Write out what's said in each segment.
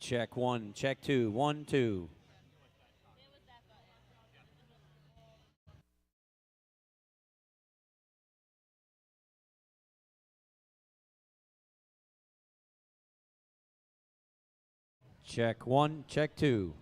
Check 1, check 2, 1, 2. Check 1, check 2.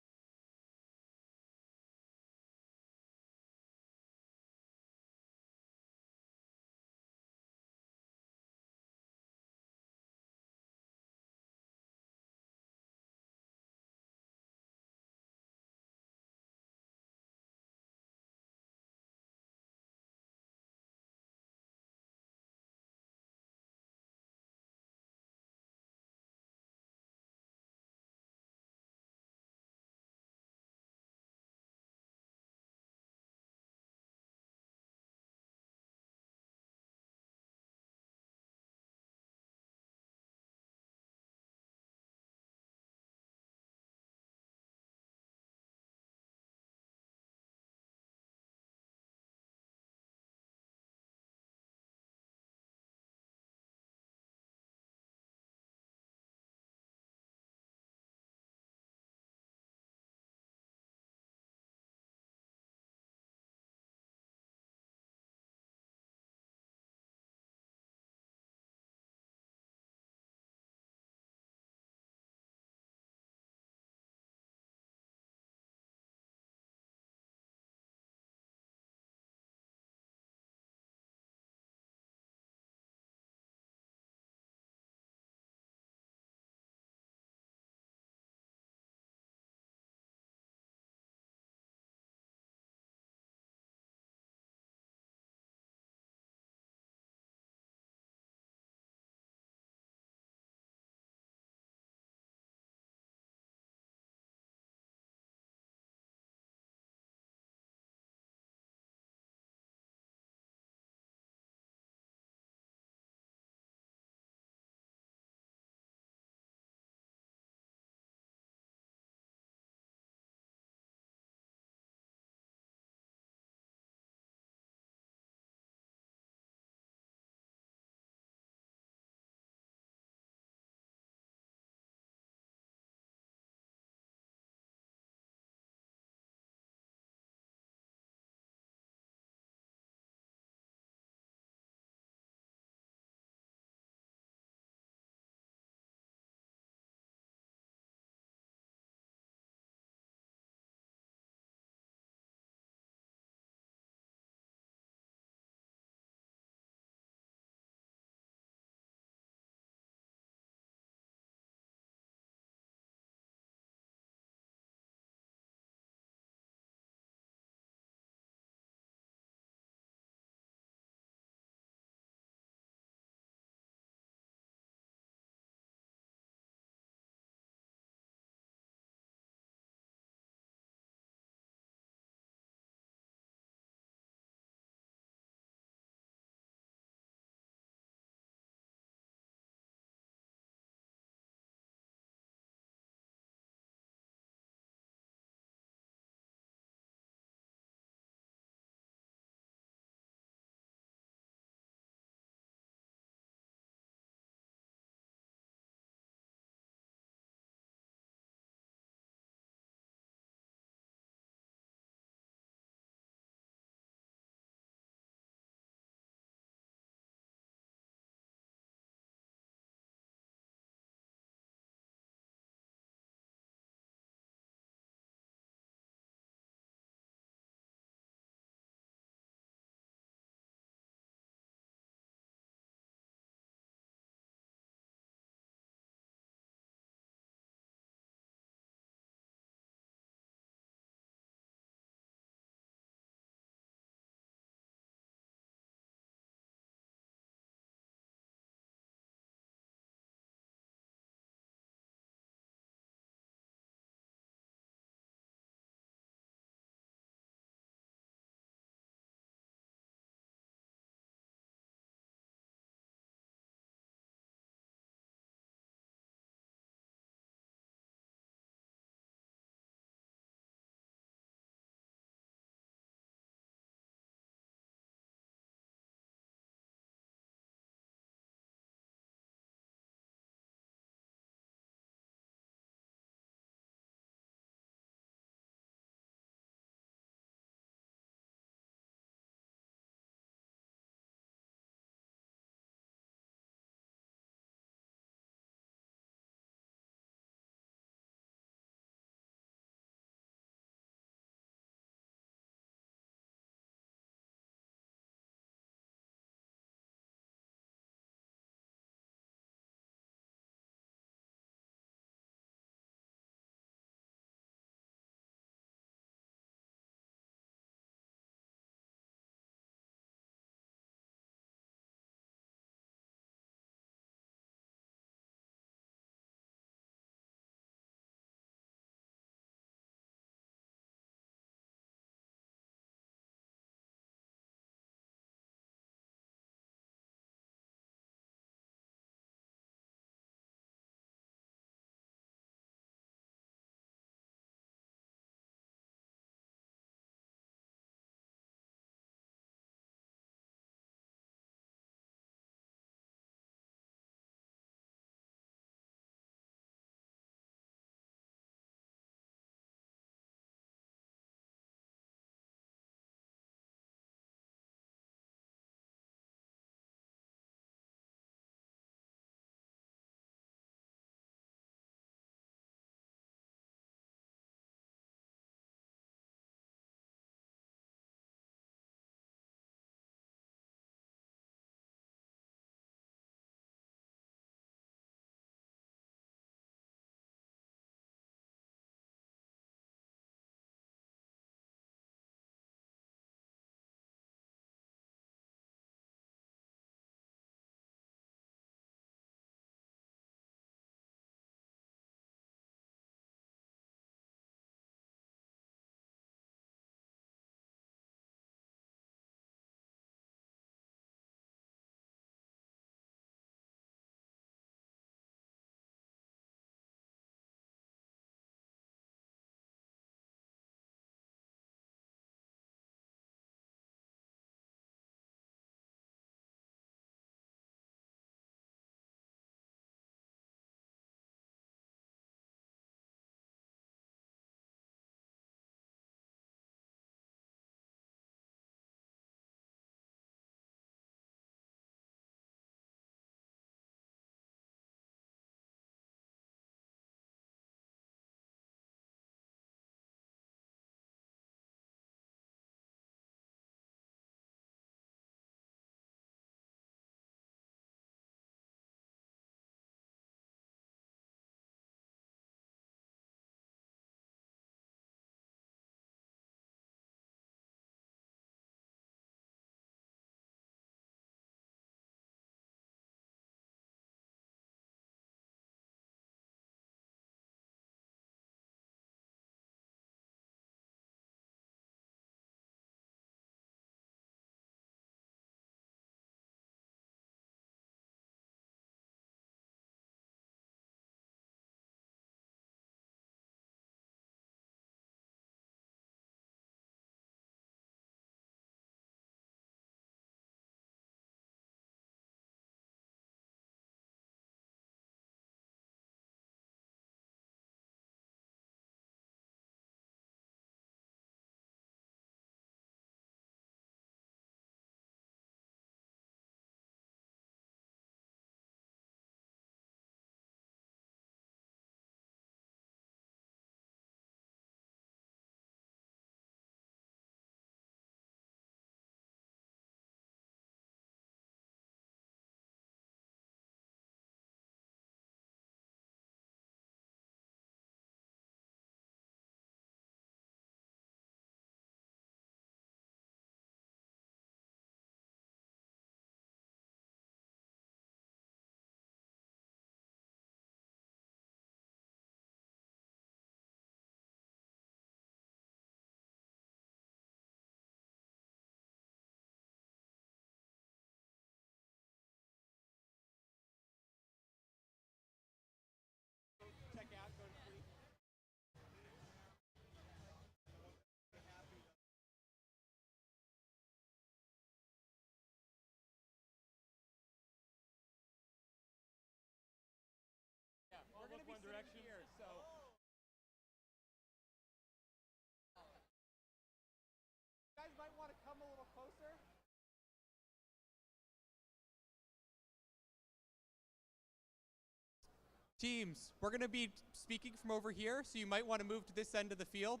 Teams, we're going to be speaking from over here, so you might want to move to this end of the field.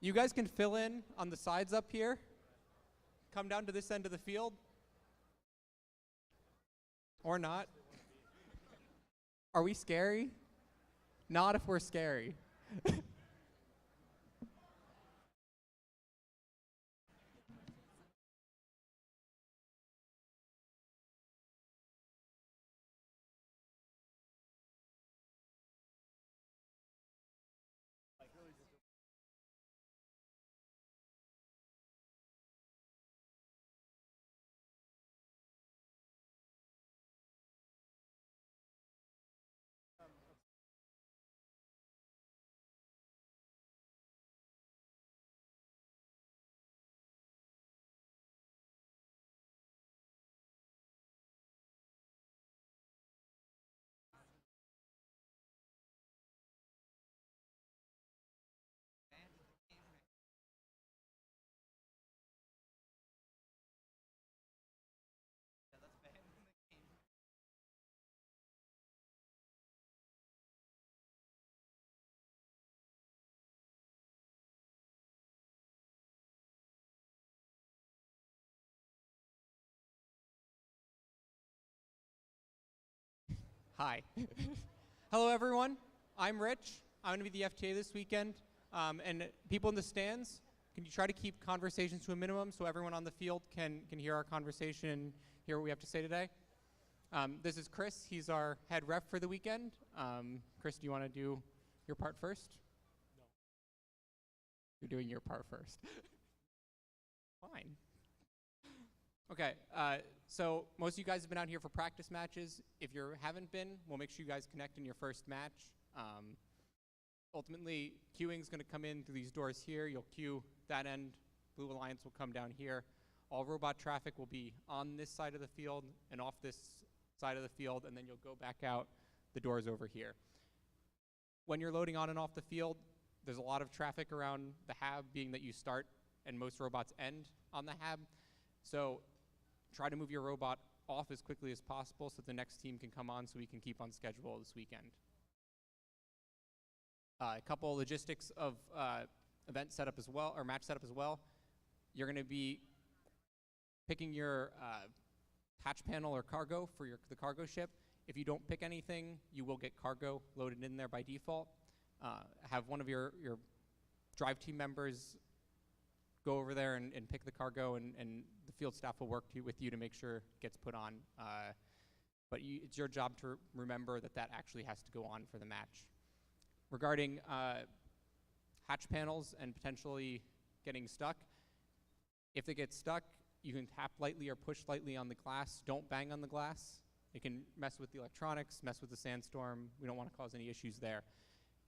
You guys can fill in on the sides up here. Come down to this end of the field. Or not. Are we scary? Not if we're scary. Hi. Hello, everyone. I'm Rich. I'm going to be the FTA this weekend. And people in the stands, can you try to keep conversations to a minimum so everyone on the field can hear our conversation and hear what we have to say today? This is Chris. He's our head ref for the weekend. Chris, do you want to do your part first? No. You're doing your part first. Fine. Okay, so most of you guys have been out here for practice matches. If you haven't been, we'll make sure you guys connect in your first match. Ultimately, queuing is going to come in through these doors here. You'll queue that end. Blue Alliance will come down here. All robot traffic will be on this side of the field and off this side of the field, and then you'll go back out the doors over here. When you're loading on and off the field, there's a lot of traffic around the hab, being that you start and most robots end on the hab. So try to move your robot off as quickly as possible so the next team can come on so we can keep on schedule this weekend. A couple logistics of event setup as well, or match setup as well. You're going to be picking your hatch panel or cargo for the cargo ship. If you don't pick anything, you will get cargo loaded in there by default. Have one of your drive team members go over there and pick the cargo, and the field staff will work with you to make sure it gets put on. But it's your job to remember that that actually has to go on for the match. Regarding hatch panels and potentially getting stuck, if they get stuck, you can tap lightly or push lightly on the glass. Don't bang on the glass. It can mess with the electronics, mess with the sandstorm. We don't want to cause any issues there.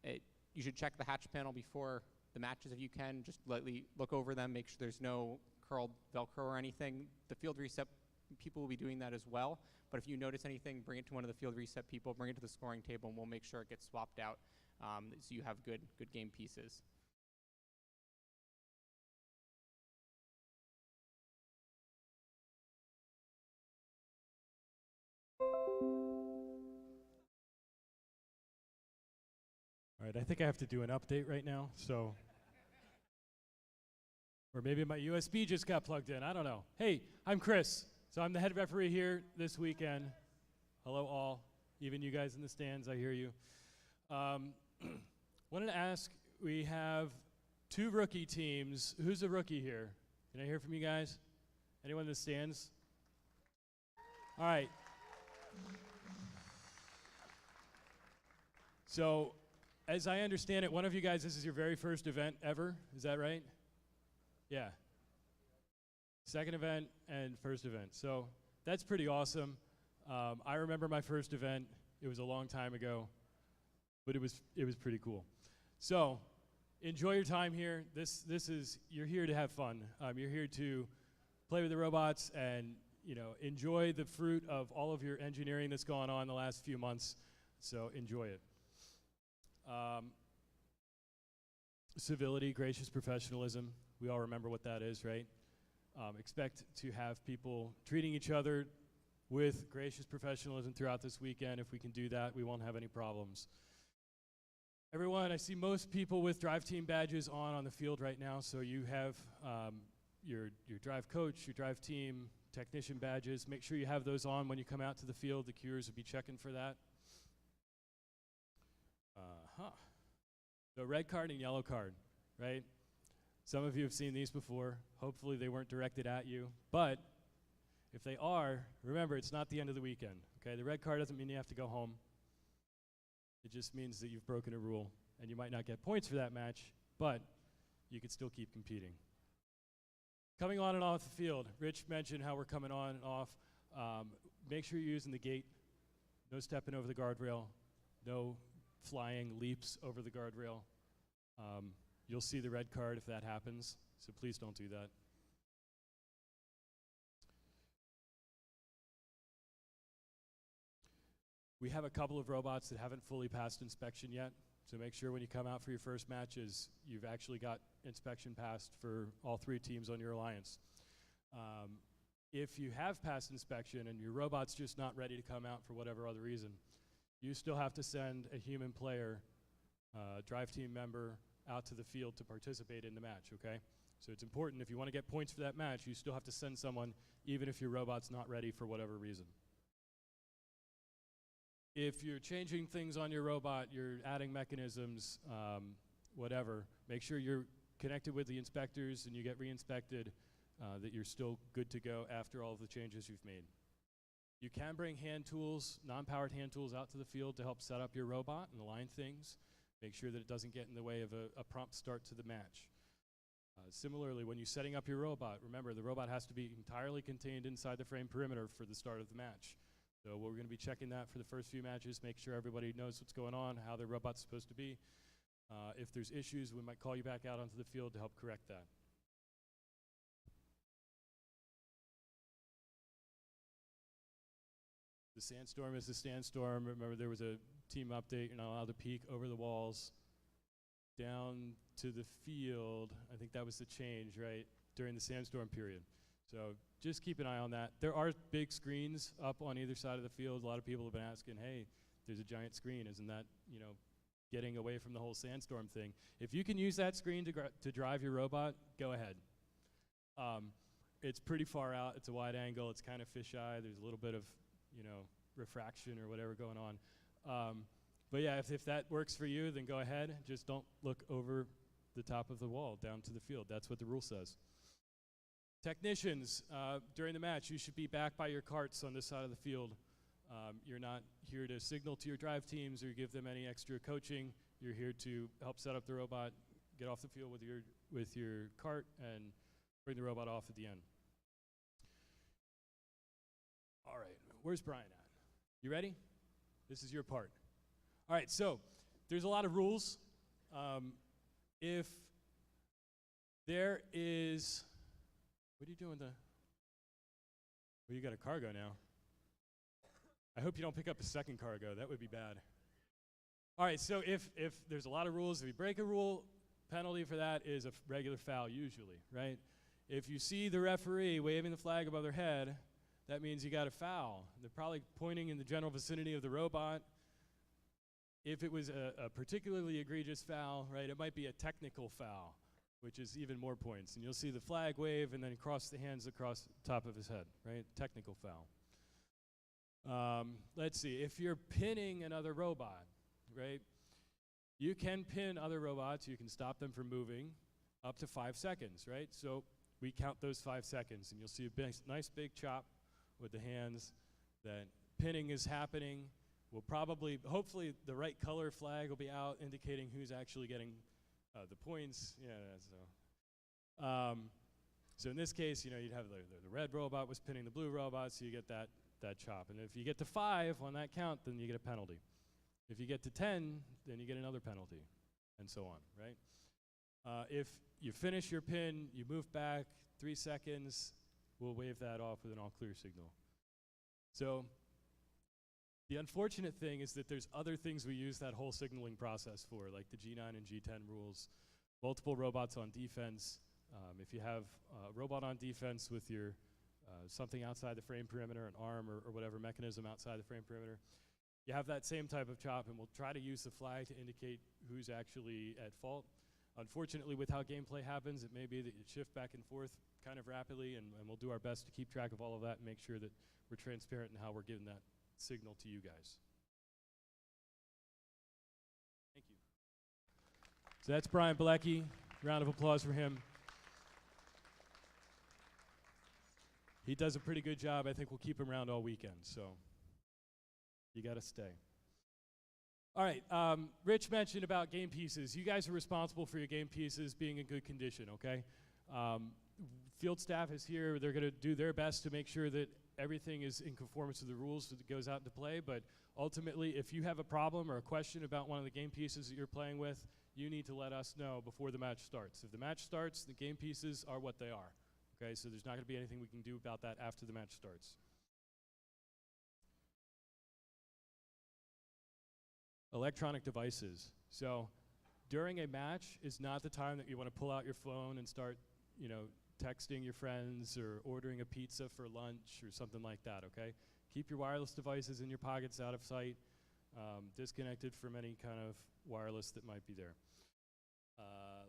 You should check the hatch panel before the matches if you can. Just lightly look over them, make sure there's no curled Velcro or anything. The field reset people will be doing that as well. But if you notice anything, bring it to one of the field reset people, bring it to the scoring table, and we'll make sure it gets swapped out so you have good game pieces. All right, I think I have to do an update right now, so. Or maybe my USB just got plugged in, I don't know. Hey, I'm Chris, so I'm the head referee here this weekend. Hello all, even you guys in the stands, I hear you. Wanted to ask, we have 2 rookie teams. Who's a rookie here? Can I hear from you guys? Anyone in the stands? All right. So, as I understand it, one of you guys, this is your very first event ever, is that right? Yeah. Second event and first event. So that's pretty awesome. I remember my first event. It was a long time ago, but it was pretty cool. So, enjoy your time here. This is, you're here to have fun. You're here to play with the robots and, you know, enjoy the fruit of all of your engineering that's gone on the last few months. So enjoy it. Civility, gracious professionalism. We all remember what that is, right? Expect to have people treating each other with gracious professionalism throughout this weekend. If we can do that, we won't have any problems. Everyone, I see most people with drive team badges on the field right now, so you have your drive coach, your drive team, technician badges. Make sure you have those on when you come out to the field. The cuers will be checking for that. So red card and yellow card, right? Some of you have seen these before. Hopefully they weren't directed at you. But if they are, remember, it's not the end of the weekend, okay? The red card doesn't mean you have to go home. It just means that you've broken a rule, and you might not get points for that match, but you could still keep competing. Coming on and off the field, Rich mentioned how we're coming on and off. Make sure you're using the gate. No stepping over the guardrail. No flying leaps over the guardrail. You'll see the red card if that happens, so please don't do that. We have a couple of robots that haven't fully passed inspection yet, so make sure when you come out for your first matches, you've actually got inspection passed for all 3 teams on your alliance. If you have passed inspection and your robot's just not ready to come out for whatever other reason, you still have to send a human player, drive team member, out to the field to participate in the match, okay? So it's important, if you want to get points for that match, you still have to send someone, even if your robot's not ready for whatever reason. If you're changing things on your robot, you're adding mechanisms, whatever, make sure you're connected with the inspectors and you get re-inspected, that you're still good to go after all of the changes you've made. You can bring hand tools, non-powered hand tools out to the field to help set up your robot and align things. Make sure that it doesn't get in the way of a prompt start to the match. Similarly, when you're setting up your robot, remember the robot has to be entirely contained inside the frame perimeter for the start of the match. So we're going to be checking that for the first few matches, make sure everybody knows what's going on, how their robot's supposed to be. If there's issues, we might call you back out onto the field to help correct that. The sandstorm is the sandstorm. Remember, there was a team update. You're not allowed to peek over the walls down to the field. I think that was the change, right, during the sandstorm period. So just keep an eye on that. There are big screens up on either side of the field. A lot of people have been asking, hey, there's a giant screen. Isn't that, you know, getting away from the whole sandstorm thing? If you can use that screen to drive your robot, go ahead. It's pretty far out. It's a wide angle. It's kind of fisheye. There's a little bit of, you know, refraction or whatever going on. But yeah, if that works for you, then go ahead. Just don't look over the top of the wall down to the field. That's what the rule says. Technicians, during the match, you should be back by your carts on this side of the field. You're not here to signal to your drive teams or give them any extra coaching. You're here to help set up the robot, get off the field with your cart, and bring the robot off at the end. All right, where's Brian at? You ready? This is your part. All right, so there's a lot of rules. If there is, what are you doing? Well, you got a cargo now. I hope you don't pick up a second cargo. That would be bad. All right, so if there's a lot of rules, if you break a rule, penalty for that is a regular foul usually, right? If you see the referee waving the flag above their head, that means you got a foul. They're probably pointing in the general vicinity of the robot. If it was a particularly egregious foul, right, it might be a technical foul, which is even more points. And you'll see the flag wave and then cross the hands across the top of his head, right? Technical foul. Let's see, if you're pinning another robot, right, you can pin other robots, you can stop them from moving up to 5 seconds, right? So we count those 5 seconds, and you'll see a nice big chop with the hands. That pinning is happening. We'll probably, hopefully the right color flag will be out indicating who's actually getting the points. Yeah, so in this case, you know, you'd have the red robot was pinning the blue robot, so you get that that chop. And if you get to 5 on that count, then you get a penalty. If you get to 10, then you get another penalty, and so on, right? If you finish your pin, you move back 3 seconds, we'll wave that off with an all clear signal. So the unfortunate thing is that there's other things we use that whole signaling process for, like the G9 and G10 rules, multiple robots on defense. If you have a robot on defense with your something outside the frame perimeter, an arm or whatever mechanism outside the frame perimeter, you have that same type of chop, and we'll try to use the flag to indicate who's actually at fault. Unfortunately, with how gameplay happens, it may be that you shift back and forth kind of rapidly, and we'll do our best to keep track of all of that and make sure that we're transparent in how we're giving that signal to you guys. Thank you. So that's Brian Bilecki. Round of applause for him. He does a pretty good job. I think we'll keep him around all weekend, so you got to stay. All right, Rich mentioned about game pieces. You guys are responsible for your game pieces being in good condition, okay? Field staff is here. They're going to do their best to make sure that everything is in conformance to the rules that goes out into play, but ultimately, if you have a problem or a question about one of the game pieces that you're playing with, you need to let us know before the match starts. If the match starts, the game pieces are what they are, okay? So there's not going to be anything we can do about that after the match starts. Electronic devices. So during a match is not the time that you want to pull out your phone and start, you know, texting your friends or ordering a pizza for lunch or something like that, okay? Keep your wireless devices in your pockets out of sight, disconnected from any kind of wireless that might be there.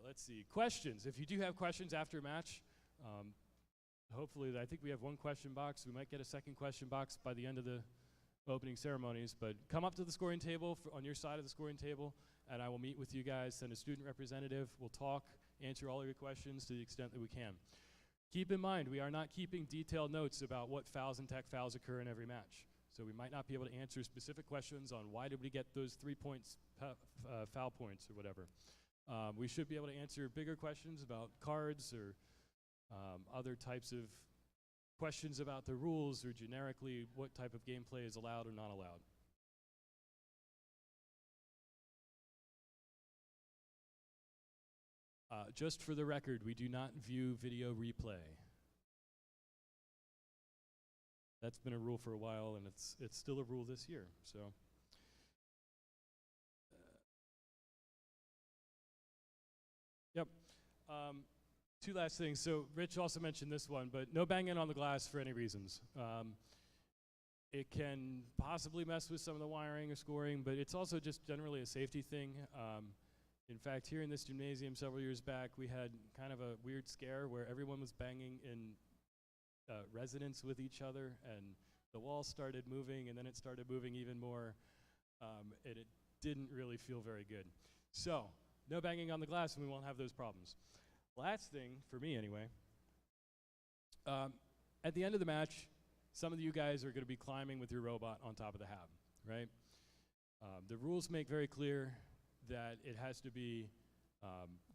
Let's see, questions. If you do have questions after a match, hopefully, I think we have one question box. We might get a second question box by the end of the opening ceremonies, but come up to the scoring table on your side of the scoring table, and I will meet with you guys, send a student representative, we'll talk, answer all of your questions to the extent that we can. Keep in mind, we are not keeping detailed notes about what fouls and tech fouls occur in every match. So we might not be able to answer specific questions on why did we get those 3 points, foul points or whatever. We should be able to answer bigger questions about cards or other types of questions about the rules or generically what type of gameplay is allowed or not allowed. Just for the record, we do not view video replay. That's been a rule for a while, and it's still a rule this year. So, yep. Two last things. So Rich also mentioned this one, but no banging on the glass for any reasons. It can possibly mess with some of the wiring or scoring, but it's also just generally a safety thing. In fact, here in this gymnasium several years back, we had kind of a weird scare where everyone was banging in resonance with each other, and the wall started moving, and then it started moving even more, and it didn't really feel very good. So, no banging on the glass, and we won't have those problems. Last thing, for me anyway, at the end of the match, some of you guys are going to be climbing with your robot on top of the hab, right? The rules make very clear that it has to be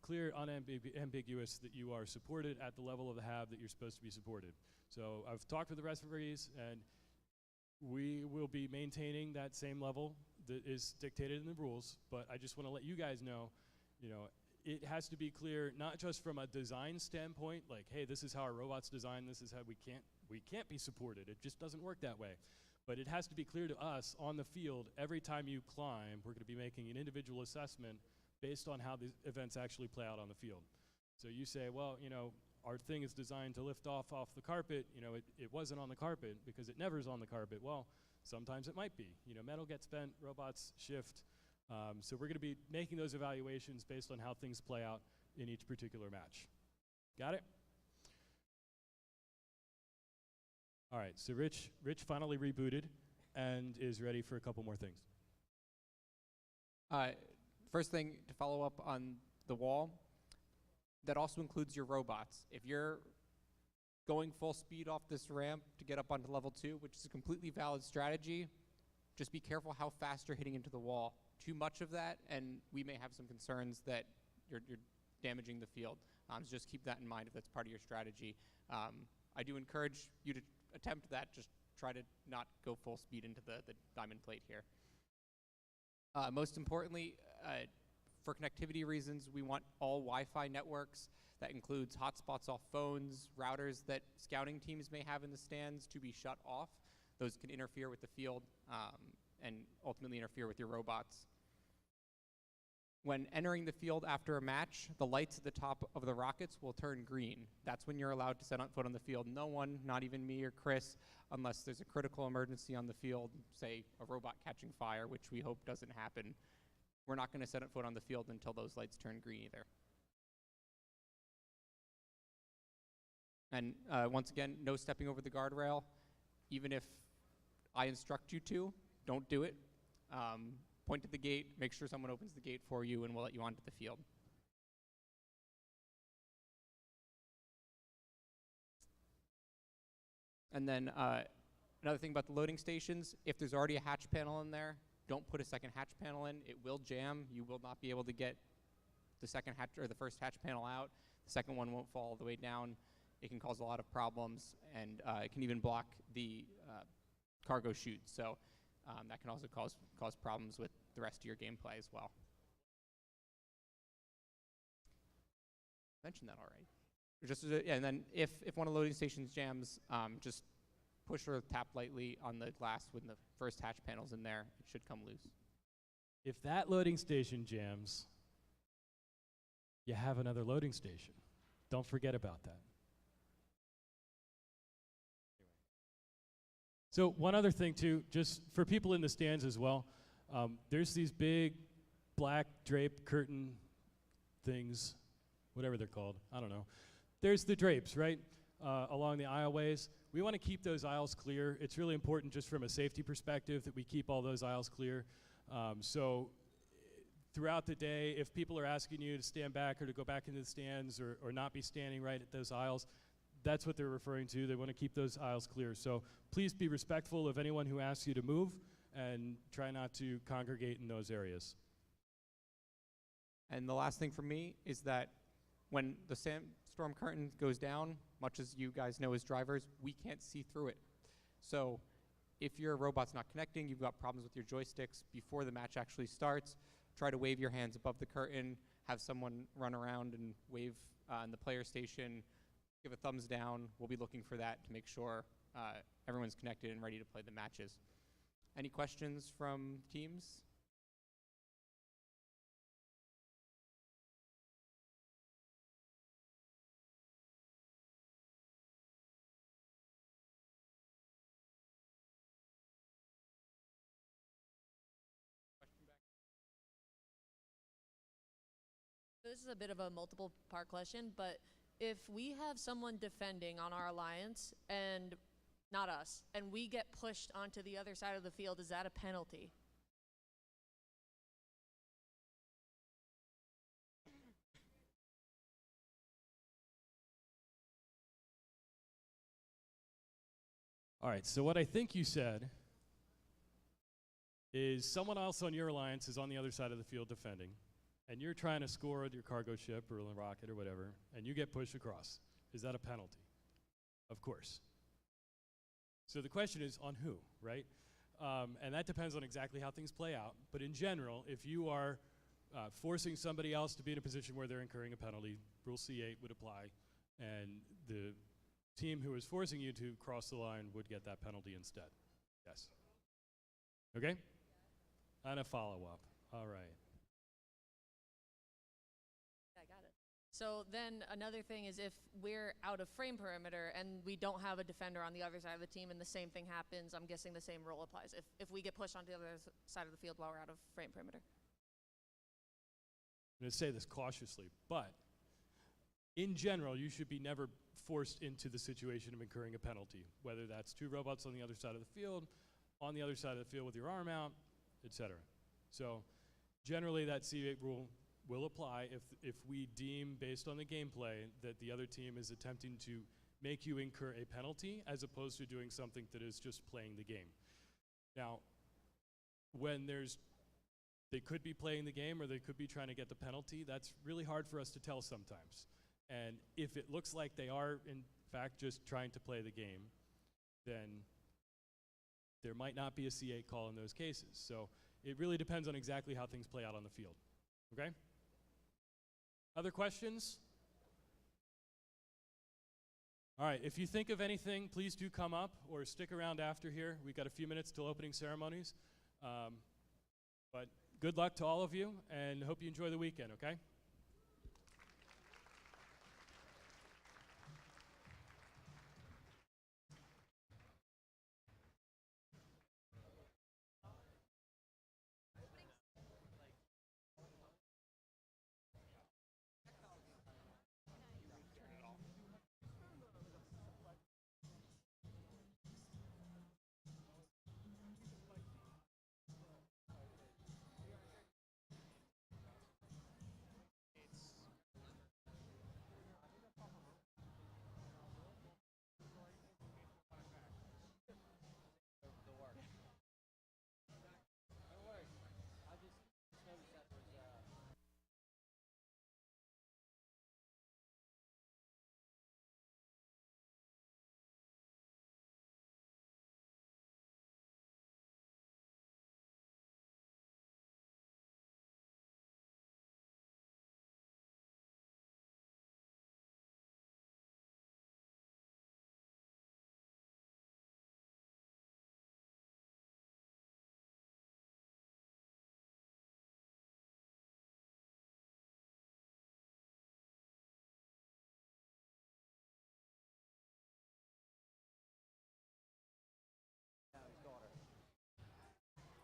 clear, unambiguous that you are supported at the level of the hab that you're supposed to be supported. So I've talked with the referees, and we will be maintaining that same level that is dictated in the rules, but I just want to let you guys know, it has to be clear, not just from a design standpoint, like, hey, this is how our robot's designed, this is how we can't be supported. It just doesn't work that way. But it has to be clear to us on the field, every time you climb, we're going to be making an individual assessment based on how the events actually play out on the field. So you say, well, our thing is designed to lift off the carpet. It wasn't on the carpet because it never is on the carpet. Well, sometimes it might be. Metal gets bent, robots shift. So we're going to be making those evaluations based on how things play out in each particular match. Got it? All right, so Rich finally rebooted and is ready for a couple more things. First thing, to follow up on the wall, that also includes your robots. If you're going full speed off this ramp to get up onto level 2, which is a completely valid strategy, just be careful how fast you're hitting into the wall. Too much of that, and we may have some concerns that you're damaging the field. So just keep that in mind if that's part of your strategy. I do encourage you to attempt that. Just try to not go full speed into the diamond plate here. Most importantly, for connectivity reasons, we want all Wi-Fi networks. That includes hotspots off phones, routers that scouting teams may have in the stands to be shut off. Those can interfere with the field and ultimately interfere with your robots. When entering the field after a match, the lights at the top of the rockets will turn green. That's when you're allowed to set foot on the field. No one, not even me or Chris, unless there's a critical emergency on the field, say a robot catching fire, which we hope doesn't happen, we're not going to set foot on the field until those lights turn green either. And once again, no stepping over the guardrail. Even if I instruct you to, don't do it. Point to the gate, make sure someone opens the gate for you, and we'll let you onto the field. And then another thing about the loading stations, if there's already a hatch panel in there, don't put a second hatch panel in. It will jam. You will not be able to get the second hatch or the first hatch panel out. The second one won't fall all the way down. It can cause a lot of problems, and it can even block the cargo chute. So that can also cause problems with the rest of your gameplay as well. Mentioned that already. Just yeah, and then if one of the loading stations jams, just push or tap lightly on the glass when the first hatch panel's in there. It should come loose. If that loading station jams, you have another loading station. Don't forget about that. So one other thing too, just for people in the stands as well, there's these big black draped curtain things, whatever they're called, I don't know. There's the drapes, right, along the aisleways. We want to keep those aisles clear. It's really important just from a safety perspective that we keep all those aisles clear. So throughout the day, if people are asking you to stand back or to go back into the stands or not be standing right at those aisles, that's what they're referring to. They want to keep those aisles clear. So please be respectful of anyone who asks you to move and try not to congregate in those areas. And the last thing for me is that when the sandstorm curtain goes down, much as you guys know as drivers, we can't see through it. So if your robot's not connecting, you've got problems with your joysticks before the match actually starts, try to wave your hands above the curtain, have someone run around and wave in the player station, give a thumbs down. We'll be looking for that to make sure everyone's connected and ready to play the matches. Any questions from teams? This is a bit of a multiple part question, but if we have someone defending on our alliance and not us, and we get pushed onto the other side of the field, is that a penalty? All right, so what I think you said is someone else on your alliance is on the other side of the field defending, and you're trying to score with your cargo ship or a rocket or whatever, and you get pushed across. Is that a penalty? Of course. So the question is on who, right? And that depends on exactly how things play out. But in general, if you are forcing somebody else to be in a position where they're incurring a penalty, Rule C8 would apply, and the team who is forcing you to cross the line would get that penalty instead. Yes. Okay? And a follow-up. All right. I got it. So then another thing is if we're out of frame perimeter and we don't have a defender on the other side of the team and the same thing happens, I'm guessing the same rule applies if we get pushed onto the other side of the field while we're out of frame perimeter. I'm going to say this cautiously, but in general, you should be never forced into the situation of incurring a penalty, whether that's two robots on the other side of the field, on the other side of the field with your arm out, etc. So generally that C8 rule will apply if we deem, based on the gameplay, that the other team is attempting to make you incur a penalty as opposed to doing something that is just playing the game. Now, when they could be playing the game or they could be trying to get the penalty, that's really hard for us to tell sometimes. And if it looks like they are, in fact, just trying to play the game, then there might not be a C8 call in those cases. So it really depends on exactly how things play out on the field. Okay? Other questions? All right, if you think of anything, please do come up or stick around after here. We've got a few minutes till opening ceremonies. But good luck to all of you, and hope you enjoy the weekend, okay?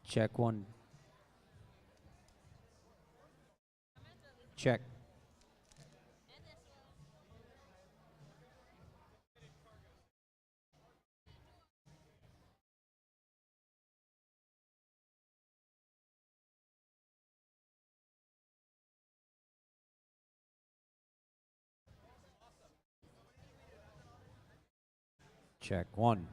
Check 1. Check. Check 1.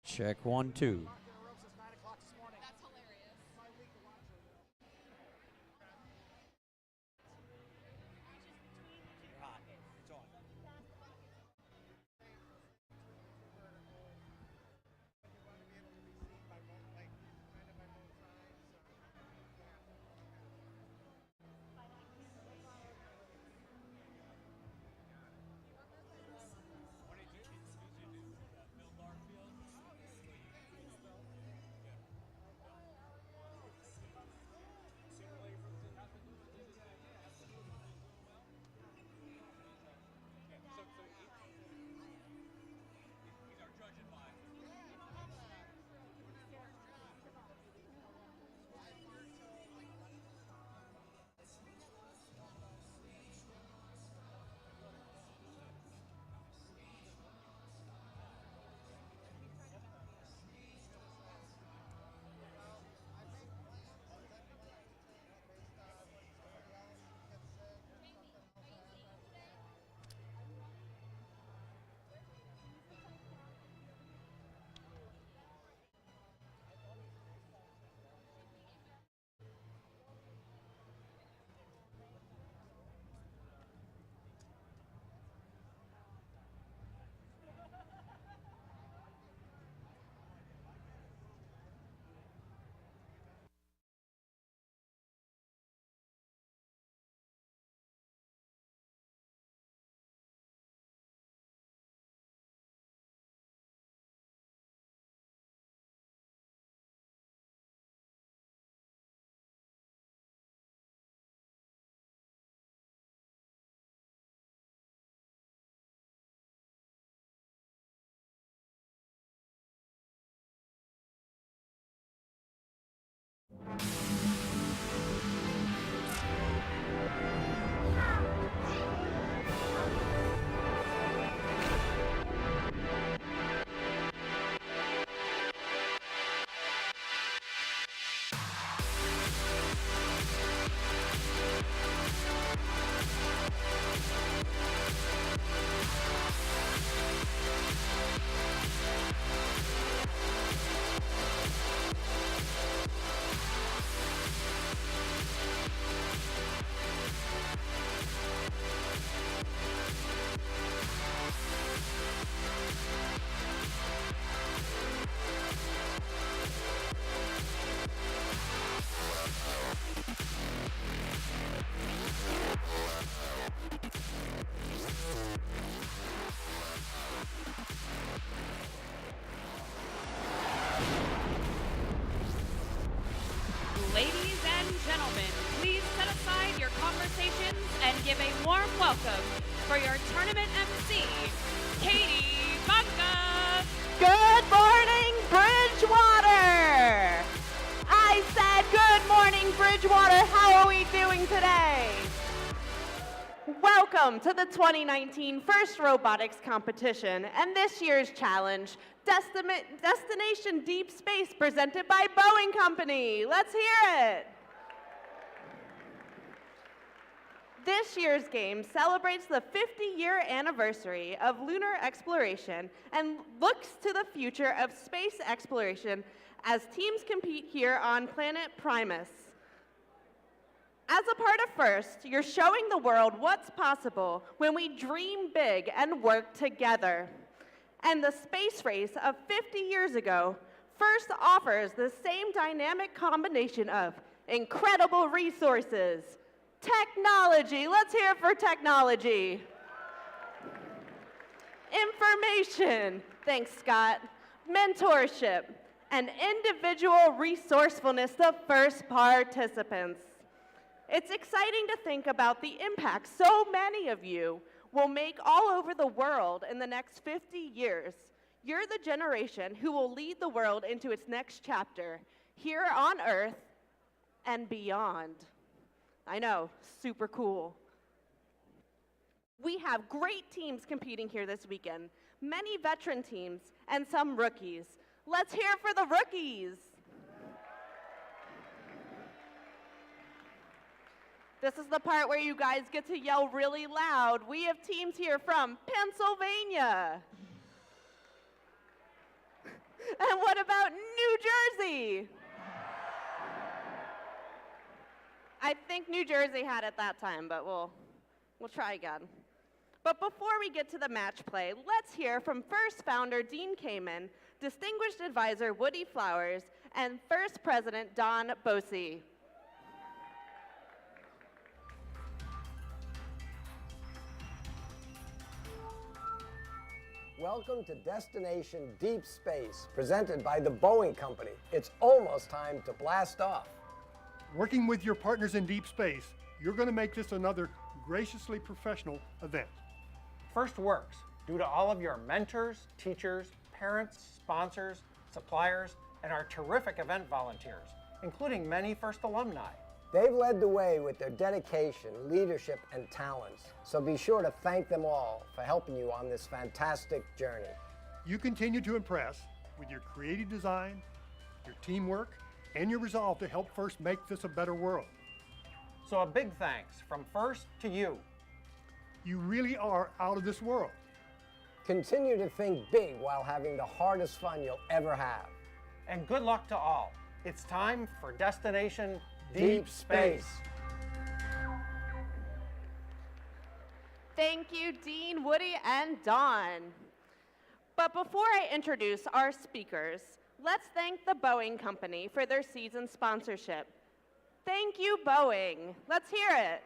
Check 1, 2. Ladies and gentlemen, please set aside your conversations and give a warm welcome for your tournament MC, Katie Bunga. Good morning, Bridgewater! I said good morning, Bridgewater. How are we doing today? Welcome to the 2019 First Robotics Competition and this year's challenge, Destination Deep Space, presented by Boeing Company. Let's hear it. This year's game celebrates the 50-year anniversary of lunar exploration and looks to the future of space exploration as teams compete here on planet Primus. As a part of FIRST, you're showing the world what's possible when we dream big and work together. And the space race of 50 years ago, FIRST offers the same dynamic combination of incredible resources, technology, let's hear it for technology, information, thanks Scott, mentorship, and individual resourcefulness of FIRST participants. It's exciting to think about the impact so many of you will make all over the world in the next 50 years. You're the generation who will lead the world into its next chapter, here on Earth and beyond. I know, super cool. We have great teams competing here this weekend, many veteran teams and some rookies. Let's hear it for the rookies. This is the part where you guys get to yell really loud. We have teams here from Pennsylvania I think New Jersey had it that time, but we'll try again. But before we get to the match play, let's hear from first founder Dean Kamen, distinguished advisor Woody Flowers, and first president Don Bosey. Welcome to Destination Deep Space, presented by the Boeing Company. It's almost time to blast off. Working with your partners in deep space, you're going to make this another graciously professional event. First works due to all of your mentors, teachers, parents, sponsors, suppliers, and our terrific event volunteers, including many first alumni. They've led the way with their dedication, leadership, and talents, so be sure to thank them all for helping you on this fantastic journey. You continue to impress with your creative design, your teamwork, and your resolve to help FIRST make this a better world. So a big thanks from FIRST to you. You really are out of this world. Continue to think big while having the hardest fun you'll ever have. And good luck to all. It's time for Destination Deep Space. Thank you, Dean, Woody, and Don. But before I introduce our speakers, let's thank the Boeing Company for their season sponsorship. Thank you, Boeing. Let's hear it.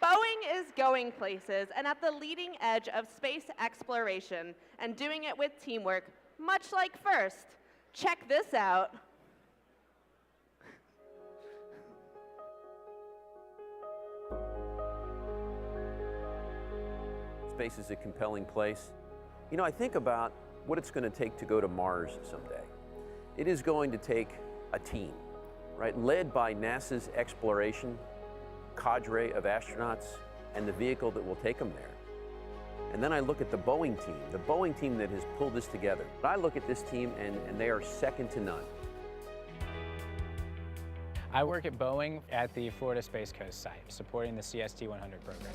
Boeing is going places and at the leading edge of space exploration and doing it with teamwork, much like FIRST. Check this out. Space is a compelling place. You know, I think about what it's going to take to go to Mars someday. It is going to take a team, right, led by NASA's exploration cadre of astronauts and the vehicle that will take them there. And then I look at the Boeing team that has pulled this together. I look at this team and they are second to none. I work at Boeing at the Florida Space Coast site, supporting the CST-100 program.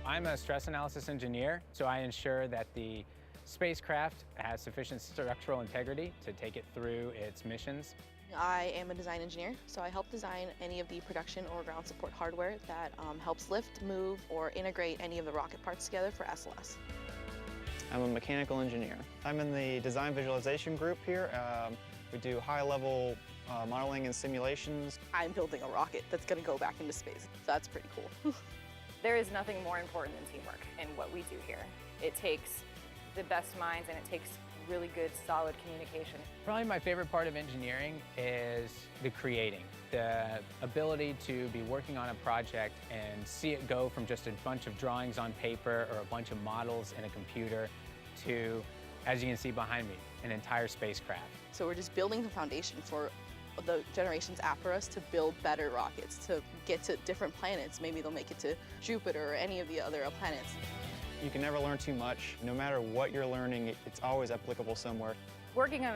I'm a stress analysis engineer, so I ensure that the spacecraft has sufficient structural integrity to take it through its missions. I am a design engineer, so I help design any of the production or ground support hardware that helps lift, move, or integrate any of the rocket parts together for SLS. I'm a mechanical engineer. I'm in the design visualization group here. We do high-level modeling and simulations. I'm building a rocket that's going to go back into space, so that's pretty cool. There is nothing more important than teamwork in what we do here. It takes the best minds and it takes really good, solid communication. Probably my favorite part of engineering is the creating, the ability to be working on a project and see it go from just a bunch of drawings on paper or a bunch of models in a computer to, as you can see behind me, an entire spacecraft. So we're just building the foundation for the generations after us to build better rockets, to get to different planets. Maybe they'll make it to Jupiter or any of the other planets. You can never learn too much. No matter what you're learning, it's always applicable somewhere. Working on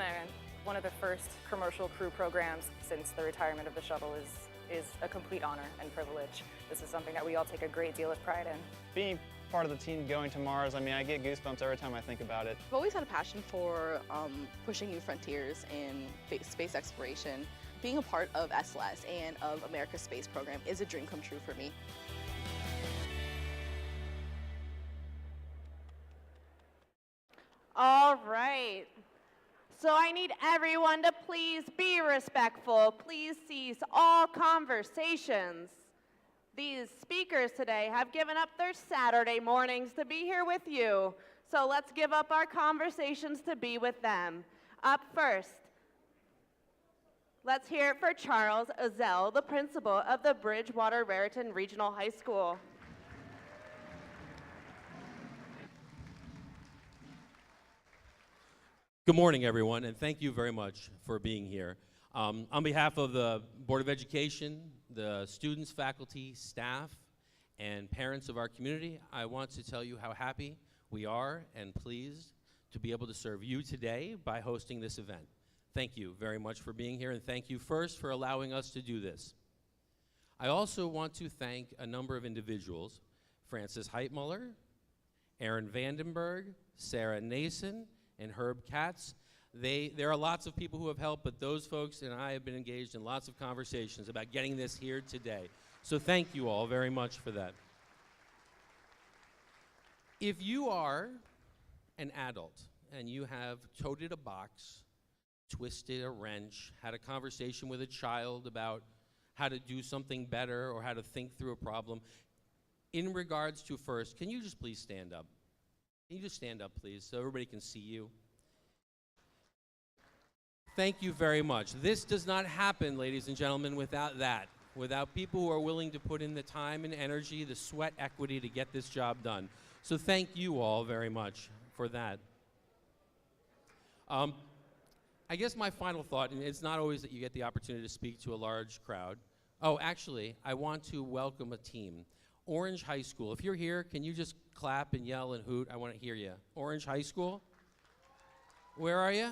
one of the first commercial crew programs since the retirement of the shuttle is a complete honor and privilege. This is something that we all take a great deal of pride in. Being part of the team going to Mars, I mean, I get goosebumps every time I think about it. I've always had a passion for pushing new frontiers in space exploration. Being a part of SLS and of America's space program is a dream come true for me. All right. So I need everyone to please be respectful. Please cease all conversations. These speakers today have given up their Saturday mornings to be here with you. So let's give up our conversations to be with them. Up first, let's hear it for Charles Ozell, the principal of the Bridgewater-Raritan Regional High School. Good morning, everyone, and thank you very much for being here. On behalf of the Board of Education, the students, faculty, staff, and parents of our community, I want to tell you how happy we are and pleased to be able to serve you today by hosting this event. Thank you very much for being here, and thank you first for allowing us to do this. I also want to thank a number of individuals, Francis Heitmuller, Aaron Vandenberg, Sarah Nason, and Herb Katz, There are lots of people who have helped, but those folks and I have been engaged in lots of conversations about getting this here today. So thank you all very much for that. If you are an adult and you have toted a box, twisted a wrench, had a conversation with a child about how to do something better or how to think through a problem, in regards to first, can you just please stand up? Can you just stand up, please, so everybody can see you? Thank you very much. This does not happen, ladies and gentlemen, without that. Without people who are willing to put in the time and energy, the sweat equity to get this job done. So thank you all very much for that. I guess my final thought, and it's not always that you get the opportunity to speak to a large crowd. Oh, actually, I want to welcome a team. Orange High School. If you're here, can you just clap and yell and hoot? I want to hear you. Orange High School? Where are you?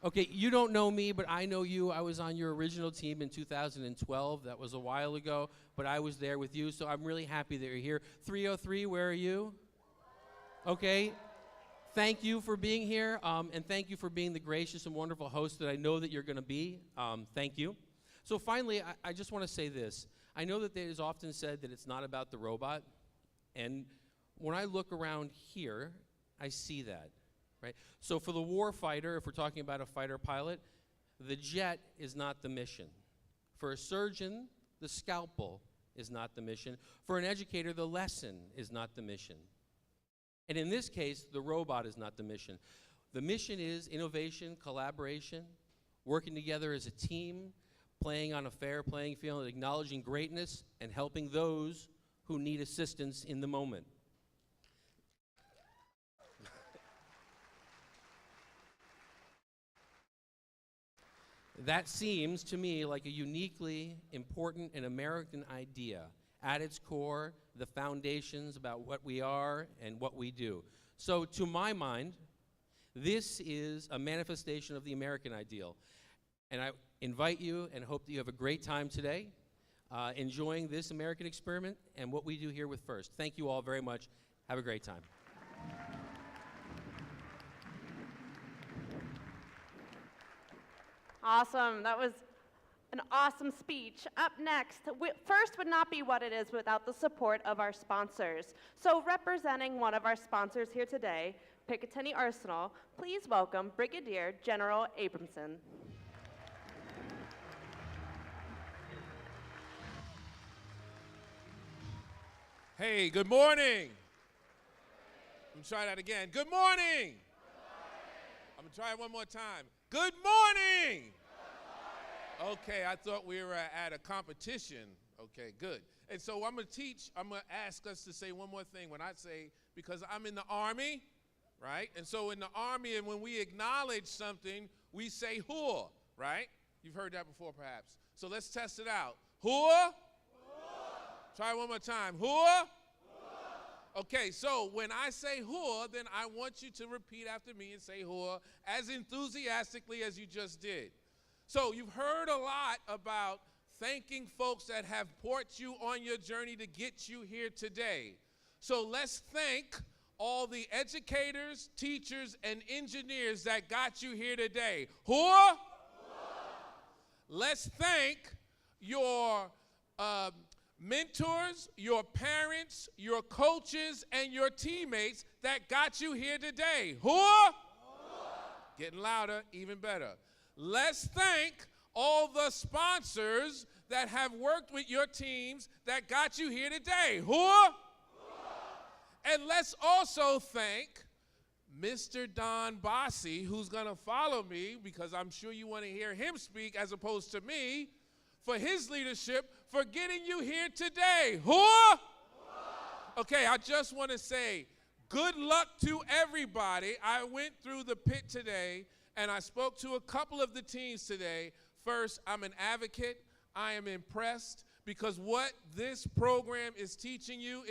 Okay, you don't know me, but I know you. I was on your original team in 2012. That was a while ago, but I was there with you, so I'm really happy that you're here. 303, where are you? Okay. Thank you for being here, and thank you for being the gracious and wonderful host that I know that you're going to be. Thank you. So finally, I just want to say this. I know that it is often said that it's not about the robot, and when I look around here, I see that. Right? So for the war fighter, if we're talking about a fighter pilot, the jet is not the mission. For a surgeon, the scalpel is not the mission. For an educator, the lesson is not the mission. And in this case, the robot is not the mission. The mission is innovation, collaboration, working together as a team, playing on a fair playing field, acknowledging greatness, and helping those who need assistance in the moment. That seems to me like a uniquely important and American idea. At its core, the foundations about what we are and what we do. So to my mind, this is a manifestation of the American ideal. And I invite you and hope that you have a great time today, enjoying this American experiment and what we do here with FIRST. Thank you all very much. Have a great time. Awesome. That was an awesome speech. Up next, FIRST would not be what it is without the support of our sponsors. So representing one of our sponsors here today, Picatinny Arsenal, please welcome Brigadier General Abramson. Hey, good morning. I'm going to try that again. Good morning. I'm going to try it one more time. Good morning. Okay, I thought we were at a competition. Okay, good. And so I'm going to ask us to say one more thing when I say, because I'm in the Army, right? And so in the Army, and when we acknowledge something, we say "hua," right? You've heard that before, perhaps. So let's test it out. "Hua." Try one more time. "Hua." Okay, so when I say "hua," then I want you to repeat after me and say "hua" as enthusiastically as you just did. So you've heard a lot about thanking folks that have brought you on your journey to get you here today. So let's thank all the educators, teachers, and engineers that got you here today. "Hua." Let's thank your mentors, your parents, your coaches, and your teammates that got you here today. "Hua." Getting louder, even better. Let's thank all the sponsors that have worked with your teams that got you here today. "Hua." And let's also thank Mr. Don Bossi, who's going to follow me, because I'm sure you want to hear him speak as opposed to me, for his leadership for getting you here today. "Hua." Okay, I just want to say good luck to everybody. I went through the pit today, and I spoke to a couple of the teams today. First, I'm an advocate. I am impressed because what this program is teaching you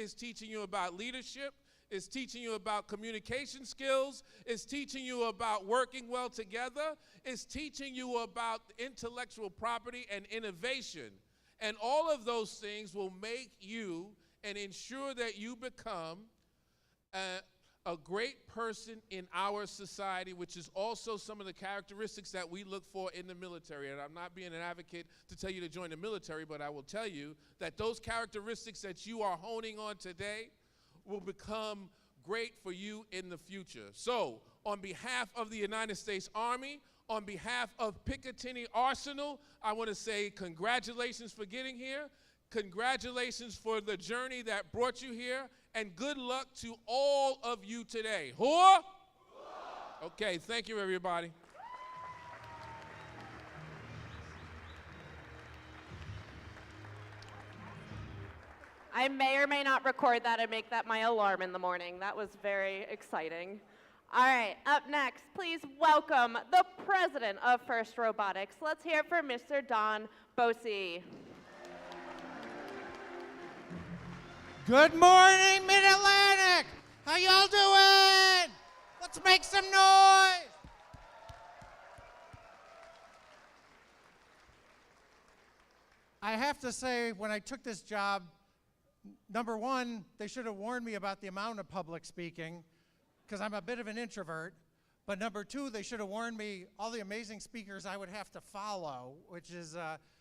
about leadership, is teaching you about communication skills, is teaching you about working well together, is teaching you about intellectual property and innovation. And all of those things will make you and ensure that you become a great person in our society, which is also some of the characteristics that we look for in the military. And I'm not being an advocate to tell you to join the military, but I will tell you that those characteristics that you are honing on today will become great for you in the future. So, on behalf of the United States Army, on behalf of Picatinny Arsenal, I want to say congratulations for getting here. Congratulations for the journey that brought you here, and good luck to all of you today. Whore? Okay, thank you, everybody. I may or may not record that and make that my alarm in the morning. That was very exciting. All right, up next, please welcome the president of FIRST Robotics. Let's hear it for Mr. Don Bosey. Good morning, Mid-Atlantic! How y'all doing? Let's make some noise! I have to say, when I took this job, number one, they should have warned me about the amount of public speaking, because I'm a bit of an introvert. But number two, they should have warned me all the amazing speakers I would have to follow, which is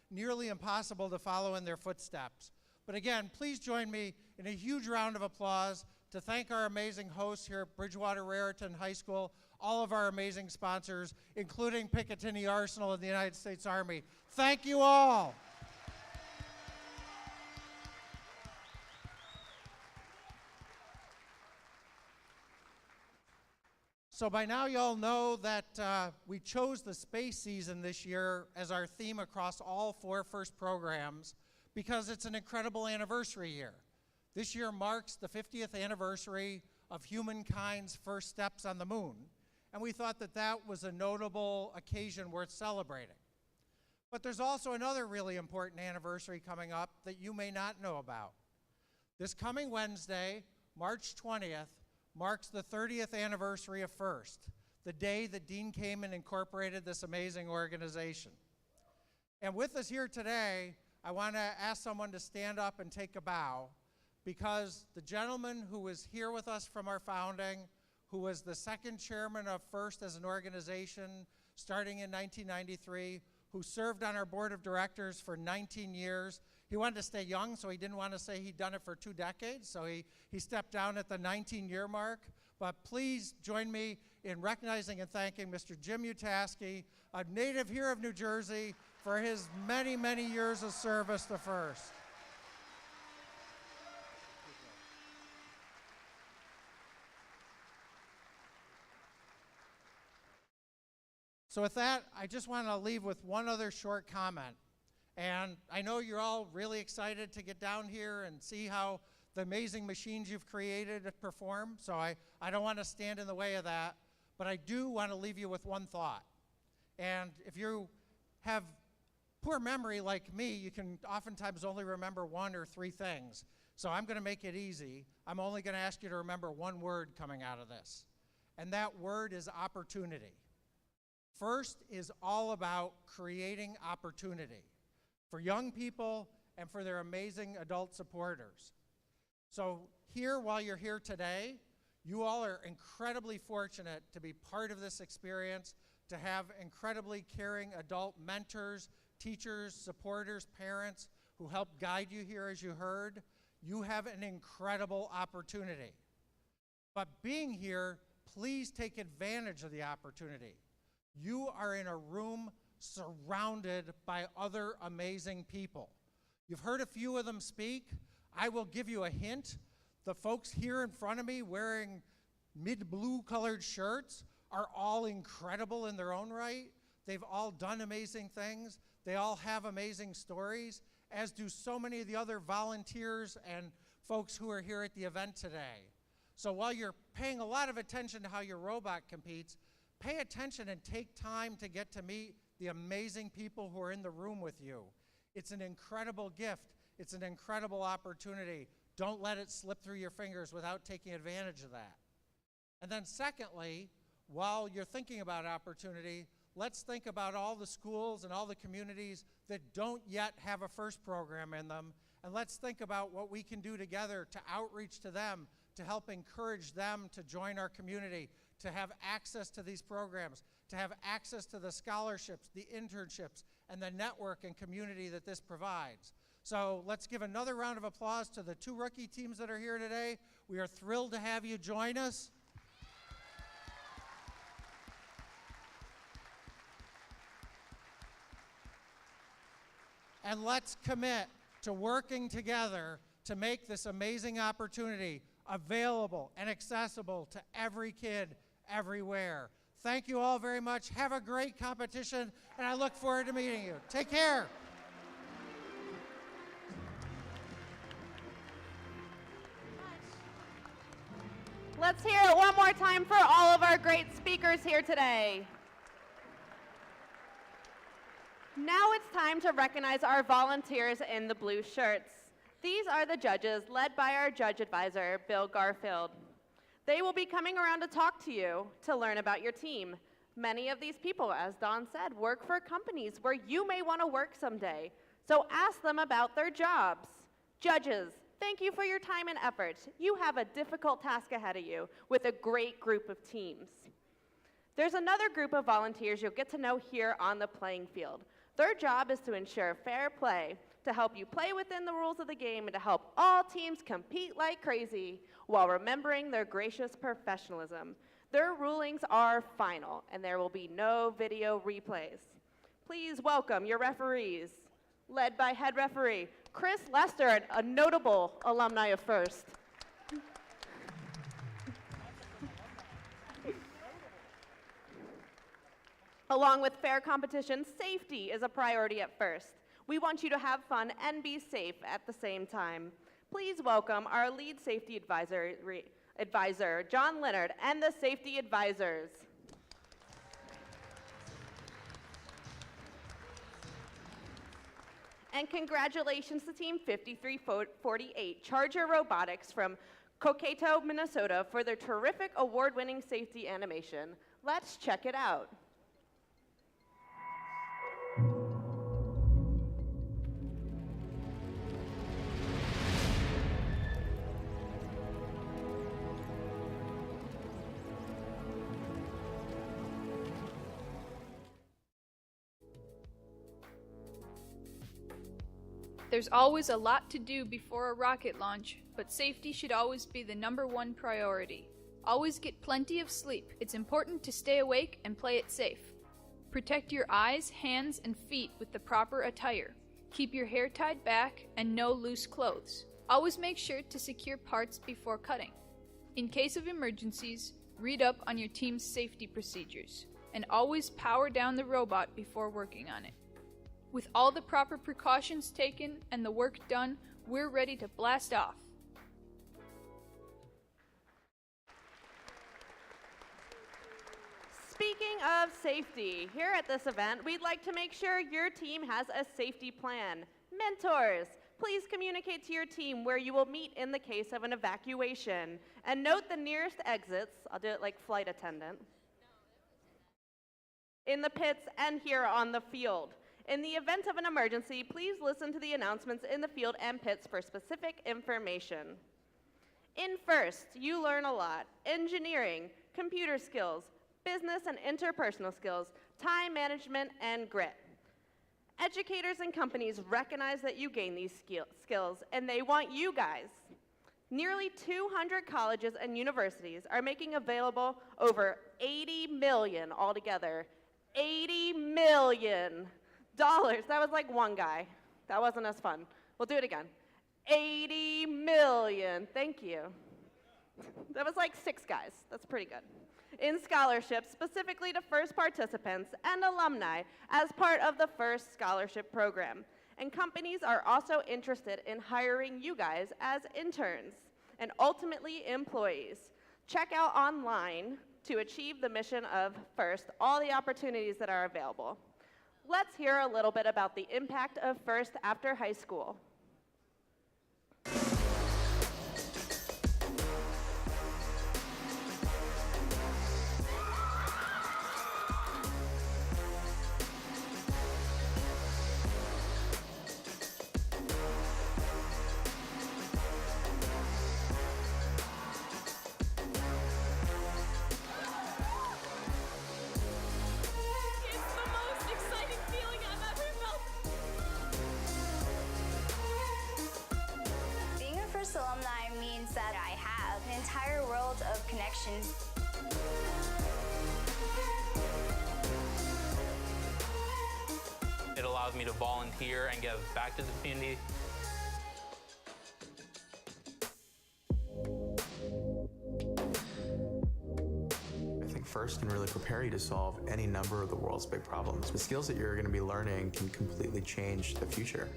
nearly impossible to follow in their footsteps. But again, please join me in a huge round of applause to thank our amazing hosts here at Bridgewater-Raritan High School, all of our amazing sponsors, including Picatinny Arsenal and the United States Army. Thank you all. So by now you all know that we chose the space season this year as our theme across all 4 FIRST programs because it's an incredible anniversary year. This year marks the 50th anniversary of humankind's first steps on the moon, and we thought that that was a notable occasion worth celebrating. But there's also another really important anniversary coming up that you may not know about. This coming Wednesday, March 20th, marks the 30th anniversary of FIRST, the day that Dean Kamen incorporated this amazing organization. And with us here today, I want to ask someone to stand up and take a bow, because the gentleman who was here with us from our founding, who was the second chairman of FIRST as an organization starting in 1993, who served on our board of directors for 19 years. He wanted to stay young, so he didn't want to say he'd done it for 2 decades, so he stepped down at the 19-year mark. But please join me in recognizing and thanking Mr. Jim Utaski, a native here of New Jersey, for his many, many years of service to FIRST. So with that, I just want to leave with one other short comment. And I know you're all really excited to get down here and see how the amazing machines you've created perform, so I don't want to stand in the way of that, but I do want to leave you with one thought. And if you have poor memory like me, you can oftentimes only remember 1 or 3 things. So I'm going to make it easy. I'm only going to ask you to remember one word coming out of this, and that word is opportunity. FIRST is all about creating opportunity for young people and for their amazing adult supporters. So here, while you're here today, you all are incredibly fortunate to be part of this experience, to have incredibly caring adult mentors, teachers, supporters, parents who help guide you here, as you heard. You have an incredible opportunity. But being here, please take advantage of the opportunity. You are in a room surrounded by other amazing people. You've heard a few of them speak. I will give you a hint. The folks here in front of me wearing mid-blue colored shirts are all incredible in their own right. They've all done amazing things. They all have amazing stories, as do so many of the other volunteers and folks who are here at the event today. So while you're paying a lot of attention to how your robot competes, pay attention and take time to get to meet the amazing people who are in the room with you. It's an incredible gift. It's an incredible opportunity. Don't let it slip through your fingers without taking advantage of that. And then secondly, while you're thinking about opportunity, let's think about all the schools and all the communities that don't yet have a FIRST program in them, and let's think about what we can do together to outreach to them, to help encourage them to join our community, to have access to these programs, to have access to the scholarships, the internships, and the network and community that this provides. So let's give another round of applause to the 2 rookie teams that are here today. We are thrilled to have you join us. And let's commit to working together to make this amazing opportunity available and accessible to every kid everywhere. Thank you all very much. Have a great competition, and I look forward to meeting you. Take care. Let's hear it one more time for all of our great speakers here today. Now it's time to recognize our volunteers in the blue shirts. These are the judges led by our judge advisor, Bill Garfield. They will be coming around to talk to you to learn about your team. Many of these people, as Don said, work for companies where you may want to work someday. So ask them about their jobs. Judges, thank you for your time and effort. You have a difficult task ahead of you with a great group of teams. There's another group of volunteers you'll get to know here on the playing field. Their job is to ensure fair play, to help you play within the rules of the game, and to help all teams compete like crazy while remembering their gracious professionalism. Their rulings are final, and there will be no video replays. Please welcome your referees, led by head referee Chris Lester, a notable alumni of First. Along with fair competition, safety is a priority at First. We want you to have fun and be safe at the same time. Please welcome our lead safety advisor, John Leonard, and the safety advisors. And congratulations to Team 5348, Charger Robotics from Cokato, Minnesota, for their terrific award-winning safety animation. Let's check it out. There's always a lot to do before a rocket launch, but safety should always be the #1 priority. Always get plenty of sleep. It's important to stay awake and play it safe. Protect your eyes, hands, and feet with the proper attire. Keep your hair tied back and no loose clothes. Always make sure to secure parts before cutting. In case of emergencies, read up on your team's safety procedures, and always power down the robot before working on it. With all the proper precautions taken and the work done, we're ready to blast off. Speaking of safety, here at this event, we'd like to make sure your team has a safety plan. Mentors, please communicate to your team where you will meet in the case of an evacuation. And note the nearest exits, I'll do it like flight attendant, in the pits and here on the field. In the event of an emergency, please listen to the announcements in the field and pits for specific information. In First, you learn a lot: engineering, computer skills, business and interpersonal skills, time management, and grit. Educators and companies recognize that you gain these skills, and they want you guys. Nearly 200 colleges and universities are making available over $80 million altogether. $80 million. That was like one guy. That wasn't as fun. We'll do it again. 80 million. Thank you. That was like 6 guys. That's pretty good. In scholarships, specifically to First participants and alumni as part of the First Scholarship Program. And companies are also interested in hiring you guys as interns and ultimately employees. Check out online to achieve the mission of First all the opportunities that are available. Let's hear a little bit about the impact of First after high school. It allows me to volunteer and give back to the community. I think FIRST can really prepare you to solve any number of the world's big problems. The skills that you're going to be learning can completely change the future.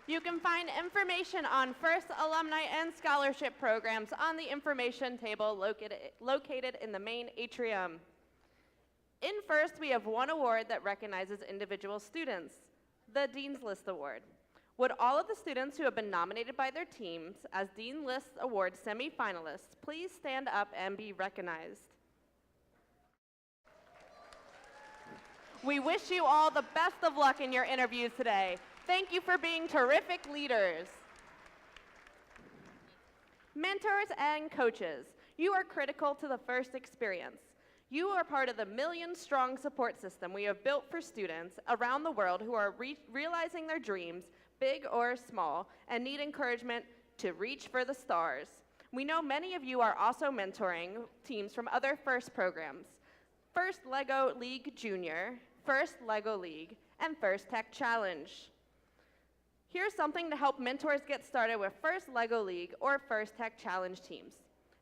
You can find information on FIRST alumni and scholarship programs on the information table located in the main atrium. In FIRST, we have one award that recognizes individual students, the Dean's List Award. Would all of the students who have been nominated by their teams as Dean List Award semi-finalists please stand up and be recognized? We wish you all the best of luck in your interviews today. Thank you for being terrific leaders. Mentors and coaches, you are critical to the FIRST experience. You are part of the million-strong support system we have built for students around the world who are realizing their dreams, big or small, and need encouragement to reach for the stars. We know many of you are also mentoring teams from other FIRST programs, FIRST LEGO League Junior, FIRST LEGO League, and FIRST Tech Challenge. Here's something to help mentors get started with FIRST LEGO League or FIRST Tech Challenge teams.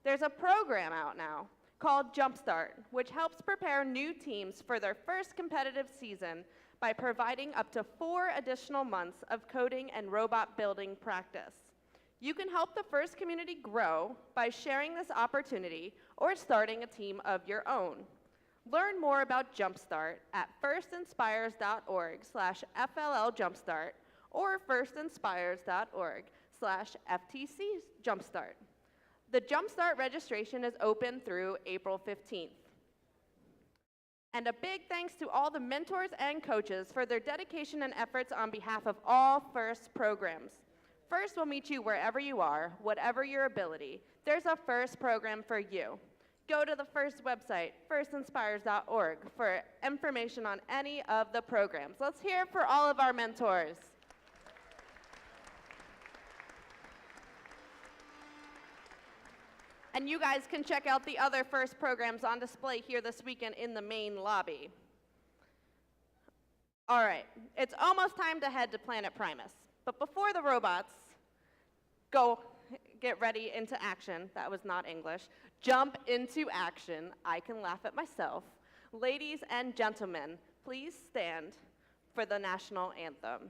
There's a program out now called Jumpstart, which helps prepare new teams for their first competitive season by providing up to 4 additional months of coding and robot building practice. You can help the FIRST community grow by sharing this opportunity or starting a team of your own. Learn more about Jumpstart at firstinspires.org/FLL-Jumpstart or firstinspires.org/FTC-Jumpstart. The Jumpstart registration is open through April 15th. And a big thanks to all the mentors and coaches for their dedication and efforts on behalf of all FIRST programs. FIRST will meet you wherever you are, whatever your ability. There's a FIRST program for you. Go to the FIRST website, firstinspires.org, for information on any of the programs. Let's hear it for all of our mentors. And you guys can check out the other FIRST programs on display here this weekend in the main lobby. All right, it's almost time to head to Planet Primus. But before the robots go get ready into action, that was not English, jump into action, I can laugh at myself. Ladies and gentlemen, please stand for the national anthem.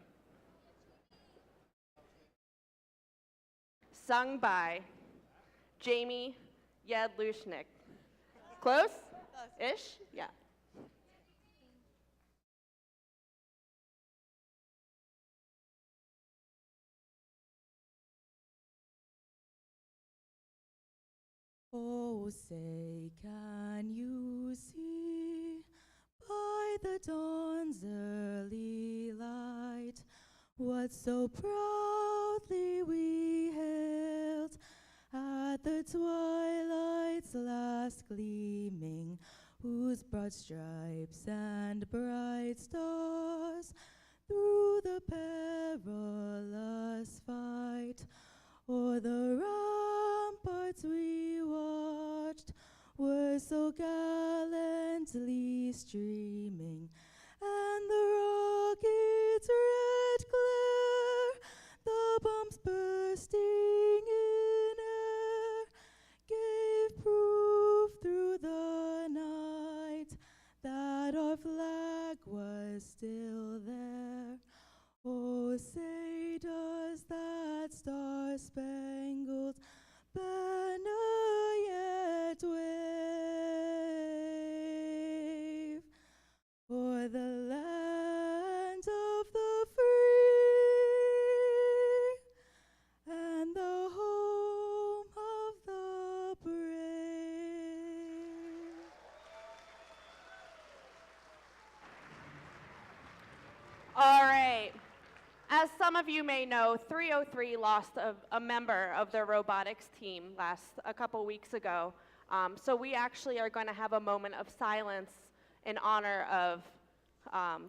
Sung by Jamie Yadlushnik. Close? Ish? Yeah. Oh, say, can you see by the dawn's early light what so proudly we hailed at the twilight's last gleaming, whose broad stripes and bright stars through the perilous fight o'er the ramparts we watched were so gallantly streaming, and the rocket's red glare, the bombs bursting in air, gave proof through the night that our flag was still there. Oh, say does that star-spangled banner yet wave o'er the land of the free of you may know, 303 lost a member of their robotics team a couple weeks ago. So we actually are going to have a moment of silence in honor of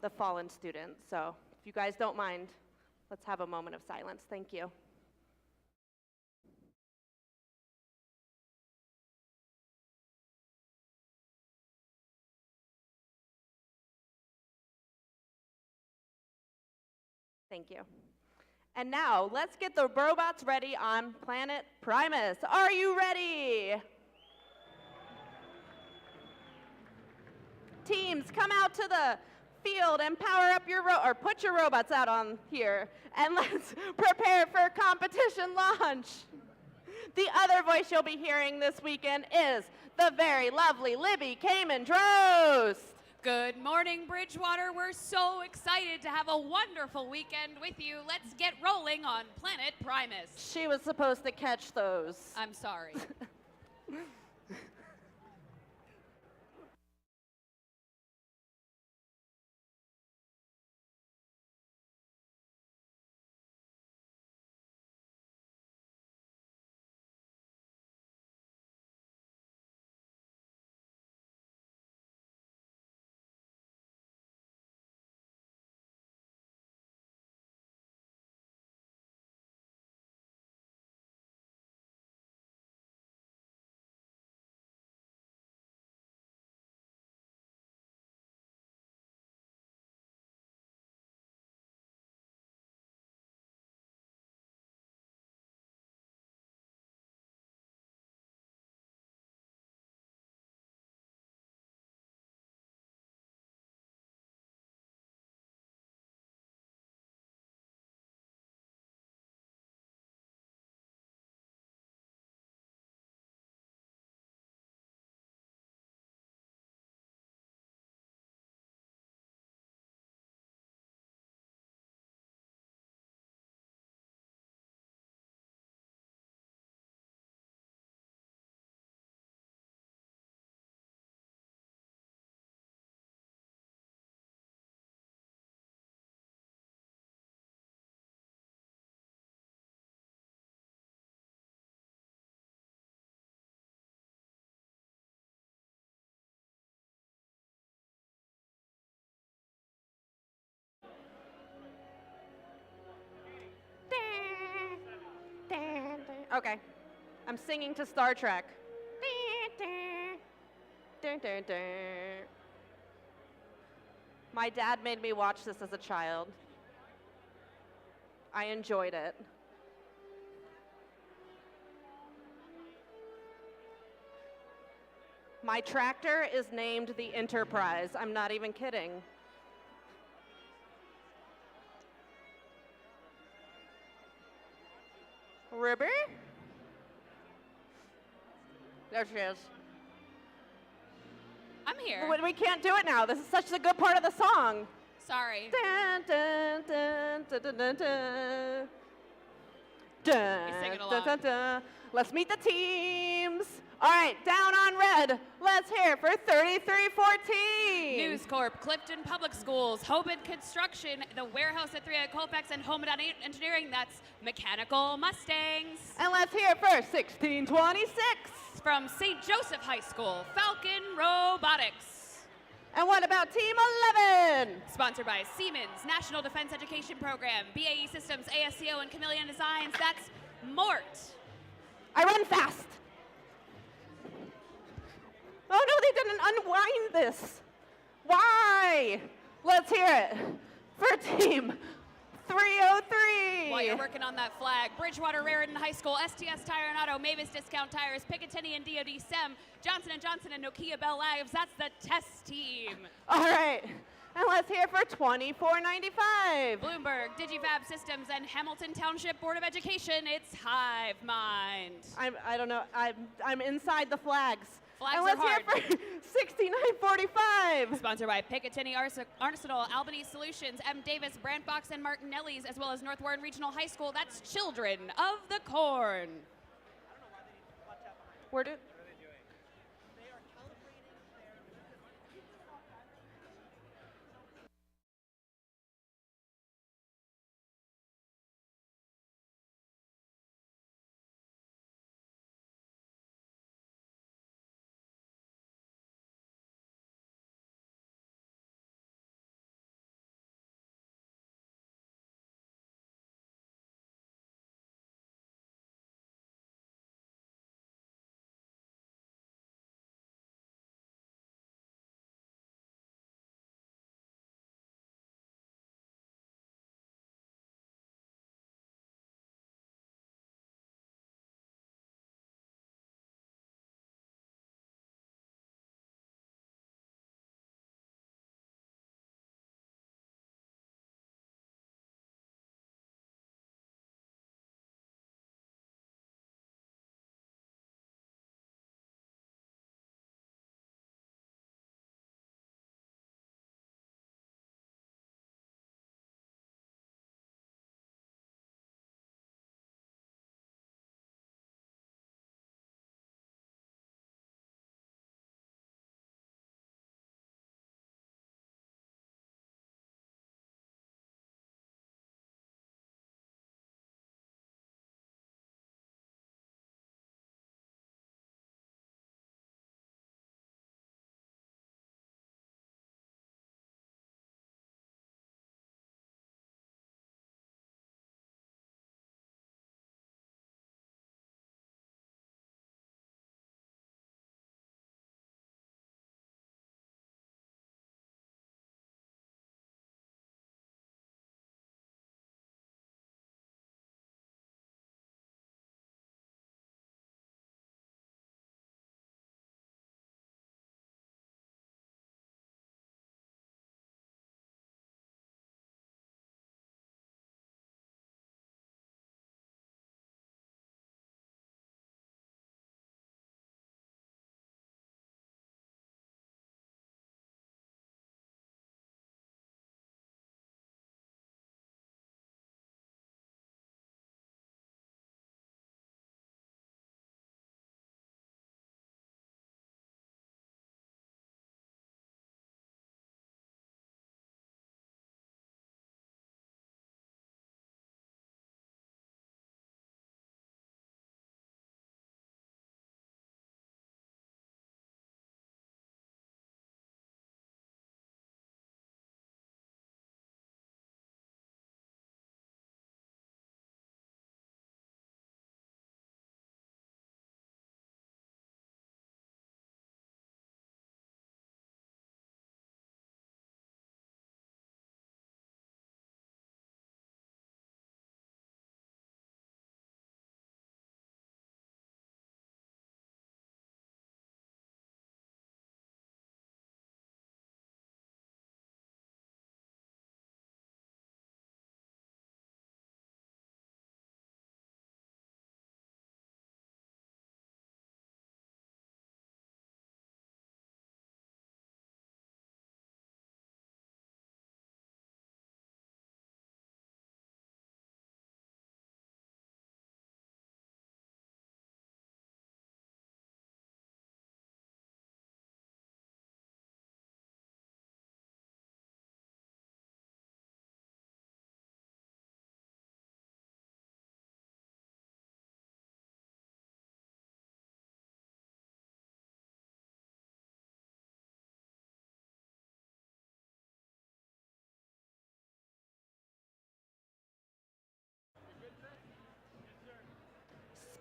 the fallen student. So if you guys don't mind, let's have a moment of silence. Thank you. Thank you. And now, let's get the robots ready on planet Primus. Are you ready? Teams, come out to the field and power up your or put your robots out on here, and let's prepare for competition launch. The other voice you'll be hearing this weekend is the very lovely Libby Kamen-Drost. Good morning, Bridgewater. We're so excited to have a wonderful weekend with you. Let's get rolling on Planet Primus. She was supposed to catch those. I'm sorry. Okay, I'm singing to Star Trek. My dad made me watch this as a child. I enjoyed it. My tractor is named the Enterprise. I'm not even kidding. Ruby? There she is. I'm here. We can't do it now. This is such a good part of the song. Sorry. Dun, dun, dun, dun, dun, dun, dun. Dun, He's singing dun, along. dun, dun. Let's meet the teams. All right, down on red. Let's hear it for 3314. News Corp, Clifton Public Schools, Hobart Construction, the warehouse at 3 Colfax, and Home Engineering. That's Mechanical Mustangs. And let's hear it for 1626. From St. Joseph High School, Falcon Robotics. And what about Team 11? Sponsored by Siemens, National Defense Education Program, BAE Systems, ASCO, and Chameleon Designs. That's Mort. I run fast. Oh no, they didn't unwind this. Why? Let's hear it for Team 303. While you're working on that flag, Bridgewater-Raritan High School, STS Tire and Auto, Mavis Discount Tires, Picatinny and DoD SEM, Johnson & Johnson and Nokia Bell Labs. That's the test team. All right, and let's hear it for 2495. Bloomberg, Digifab Systems, and Hamilton Township Board of Education. It's Hive Mind. I don't know. I'm inside the flags. Flags and are let's hard. hear it for 6945. Sponsored by Picatinny Arsenal, Albany Solutions, M. Davis, Brant Box, and Martinelli's, as well as North Warren Regional High School. That's Children of the Corn. Where did?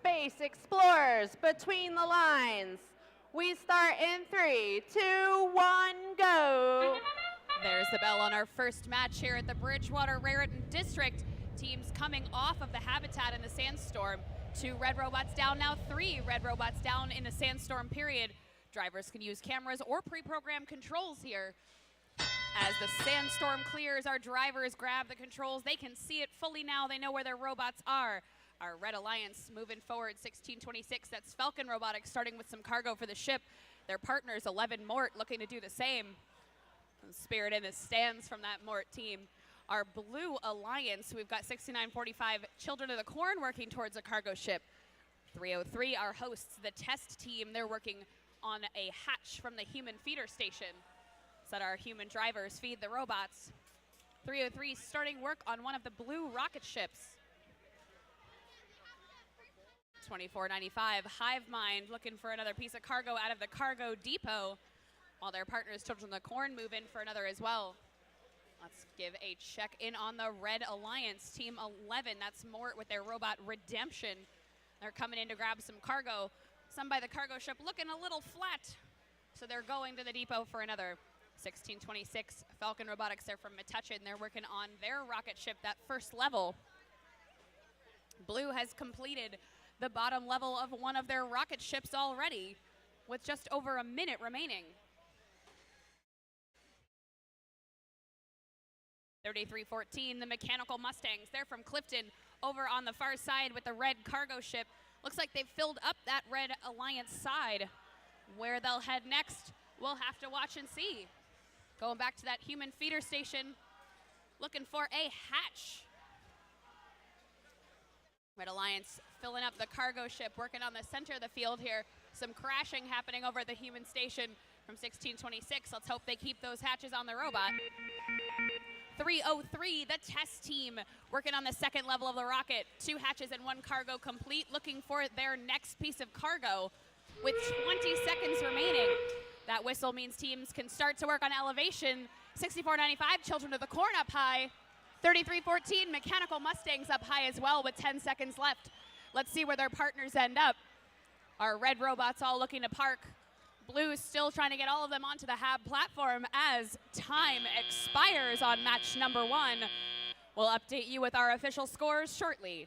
space explorers between the lines. We start in 3, 2, 1, go. There's the bell on our first match here at the Bridgewater-Raritan District. Teams coming off of the habitat in the sandstorm. 2 red robots down, now 3 red robots down in a sandstorm period. Drivers can use cameras or pre-programmed controls here. As the sandstorm clears, our drivers grab the controls. They can see it fully now. They know where their robots are. Our Red Alliance moving forward, 1626. That's Falcon Robotics starting with some cargo for the ship. Their partners, 11 Mort, looking to do the same. Spirit in the stands from that Mort team. Our Blue Alliance, we've got 6945 Children of the Corn working towards a cargo ship. 303, our hosts, the test team, they're working on a hatch from the human feeder station so that our human drivers feed the robots. 303 starting work on one of the blue rocket ships. 2495, Hive Mind looking for another piece of cargo out of the cargo depot, while their partners, Children of the Corn, move in for another as well. Let's give a check in on the Red Alliance, Team 11. That's Mort with their robot Redemption. They're coming in to grab some cargo. Some by the cargo ship looking a little flat, so they're going to the depot for another. 1626, Falcon Robotics, they're from Metuchen. They're working on their rocket ship, that first level. Blue has completed the bottom level of one of their rocket ships already, with just over a minute remaining. 3314, the Mechanical Mustangs. They're from Clifton, over on the far side with the red cargo ship. Looks like they've filled up that Red Alliance side. Where they'll head next, we'll have to watch and see. Going back to that human feeder station, looking for a hatch. Red Alliance filling up the cargo ship, working on the center of the field here. Some crashing happening over at the human station from 1626. Let's hope they keep those hatches on the robot. 303, the test team, working on the second level of the rocket. 2 hatches and 1 cargo complete, looking for their next piece of cargo with 20 seconds remaining. That whistle means teams can start to work on elevation. 6495, Children of the Corn up high. 3314, Mechanical Mustangs up high as well with 10 seconds left. Let's see where their partners end up. Our red robots all looking to park. Blue still trying to get all of them onto the HAB platform as time expires on match number 1. We'll update you with our official scores shortly.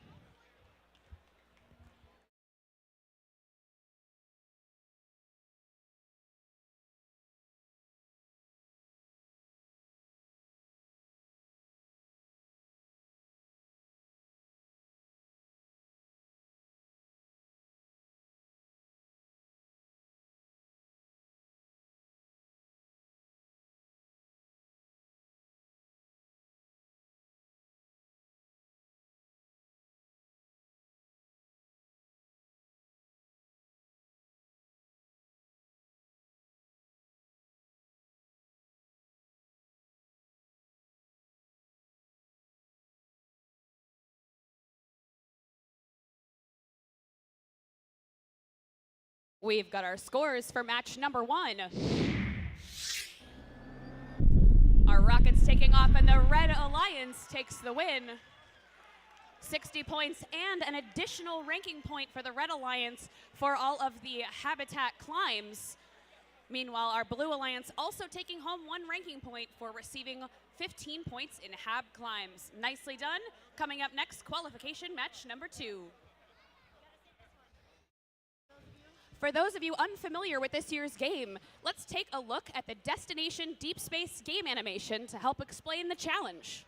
We've got our scores for match number 1. Our Rockets taking off and the Red Alliance takes the win. 60 points and an additional ranking point for the Red Alliance for all of the habitat climbs. Meanwhile, our Blue Alliance also taking home 1 ranking point for receiving 15 points in HAB climbs. Nicely done. Coming up next, qualification match number 2. For those of you unfamiliar with this year's game, let's take a look at the Destination Deep Space game animation to help explain the challenge.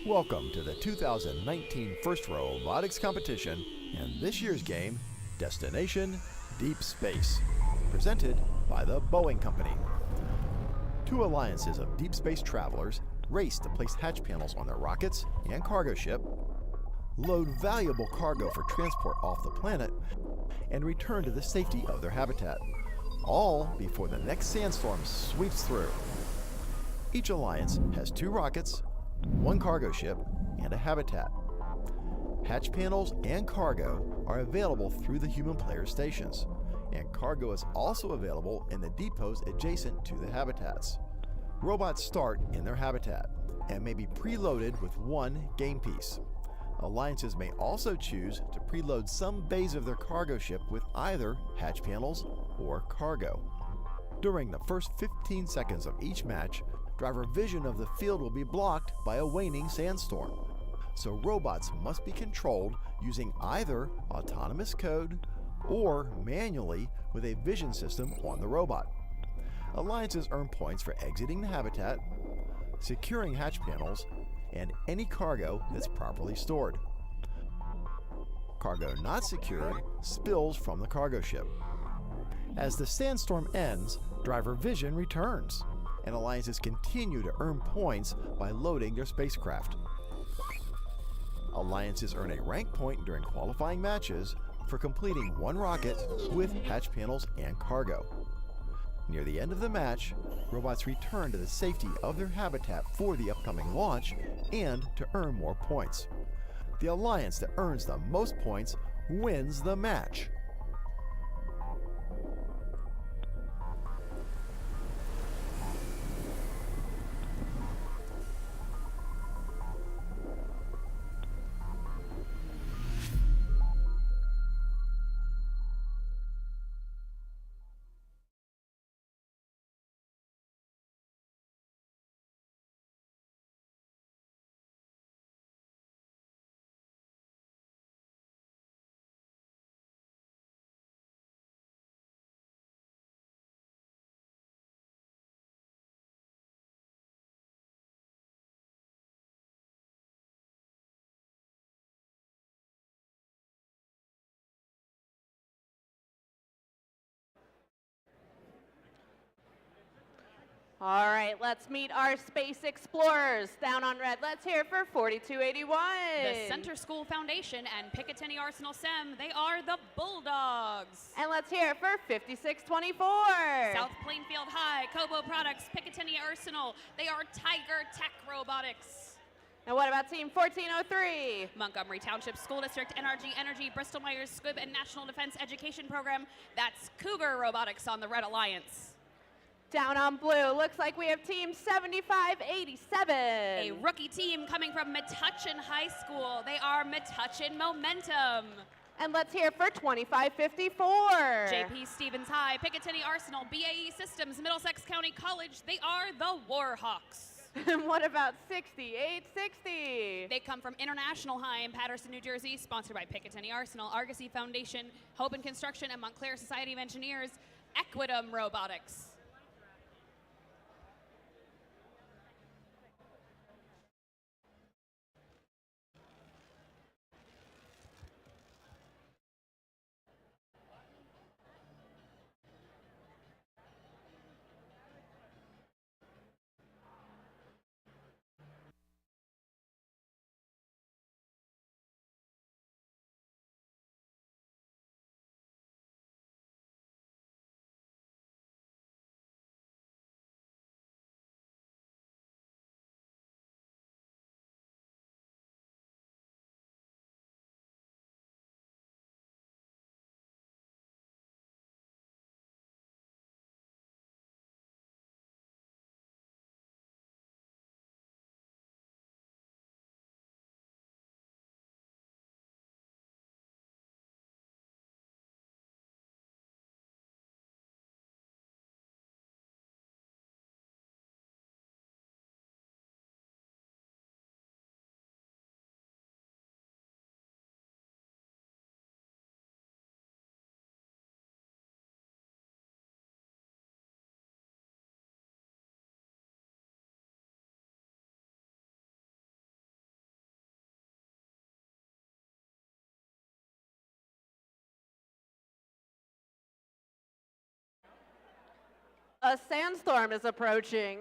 Welcome to the 2019 First Robotics Competition and this year's game, Destination Deep Space, presented by the Boeing Company. 2 alliances of deep space travelers race to place hatch panels on their rockets and cargo ship, load valuable cargo for transport off the planet, and return to the safety of their habitat, all before the next sandstorm sweeps through. Each alliance has 2 rockets, 1 cargo ship, and a habitat. Hatch panels and cargo are available through the human player stations, and cargo is also available in the depots adjacent to the habitats. Robots start in their habitat and may be preloaded with one game piece. Alliances may also choose to preload some bays of their cargo ship with either hatch panels or cargo. During the first 15 seconds of each match, driver vision of the field will be blocked by a waning sandstorm. So robots must be controlled using either autonomous code or manually with a vision system on the robot. Alliances earn points for exiting the habitat, securing hatch panels, and any cargo that's properly stored. Cargo not secured spills from the cargo ship. As the sandstorm ends, driver vision returns, and alliances continue to earn points by loading their spacecraft. Alliances earn a rank point during qualifying matches for completing one rocket with hatch panels and cargo. Near the end of the match, robots return to the safety of their habitat for the upcoming launch and to earn more points. The alliance that earns the most points wins the match. All right, let's meet our space explorers. Down on red, let's hear it for 4281. The Center School Foundation and Picatinny Arsenal SEM, they are the Bulldogs. And let's hear it for 5624. South Plainfield High, Kobo Products, Picatinny Arsenal, they are Tiger Tech Robotics. And what about team 1403? Montgomery Township School District, NRG Energy, Bristol Myers Squibb, and National Defense Education Program, that's Cougar Robotics on the Red Alliance. Down on blue, looks like we have team 7587. A rookie team coming from Metuchen High School. They are Metuchen Momentum. And let's hear for 2554. JP Stevens High, Picatinny Arsenal, BAE Systems, Middlesex County College. They are the Warhawks. And what about 6860? They come from International High in Paterson, New Jersey, sponsored by Picatinny Arsenal, Argosy Foundation, Hope and Construction, and Montclair Society of Engineers, Equidum Robotics. A sandstorm is approaching.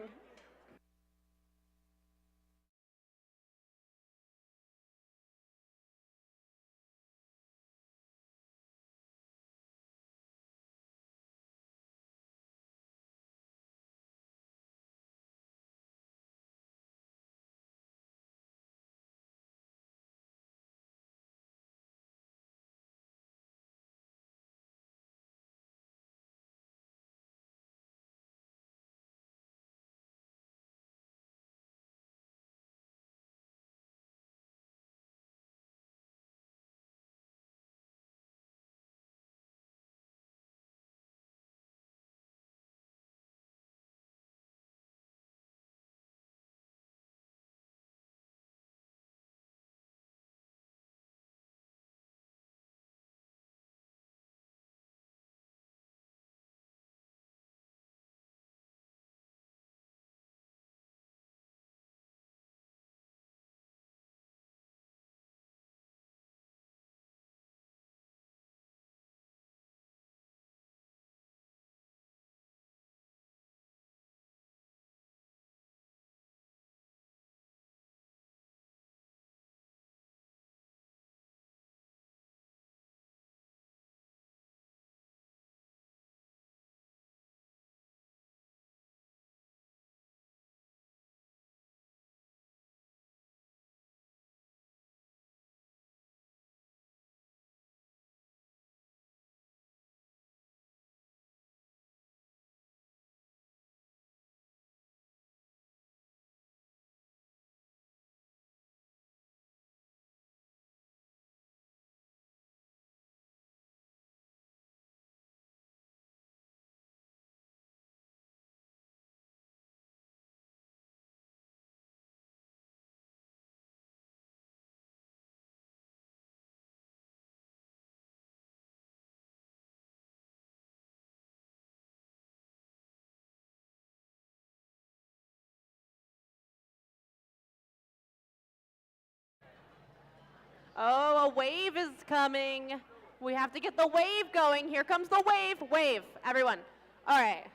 Oh, a wave is coming. We have to get the wave going. Here comes the wave. Wave, everyone. All right.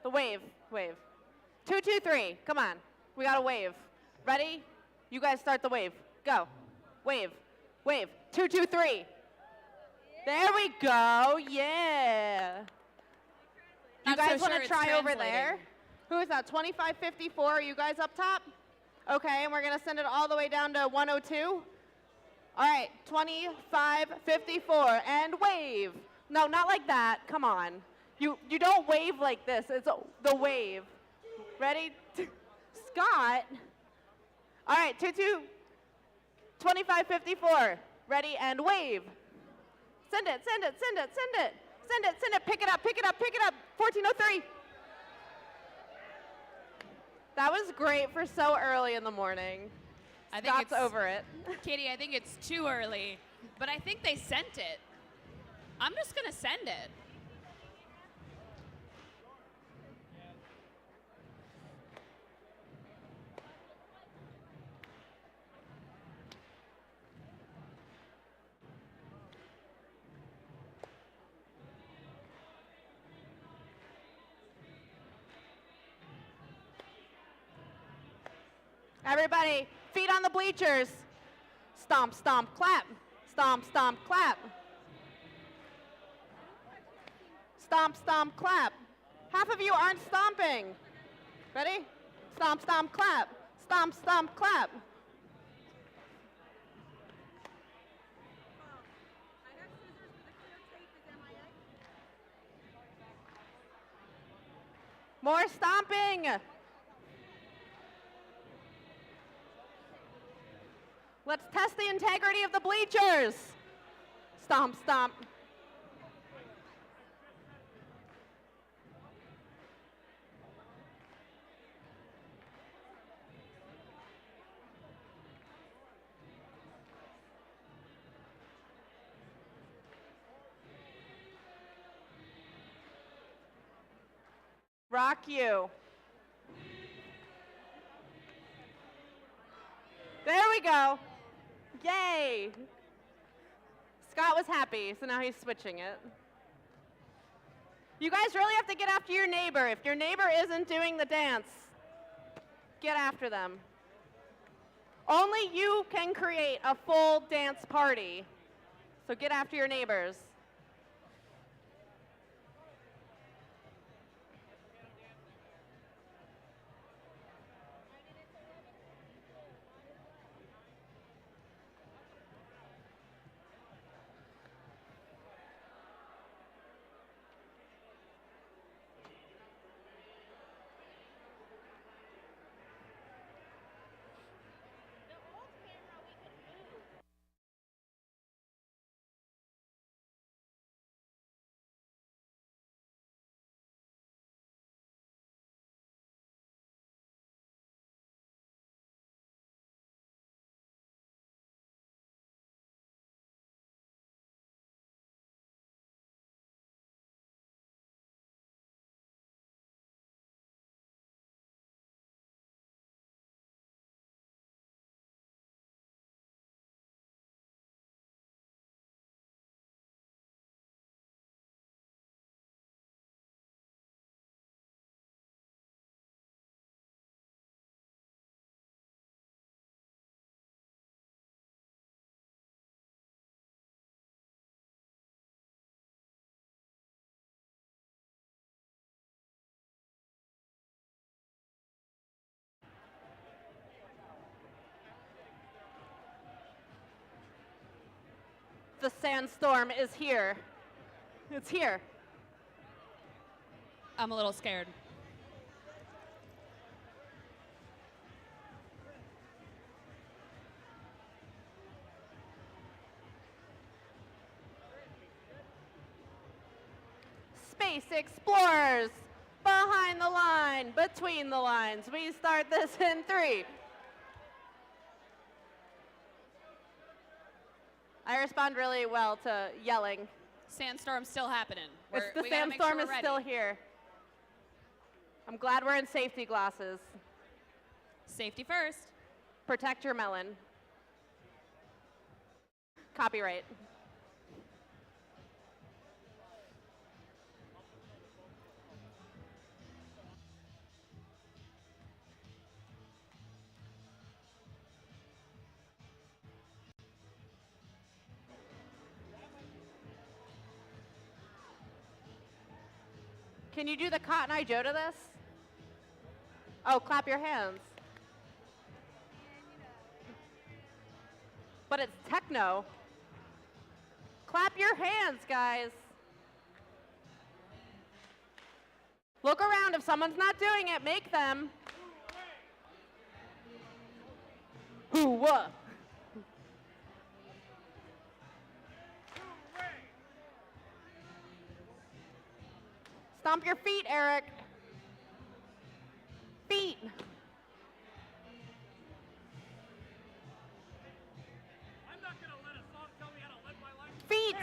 The wave, wave. 2, 2, 3. Come on. We got a wave. Ready? You guys start the wave. Go. Wave, wave. 2, 2, 3. There we go. Yeah. You Not guys so want sure to it's try over translating. there? Who is that? 2554. Are you guys up top? Okay, and we're going to send it all the way down to 102. All right, 2554 and wave. No, not like that. Come on. You don't wave like this. It's the wave. Ready? Scott. All right, 2554. Ready and wave. Send it, send it, send it, send it. Send it, send it. Pick it up, pick it up, pick it up. 1403. That was great for so early in the morning. I think Scott's it's over it. Katie, I think it's too early, but I think they sent it. I'm just going to send it. Everybody, feet on the bleachers. Stomp, stomp, clap. Stomp, stomp, clap. Stomp, stomp, clap. Half of you aren't stomping. Ready? Stomp, stomp, clap. Stomp, stomp, clap. More stomping. Let's test the integrity of the bleachers. Stomp, stomp. Rock you. There we go. Yay. Scott was happy, so now he's switching it. You guys really have to get after your neighbor. If your neighbor isn't doing the dance, get after them. Only you can create a full dance party, so get after your neighbors. The sandstorm is here. It's here. I'm a little scared. Space explorers, behind the line, between the lines. We start this in 3. I respond really well to yelling. Sandstorm's still happening. The sandstorm is still here. I'm glad we're in safety glasses. Safety first. Protect your melon. Copyright. Can you do the Cotton Eye Joe to this? Oh, clap your hands. But it's techno. Clap your hands, guys. Look around. If someone's not doing it, make them. Hoo-wah. Stomp your feet, Eric. Feet. I'm not going to let a song tell me how to live my life. Feet.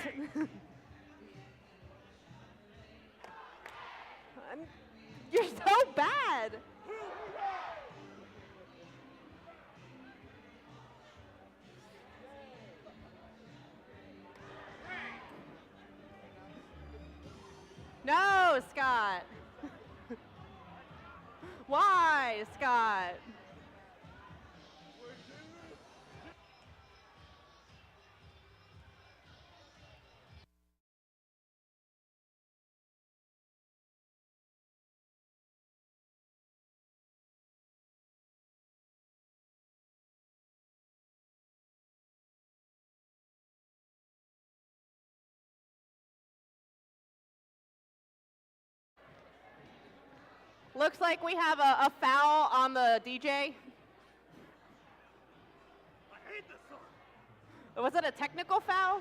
You're so bad. No, Scott. Why, Scott? Looks like we have a foul on the DJ. I hate this song. Was it a technical foul?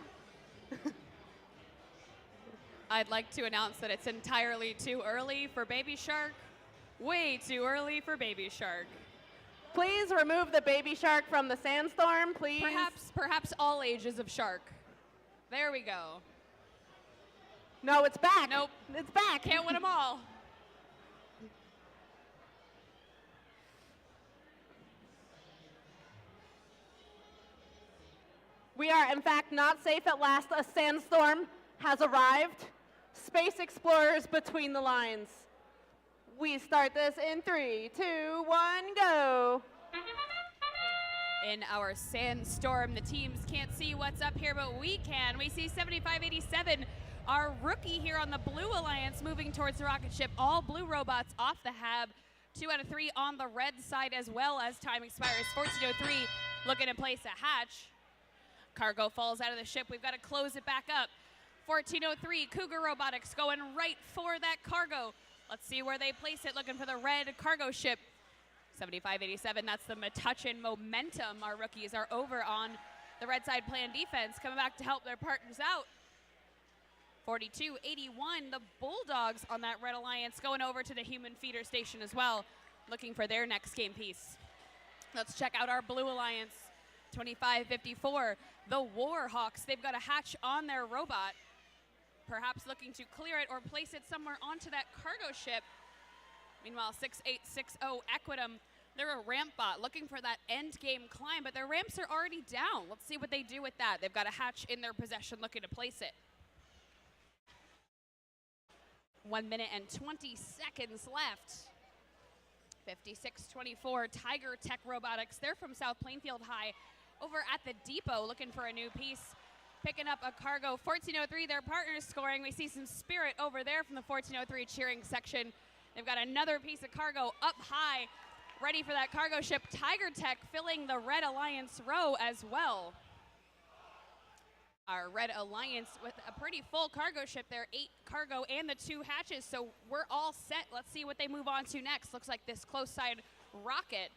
I'd like to announce that it's entirely too early for Baby Shark. Way too early for Baby Shark. Please remove the Baby Shark from the sandstorm, please. Perhaps all ages of shark. There we go. No, it's back. Nope. It's back. Can't win them all. We are, in fact, not safe at last. A sandstorm has arrived. Space explorers between the lines. We start this in 3, 2, 1, go. In our sandstorm, the teams can't see what's up here, but we can. We see 7587, our rookie here on the Blue Alliance, moving towards the rocket ship. All blue robots off the hab. 2 out of 3 on the red side as well as time expires. 1403 looking to place a hatch. Cargo falls out of the ship. We've got to close it back up. 1403, Cougar Robotics going right for that cargo. Let's see where they place it, looking for the red cargo ship. 7587, that's the Metuchen Momentum. Our rookies are over on the red side plan defense, coming back to help their partners out. 4281, the Bulldogs on that Red Alliance going over to the human feeder station as well, looking for their next game piece. Let's check out our Blue Alliance. 2554, the Warhawks. They've got a hatch on their robot, perhaps looking to clear it or place it somewhere onto that cargo ship. Meanwhile, 6860 Equitum, they're a ramp bot looking for that end game climb, but their ramps are already down. Let's see what they do with that. They've got a hatch in their possession looking to place it. 1 minute and 20 seconds left. 5624 Tiger Tech Robotics. They're from South Plainfield High over at the depot looking for a new piece. Picking up a cargo. 1403, their partners scoring. We see some spirit over there from the 1403 cheering section. They've got another piece of cargo up high, ready for that cargo ship. Tiger Tech filling the Red Alliance row as well. Our Red Alliance with a pretty full cargo ship there, 8 cargo and the 2 hatches, so we're all set. Let's see what they move on to next. Looks like this close side rocket.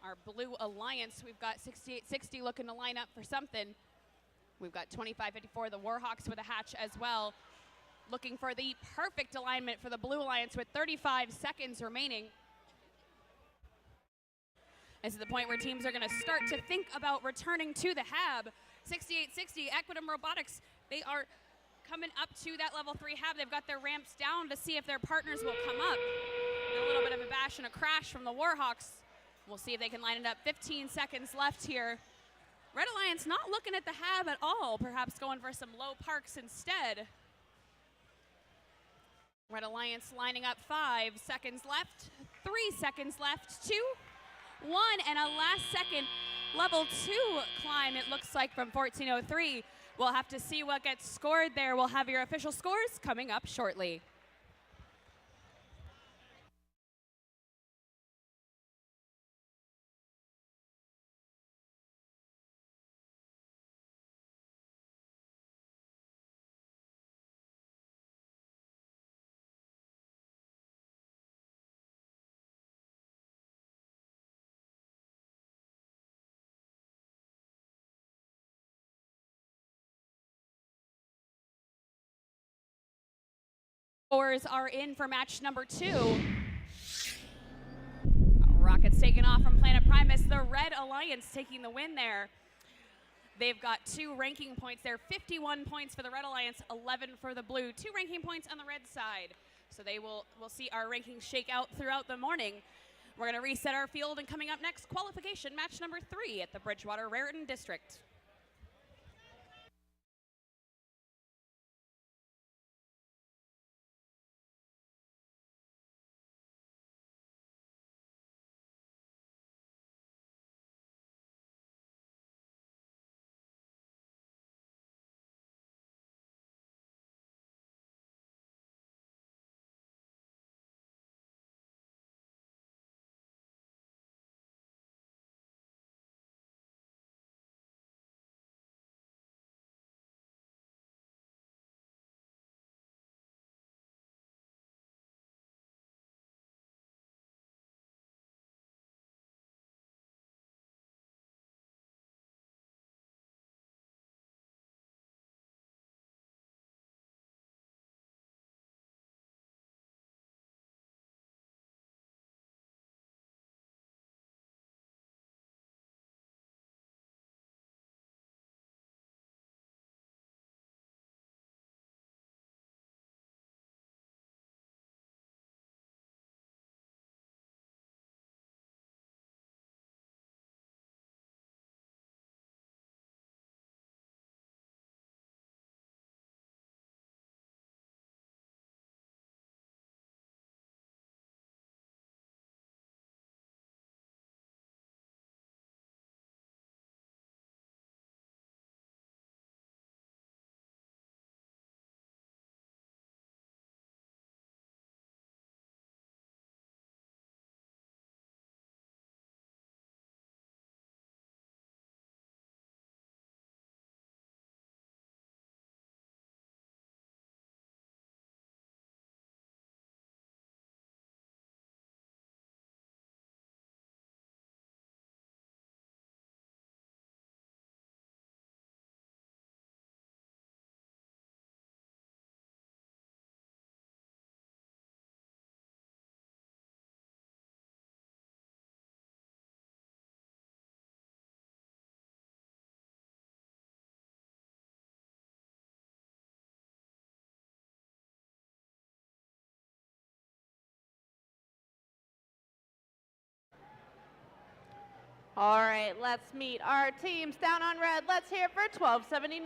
Our Blue Alliance, we've got 6860 looking to line up for something. We've got 2554, the Warhawks with a hatch as well. Looking for the perfect alignment for the Blue Alliance with 35 seconds remaining. This is the point where teams are going to start to think about returning to the hab. 6860, Equitum Robotics, they are coming up to that level 3 hab. They've got their ramps down to see if their partners will come up. And a little bit of a bash and a crash from the Warhawks. We'll see if they can line it up. 15 seconds left here. Red Alliance not looking at the hab at all, perhaps going for some low parks instead. Red Alliance lining up 5 seconds left, 3 seconds left, 2, 1, and a last second level 2 climb, it looks like, from 1403. We'll have to see what gets scored there. We'll have your official scores coming up shortly. Scores are in for match number 2. Rockets taking off from Planet Primus. The Red Alliance taking the win there. They've got 2 ranking points there. 51 points for the Red Alliance, 11 for the Blue. 2 ranking points on the red side. So we'll see our rankings shake out throughout the morning. We're going to reset our field, and coming up next, qualification match number 3 at the Bridgewater-Raritan District. All right, let's meet our teams down on red. Let's hear it for 1279.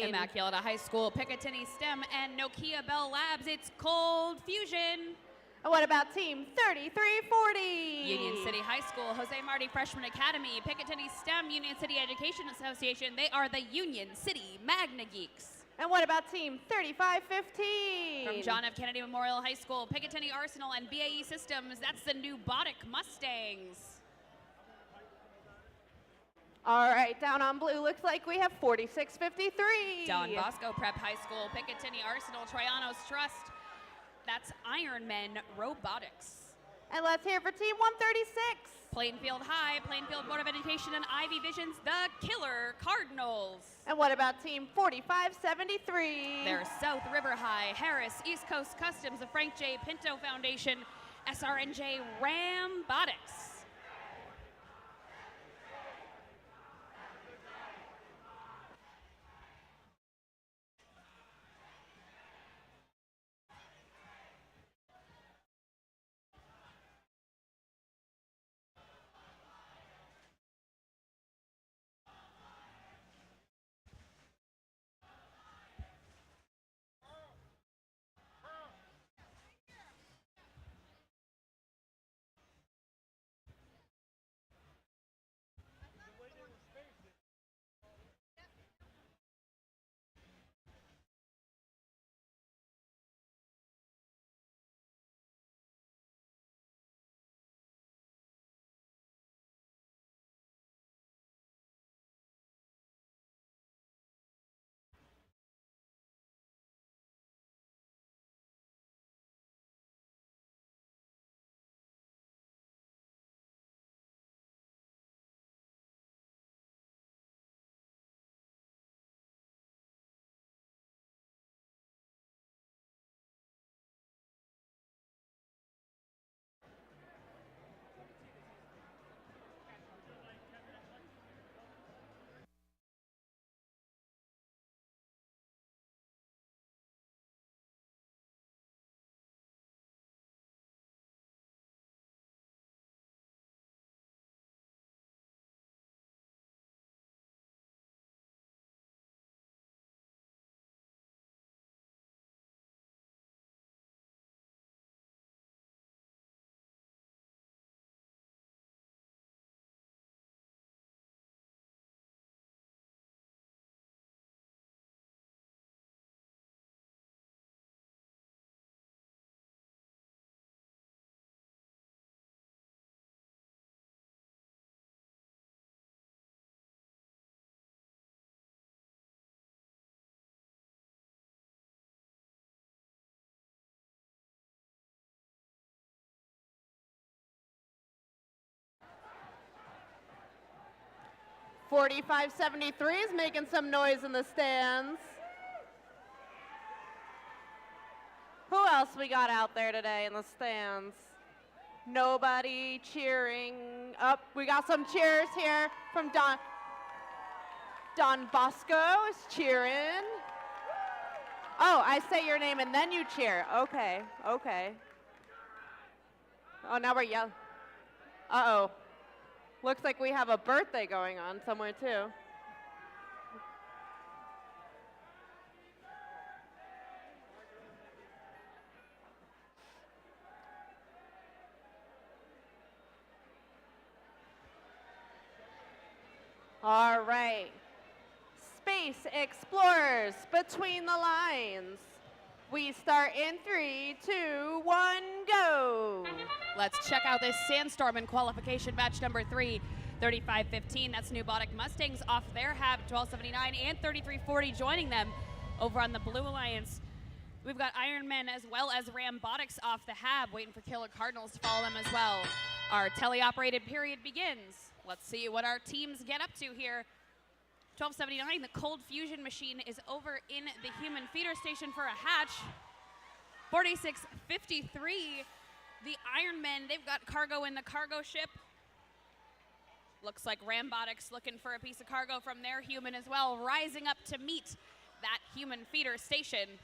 Immaculata High School, Picatinny STEM, and Nokia Bell Labs. It's Cold Fusion. And what about team 3340? Union City High School, Jose Marti Freshman Academy, Picatinny STEM, Union City Education Association. They are the Union City Magna Geeks. And what about team 3515? From John F. Kennedy Memorial High School, Picatinny Arsenal, and BAE Systems, that's the new Botic Mustangs. All right, down on blue, looks like we have 4653. Don Bosco Prep High School, Picatinny Arsenal, Troyanos Trust. That's Ironman Robotics. And let's hear for team 136. Plainfield High, Plainfield Board of Education, and Ivy Vision's the Killer Cardinals. And what about team 4573? There's South River High, Harris, East Coast Customs, the Frank J. Pinto Foundation, SRNJ Rambotics. 4573 is making some noise in the stands. Who else we got out there today in the stands? Nobody cheering. Up, we got some cheers here from Don Bosco is cheering. Oh, I say your name and then you cheer. Okay, okay. Oh, now we're yelling. Uh-oh. Looks like we have a birthday going on somewhere too. All right. Space Explorers, between the lines. We start in 3, 2, 1, go. Let's check out this Sandstorm in qualification match number 3. 35-15, that's Nubotic Mustangs off their hab, 1279 and 3340 joining them over on the Blue Alliance. We've got Ironman as well as Rambotics off the hab, waiting for Killer Cardinals to follow them as well. Our teleoperated period begins. Let's see what our teams get up to here. 1279, the cold fusion machine is over in the human feeder station for a hatch. 4653, the Ironmen, they've got cargo in the cargo ship. Looks like Rambotics looking for a piece of cargo from their human as well, rising up to meet that human feeder station.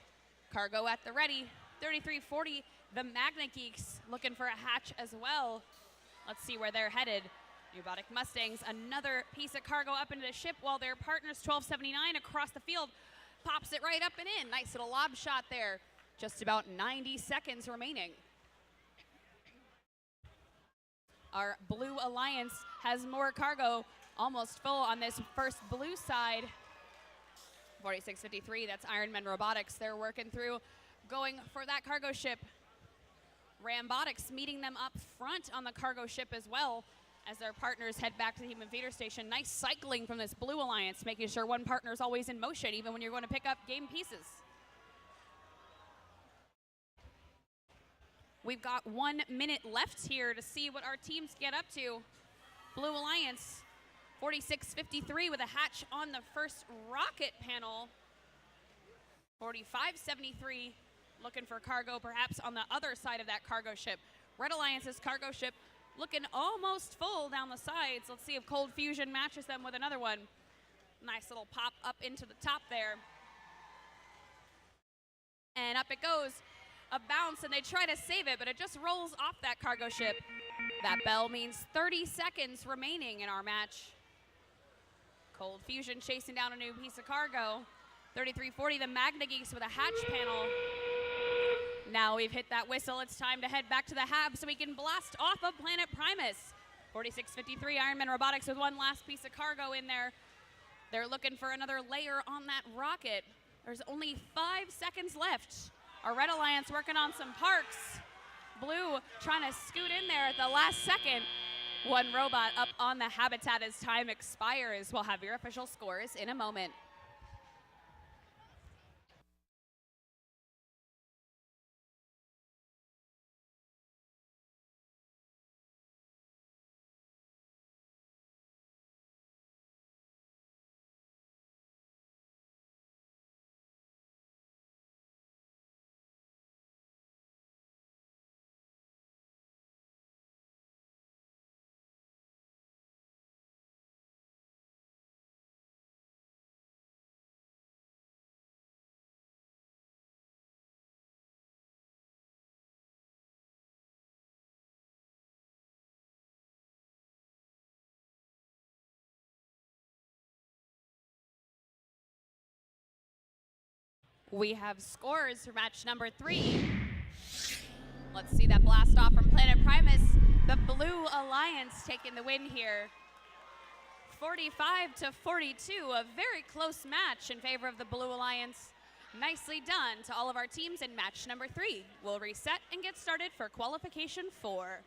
Cargo at the ready. 3340, the Magna Geeks looking for a hatch as well. Let's see where they're headed. Nubotic Mustangs, another piece of cargo up into the ship while their partners 1279 across the field pops it right up and in. Nice little lob shot there. Just about 90 seconds remaining. Our Blue Alliance has more cargo, almost full on this first blue side. 4653, that's Ironman Robotics. They're working through, going for that cargo ship. Rambotics meeting them up front on the cargo ship as well as their partners head back to the human feeder station. Nice cycling from this Blue Alliance, making sure one partner is always in motion, even when you're going to pick up game pieces. We've got 1 minute left here to see what our teams get up to. Blue Alliance, 4653 with a hatch on the first rocket panel. 4573 looking for cargo perhaps on the other side of that cargo ship. Red Alliance's cargo ship looking almost full down the sides. Let's see if Cold Fusion matches them with another one. Nice little pop up into the top there. And up it goes. A bounce, and they try to save it, but it just rolls off that cargo ship. That bell means 30 seconds remaining in our match. Cold Fusion chasing down a new piece of cargo. 3340, the Magna Geeks with a hatch panel. Now we've hit that whistle. It's time to head back to the hab so we can blast off of Planet Primus. 4653, Ironman Robotics with one last piece of cargo in there. They're looking for another layer on that rocket. There's only 5 seconds left. Our Red Alliance working on some parks. Blue trying to scoot in there at the last second. One robot up on the habitat as time expires. We'll have your official scores in a moment. We have scores for match number 3. Let's see that blast off from Planet Primus. The Blue Alliance taking the win here. 45-42, a very close match in favor of the Blue Alliance. Nicely done to all of our teams in match number 3. We'll reset and get started for qualification 4.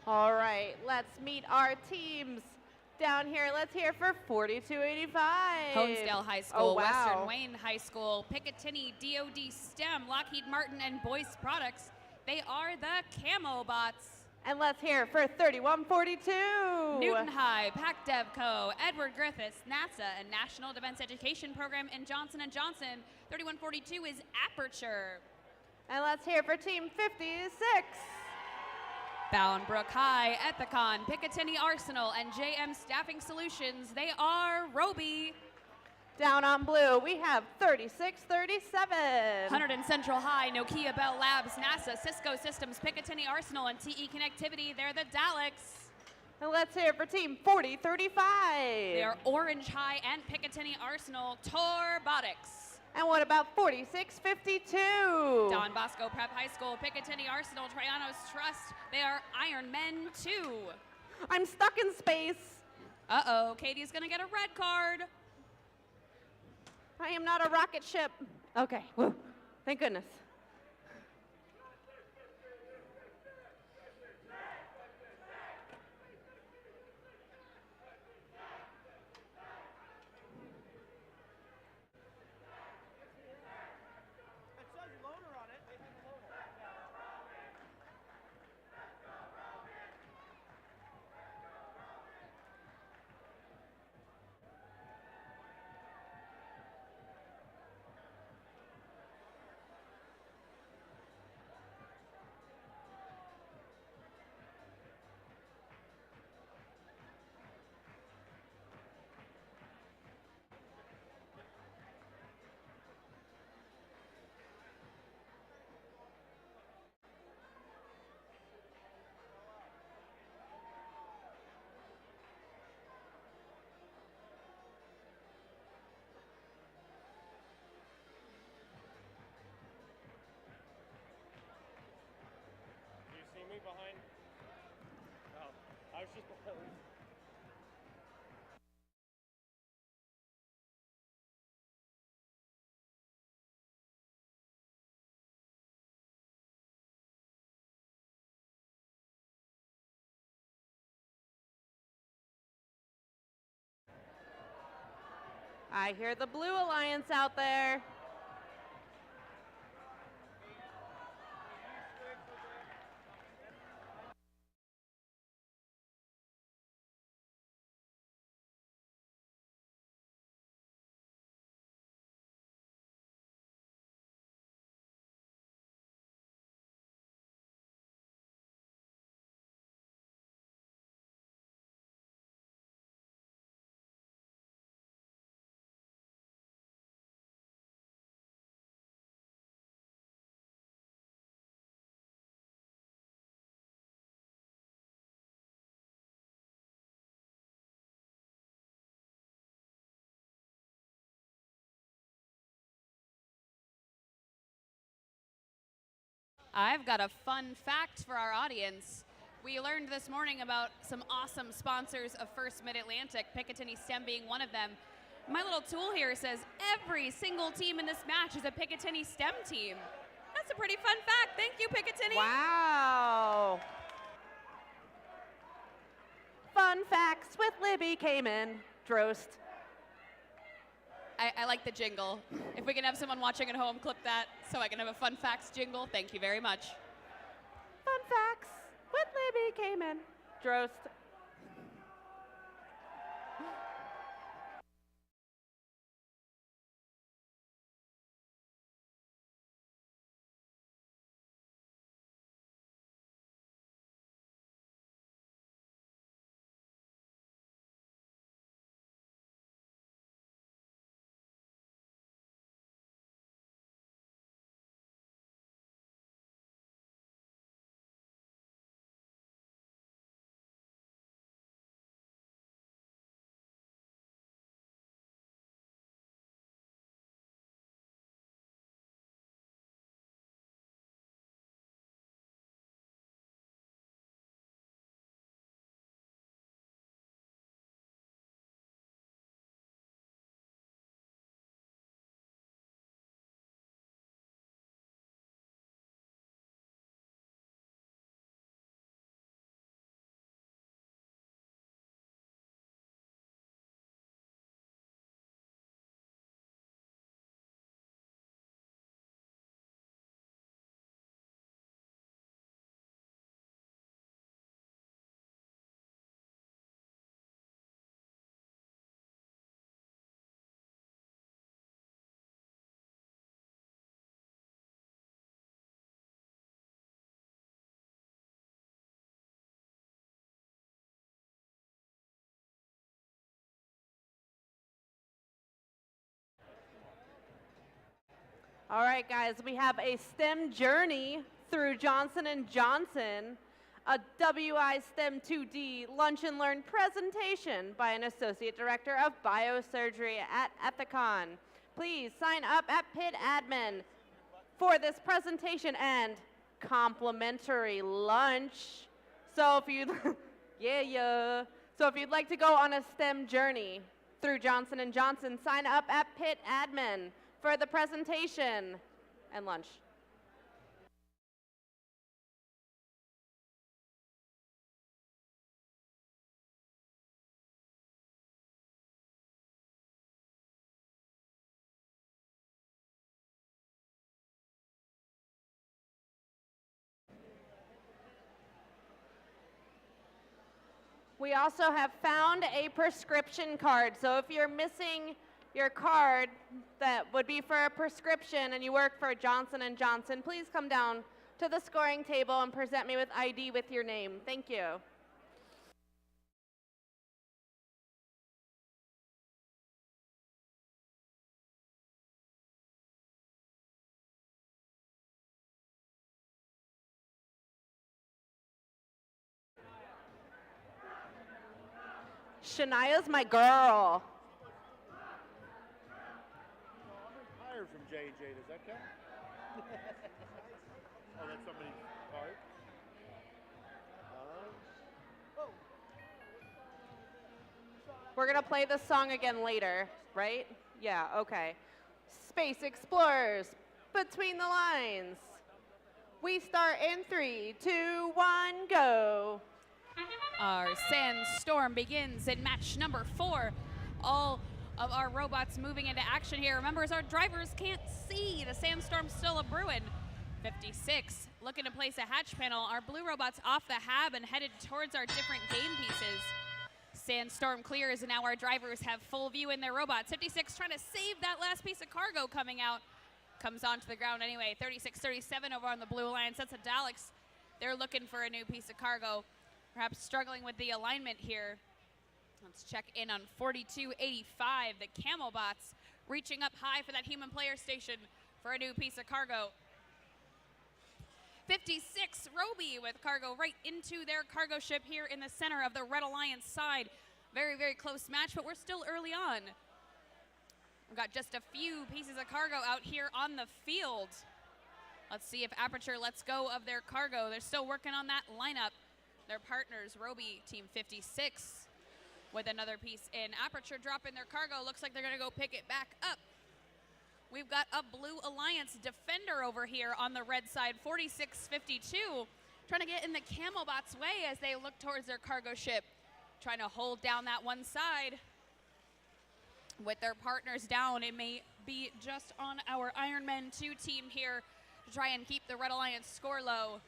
All right, let's meet our teams. Down here, let's hear for 4285. Honesdale High School, Oh, wow. Western Wayne High School, Picatinny, DoD STEM, Lockheed Martin, and Boyce Products. They are the Camo Bots. And let's hear for 3142. Newton High, PacDevCo, Edward Griffiths, NASA, and National Defense Education Program in Johnson & Johnson. 3142 is Aperture. And let's hear for Team 56. Bound Brook High, Ethicon, Picatinny Arsenal, and JM Staffing Solutions. They are Roby. Down on blue, we have 3637. Hunterdon Central High, Nokia Bell Labs, NASA, Cisco Systems, Picatinny Arsenal, and TE Connectivity. They're the Daleks. And let's hear for Team 4035. They are Orange High and Picatinny Arsenal, Torbotics. And what about 4652? Don Bosco Prep High School, Picatinny Arsenal, Trianos Trust. They are Iron Men 2. I'm stuck in space. Uh-oh, Katie's gonna get a red card. I am not a rocket ship. Okay, whew. Thank goodness. Me behind? No, I was just behind. I hear the Blue Alliance out there. I've got a fun fact for our audience. We learned this morning about some awesome sponsors of First Mid-Atlantic, Picatinny STEM being one of them. My little tool here says every single team in this match is a Picatinny STEM team. That's a pretty fun fact. Thank you, Picatinny. Wow. Fun facts with Libby Kamen. Drost. I like the jingle. If we can have someone watching at home clip that so I can have a fun facts jingle, thank you very much. Fun facts with Libby Kamen. Drost. All right, guys, we have a STEM journey through Johnson & Johnson, a WI STEM 2D Lunch and Learn presentation by an Associate Director of Biosurgery at Ethicon. Please sign up at Pit Admin for this presentation and complimentary lunch. So if you'd, So if you'd like to go on a STEM journey through Johnson & Johnson, sign up at Pit Admin for the presentation and lunch. We also have found a prescription card. So if you're missing your card that would be for a prescription and you work for Johnson & Johnson, please come down to the scoring table and present me with ID with your name. Thank you. Shania's my girl. I'm retired from J&J. Does that count? Oh, that's somebody's card? We're going to play this song again later, right? Yeah, okay. Space Explorers, Between the Lines. We start in 3, 2, 1, go. Our sandstorm begins in match number 4. All of our robots moving into action here. Remember, as our drivers can't see, the sandstorm's still a brewing. 56 looking to place a hatch panel. Our blue robots off the hab and headed towards our different game pieces. Sandstorm clears, and now our drivers have full view in their robots. 56 trying to save that last piece of cargo coming out. Comes onto the ground anyway. 36-37 over on the Blue Alliance. That's a Daleks. They're looking for a new piece of cargo. Perhaps struggling with the alignment here. Let's check in on 4285. The Camelbots reaching up high for that human player station for a new piece of cargo. 56 Roby with cargo right into their cargo ship here in the center of the Red Alliance side. Very, very close match, but we're still early on. We've got just a few pieces of cargo out here on the field. Let's see if Aperture lets go of their cargo. They're still working on that lineup. Their partners, Roby, Team 56, with another piece in. Aperture dropping their cargo. Looks like they're going to go pick it back up. We've got a Blue Alliance defender over here on the red side, 4652, trying to get in the Camelbots' way as they look towards their cargo ship, trying to hold down that one side. With their partners down, it may be just on our Iron Man 2 team here to try and keep the Red Alliance score low.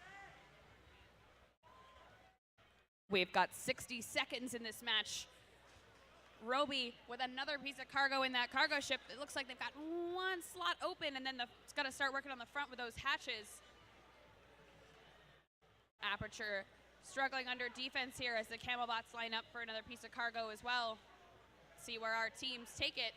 We've got 60 seconds in this match. Roby with another piece of cargo in that cargo ship. It looks like they've got one slot open, and then it's got to start working on the front with those hatches. Aperture struggling under defense here as the Camelbots line up for another piece of cargo as well. See where our teams take it.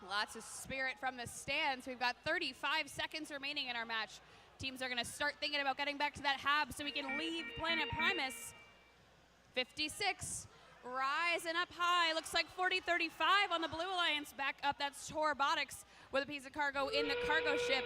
Lots of spirit from the stands. We've got 35 seconds remaining in our match. Teams are going to start thinking about getting back to that hab so we can leave Planet Primus. 56 rising up high. Looks like 40-35 on the Blue Alliance. Back up, that's Robotics with a piece of cargo in the cargo ship.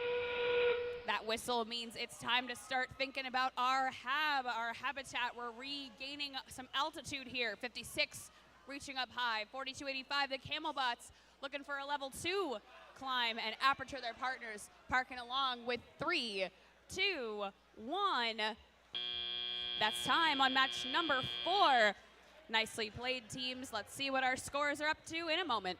That whistle means it's time to start thinking about our hab, our habitat. We're regaining some altitude here. 56 reaching up high. 4285, the Camelbots looking for a level 2 climb, and Aperture, their partners, parking along with 3, 2, 1. That's time on match number 4. Nicely played, teams. Let's see what our scores are up to in a moment.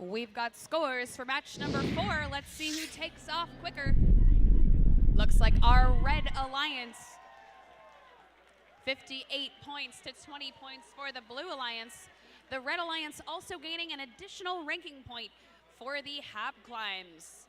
We've got scores for match number 4. Let's see who takes off quicker. Looks like our Red Alliance, 58 points to 20 points for the Blue Alliance. The Red Alliance also gaining an additional ranking point for the Hab climbs.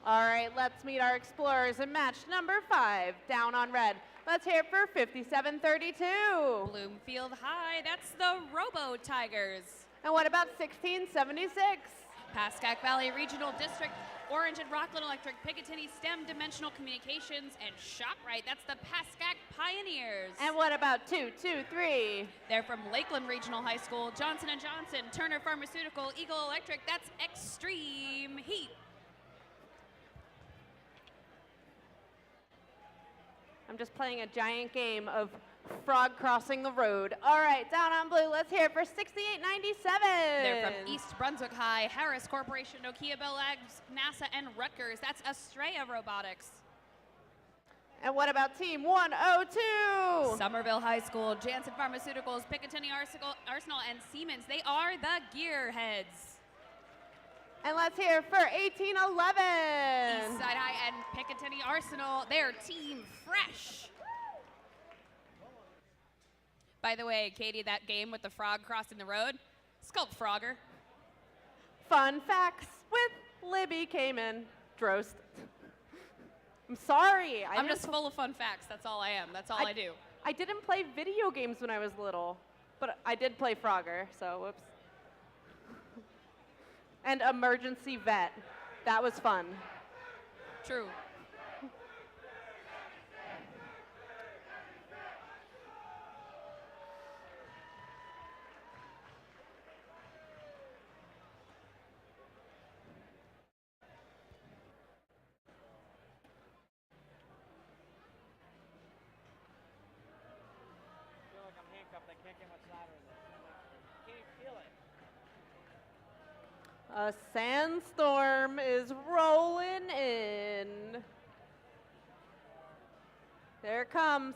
All right, let's meet our explorers in match number 5, down on red. Let's hear it for 5732. Bloomfield High, that's the Robo Tigers. And what about 1676? Pascack Valley Regional District, Orange and Rockland Electric, Picatinny STEM Dimensional Communications, and ShopRite, that's the Pascack Pioneers. And what about 223? They're from Lakeland Regional High School, Johnson & Johnson, Turner Pharmaceutical, Eagle Electric, that's Extreme Heat. I'm just playing a giant game of frog crossing the road. All right, down on blue, let's hear it for 6897. They're from East Brunswick High, Harris Corporation, Nokia Bell Labs, NASA, and Rutgers. That's Estrella Robotics. And what about Team 102? Somerville High School, Janssen Pharmaceuticals, Picatinny Arsenal, and Siemens. They are the Gearheads. And let's hear it for 1811. Eastside High and Picatinny Arsenal, their Team Fresh. By the way, Katie, that game with the frog crossing the road, it's called Frogger. Fun facts with Libby Kamen Drost. I'm sorry. I'm just full of fun facts. That's all I am. That's all I do. I didn't play video games when I was little, but I did play Frogger, so whoops. And Emergency Vet. That was fun. True. I feel like I'm handcuffed. I can't get much louder than this. Can't feel it. A sandstorm is rolling in. There it comes.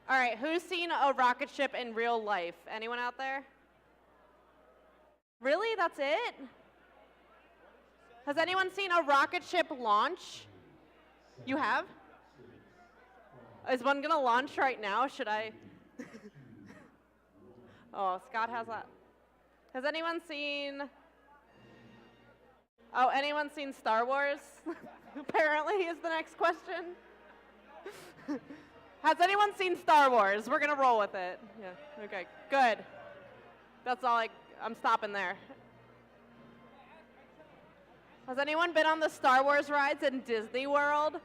All right, who's seen a rocket ship in real life? Anyone out there? Really? That's it? Has anyone seen a rocket ship launch? You have? Is one gonna launch right now? Should I? Oh, Scott has that. Has anyone seen? Oh, anyone seen Star Wars? Apparently is the next question. Has anyone seen Star Wars? We're gonna roll with it. Yeah, okay, good. That's all I'm stopping there. Has anyone been on the Star Wars rides in Disney World?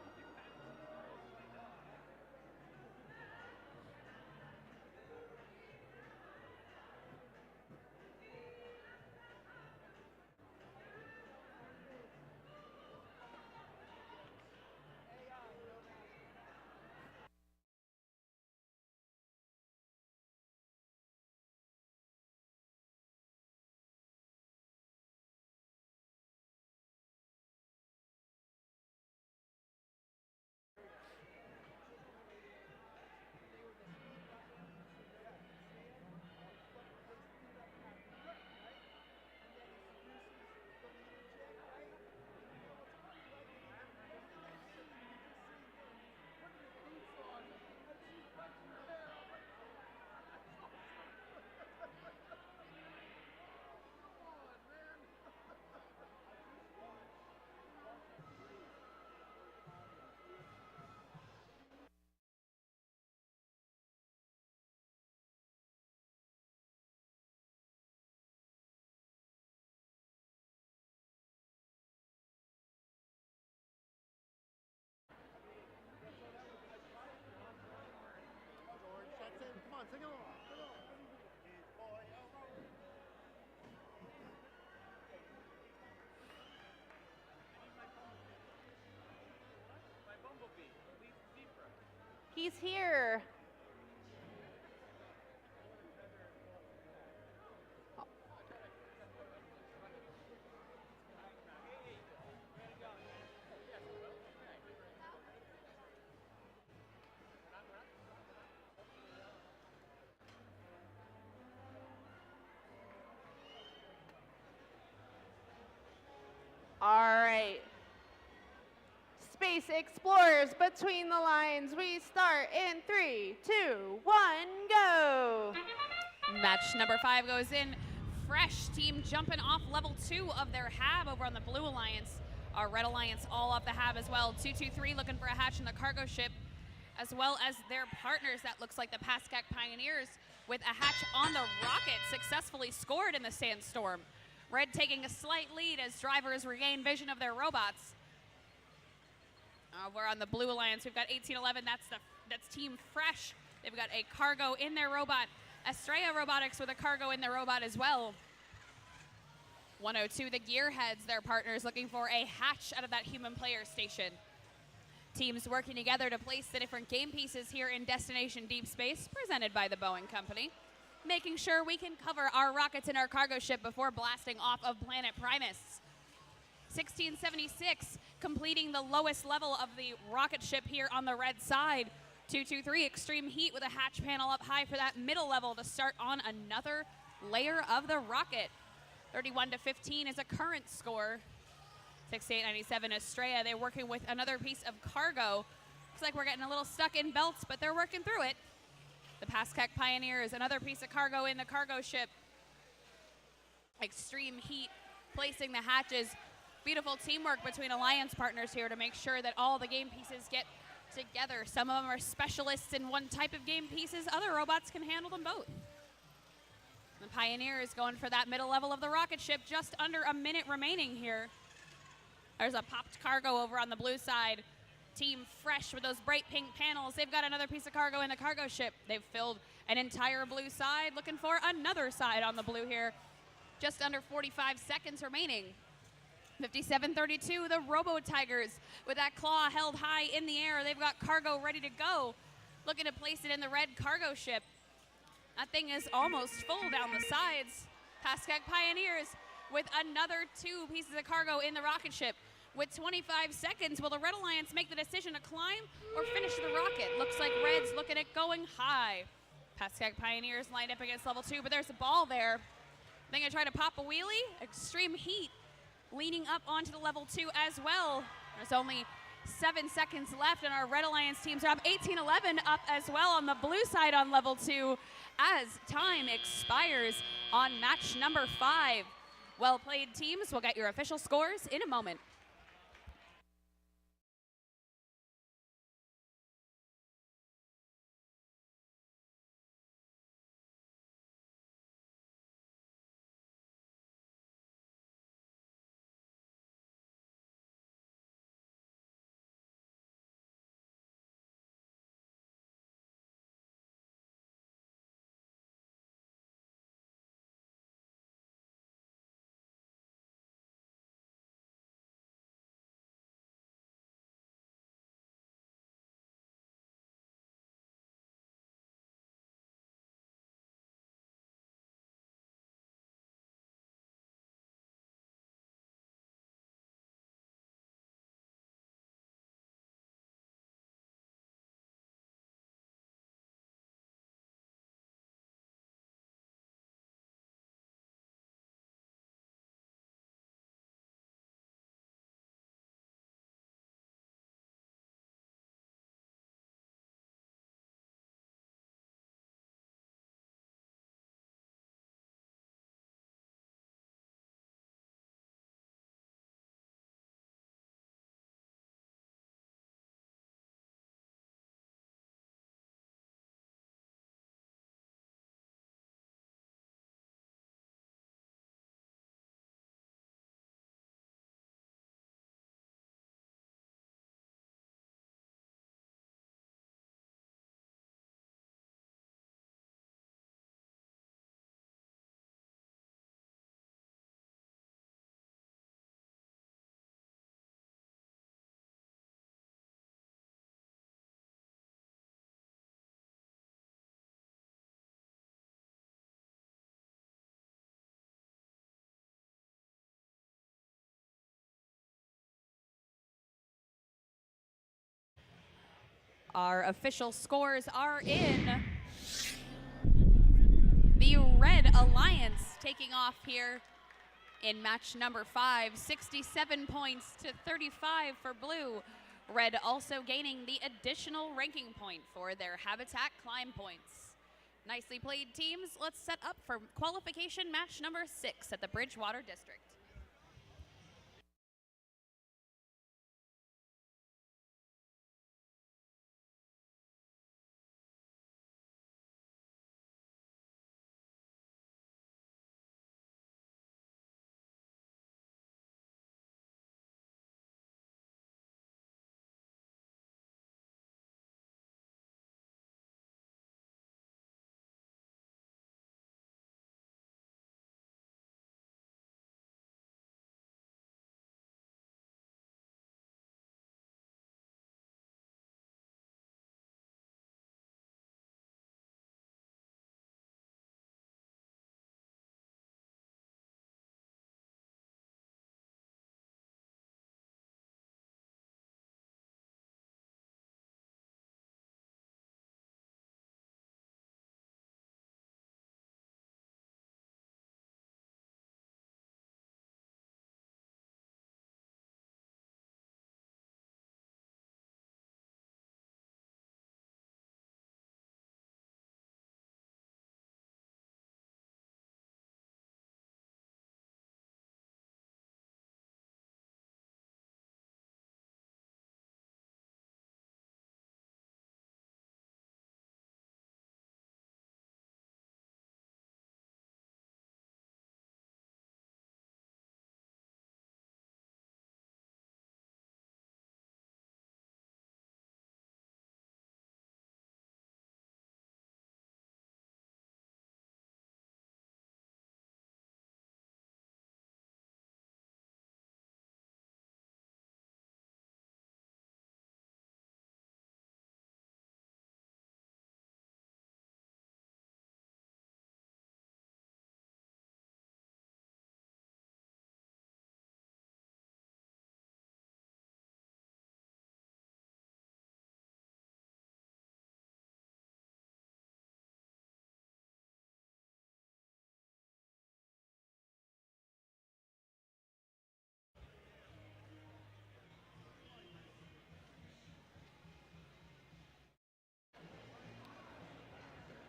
Come on, sing along. He's here. All right. Space Explorers, between the lines. We start in 3, 2, 1, go. Match number 5 goes in. Fresh team jumping off level 2 of their hab over on the Blue Alliance. Our Red Alliance all off the hab as well. 223 looking for a hatch in the cargo ship, as well as their partners. That looks like the Pascack Pioneers with a hatch on the rocket, successfully scored in the Sandstorm. Red taking a slight lead as drivers regain vision of their robots. We're on the Blue Alliance. We've got 1811. That's Team Fresh. They've got a cargo in their robot. Estrella Robotics with a cargo in their robot as well. 102, the Gearheads, their partners, looking for a hatch out of that human player station. Teams working together to place the different game pieces here in Destination Deep Space, presented by the Boeing Company, making sure we can cover our rockets in our cargo ship before blasting off of planet Primus. 1676, completing the lowest level of the rocket ship here on the red side. 223, Extreme Heat with a hatch panel up high for that middle level to start on another layer of the rocket. 31-15 is a current score. 6897, Estrella, they're working with another piece of cargo. Looks like we're getting a little stuck in belts, but they're working through it. The Pascack Pioneers, another piece of cargo in the cargo ship. Extreme Heat placing the hatches. Beautiful teamwork between Alliance partners here to make sure that all the game pieces get together. Some of them are specialists in one type of game pieces. Other robots can handle them both. The Pioneers going for that middle level of the rocket ship. Just under a minute remaining here. There's a popped cargo over on the blue side. Team Fresh with those bright pink panels. They've got another piece of cargo in the cargo ship. They've filled an entire blue side, looking for another side on the blue here. Just under 45 seconds remaining. 57-32, the Robo Tigers with that claw held high in the air. They've got cargo ready to go. Looking to place it in the red cargo ship. That thing is almost full down the sides. Pascack Pioneers with another 2 pieces of cargo in the rocket ship. with 25 seconds. Will the Red Alliance make the decision to climb or finish the rocket? Looks like Red's looking at going high. Pascagoula Pioneers lined up against level 2, but there's a ball there. They're gonna try to pop a wheelie. Extreme Heat leaning up onto the level 2 as well. There's only 7 seconds left, and our Red Alliance teams are up. 18-11 up as well on the blue side on level 2 as time expires on match number 5. Well played, teams. We'll get your official scores in a moment. Our official scores are in. The Red Alliance taking off here in match number 5, 67 points to 35 for blue. Red also gaining the additional ranking point for their habitat climb points. Nicely played, teams. Let's set up for qualification match number 6 at the Bridgewater District.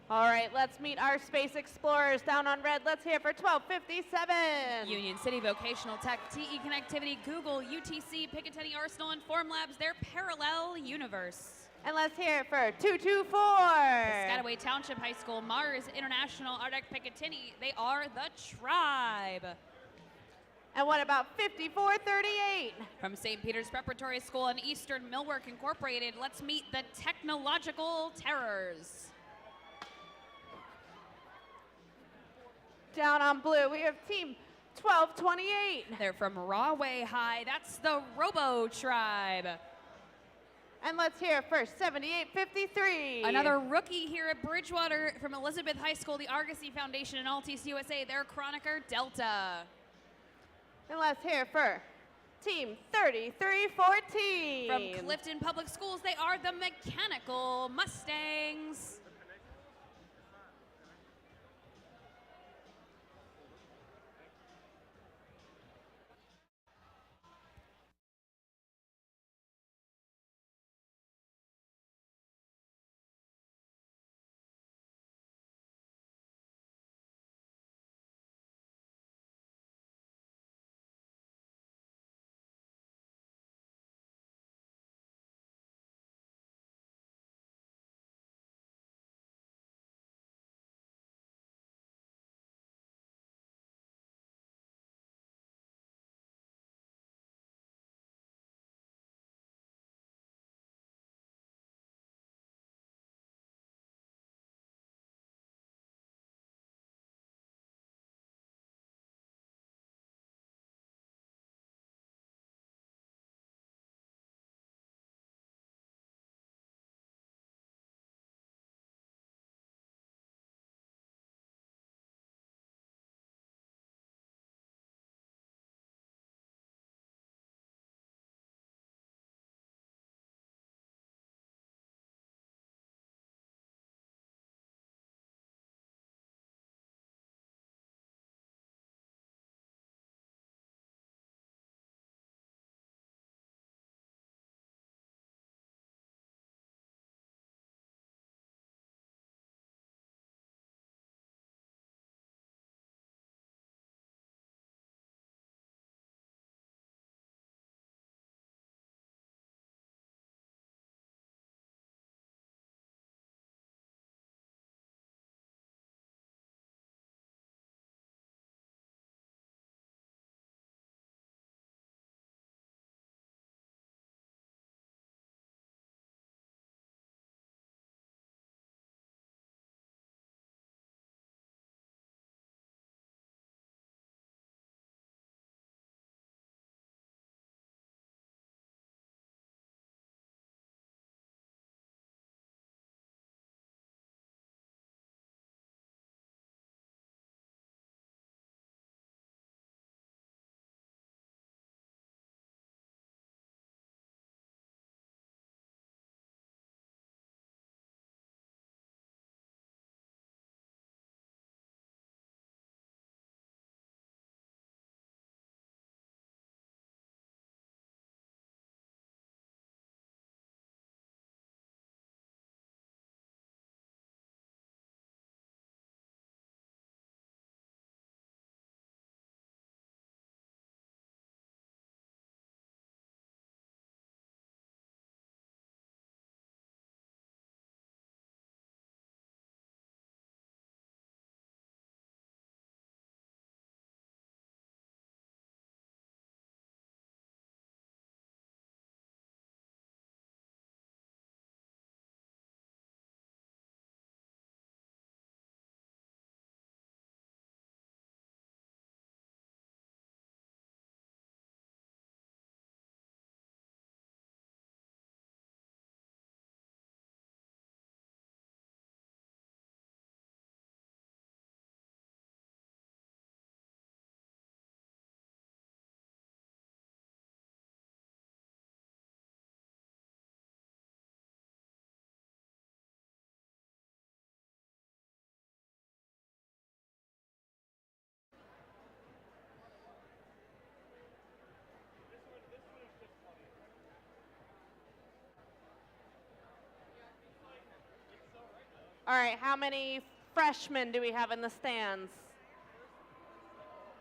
All right, let's meet our space explorers down on red. Let's hear for 1257. Union City Vocational Tech, TE Connectivity, Google, UTC, Picatinny Arsenal, and Formlabs, their parallel universe. And let's hear it for 224. Piscataway Township High School, Mars International, Ardec Picatinny, they are the Tribe. And what about 5438? From St. Peter's Preparatory School and Eastern Millwork Incorporated, let's meet the Technological Terrors. Down on blue, we have team 1228. They're from Rahway High, that's the Robo Tribe. And let's hear it for 7853. Another rookie here at Bridgewater from Elizabeth High School, the Argosy Foundation and Altice USA, they're Chroniker Delta. And let's hear it for team 3314. From Clifton Public Schools, they are the Mechanical Mustangs. All right, how many freshmen do we have in the stands?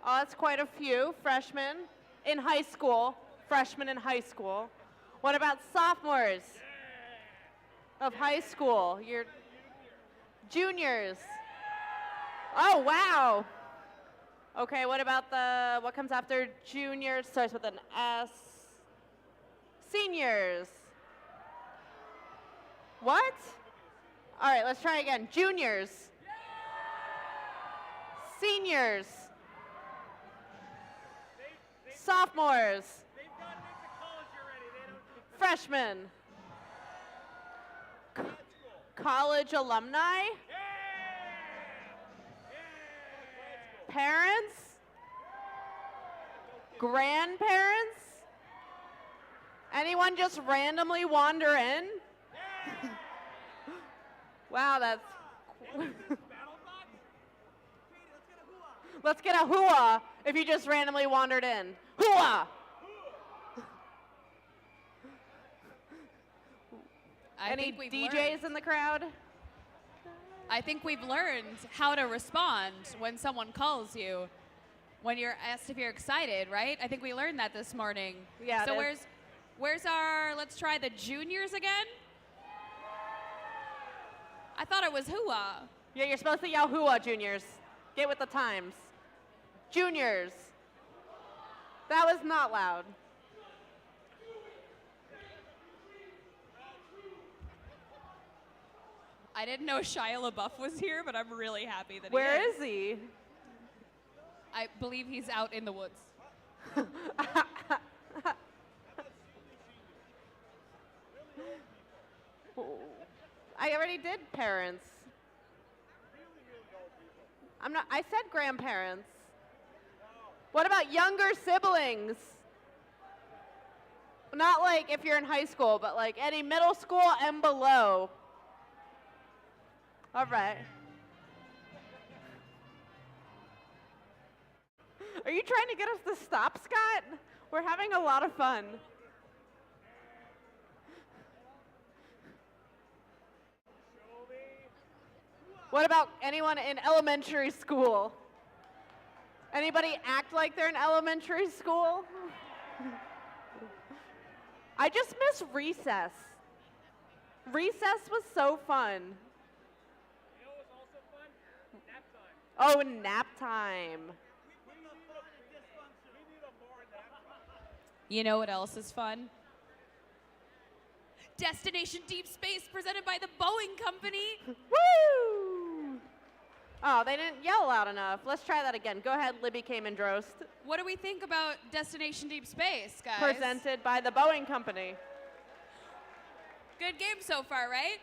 Oh, that's quite a few. Freshmen in high school. Freshmen in high school. What about sophomores of high school? Your juniors. Oh, wow. Okay, what about what comes after juniors? Starts with an S. Seniors. What? All right, let's try again. Juniors. Seniors. Sophomores. Freshmen. College alumni. Parents. Grandparents. Anyone just randomly wander in? Wow, that's... Let's get a hooah if you just randomly wandered in. Hooah! Any DJs in the crowd? I think we've learned how to respond when someone calls you, when you're asked if you're excited, right? I think we learned that this morning. Yeah. So where's our, let's try the juniors again? I thought it was hooah. Yeah, you're supposed to yell hooah, juniors. Get with the times. Juniors. That was not loud. I didn't know Shia LaBeouf was here, but I'm really happy that Where he is. is he? I believe he's out in the woods. I already did parents. I said grandparents. What about younger siblings? Not like if you're in high school, but like any middle school and below. All right. Are you trying to get us to stop, Scott? We're having a lot of fun. What about anyone in elementary school? Anybody act like they're in elementary school? I just miss recess. Recess was so fun. You know what's also fun? Nap time. Oh, nap time. You know what else is fun? Destination Deep Space presented by the Boeing Company. Woo! Oh, they didn't yell loud enough. Let's try that again. Go ahead, Libby Kamen-Drost. What do we think about Destination Deep Space, guys? Presented by the Boeing Company. Good game so far, right?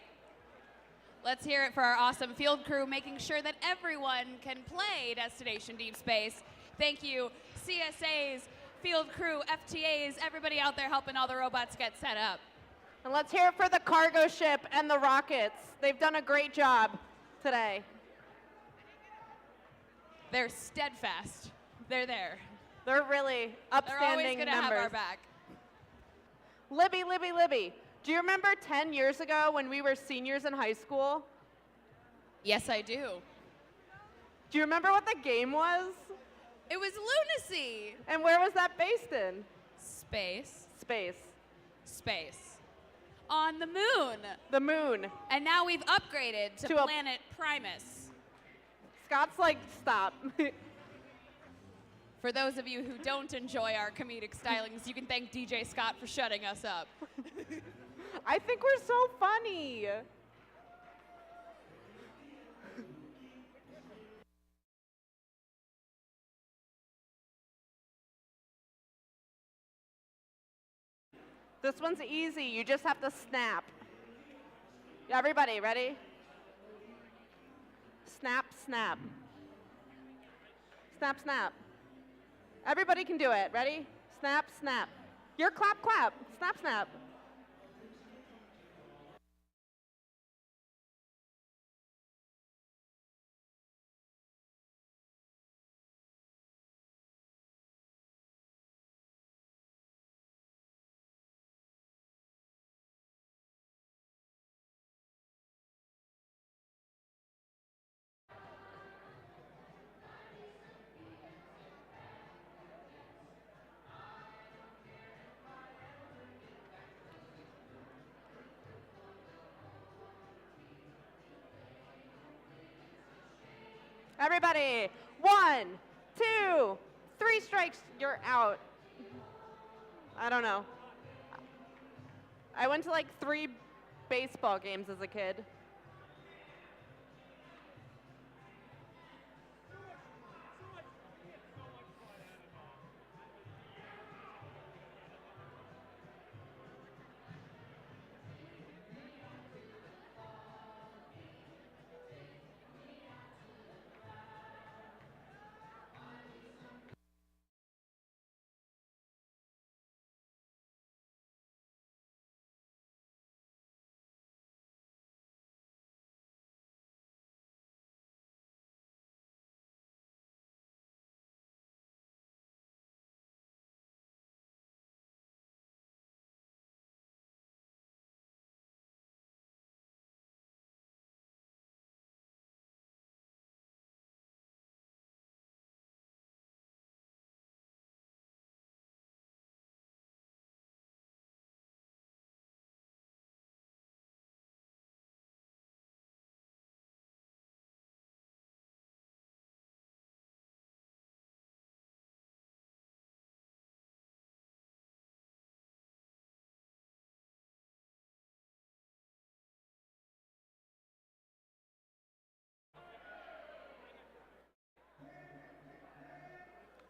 Let's hear it for our awesome field crew, making sure that everyone can play Destination Deep Space. Thank you, CSAs, field crew, FTAs, everybody out there helping all the robots get set up. And let's hear it for the cargo ship and the rockets. They've done a great job today. They're steadfast. They're there. They're really upstanding They're always gonna have members. our back. Libby, Libby, Libby, do you remember 10 years ago when we were seniors in high school? Yes, I do. Do you remember what the game was? It was lunacy. And where was that based in? Space. Space. Space. On the moon. The moon. And now we've upgraded to To a- planet Primus. Scott's like, stop. For those of you who don't enjoy our comedic stylings, you can thank DJ Scott for shutting us up. I think we're so funny. This one's easy. You just have to snap. Everybody, ready? Snap, snap. Snap, snap. Everybody can do it. Ready? Snap, snap. Your clap, clap. Snap, snap. Everybody, 1, 2, 3 strikes, you're out. I don't know. I went to like 3 baseball games as a kid.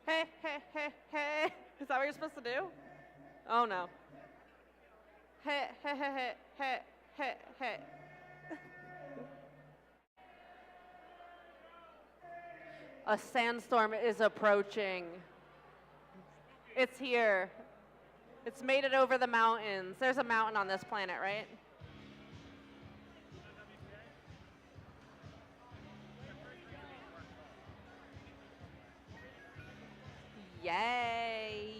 Hey, hey, hey, hey. Is that what you're supposed to do? Oh no. Hey, hey, hey, hey, hey, hey, hey. A sandstorm is approaching. It's here. It's made it over the mountains. There's a mountain on this planet, right? Yay!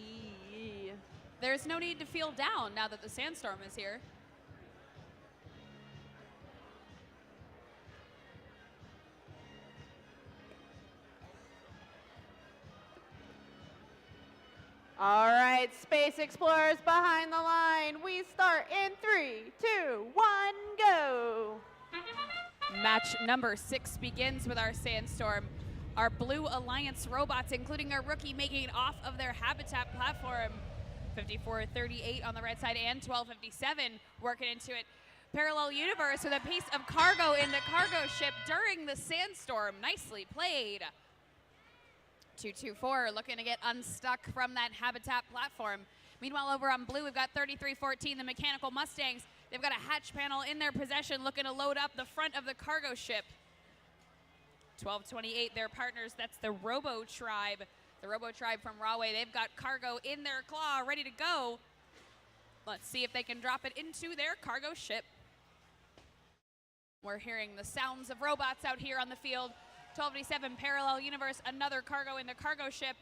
There's no need to feel down now that the sandstorm is here. All right, Space Explorers behind the line. We start in 3, 2, 1, go. Match number 6 begins with our sandstorm. Our Blue Alliance robots, including our rookie, making it off of their habitat platform. 54-38 on the red side and 12-57 working into it. Parallel Universe with a piece of cargo in the cargo ship during the sandstorm. Nicely played. 224 looking to get unstuck from that habitat platform. Meanwhile, over on blue, we've got 3314, the Mechanical Mustangs. They've got a hatch panel in their possession looking to load up the front of the cargo ship. 1228, their partners, that's the Robo Tribe. The Robo Tribe from Rahway, they've got cargo in their claw, ready to go. Let's see if they can drop it into their cargo ship. We're hearing the sounds of robots out here on the field. 1287 Parallel Universe, another cargo in the cargo ship.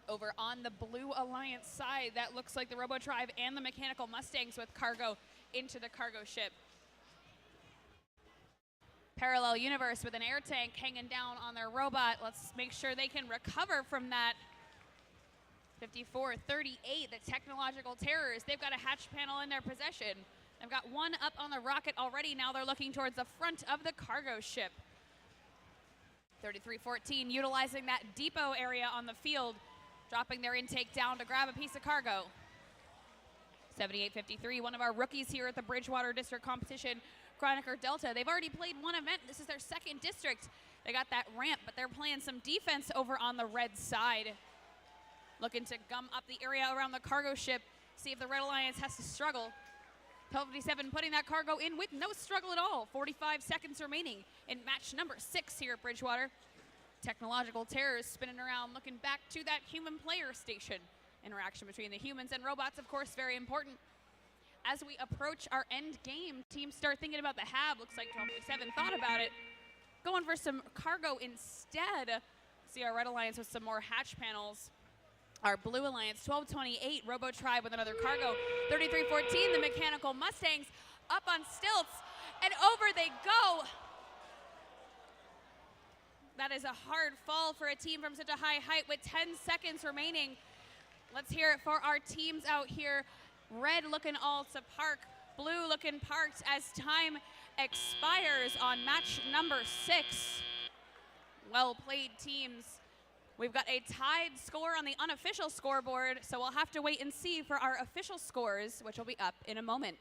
Over on the Blue Alliance side, that looks like the Robo Tribe and the Mechanical Mustangs with cargo into the cargo ship. Parallel Universe with an air tank hanging down on their robot. Let's make sure they can recover from that. 54-38, the Technological Terrors. They've got a hatch panel in their possession. They've got one up on the rocket already. Now they're looking towards the front of the cargo ship. 3314 utilizing that depot area on the field, dropping their intake down to grab a piece of cargo. 7853, one of our rookies here at the Bridgewater District competition, Chroniker Delta. They've already played one event. This is their second district. They got that ramp, but they're playing some defense over on the red side. Looking to gum up the area around the cargo ship, see if the Red Alliance has to struggle. 1257 putting that cargo in with no struggle at all. 45 seconds remaining in match number 6 here at Bridgewater. Technological Terrors spinning around, looking back to that human player station. Interaction between the humans and robots, of course, very important. As we approach our end game, teams start thinking about the hab. Looks like 1257 thought about it. Going for some cargo instead. See our Red Alliance with some more hatch panels. Our Blue Alliance, 1228, Robo Tribe with another cargo. 3314, the Mechanical Mustangs up on stilts, and over they go. That is a hard fall for a team from such a high height with 10 seconds remaining. Let's hear it for our teams out here. Red looking all to park, blue looking parked as time expires on match number 6. Well played, teams. We've got a tied score on the unofficial scoreboard, so we'll have to wait and see for our official scores, which will be up in a moment.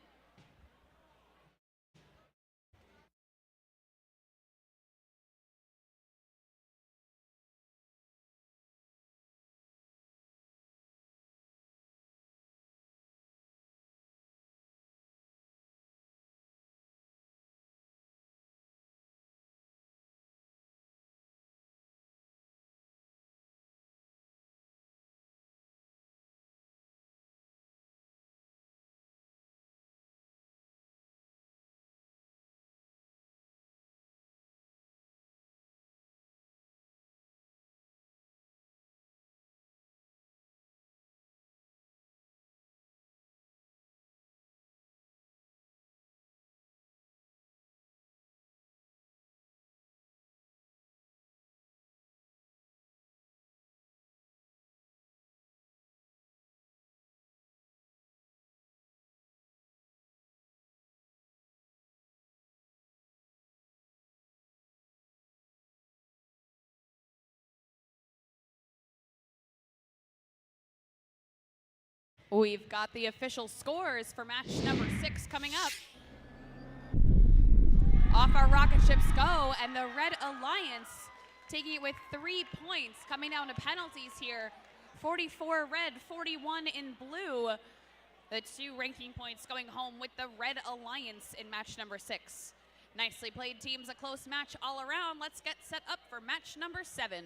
We've got the official scores for match number 6 coming up. Off our rocket ships go, and the Red Alliance taking it with 3 points, coming down to penalties here. 44 red, 41 in blue. The 2 ranking points going home with the Red Alliance in match number 6. Nicely played, teams. A close match all around. Let's get set up for match number 7.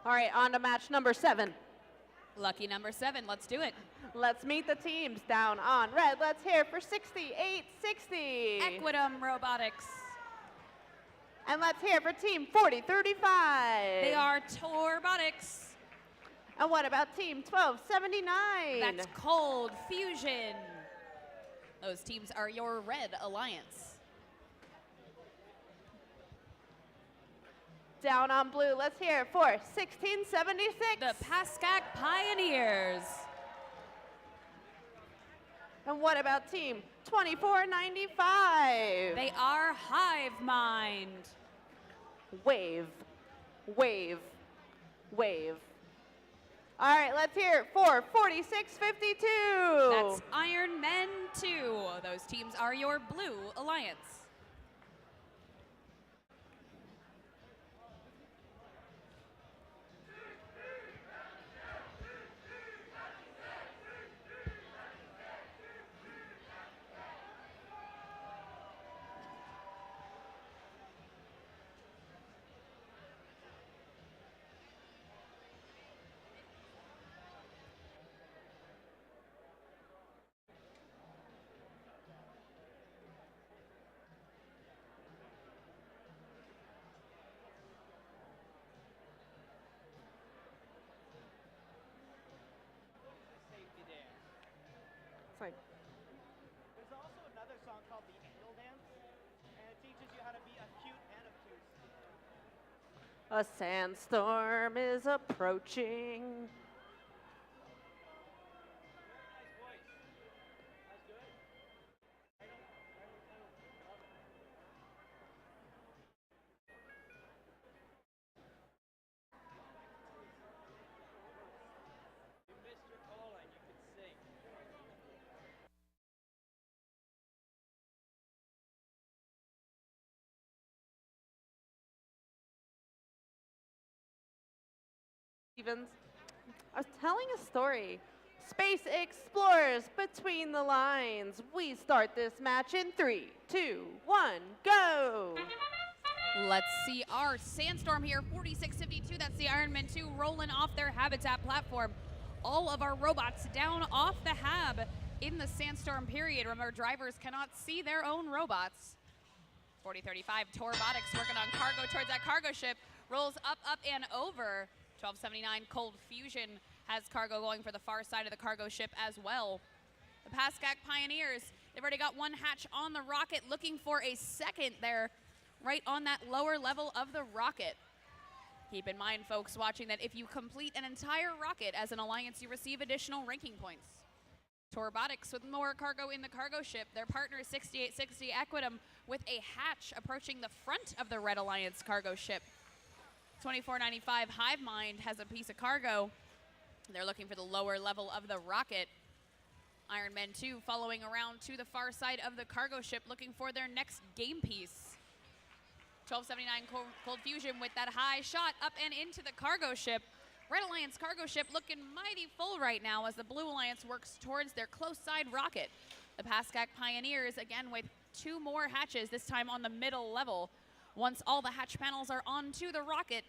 All right, on to match number 7. Lucky number 7, let's do it. Let's meet the teams down on red. Let's hear for 6860. Equidum Robotics. And let's hear for team 4035. They are Robotics. And what about team 1279? That's Cold Fusion. Those teams are your Red Alliance. Down on blue, let's hear it for 1676. The Pascack Pioneers. And what about team 2495? They are Hive Mind. Wave, wave, wave. All right, let's hear it for 4652. That's Iron Men 2. Those teams are your Blue Alliance. There's also another song called The Angel Dance, and it teaches you how to be a cute and obtuse. A sandstorm is approaching. Stevens, I was telling a story. Space Explorers Between the Lines. We start this match in 3, 2, 1, go! Let's see our Sandstorm here, 4652. That's the Iron Man 2 rolling off their habitat platform. All of our robots down off the hab in the Sandstorm period. Remember, drivers cannot see their own robots. 4035, Torobotics working on cargo towards that cargo ship. Rolls up, up, and over. 1279, Cold Fusion has cargo going for the far side of the cargo ship as well. The Pascack Pioneers, they've already got one hatch on the rocket, looking for a second there, right on that lower level of the rocket. Keep in mind, folks watching, that if you complete an entire rocket as an alliance, you receive additional ranking points. Torobotics with more cargo in the cargo ship. Their partner is 6860 Equitum with a hatch approaching the front of the Red Alliance cargo ship. 2495 Hivemind has a piece of cargo. They're looking for the lower level of the rocket. Iron Man 2 following around to the far side of the cargo ship, looking for their next game piece. 1279 Cold Fusion with that high shot up and into the cargo ship. Red Alliance cargo ship looking mighty full right now as the Blue Alliance works towards their close side rocket. The Pascack Pioneers again with 2 more hatches, this time on the middle level. Once all the hatch panels are onto the rocket,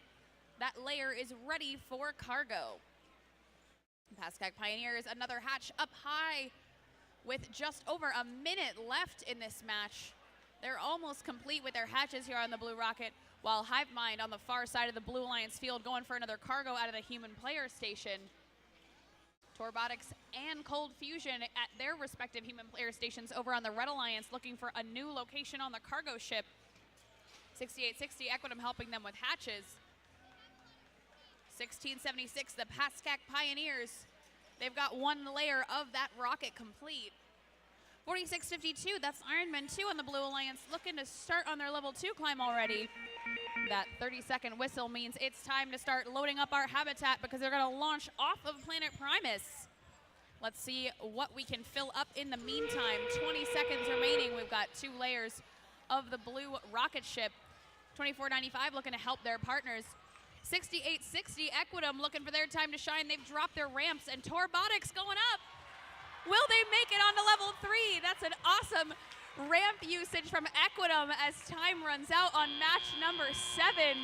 that layer is ready for cargo. Pascack Pioneers, another hatch up high with just over a minute left in this match. They're almost complete with their hatches here on the Blue Rocket, while Hivemind on the far side of the Blue Alliance field going for another cargo out of the human player station. Torobotics and Cold Fusion at their respective human player stations over on the Red Alliance looking for a new location on the cargo ship. 6860 Equitum helping them with hatches. 1676, the Pascack Pioneers. They've got one layer of that rocket complete. 4652, that's Iron Man 2 on the Blue Alliance, looking to start on their level 2 climb already. That 30-second whistle means it's time to start loading up our habitat because they're gonna launch off of planet Primus. Let's see what we can fill up in the meantime. 20 seconds remaining. We've got 2 layers of the blue rocket ship. 2495 looking to help their partners. 6860 Equitum looking for their time to shine. They've dropped their ramps, and Torobotics going up. Will they make it onto level 3? That's an awesome ramp usage from Equitum as time runs out on match number 7.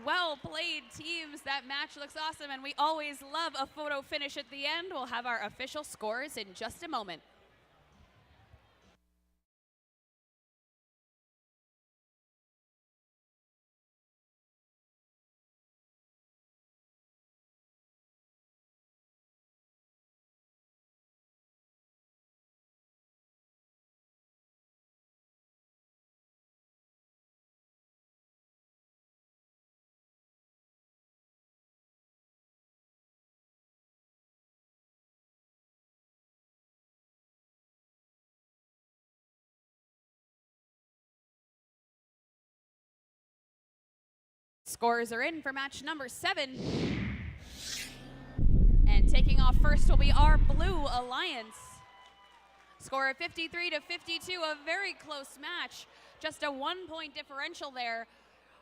Well played, teams. That match looks awesome, and we always love a photo finish at the end. We'll have our official scores in just a moment. Scores are in for match number 7. off first will be our Blue Alliance. Score of 53 to 52, a very close match. Just a 1-point differential there.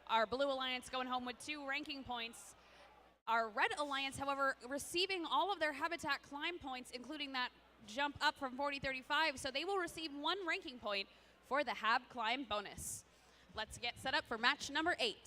Our Blue Alliance going home with 2 ranking points. Our Red Alliance, however, receiving all of their habitat climb points, including that jump up from 40-35, so they will receive 1 ranking point for the Hab Climb bonus. Let's get set up for match number 8.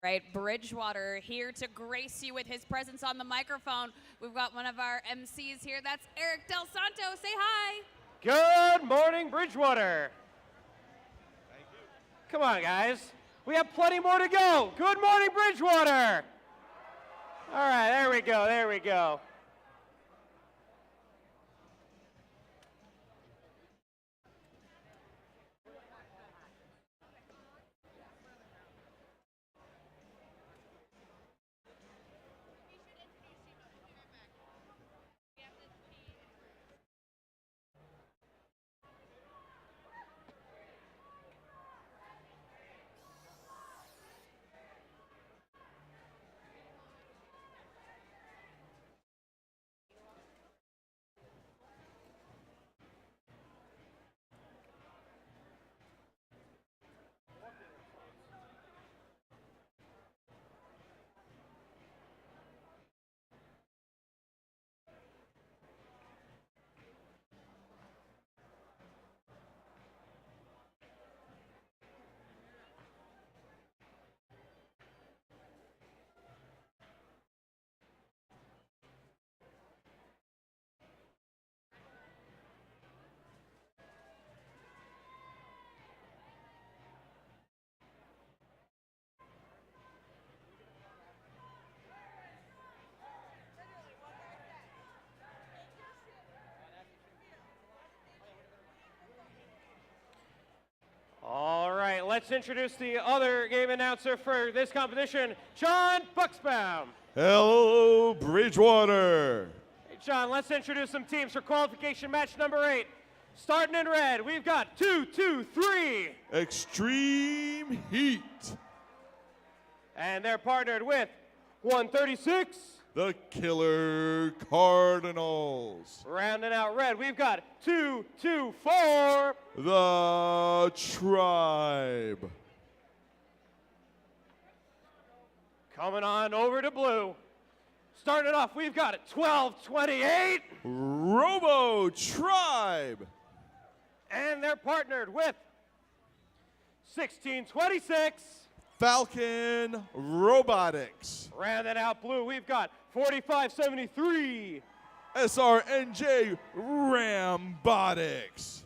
Right, Bridgewater here to grace you with his presence on the microphone. We've got one of our MCs here. That's Eric Del Santo. Say hi. Good morning, Bridgewater. Come on, guys. We have plenty more to go. Good morning, Bridgewater. All right, there we go, there we go. All right, let's introduce the other game announcer for this competition, John Buxbaum. Hello, Bridgewater. Hey, John, let's introduce some teams for qualification match number 8. Starting in red, we've got 2-2-3. Extreme Heat. And they're partnered with 136. The Killer Cardinals. Rounding out red, we've got 2-2-4. The Tribe. Coming on over to blue. Starting it off, we've got 12-28. Robo Tribe. And they're partnered with 16-26. Falcon Robotics. Rounding out blue, we've got 45-73. SRNJ Rambotics.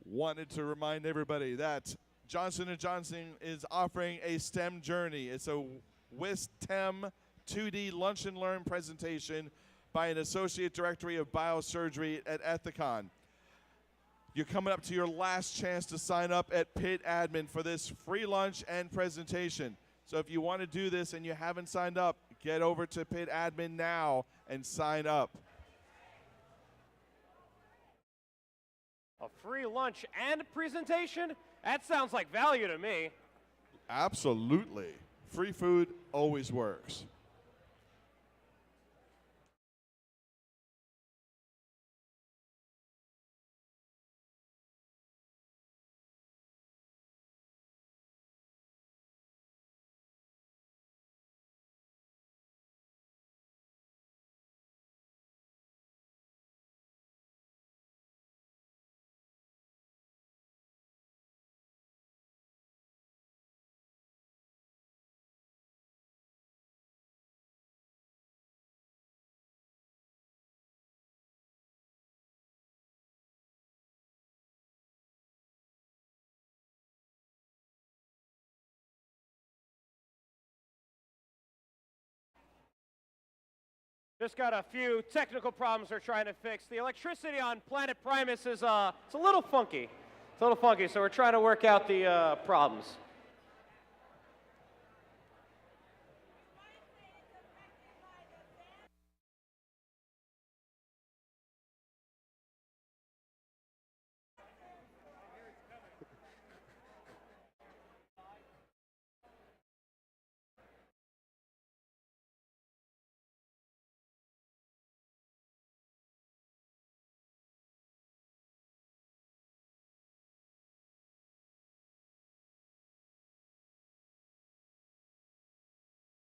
Wanted to remind everybody that Johnson & Johnson is offering a STEM journey. It's a WISTEM 2D lunch and learn presentation by an Associate Director of Biosurgery at Ethicon. You're coming up to your last chance to sign up at Pit Admin for this free lunch and presentation. So if you want to do this and you haven't signed up, get over to Pit Admin now and sign up. A free lunch and presentation? That sounds like value to me. Absolutely. Free food always works. Just got a few technical problems we're trying to fix. The electricity on Planet Primus is it's a little funky. It's a little funky, so we're trying to work out the problems.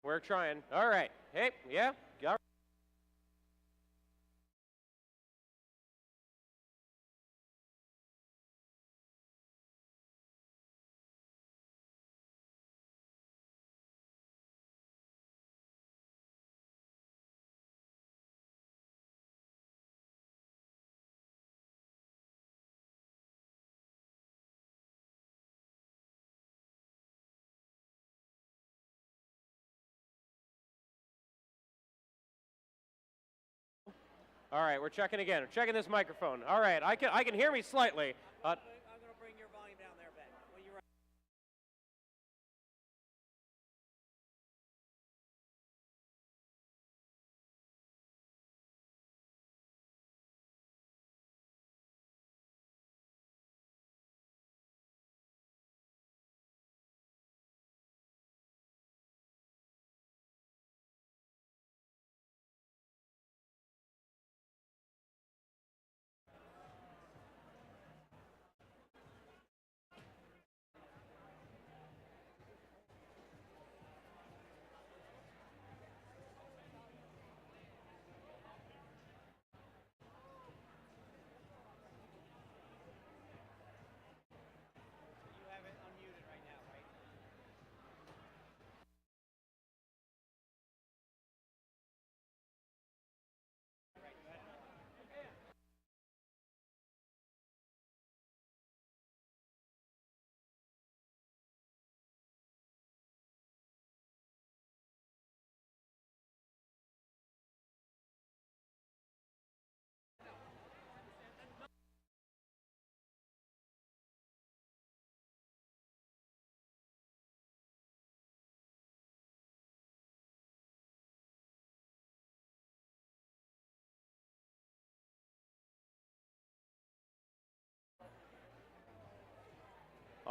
We're trying. All right. Hey, yeah. All right. All right, we're checking again. We're checking this microphone. All right, I can hear me slightly. I'm going to bring your volume down there, Ben. When you're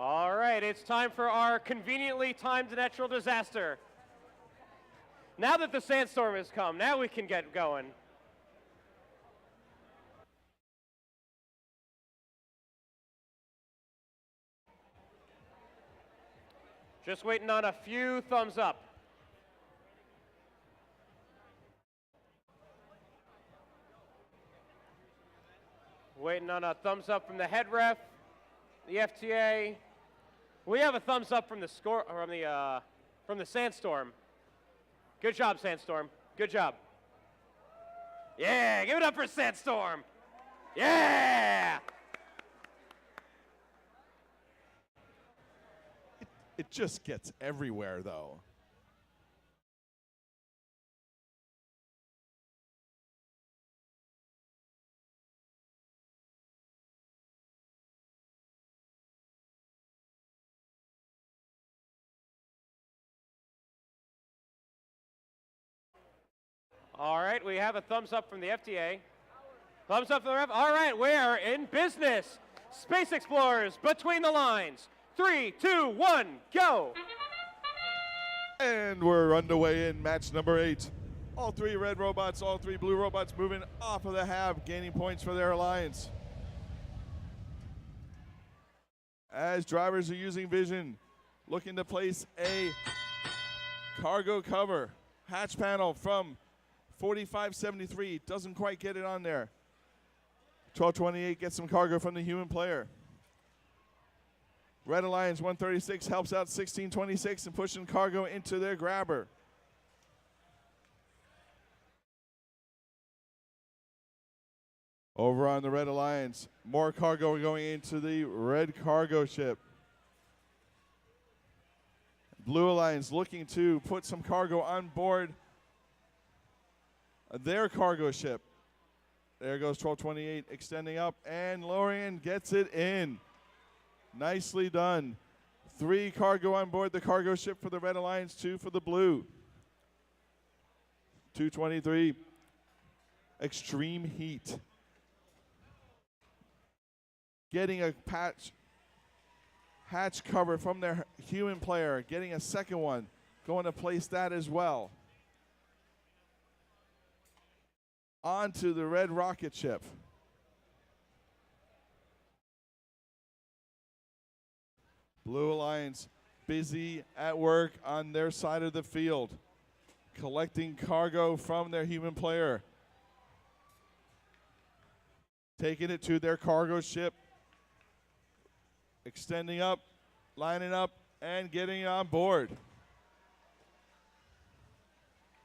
All right, it's time for our conveniently timed natural disaster. Now that the sandstorm has come, now we can get going. Just waiting on a few thumbs up. Waiting on a thumbs up from the head ref, the FTA. We have a thumbs up from the from the sandstorm. Good job, sandstorm. Good job. Yeah, give it up for sandstorm. Yeah. It just gets everywhere, though. All right, we have a thumbs up from the FTA. Thumbs up from the ref. All right, we're in business. Space Explorers, between the lines. 3, 2, 1, go. And we're underway in match number 8. All 3 red robots, all 3 blue robots moving off of the hab, gaining points for their alliance. As drivers are using vision, looking to place a cargo cover hatch panel from 4573. Doesn't quite get it on there. 1228 gets some cargo from the human player. Red Alliance 136 helps out 1626 and pushing cargo into their grabber. Over on the Red Alliance, more cargo going into the red cargo ship. Blue Alliance looking to put some cargo on board their cargo ship. There goes 1228 extending up, and Lorian gets it in. Nicely done. 3 cargo on board the cargo ship for the Red Alliance, 2 for the blue. 223. Extreme heat. Getting a hatch cover from their human player, getting a second one, going to place that as well. Onto the red rocket ship. Blue Alliance busy at work on their side of the field, collecting cargo from their human player. Taking it to their cargo ship, extending up, lining up, and getting on board.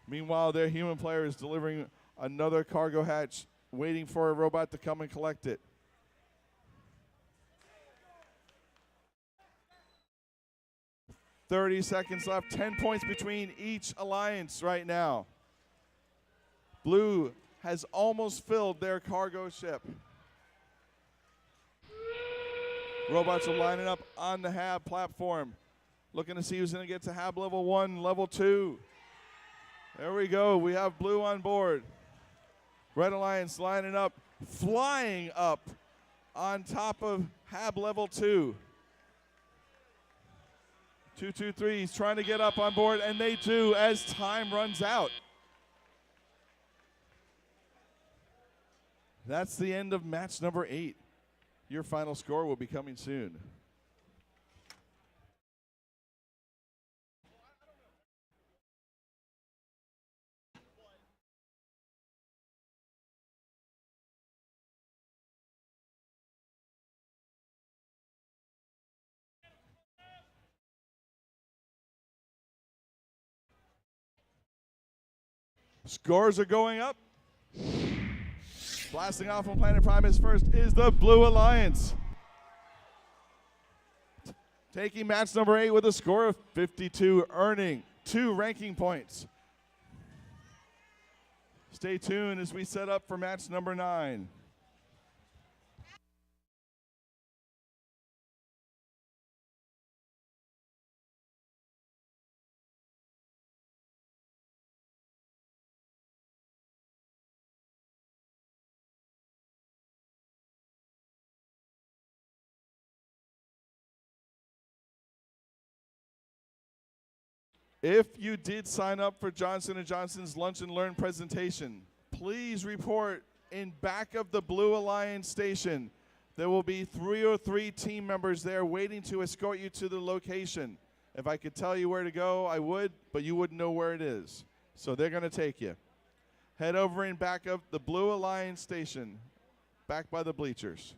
Meanwhile, their human player is delivering another cargo hatch, waiting for a robot to come and collect it. .30 seconds left, 10 points between each alliance right now. Blue has almost filled their cargo ship. Robots are lining up on the hab platform, looking to see who's going to get to hab level 1, level 2. There we go, we have blue on board. Red Alliance lining up, flying up on top of hab level 2. 223 is trying to get up on board, and they do as time runs out. That's the end of match number 8. Your final score will be coming soon. Scores are going up. Blasting off on Planet Primus first is the Blue Alliance. Taking match number 8 with a score of 52, earning 2 ranking points. Stay tuned as we set up for match number 9. If you did sign up for Johnson & Johnson's Lunch and Learn presentation, please report in back of the Blue Alliance station. There will be 3 or 3 team members there waiting to escort you to the location. If I could tell you where to go, I would, but you wouldn't know where it is. So they're going to take you. Head over in back of the Blue Alliance station, back by the bleachers.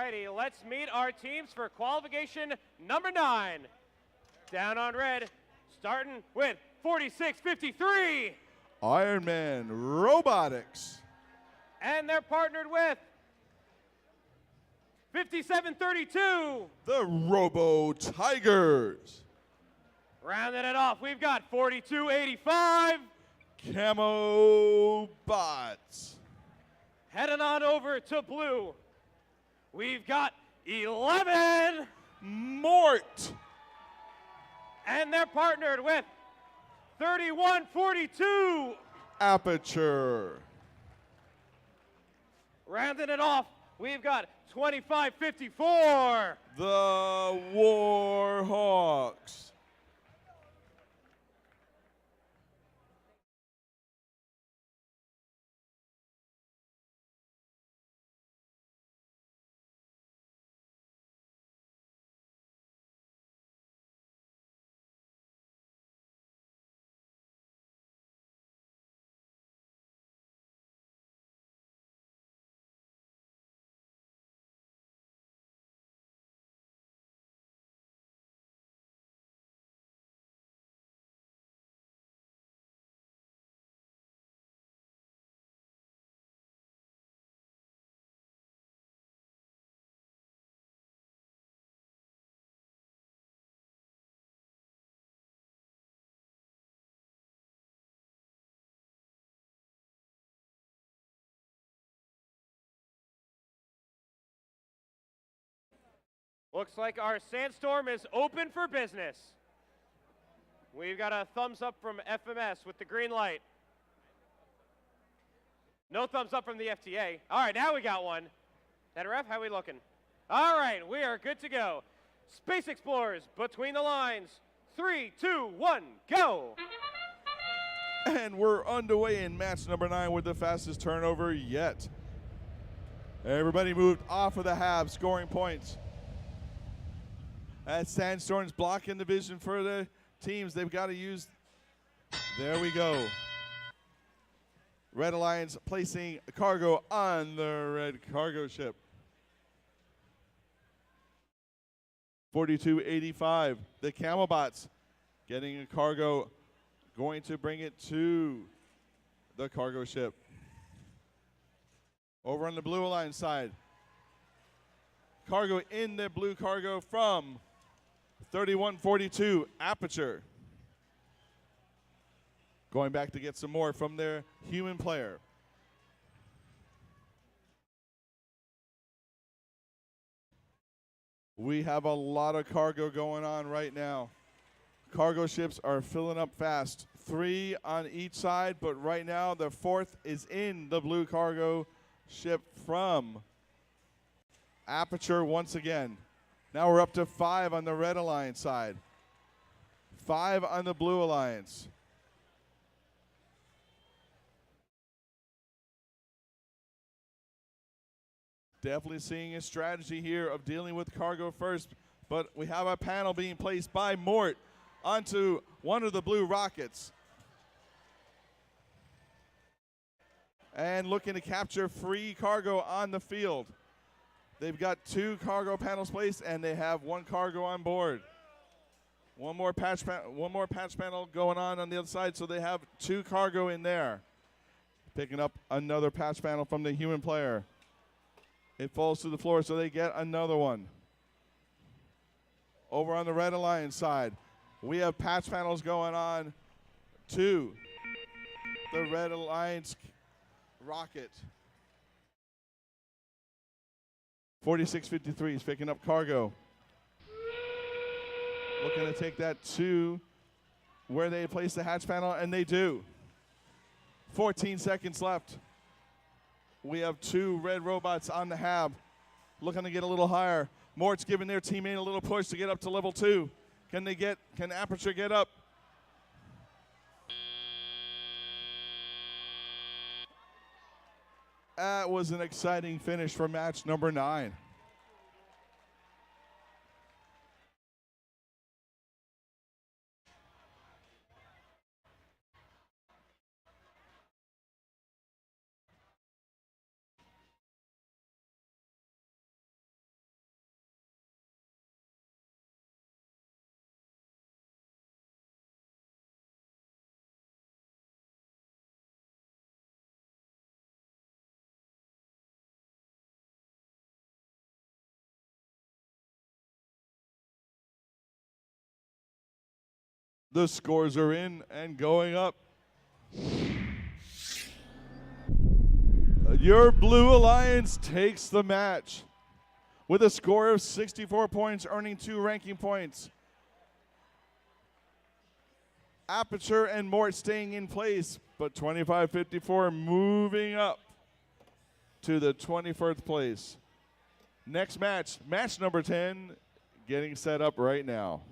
righty, let's meet our teams for qualification number 9. Down on red, starting with 4653. Ironman Robotics. And they're partnered with 5732. The Robo Tigers. Rounding it off, we've got 4285. Camo Bots. Heading on over to blue, we've got 11. Mort. And they're partnered with 3142. Aperture. Rounding it off, we've got 2554. The Warhawks. Looks like our sandstorm is open for business. We've got a thumbs up from FMS with the green light. No thumbs up from the FTA. All right, now we got one. Head ref, how we looking? All right, we are good to go. Space Explorers, between the lines. 3, 2, 1, go! And we're underway in match number 9 with the fastest turnover yet. Everybody moved off of the hab, scoring points. As Sandstorm's blocking the vision for the teams, they've got to use. There we go. Red Alliance placing cargo on the red cargo ship. 4285. The Camelbots getting a cargo, going to bring it to the cargo ship. Over on the Blue Alliance side, cargo in the blue cargo from 3142 Aperture. Going back to get some more from their human player. We have a lot of cargo going on right now. Cargo ships are filling up fast. 3 on each side, but right now the 4th is in the blue cargo ship from Aperture once again. Now we're up to 5 on the Red Alliance side. 5 on the Blue Alliance. Definitely seeing a strategy here of dealing with cargo first, but we have a panel being placed by Mort onto one of the blue rockets. And looking to capture free cargo on the field. They've got 2 cargo panels placed, and they have 1 cargo on board. One more patch panel going on the other side, so they have 2 cargo in there. Picking up another patch panel from the human player. It falls to the floor, so they get another one. Over on the Red Alliance side, we have patch panels going on to the Red Alliance rocket. 4653 is picking up cargo. Looking to take that to where they place the hatch panel, and they do. 14 seconds left. We have 2 red robots on the hab, looking to get a little higher. Mort's giving their teammate a little push to get up to level 2. Can Aperture get up? That was an exciting finish for match number 9. The scores are in and going up. Your Blue Alliance takes the match with a score of 64 points, earning 2 ranking points. Aperture and Mort staying in place, but 25-54 moving up to the 21st place. Next match, match number 10, getting set up right now.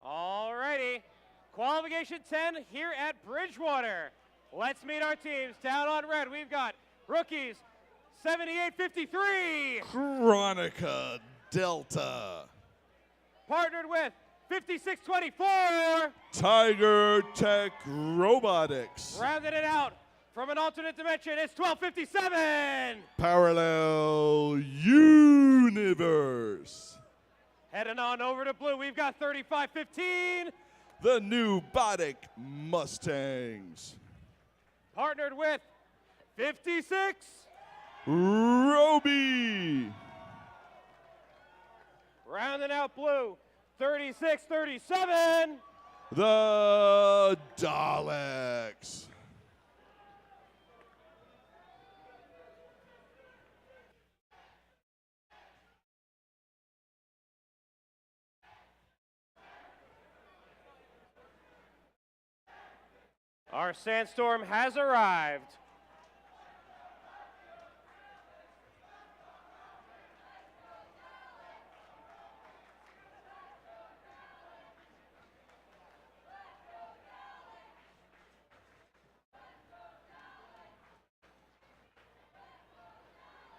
All righty. Qualification 10 here at Bridgewater. Let's meet our teams. Down on red, we've got rookies, 78-53. Chronica Delta. Partnered with 56-24. Tiger Tech Robotics. Rounded it out from an alternate dimension, it's 12-57. Parallel Universe. Heading on over to blue, we've got 35-15. The new Botic Mustangs. Partnered with 56. Roby. Rounding out blue, 36-37. The Daleks. Our sandstorm has arrived.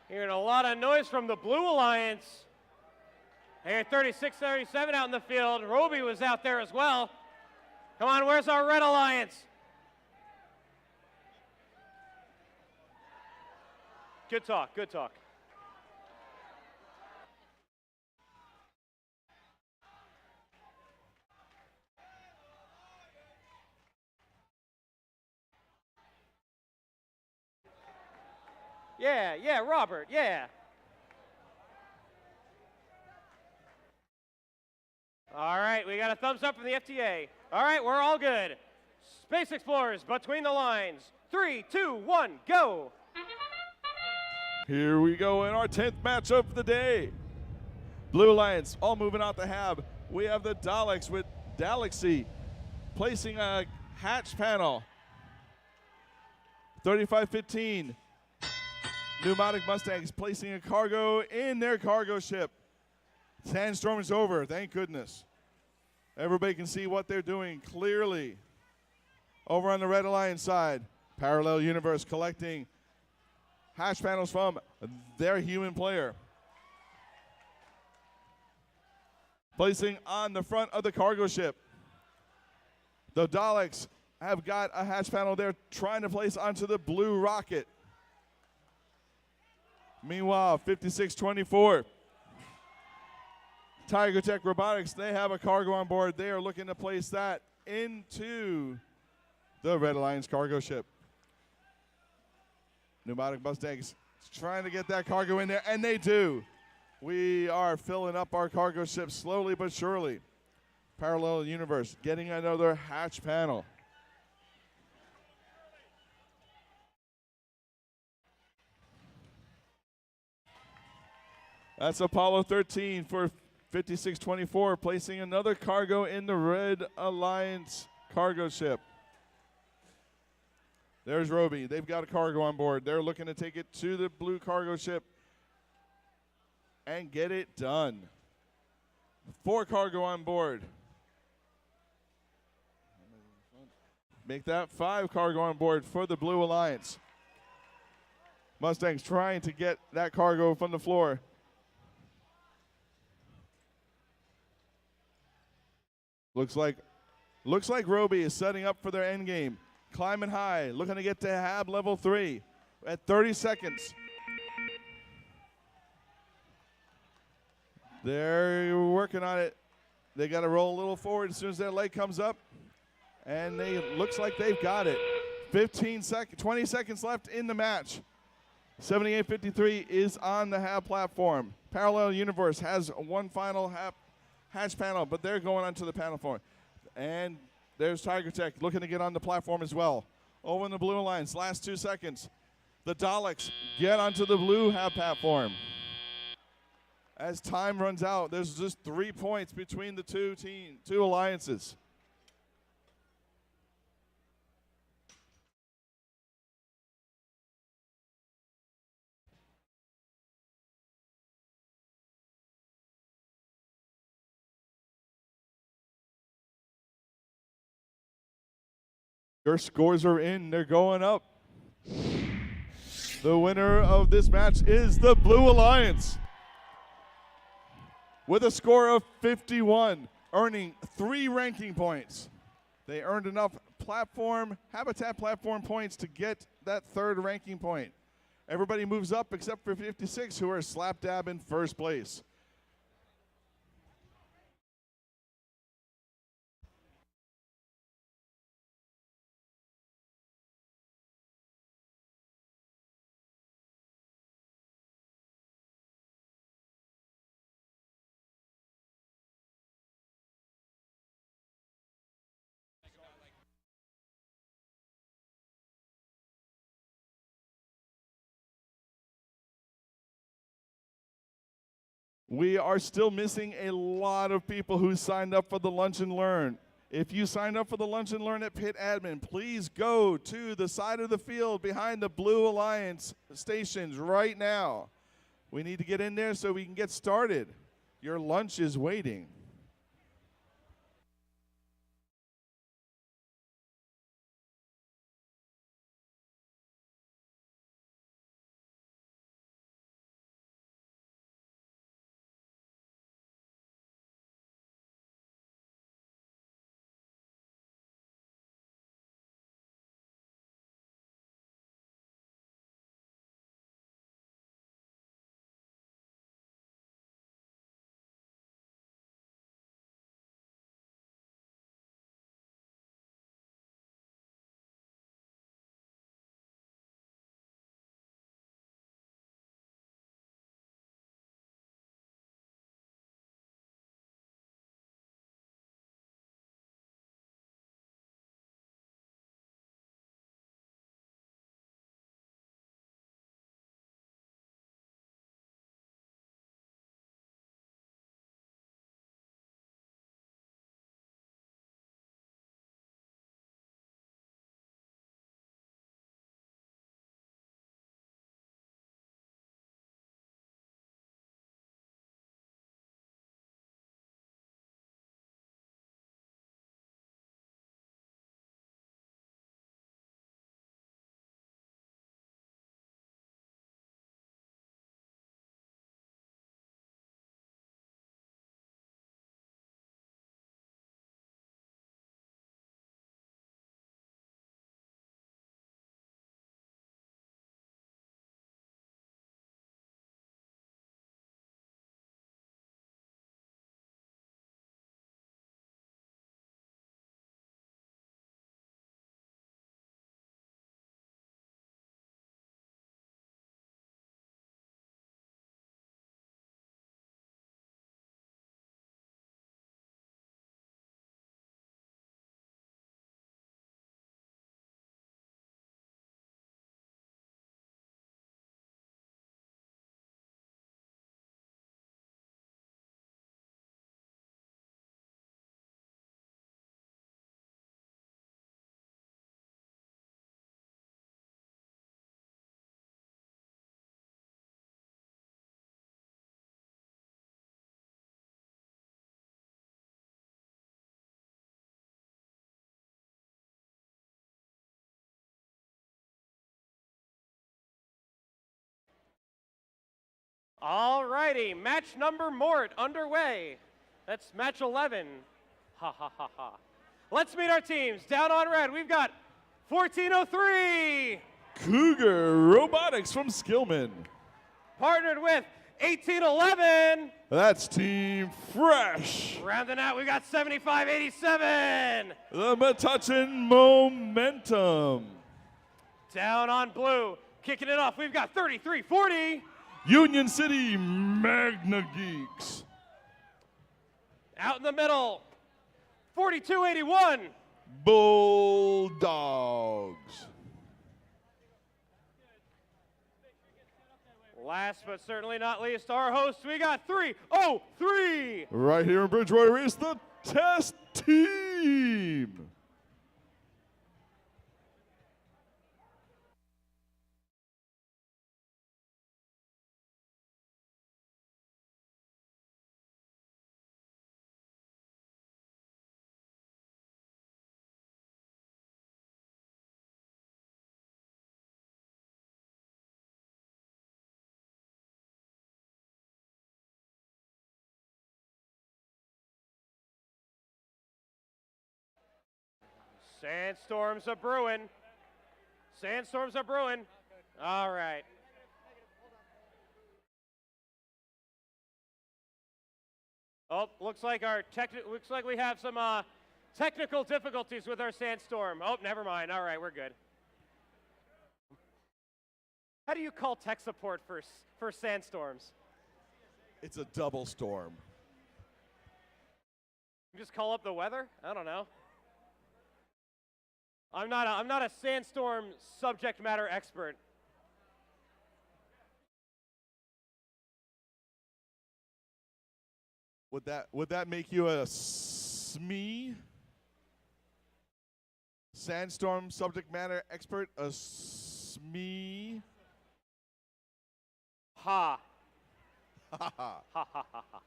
Hearing a lot of noise from the Blue Alliance. Here, 36-37 out in the field. Roby was out there as well. Come on, where's our Red Alliance? Good talk, good talk. Yeah, Robert, yeah. All right, we got a thumbs up from the FTA. All right, we're all good. Space Explorers, between the lines. 3, 2, 1, go. Here we go in our 10th match of the day. Blue Alliance all moving out the hab. We have the Daleks with Galaxy placing a hatch panel. 35-15. Pneumatic Mustangs placing a cargo in their cargo ship. Sandstorm is over, thank goodness. Everybody can see what they're doing clearly. Over on the Red Alliance side, Parallel Universe collecting hatch panels from their human player. Placing on the front of the cargo ship. The Daleks have got a hatch panel they're trying to place onto the blue rocket. Meanwhile, 56-24. Tiger Tech Robotics, they have a cargo on board. They are looking to place that into the Red Alliance cargo ship. Pneumatic Mustangs trying to get that cargo in there, and they do. We are filling up our cargo ship slowly but surely. Parallel Universe getting another hatch panel. That's Apollo 13 for 56-24, placing another cargo in the Red Alliance cargo ship. There's Roby. They've got a cargo on board. They're looking to take it to the blue cargo ship and get it done. 4 cargo on board. Make that 5 cargo on board for the Blue Alliance. Mustangs trying to get that cargo from the floor. Looks like Roby is setting up for their end game. Climbing high, looking to get to hab level 3 at 30 seconds. They're working on it. They got to roll a little forward as soon as that light comes up. And looks like they've got it. 20 seconds left in the match. 78-53 is on the hab platform. Parallel Universe has one final hatch panel, but they're going onto the panel floor. And there's Tiger Tech looking to get on the platform as well. Over in the Blue Alliance, last 2 seconds. The Daleks get onto the blue hab platform. As time runs out, there's just 3 points between the two alliances. Your scores are in. They're going up. The winner of this match is the Blue Alliance with a score of 51, earning 3 ranking points. They earned enough habitat platform points to get that 3rd ranking point. Everybody moves up except for 56, who are slap dab in 1st place. We are still missing a lot of people who signed up for the Lunch and Learn. If you signed up for the Lunch and Learn at Pit Admin, please go to the side of the field behind the Blue Alliance stations right now. We need to get in there so we can get started. Your lunch is waiting. All righty, match number Mort underway. That's match 11. Ha ha ha ha. Let's meet our teams. Down on red, we've got 1403. Cougar Robotics from Skillman. Partnered with 1811. That's Team Fresh. Rounding out, we got 7587. The Metuchen Momentum. Down on blue, kicking it off, we've got 3340. Union City Magna Geeks. Out in the middle, 4281. Bulldogs. Last but certainly not least, our host, we got 303. Right here in Bridgewater is the Test Team. Sandstorms are brewing. Sandstorms are brewing. All right. Oh, looks like we have some technical difficulties with our sandstorm. Oh, never mind. All right, we're good. How do you call tech support for sandstorms? It's a double storm. You just call up the weather? I don't know. I'm not a sandstorm subject matter expert. Would that make you a SME? Sandstorm subject matter expert? A SME? Ha. Ha ha. Ha ha ha ha.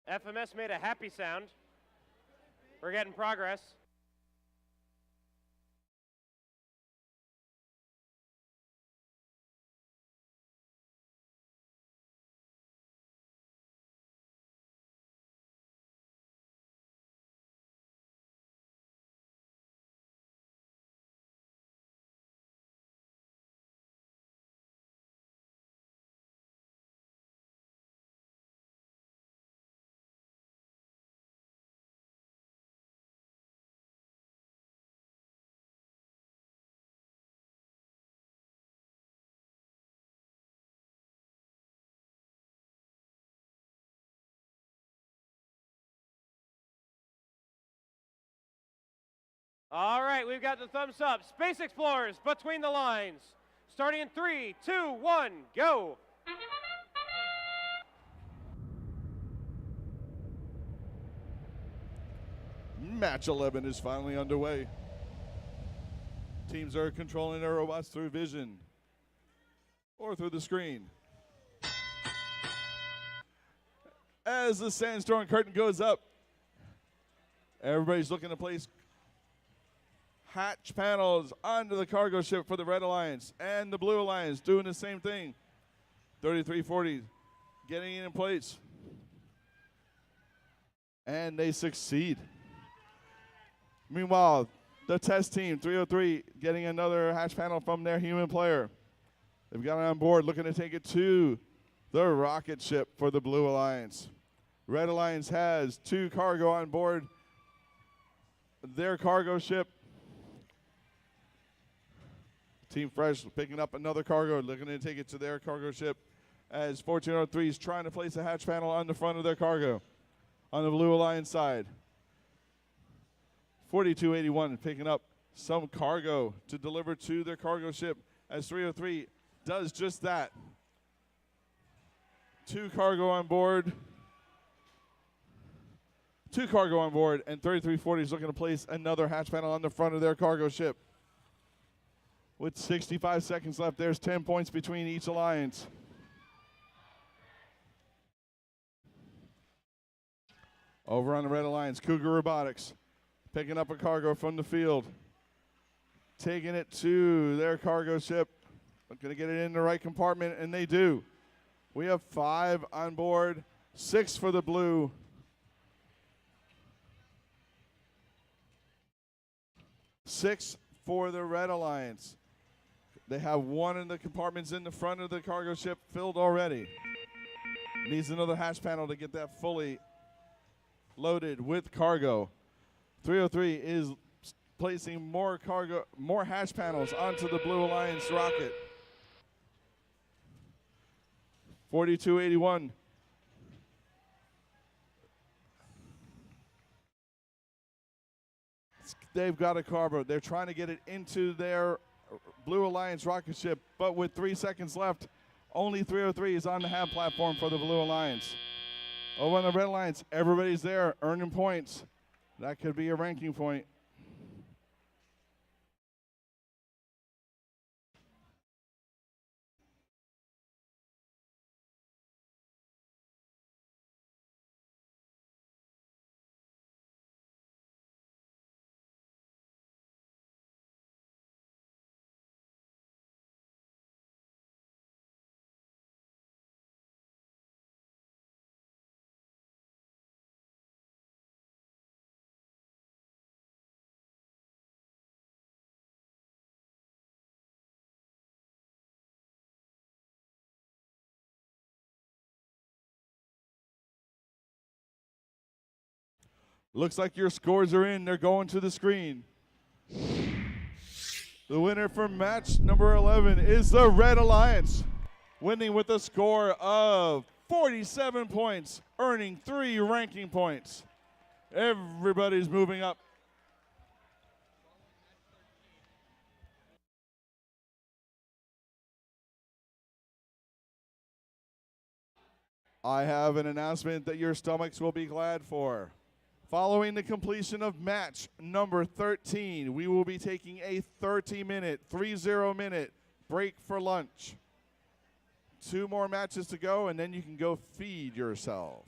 FMS made a happy sound. We're getting progress. All right, we've got the thumbs up. Space Explorers between the lines. Starting in 3, 2, 1, go. Match 11 is finally underway. Teams are controlling their robots through vision or through the screen. As the sandstorm curtain goes up, everybody's looking to place hatch panels onto the cargo ship for the Red Alliance, and the Blue Alliance doing the same thing. 3340 getting it in place. And they succeed. Meanwhile, the test team, 303, getting another hatch panel from their human player. They've got it on board, looking to take it to the rocket ship for the Blue Alliance. Red Alliance has 2 cargo on board their cargo ship. Team Fresh picking up another cargo, looking to take it to their cargo ship, as 1403 is trying to place a hatch panel on the front of their cargo on the Blue Alliance side. 4281 picking up some cargo to deliver to their cargo ship, as 303 does just that. 2 cargo on board. 2 cargo on board, and 3340 is looking to place another hatch panel on the front of their cargo ship. With 65 seconds left, there's 10 points between each alliance. Over on the Red Alliance, Cougar Robotics picking up a cargo from the field, taking it to their cargo ship. Looking to get it in the right compartment, and they do. We have 5 on board, 6 for the Blue. 6 for the Red Alliance. They have 1 in the compartments in the front of the cargo ship filled already. Needs another hatch panel to get that fully loaded with cargo. 303 is placing more cargo, more hatch panels onto the Blue Alliance rocket. 4281. They've got a cargo. They're trying to get it into their Blue Alliance rocket ship, but with 3 seconds left, only 303 is on the HAB platform for the Blue Alliance. Over on the Red Alliance, everybody's there earning points. That could be a ranking point. Looks like your scores are in. They're going to the screen. The winner for match number 11 is the Red Alliance, winning with a score of 47 points, earning 3 ranking points. Everybody's moving up. I have an announcement that your stomachs will be glad for. Following the completion of match number 13, we will be taking a 30-minute break for lunch. 2 more matches to go, and then you can go feed yourself.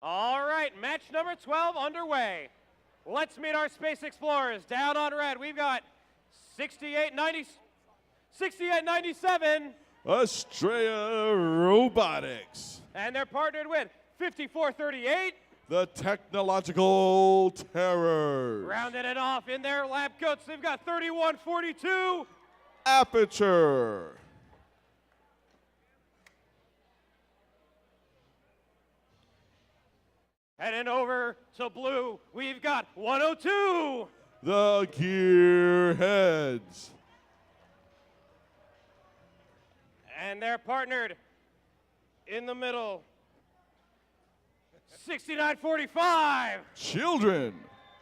All right, match number 12 underway. Let's meet our space explorers. Down on red, we've got 6897. Australia Robotics. And they're partnered with 5438. The Technological Terror. Rounding it off in their lab coats, they've got 3142. Aperture. Heading over to blue, we've got 102. The Gearheads. And they're partnered in the middle. 6945. Children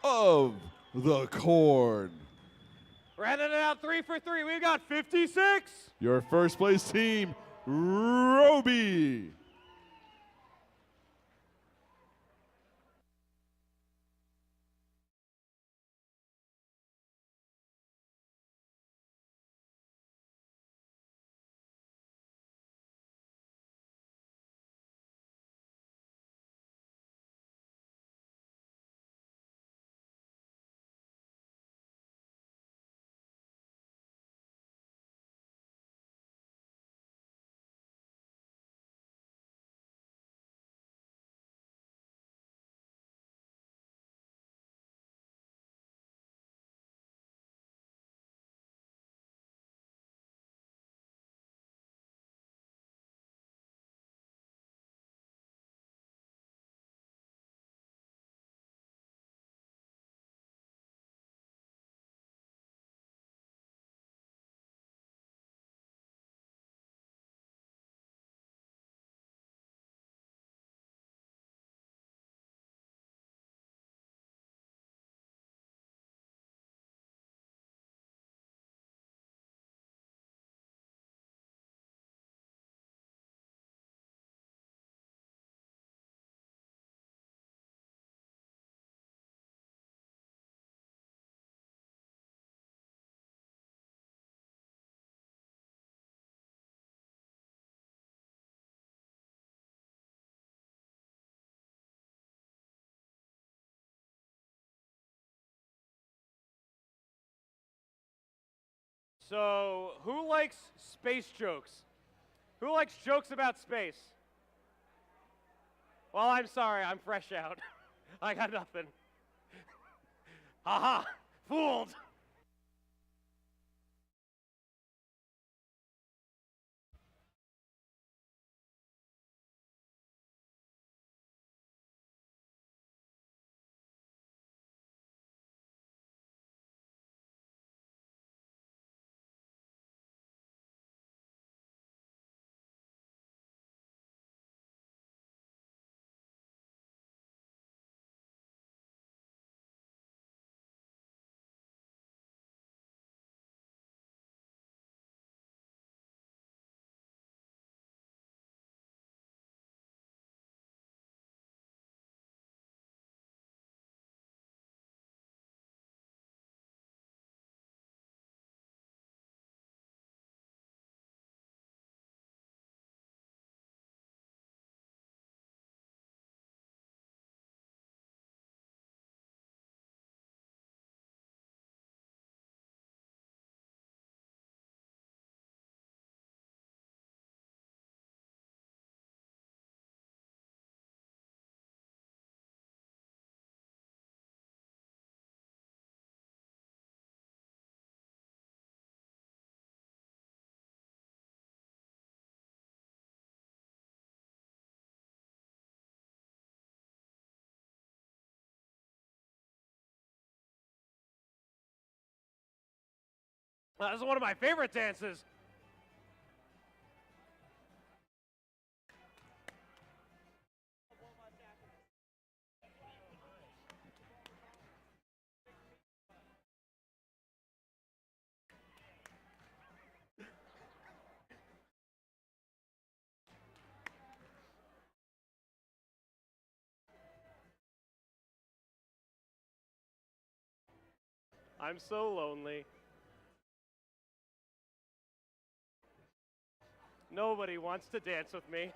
of the Corn. Rounding it out 3 for 3, we've got 56. Your first place team, Roby. So, who likes space jokes? Who likes jokes about space? Well, I'm sorry, I'm fresh out. I got nothing. Haha, fooled. This is one of my favorite dances. I'm so lonely. Nobody wants to dance with me.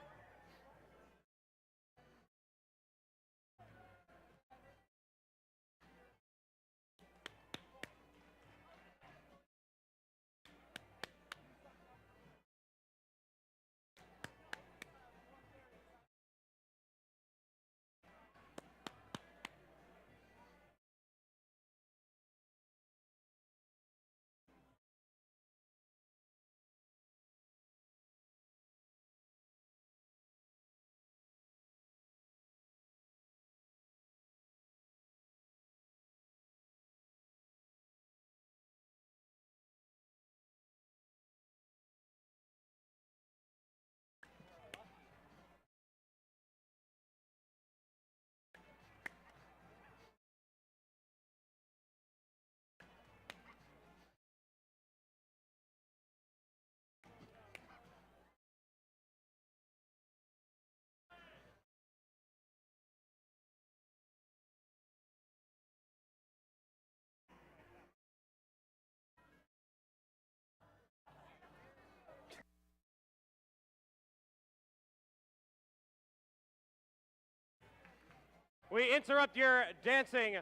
we interrupt your dancing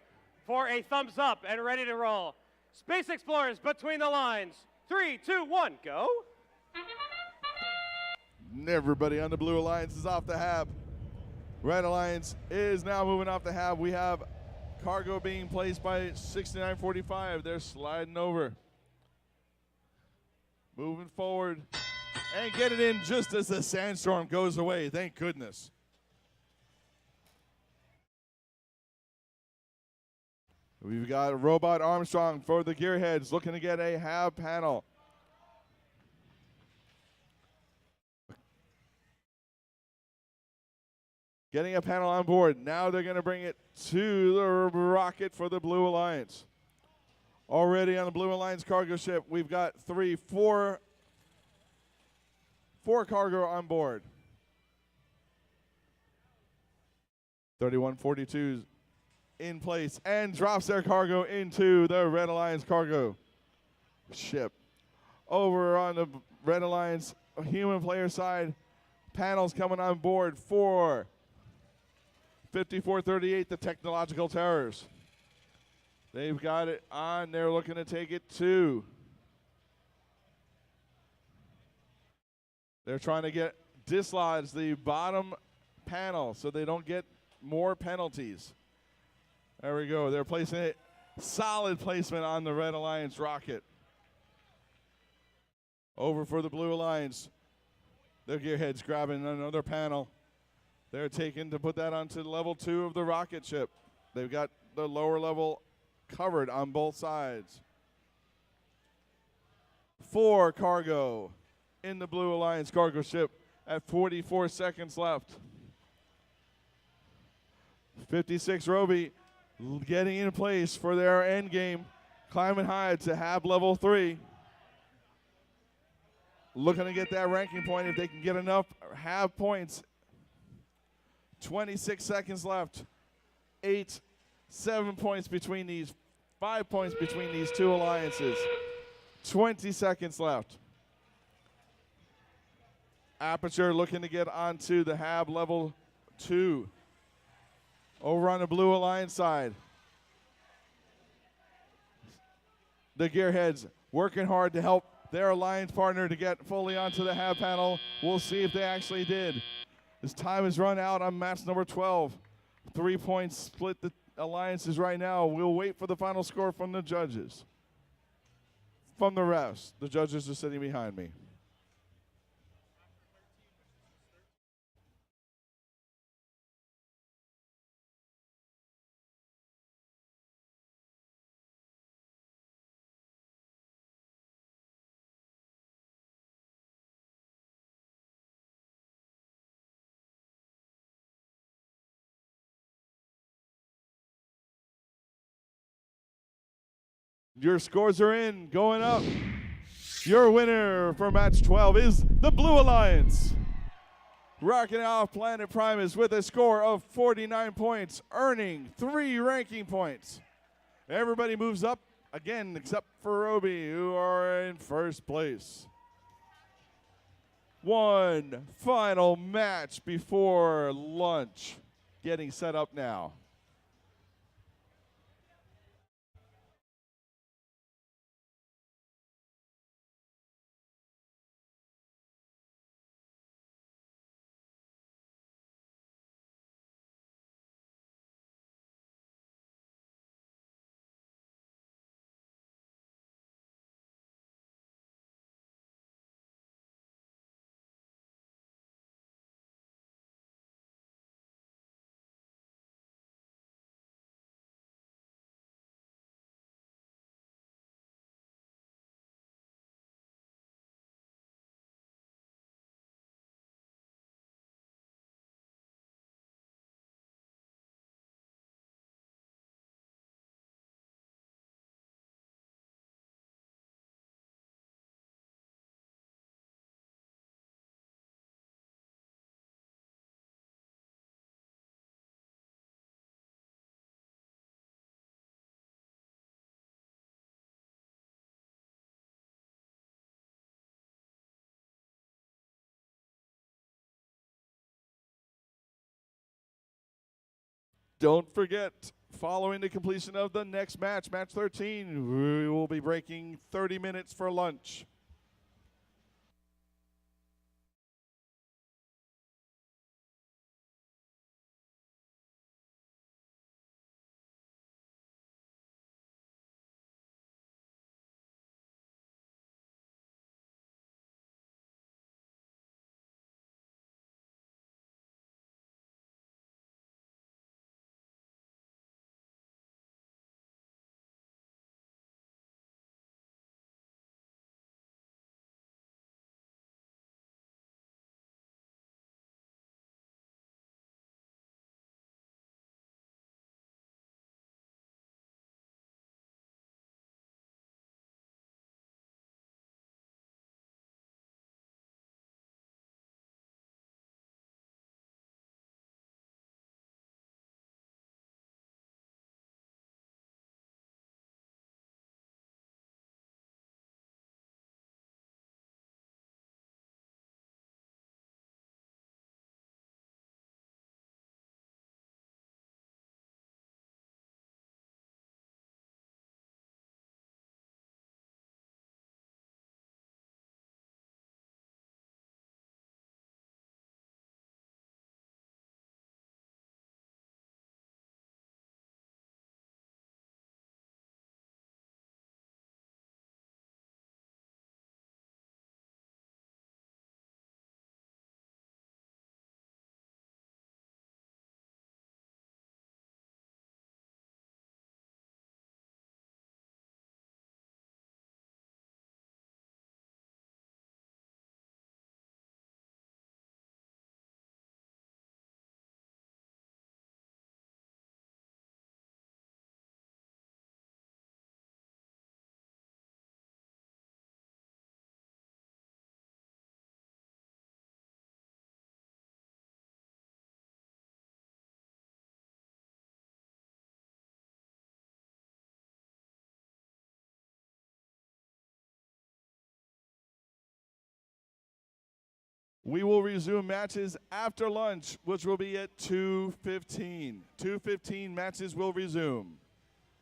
for a thumbs up and ready to roll. Space Explorers between the lines. 3, 2, 1, go. Everybody on the Blue Alliance is off the hab. Red Alliance is now moving off the hab. We have cargo being placed by 6945. They're sliding over. Moving forward and get it in just as the sandstorm goes away. Thank goodness. We've got Robot Armstrong for the Gearheads looking to get a hab panel. Getting a panel on board. Now they're going to bring it to the rocket for the Blue Alliance. Already on the Blue Alliance cargo ship, we've got four cargo on board. 3142's in place and drops their cargo into the Red Alliance cargo ship. Over on the Red Alliance human player side, panels coming on board for 5438, the Technological Terrors. They've got it on. They're looking to take it to. They're trying to dislodge the bottom panel so they don't get more penalties. There we go. They're placing it. Solid placement on the Red Alliance rocket. Over for the Blue Alliance. Their gearheads grabbing another panel. They're taking to put that onto level 2 of the rocket ship. They've got the lower level covered on both sides. 4 cargo in the Blue Alliance cargo ship at 44 seconds left. 56 Roby getting in place for their end game. Climbing high to hab level 3. Looking to get that ranking point if they can get enough hab points. 26 seconds left. 7 points between these, 5 points between these two alliances. 20 seconds left. Aperture looking to get onto the hab level 2. Over on the Blue Alliance side. The Gearheads working hard to help their alliance partner to get fully onto the hab panel. We'll see if they actually did. This time has run out on match number 12. 3 points split the alliances right now. We'll wait for the final score from the judges. From the refs. The judges are sitting behind me. Your scores are in, going up. Your winner for match 12 is the Blue Alliance. Rocking off Planet Primus with a score of 49 points, earning 3 ranking points. Everybody moves up again except for Roby, who are in first place. One final match before lunch getting set up now. Don't forget, following the completion of the next match, match 13, we will be breaking 30 minutes for lunch. We will resume matches after lunch, which will be at 2:15. 2:15 matches will resume.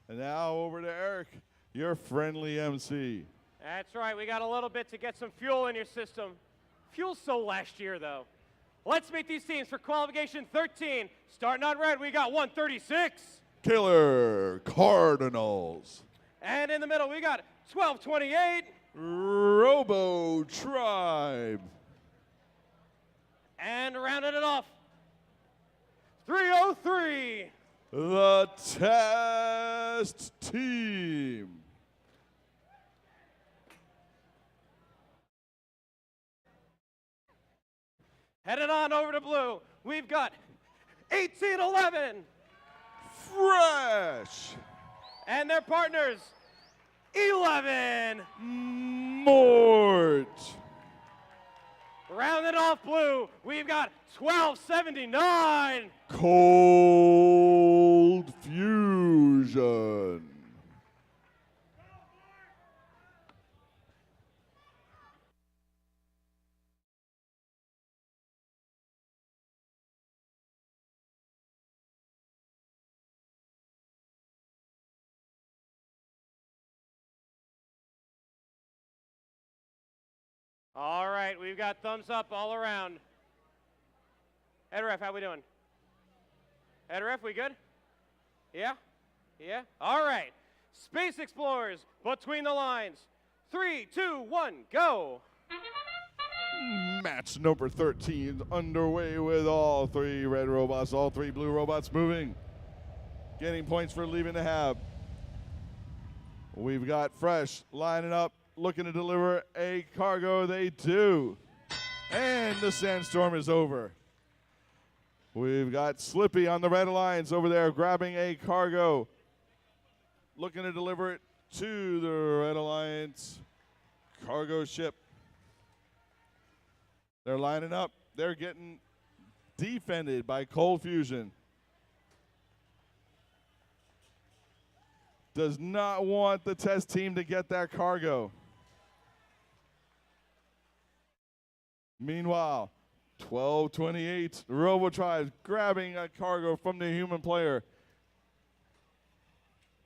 And now over to Eric, your friendly MC. That's right. We got a little bit to get some fuel in your system. Fuel so last year, though. Let's meet these teams for qualification 13. Starting on red, we got 136. Killer Cardinals. And in the middle, we got 1228. Robo Tribe. And rounding it off, 303. The Test Team. Headed on over to blue, we've got 1811. Fresh. And their partners, 11. Mort. Rounding off blue, we've got 1279. Cold Fusion. All right, we've got thumbs up all around. Head ref, how we doing? Head ref, we good? Yeah? Yeah? All right. Space Explorers, between the lines. 3, 2, 1, go. Match number 13 underway with all three red robots, all three blue robots moving. Getting points for leaving the hab. We've got Fresh lining up, looking to deliver a cargo. They do. And the sandstorm is over. We've got Slippy on the Red Alliance over there grabbing a cargo. Looking to deliver it to the Red Alliance cargo ship. They're lining up. They're getting defended by Cold Fusion. Does not want the test team to get that cargo. Meanwhile, 12:28. RoboTribe grabbing a cargo from the human player.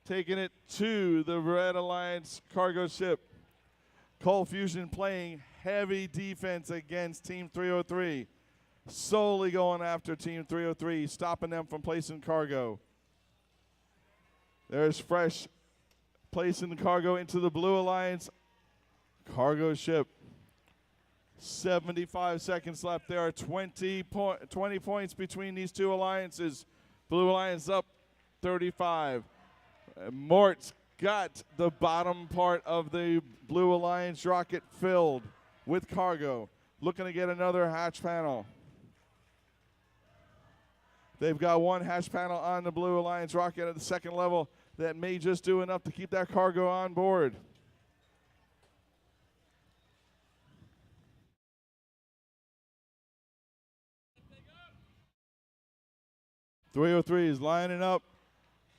Taking it to the Red Alliance cargo ship. Cold Fusion playing heavy defense against Team 303. Solely going after Team 303, stopping them from placing cargo. There's Fresh placing the cargo into the Blue Alliance cargo ship. 75 seconds left. There are 20 points between these two alliances. Blue Alliance up 35. Mort's got the bottom part of the Blue Alliance rocket filled with cargo. Looking to get another hatch panel. They've got one hatch panel on the Blue Alliance rocket at the second level that may just do enough to keep that cargo on board. .303 is lining up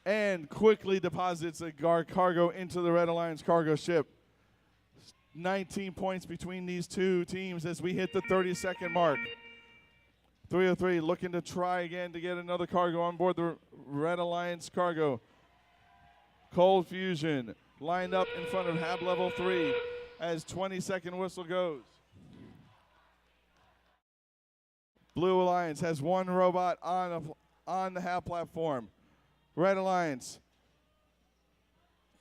and quickly deposits a cargo into the Red Alliance cargo ship. 19 points between these two teams as we hit the 30-second mark. .303 looking to try again to get another cargo on board the Red Alliance cargo. Cold Fusion lined up in front of Hab Level 3 as 20-second whistle goes. Blue Alliance has one robot on the Hab platform. Red Alliance.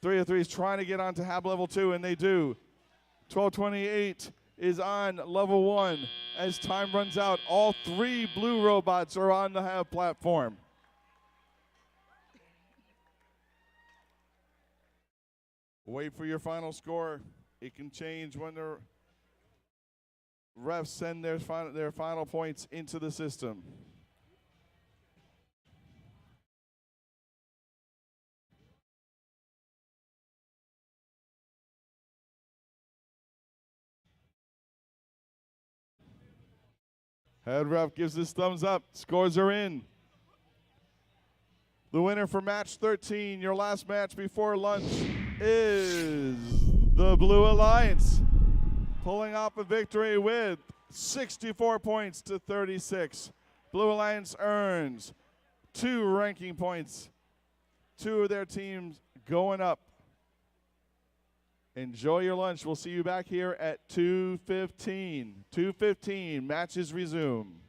303 is trying to get onto Hab Level 2, and they do. 12:28 is on Level 1. As time runs out, all three blue robots are on the Hab platform. Wait for your final score. It can change when the refs send their final points into the system. Head ref gives his thumbs up. Scores are in. The winner for match 13, your last match before lunch, is the Blue Alliance, pulling off a victory with 64 points to 36. Blue Alliance earns 2 ranking points. 2 of their teams going up. Enjoy your lunch. We'll see you back here at 2:15. 2:15, matches resume.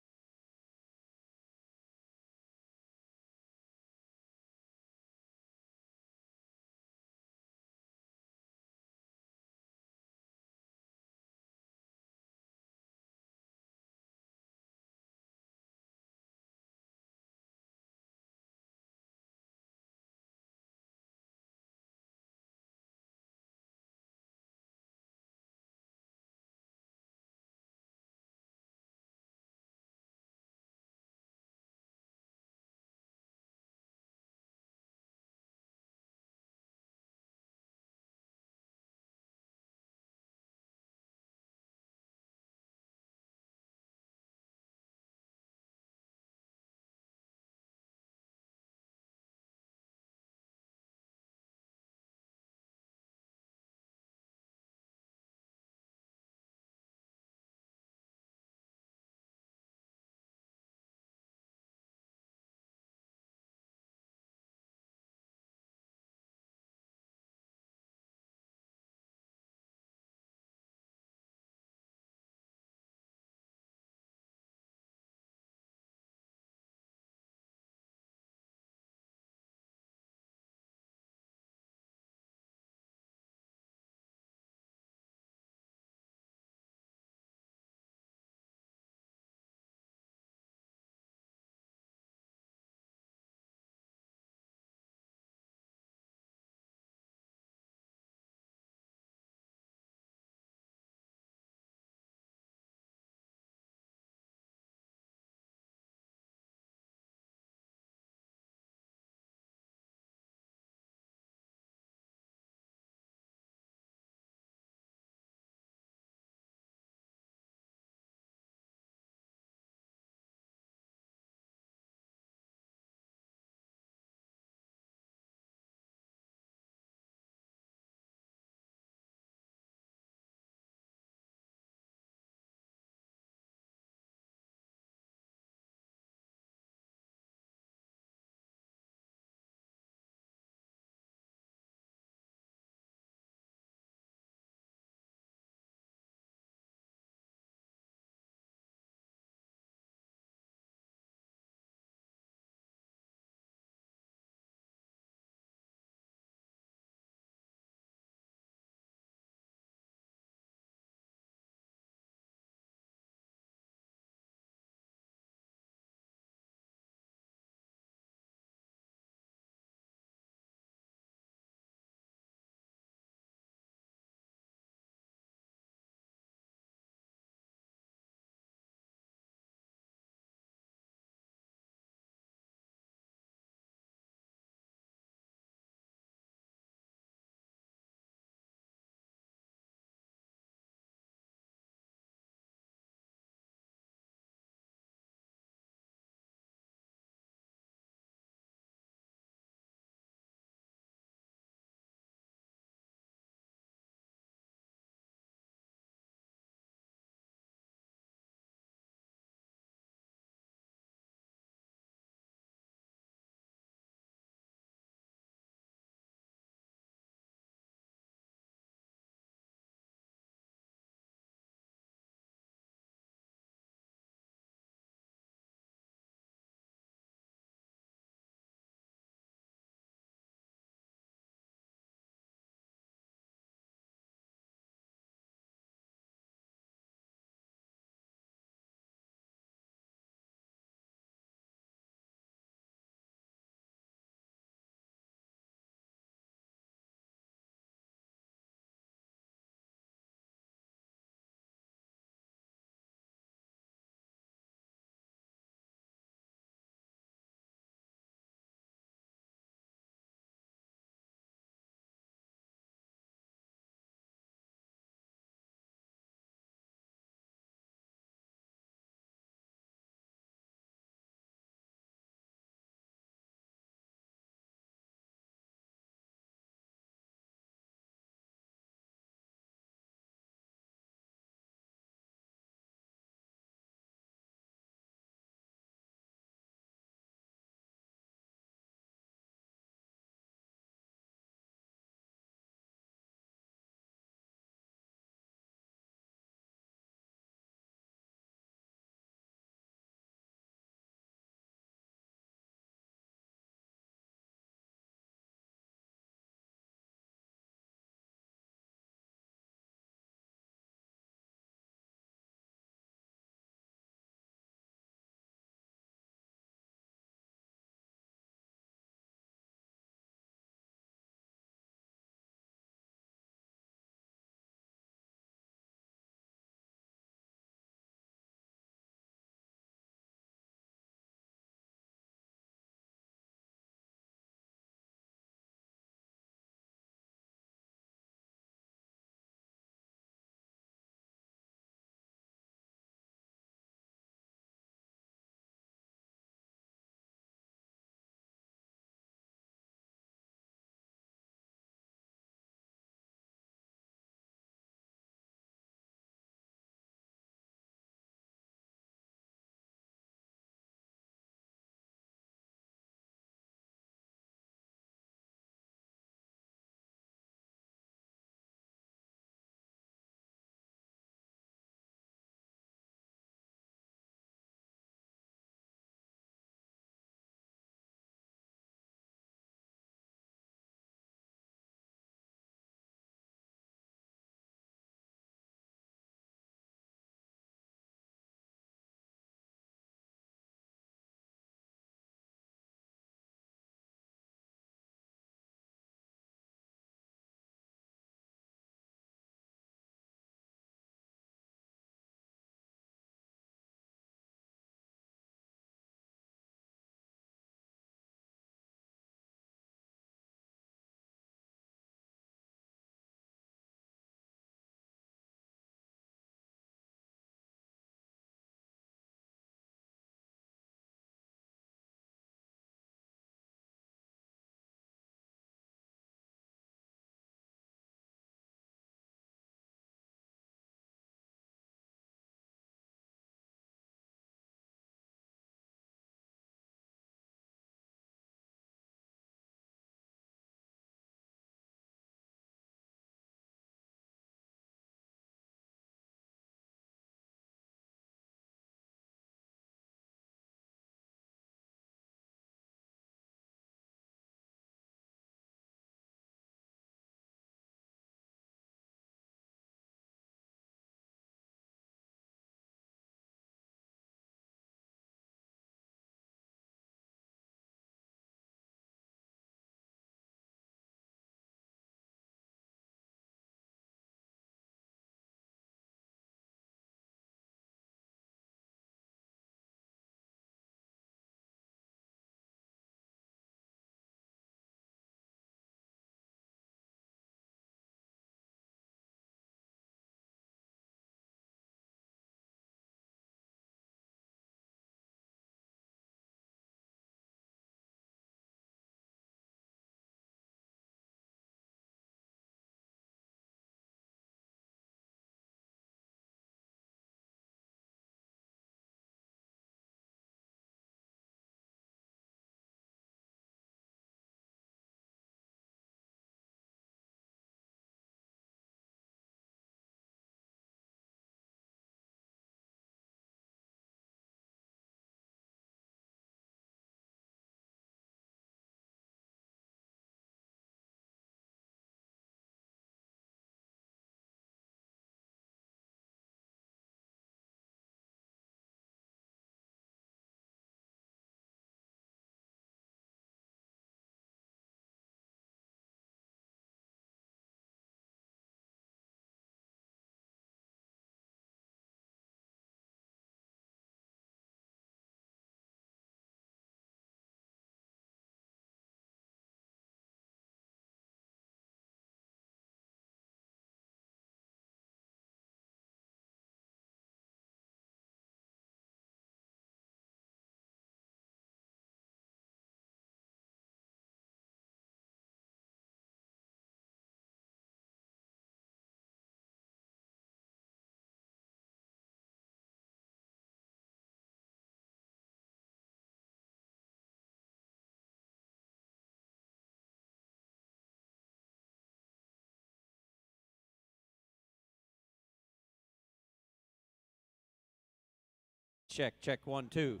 check, check 1, 2.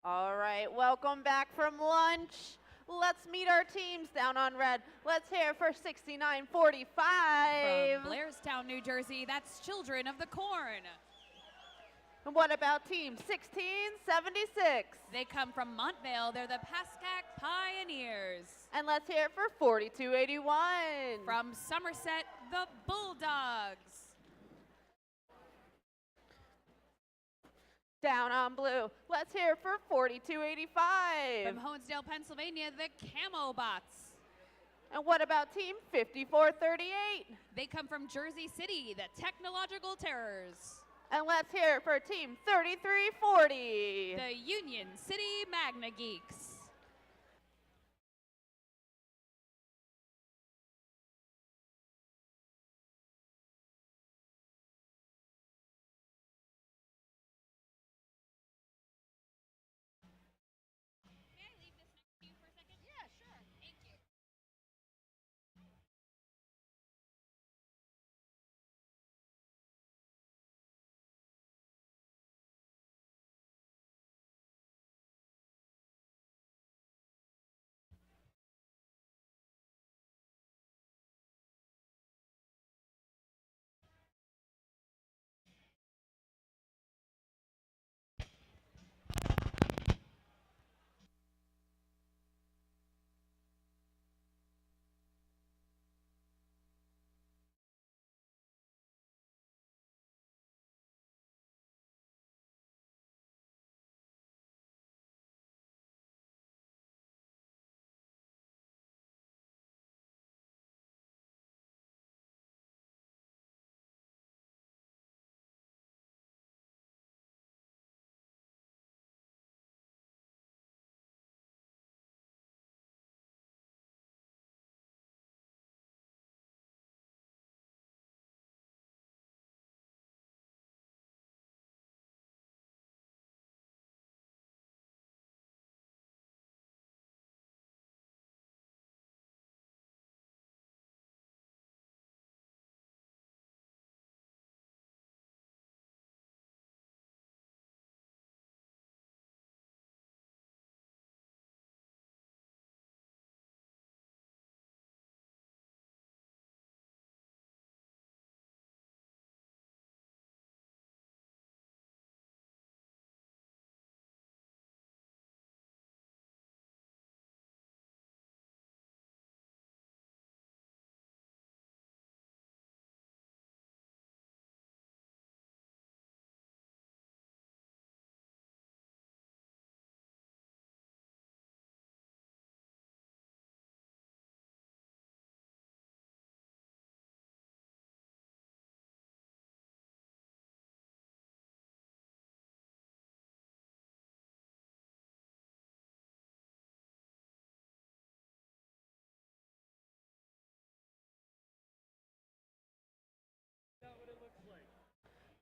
All right, welcome back from lunch. Let's meet our teams down on red. Let's hear for 6945. From Blairstown, New Jersey, that's Children of the Corn. And what about team 1676? They come from Montvale. They're the Pascack Pioneers. And let's hear it for 4281. From Somerset, the Bulldogs. Down on blue, let's hear it for 4285. From Honesdale, Pennsylvania, the Camo Bots. And what about team 5438? They come from Jersey City, the Technological Terrors. And let's hear it for team 3340. The Union City Magna Geeks.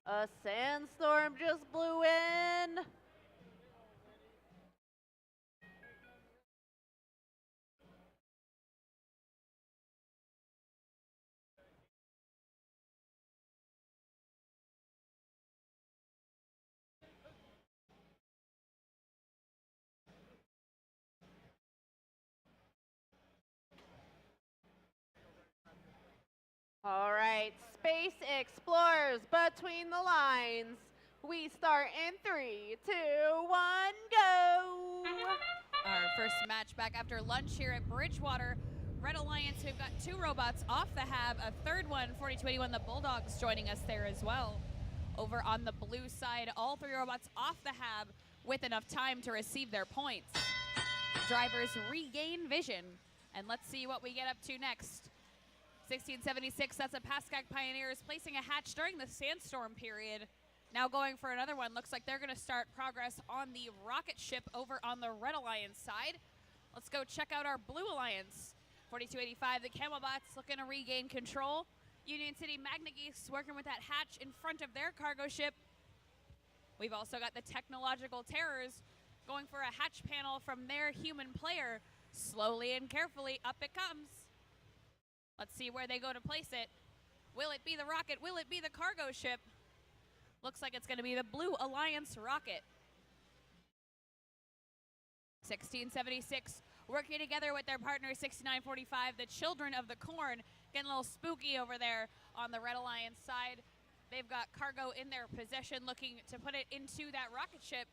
A sandstorm just blew in. All right, Space Explorers between the lines. We start in 3, 2, 1, go! Our first match back after lunch here at Bridgewater. Red Alliance, we've got 2 robots off the hab, a third one, 4281, the Bulldogs joining us there as well. Over on the blue side, all 3 robots off the hab with enough time to receive their points. Drivers regain vision, and let's see what we get up to next. 1676, that's a Pascack Pioneers placing a hatch during the sandstorm period. Now going for another one. Looks like they're going to start progress on the rocket ship over on the Red Alliance side. Let's go check out our Blue Alliance. 4285, the Camelbots looking to regain control. Union City Magna Geese working with that hatch in front of their cargo ship. We've also got the Technological Terrors going for a hatch panel from their human player. Slowly and carefully, up it comes. Let's see where they go to place it. Will it be the rocket? Will it be the cargo ship? Looks like it's going to be the Blue Alliance rocket. 1676 working together with their partner 6945, the Children of the Corn, getting a little spooky over there on the Red Alliance side. They've got cargo in their possession looking to put it into that rocket ship.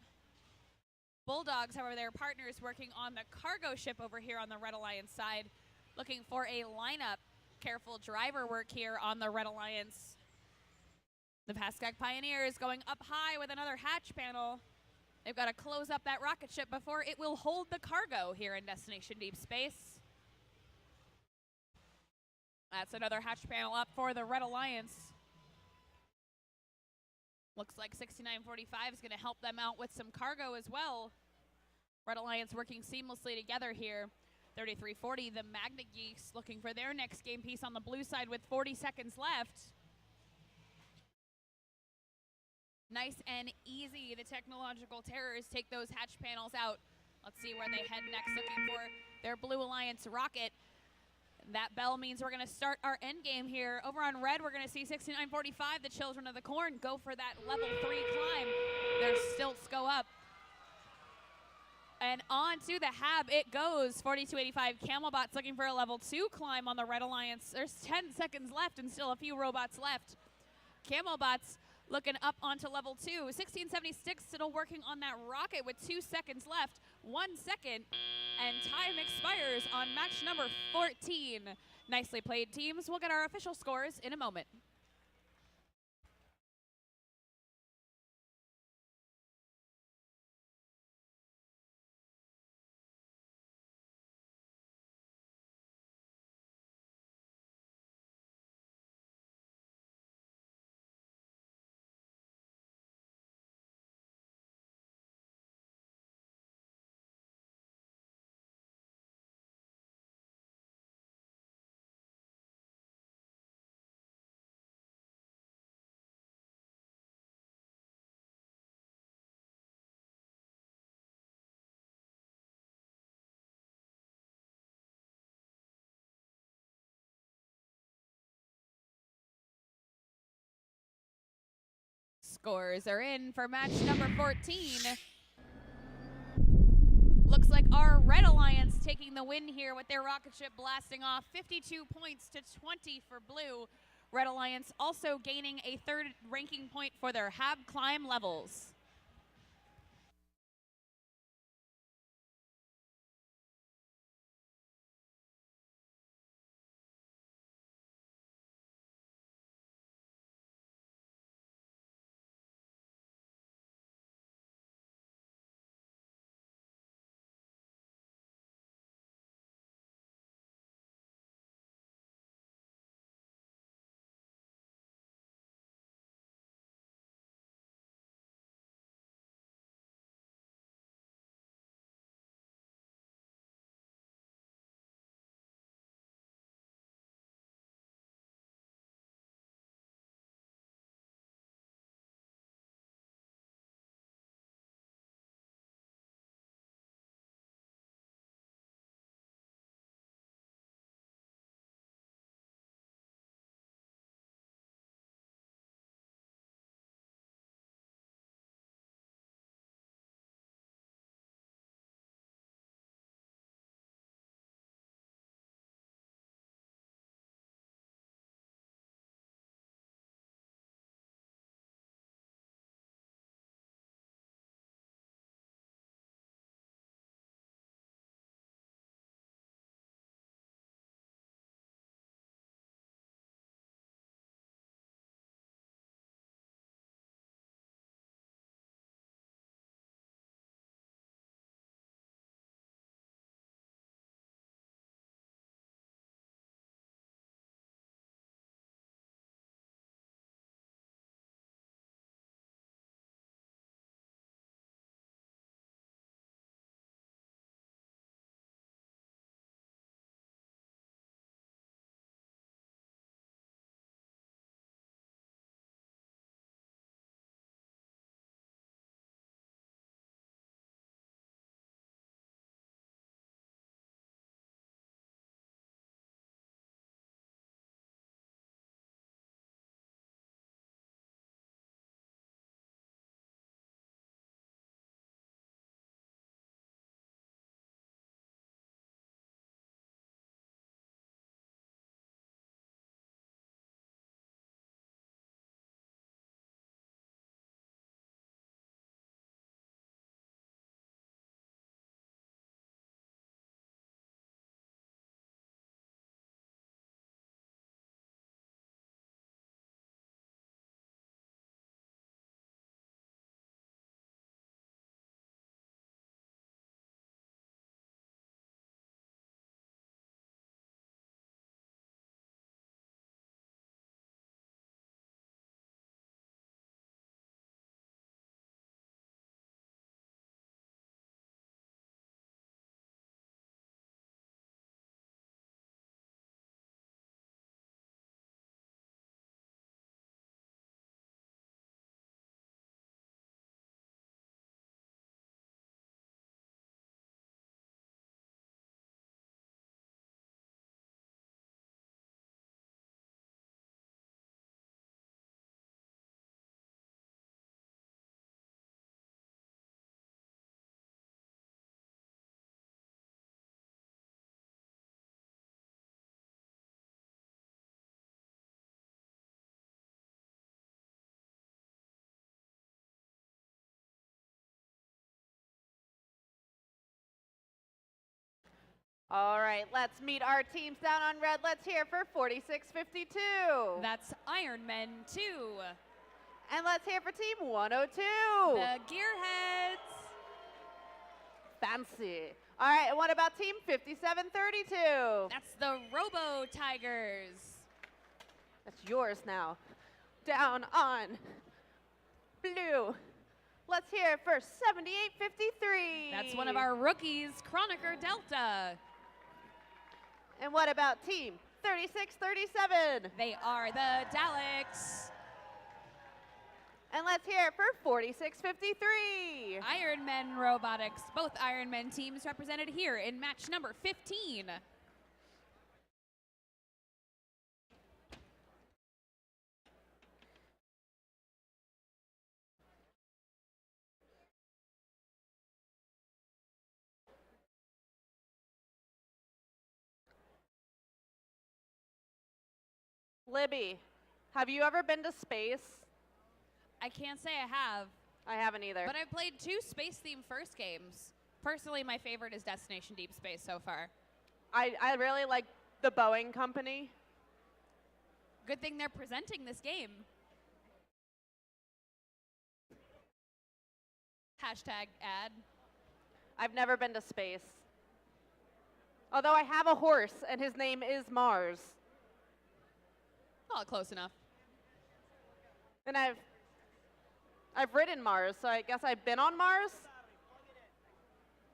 Bulldogs, however, their partners working on the cargo ship over here on the Red Alliance side, looking for a lineup. Careful driver work here on the Red Alliance. The Pascack Pioneers going up high with another hatch panel. They've got to close up that rocket ship before it will hold the cargo here in Destination Deep Space. That's another hatch panel up for the Red Alliance. Looks like 6945 is going to help them out with some cargo as well. Red Alliance working seamlessly together here. 3340, the Magna Geeks, looking for their next game piece on the blue side with 40 seconds left. Nice and easy. The Technological Terrors take those hatch panels out. Let's see where they head next, looking for their Blue Alliance rocket. That bell means we're going to start our end game here. Over on red, we're going to see 6945, the Children of the Corn, go for that level 3 climb. Their stilts go up. And on to the hab it goes. 4285 Camelbot's looking for a level 2 climb on the Red Alliance. There's 10 seconds left and still a few robots left. Camelbot's looking up onto level 2. 1676 still working on that rocket with 2 seconds left. 1 second, and time expires on match number 14. Nicely played, teams. We'll get our official scores in a moment. Scores are in for match number 14. Looks like our Red Alliance taking the win here with their rocket ship blasting off 52 points to 20 for blue. Red Alliance also gaining a 3rd ranking point for their hab climb levels. All right, let's meet our teams down on red. Let's hear for 4652. That's Ironmen 2. And let's hear for team 102. The Gearheads. Fancy. All right, and what about team 5732? That's the Robo Tigers. That's yours now. Down on blue. Let's hear it for 7853. That's one of our rookies, Chroniker Delta. And what about team 3637? They are the Daleks. And let's hear it for 4653. Ironmen Robotics. Both Ironmen teams represented here in match number 15. Libby, have you ever been to space? I can't say I have. I haven't either. But I've played 2 space-themed first games. Personally, my favorite is Destination Deep Space so far. I really like the Boeing company. Good thing they're presenting this game. Hashtag ad. I've never been to space. Although I have a horse, and his name is Mars. Oh, close enough. And I've ridden Mars, so I guess I've been on Mars?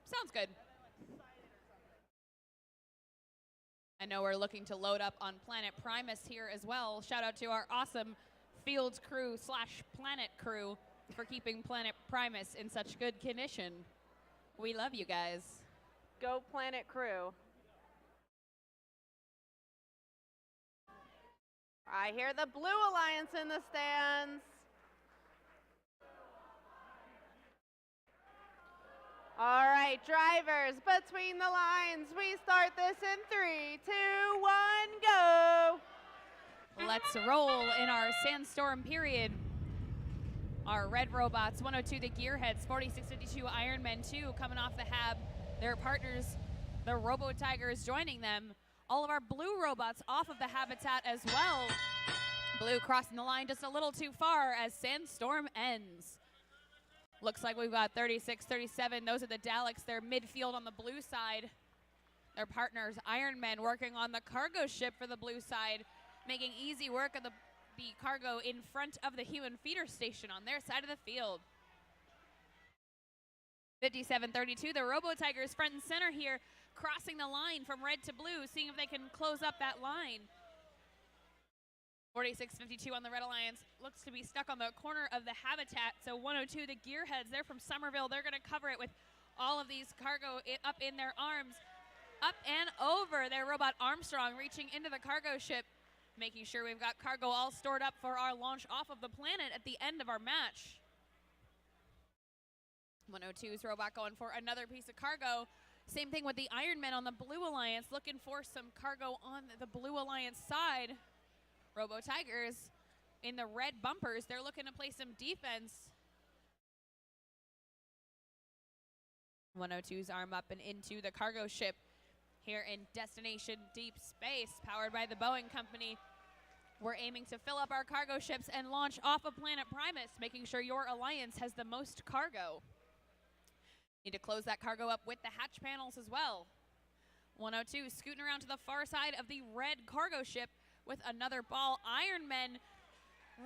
Sounds good. I know we're looking to load up on Planet Primus here as well. Shout out to our awesome field crew / planet crew for keeping Planet Primus in such good condition. We love you guys. Go Planet Crew. I hear the Blue Alliance in the stands. All right, drivers, between the lines. We start this in 3, 2, 1, go. Let's roll in our sandstorm period. Our red robots, 102 the Gearheads, 4652 Ironmen 2 coming off the hab. Their partners, the Robo Tigers, joining them. All of our blue robots off of the habitat as well. Blue crossing the line just a little too far as sandstorm ends. Looks like we've got 36, 37. Those are the Daleks. They're midfield on the blue side. Their partners, Ironmen, working on the cargo ship for the blue side, making easy work of the cargo in front of the human feeder station on their side of the field. 57-32, the Robo Tigers front and center here, crossing the line from red to blue, seeing if they can close up that line. 46-52 on the Red Alliance looks to be stuck on the corner of the habitat. So 102, the Gearheads, they're from Somerville. They're going to cover it with all of these cargo up in their arms. Up and over their robot Armstrong, reaching into the cargo ship, making sure we've got cargo all stored up for our launch off of the planet at the end of our match. 102's robot going for another piece of cargo. Same thing with the Ironmen on the Blue Alliance, looking for some cargo on the Blue Alliance side. Robo Tigers in the red bumpers, they're looking to play some defense. 102's arm up and into the cargo ship here in Destination Deep Space, powered by the Boeing Company. We're aiming to fill up our cargo ships and launch off of Planet Primus, making sure your alliance has the most cargo. Need to close that cargo up with the hatch panels as well. 102 scooting around to the far side of the red cargo ship with another ball. Ironmen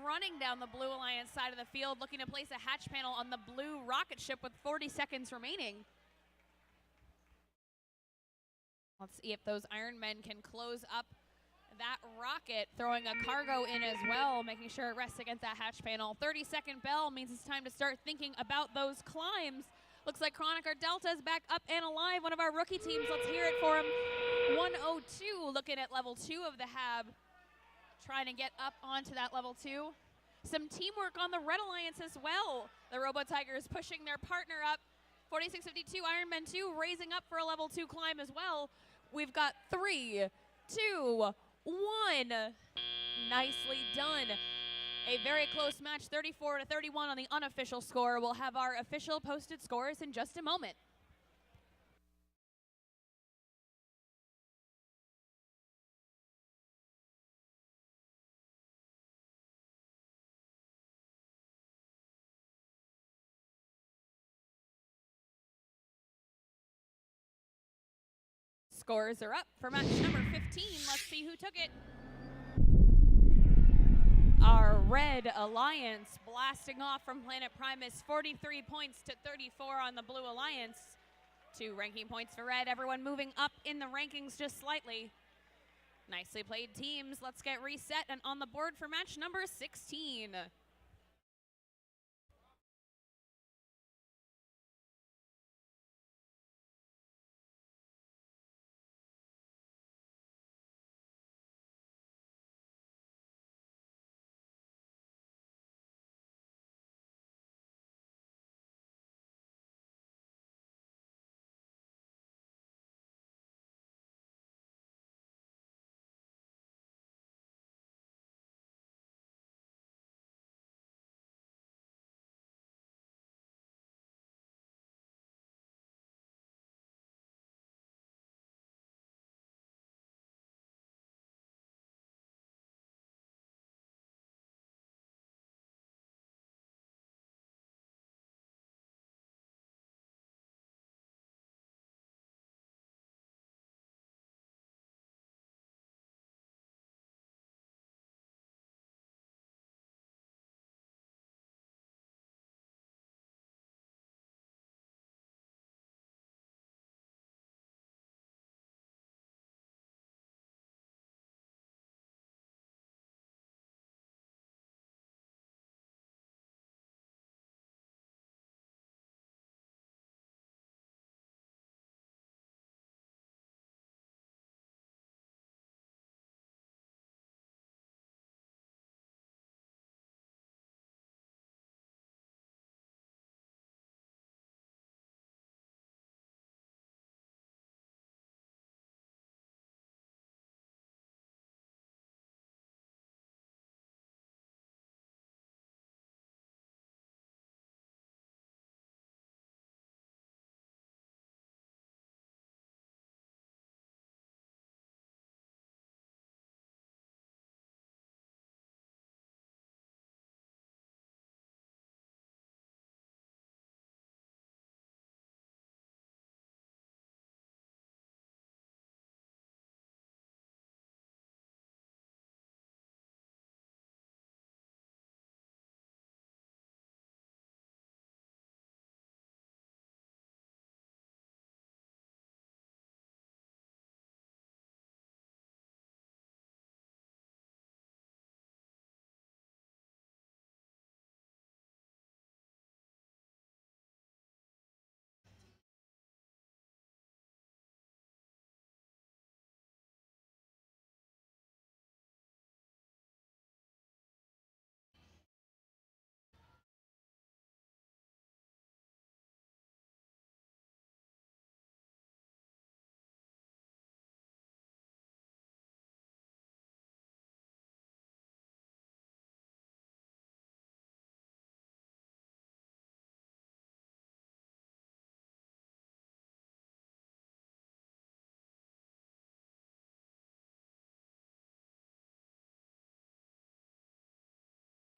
running down the Blue Alliance side of the field, looking to place a hatch panel on the blue rocket ship with 40 seconds remaining. Let's see if those Ironmen can close up that rocket, throwing a cargo in as well, making sure it rests against that hatch panel. 30-second bell means it's time to start thinking about those climbs. Looks like Chroniker Delta is back up and alive, one of our rookie teams. Let's hear it for him. 102 looking at level 2 of the hab, trying to get up onto that level 2. Some teamwork on the Red Alliance as well. The Robo Tigers pushing their partner up. 4652 Ironmen 2 raising up for a level 2 climb as well. We've got 3, 2, 1. Nicely done. A very close match, 34-31 on the unofficial score. We'll have our official posted scores in just a moment. Scores are up for match number 15. Let's see who took it. Our Red Alliance blasting off from Planet Primus, 43 points to 34 on the Blue Alliance. 2 ranking points for Red. Everyone moving up in the rankings just slightly. Nicely played teams. Let's get reset and on the board for match number 16.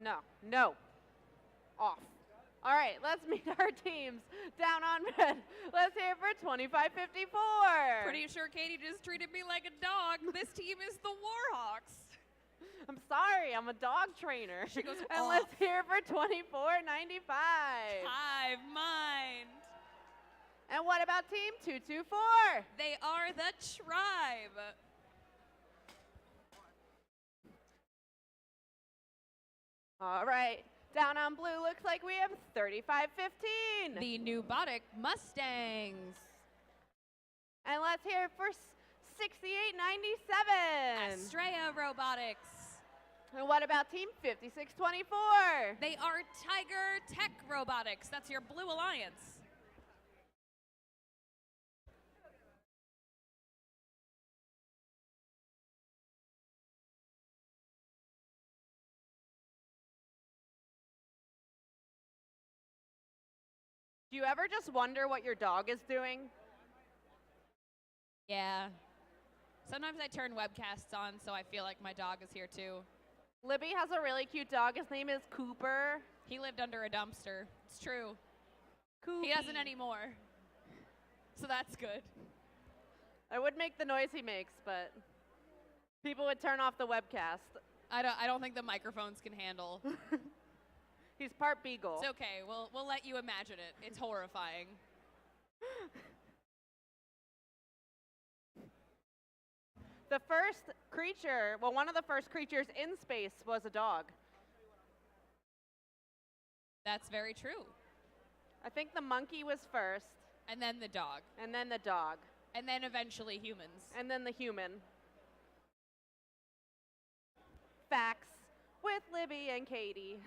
No, no. Off. All right, let's meet our teams down on red. Let's hear it for 2554. Pretty sure Katie just treated me like a dog. This team is the Warhawks. I'm sorry, I'm a dog trainer. She goes and off. let's hear it for 2495. Hive mind. And what about team 224? They are the Tribe. All right, down on blue looks like we have 3515. The Nubotic Mustangs. And let's hear it for 6897. Estrella Robotics. And what about team 5624? They are Tiger Tech Robotics. That's your Blue Alliance. Do you ever just wonder what your dog is doing? Yeah. Sometimes I turn webcasts on so I feel like my dog is here too. Libby has a really cute dog. His name is Cooper. He lived under a dumpster. It's true. Coopy. He doesn't anymore. So that's good. I would make the noise he makes, but people would turn off the webcast. I don't think the microphones can handle. He's part beagle. It's okay. We'll let you imagine it. It's horrifying. The first creature, well, one of the first creatures in space was a dog. That's very true. I think the monkey was first. And then the dog. And then the dog. And then eventually humans. And then the human. Facts with Libby and Katie.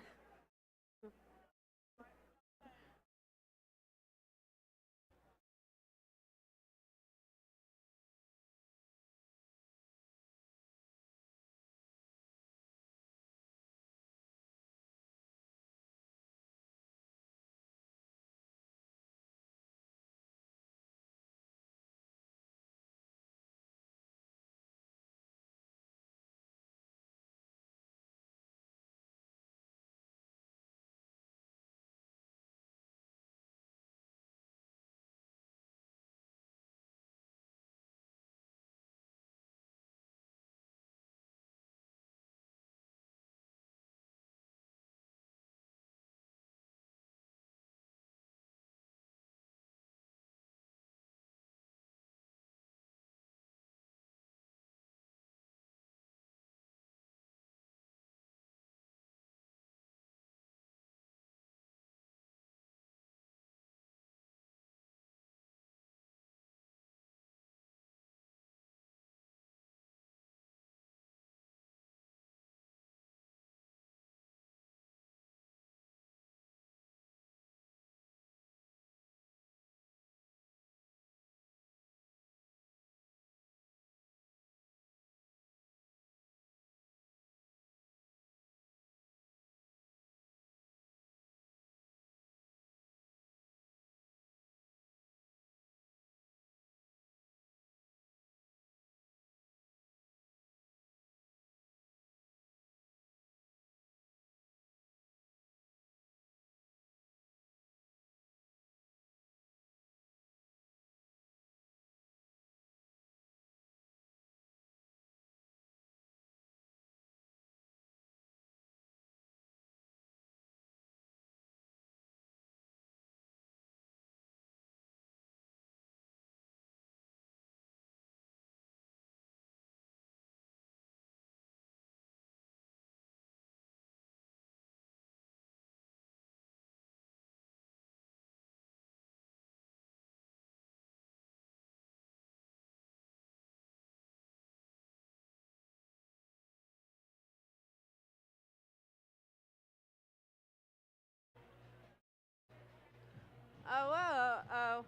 Oh.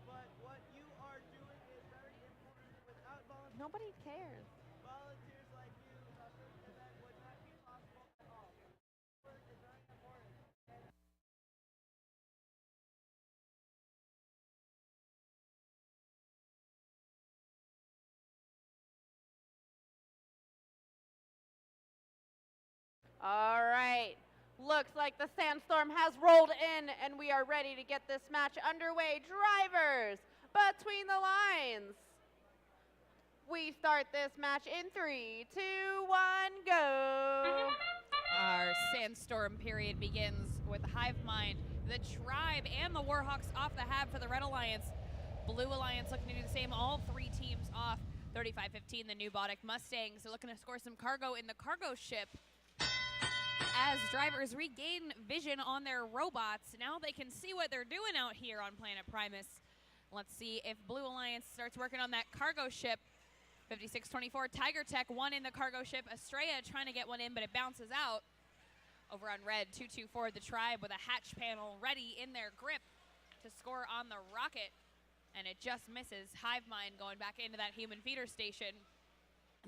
But what you are doing is very important. Without volunteers, Nobody cares. volunteers like you, this event would not be possible at all. Work is very important. And All right. Looks like the sandstorm has rolled in, and we are ready to get this match underway. Drivers, between the lines. We start this match in 3, 2, 1, go. Our sandstorm period begins with Hive Mind, the Tribe, and the Warhawks off the hab for the Red Alliance. Blue Alliance looking to do the same. All three teams off. 35-15, the new Botic Mustangs are looking to score some cargo in the cargo ship. As drivers regain vision on their robots, now they can see what they're doing out here on Planet Primus. Let's see if Blue Alliance starts working on that cargo ship. 56-24, Tiger Tech won in the cargo ship. Estrella trying to get one in, but it bounces out. Over on red, 2-2-4, the Tribe with a hatch panel ready in their grip to score on the rocket. And it just misses. Hive Mind going back into that human feeder station.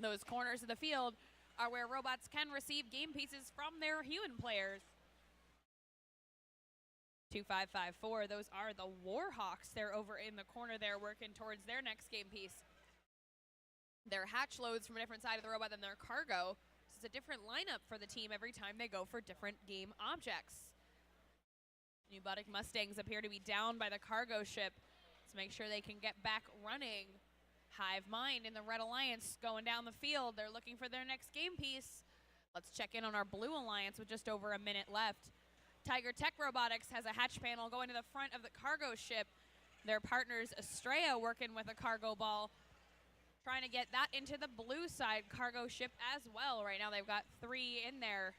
Those corners of the field are where robots can receive game pieces from their human players. 2-5-5-4, those are the Warhawks. They're over in the corner there working towards their next game piece. Their hatch loads from a different side of the robot than their cargo. This is a different lineup for the team every time they go for different game objects. New Botic Mustangs appear to be down by the cargo ship. Let's make sure they can get back running Hive Mind in the Red Alliance going down the field. They're looking for their next game piece. Let's check in on our Blue Alliance with just over a minute left. Tiger Tech Robotics has a hatch panel going to the front of the cargo ship. Their partners Estrella working with a cargo ball, trying to get that into the blue side cargo ship as well. Right now they've got 3 in there.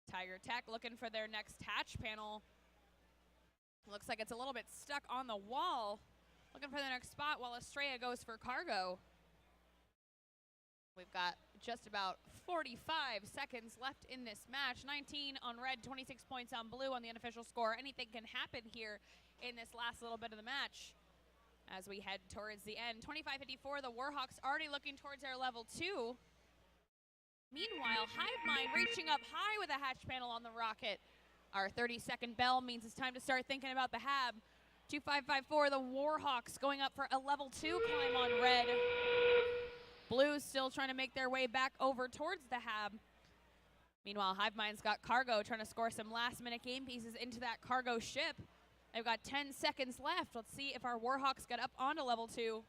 Tiger Tech looking for their next hatch panel. Looks like it's a little bit stuck on the wall. Looking for the next spot while Estrella goes for cargo. We've got just about 45 seconds left in this match. 19 on red, 26 points on blue on the unofficial score. Anything can happen here in this last little bit of the match as we head towards the end. 25:54, the Warhawks already looking towards their level 2. Meanwhile, Hive Mind reaching up high with a hatch panel on the rocket. Our 30-second bell means it's time to start thinking about the HAB. 2554, the Warhawks going up for a level 2 climb on red. Blues still trying to make their way back over towards the HAB. Meanwhile, Hive Mind's got cargo trying to score some last-minute game pieces into that cargo ship. They've got 10 seconds left. Let's see if our Warhawks get up onto level 2.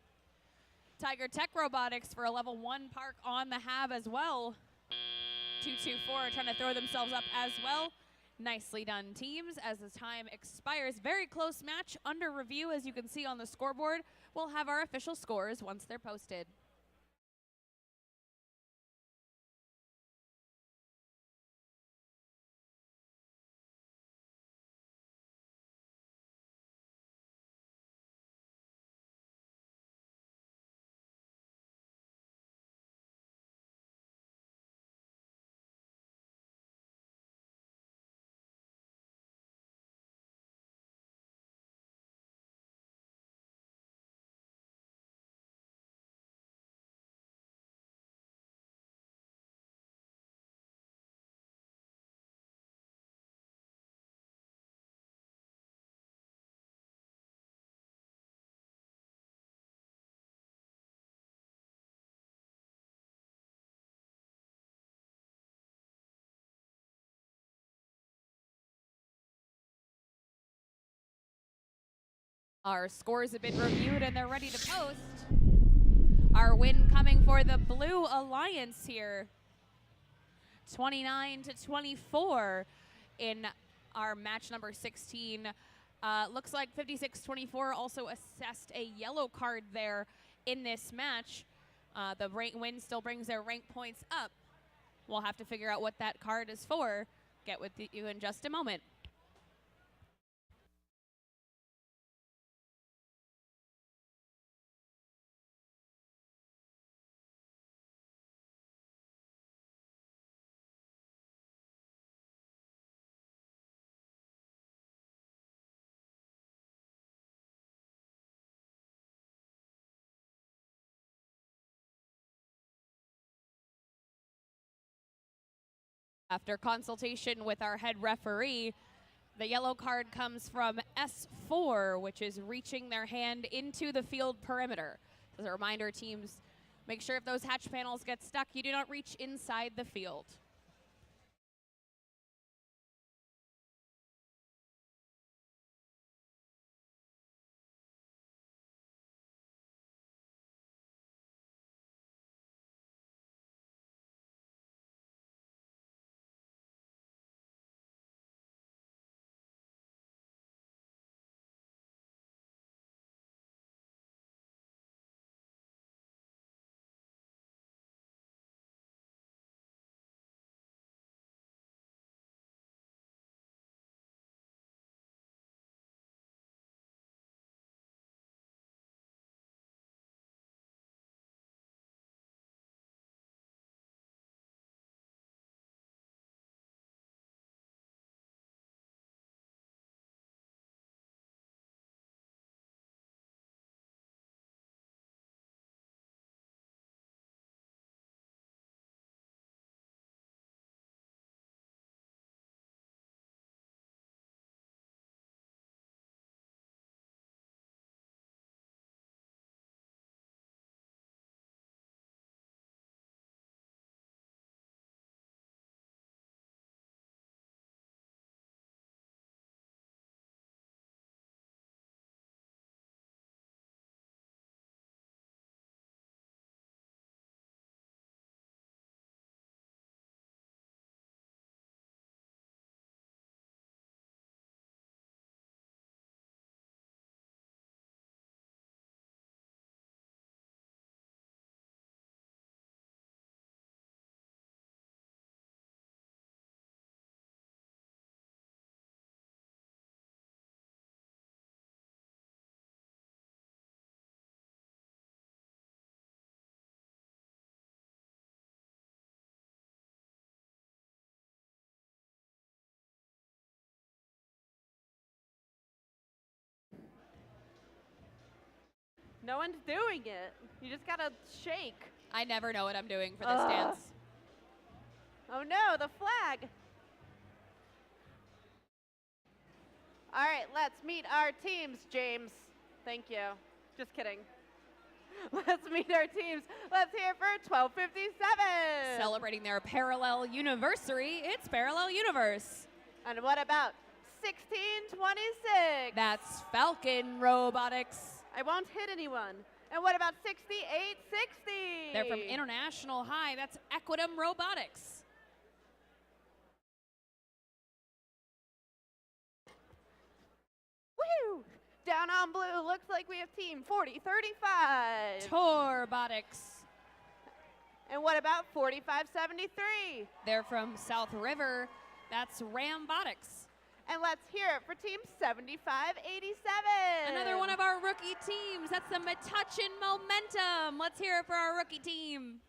Tiger Tech Robotics for a level 1 park on the HAB as well. 224 trying to throw themselves up as well. Nicely done, teams, as the time expires. Very close match under review, as you can see on the scoreboard. We'll have our official scores once they're posted. Our scores have been reviewed and they're ready to post. Our win coming for the Blue Alliance here. 29-24 in our match number 16. Looks like 56-24 also assessed a yellow card there in this match. The win still brings their rank points up. We'll have to figure out what that card is for. Get with you in just a moment. After consultation with our head referee, the yellow card comes from S4, which is reaching their hand into the field perimeter. As a reminder, teams, make sure if those hatch panels get stuck, you do not reach inside the field. No one's doing it. You just gotta shake. I never know what I'm doing for this dance. Oh no, the flag. All right, let's meet our teams, James. Thank you. Just kidding. Let's meet our teams. Let's hear for 1257. Celebrating their parallel universary, it's Parallel Universe. And what about 1626? That's Falcon Robotics. I won't hit anyone. And what about 6860? They're from International High. That's Equitum Robotics. Woo! Down on blue, looks like we have team 4035. Torbotics. And what about 4573? They're from South River. That's Rambotics. And let's hear it for team 7587. Another one of our rookie teams. That's the Metuchen Momentum. Let's hear it for our rookie team.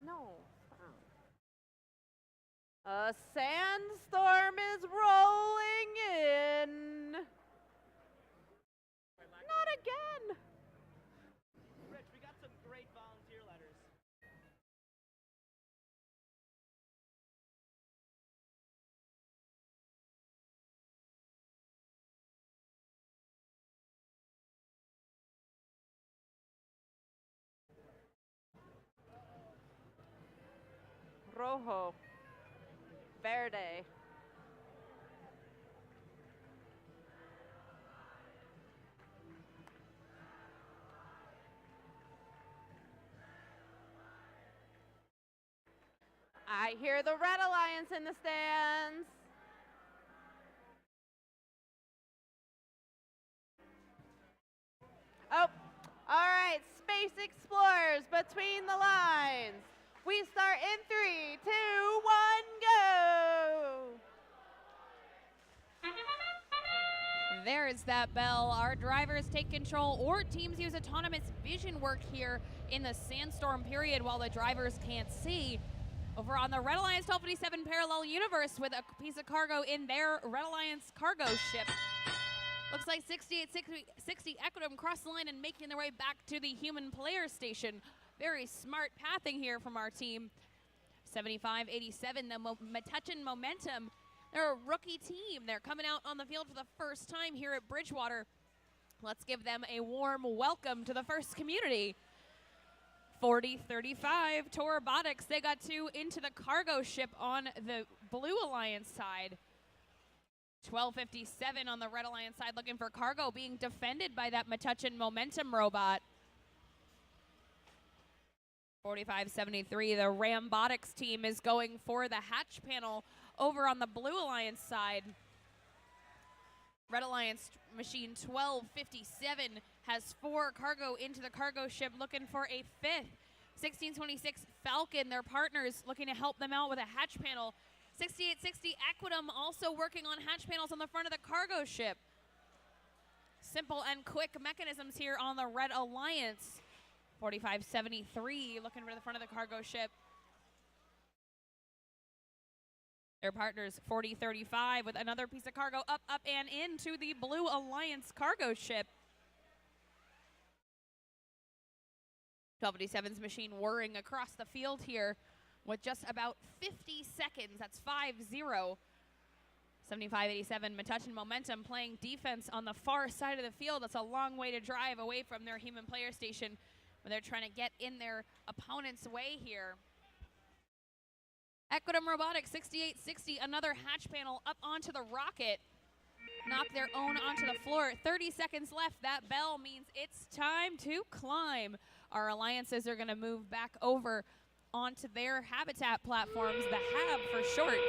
No. A sandstorm is rolling in. Not again. Rich, we got some great volunteer letters. Rojo. Verde. I hear the Red Alliance in the stands. Oh, all right, Space Explorers between the lines. We start in 3, 2, 1, go! There's that bell. Our drivers take control, or teams use autonomous vision work here in the sandstorm period while the drivers can't see. Over on the Red Alliance 1257 Parallel Universe with a piece of cargo in their Red Alliance cargo ship. Looks like 6860 Equitum cross the line and making their way back to the human player station. Very smart pathing here from our team. 7587, the Metuchen Momentum. They're a rookie team. They're coming out on the field for the first time here at Bridgewater. Let's give them a warm welcome to the first community. 4035 Torbotics. They got 2 into the cargo ship on the Blue Alliance side. 1257 on the Red Alliance side looking for cargo, being defended by that Metuchen Momentum robot. 4573, the Rambotics team is going for the hatch panel over on the Blue Alliance side. Red Alliance machine 1257 has 4 cargo into the cargo ship, looking for a 5th. 1626 Falcon, their partners, looking to help them out with a hatch panel. 6860 Equitum also working on hatch panels on the front of the cargo ship. Simple and quick mechanisms here on the Red Alliance. 4573 looking for the front of the cargo ship. Their partners 4035 with another piece of cargo up, and into the Blue Alliance cargo ship. 1257's machine whirring across the field here with just about 50 seconds. That's 5-0. 7587 Metuchen Momentum playing defense on the far side of the field. That's a long way to drive away from their human player station when they're trying to get in their opponent's way here. Equitum Robotics 6860, another hatch panel up onto the rocket. Knock their own onto the floor. 30 seconds left. That bell means it's time to climb. Our alliances are going to move back over onto their habitat platforms, the HAB for short.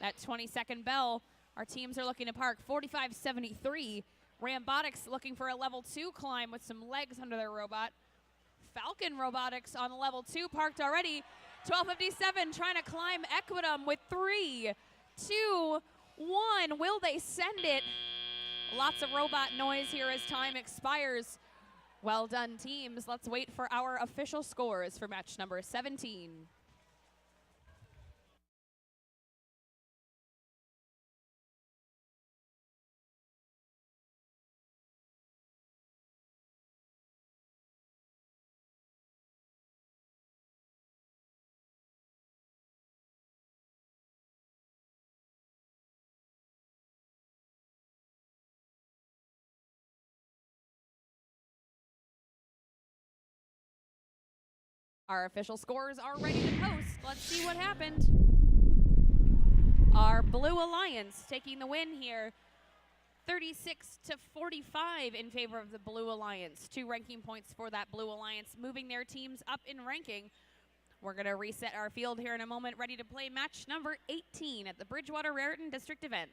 That 20-second bell, our teams are looking to park. 4573, Rambotics looking for a level 2 climb with some legs under their robot. Falcon Robotics on level 2 parked already. 12:57 trying to climb Equitum with 3, 2, 1. Will they send it? Lots of robot noise here as time expires. Well done, teams. Let's wait for our official scores for match number 17. Our official scores are ready to post. Let's see what happened. Our Blue Alliance taking the win here. 36-45 in favor of the Blue Alliance. 2 ranking points for that Blue Alliance, moving their teams up in ranking. We're going to reset our field here in a moment, ready to play match number 18 at the Bridgewater-Raritan District event.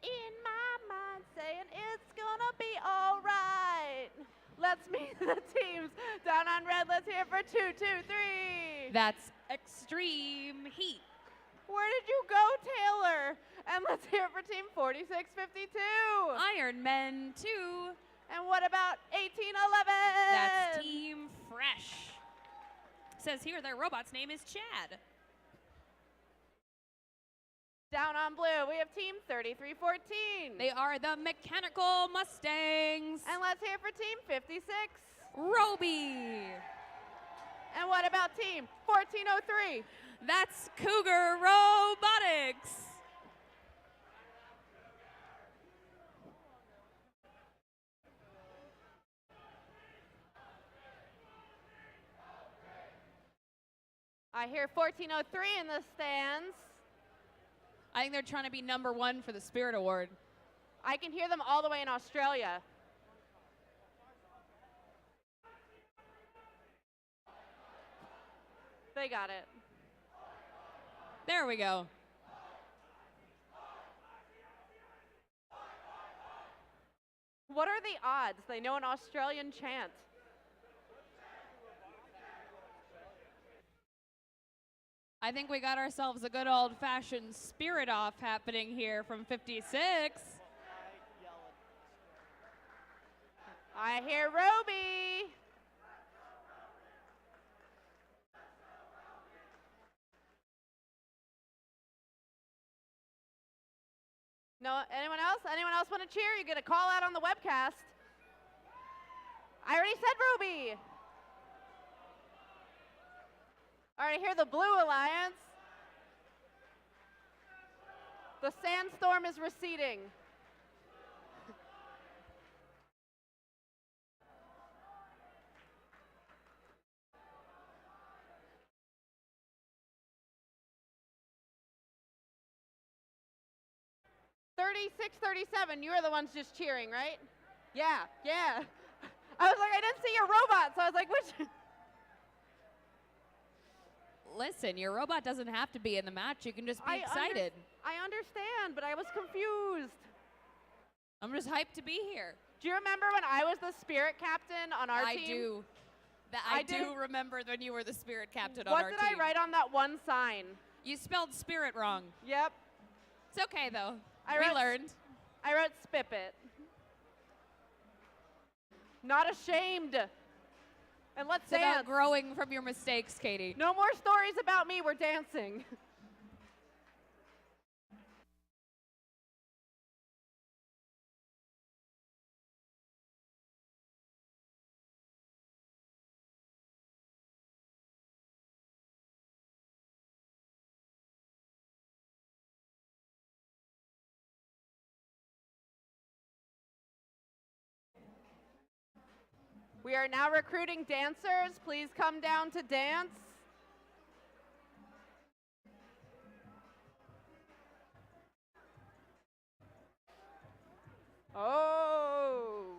In my mind saying it's gonna be all right. Let's meet the teams. Down on red, let's hear for 2-2-3. That's Extreme Heat. Where did you go, Taylor? And let's hear for team 4652. Iron Men 2. And what about 1811? That's Team Fresh. Says here their robot's name is Chad. Down on blue, we have team 3314. They are the Mechanical Mustangs. And let's hear for team 56. Roby. And what about team 1403? That's Cougar Robotics. I hear 1403 in the stands. I think they're trying to be number one for the Spirit Award. I can hear them all the way in Australia. They got it. There we go. What are the odds they know an Australian chant? I think we got ourselves a good old-fashioned spirit off happening here from 56. I hear Roby. No, anyone else? Anyone else want to cheer? You get a call out on the webcast. I already said Ruby. All right, here the Blue Alliance. The sandstorm is receding. $36-37, you are the ones just cheering, right? Yeah, yeah. I was like, I didn't see your robot, so I was like, which? Listen, your robot doesn't have to be in the match. You can just be excited. I understand, but I was confused. I'm just hyped to be here. Do you remember when I was the spirit captain on our team? I do. I do remember when you were the spirit captain on What our did team. I write on that one sign? You spelled spirit wrong. Yep. It's okay, though. We learned. I wrote Spippet. Not ashamed. And let's It's about dance. growing from your mistakes, Katie. No more stories about me. We're dancing. We are now recruiting dancers. Please come down to dance. Oh.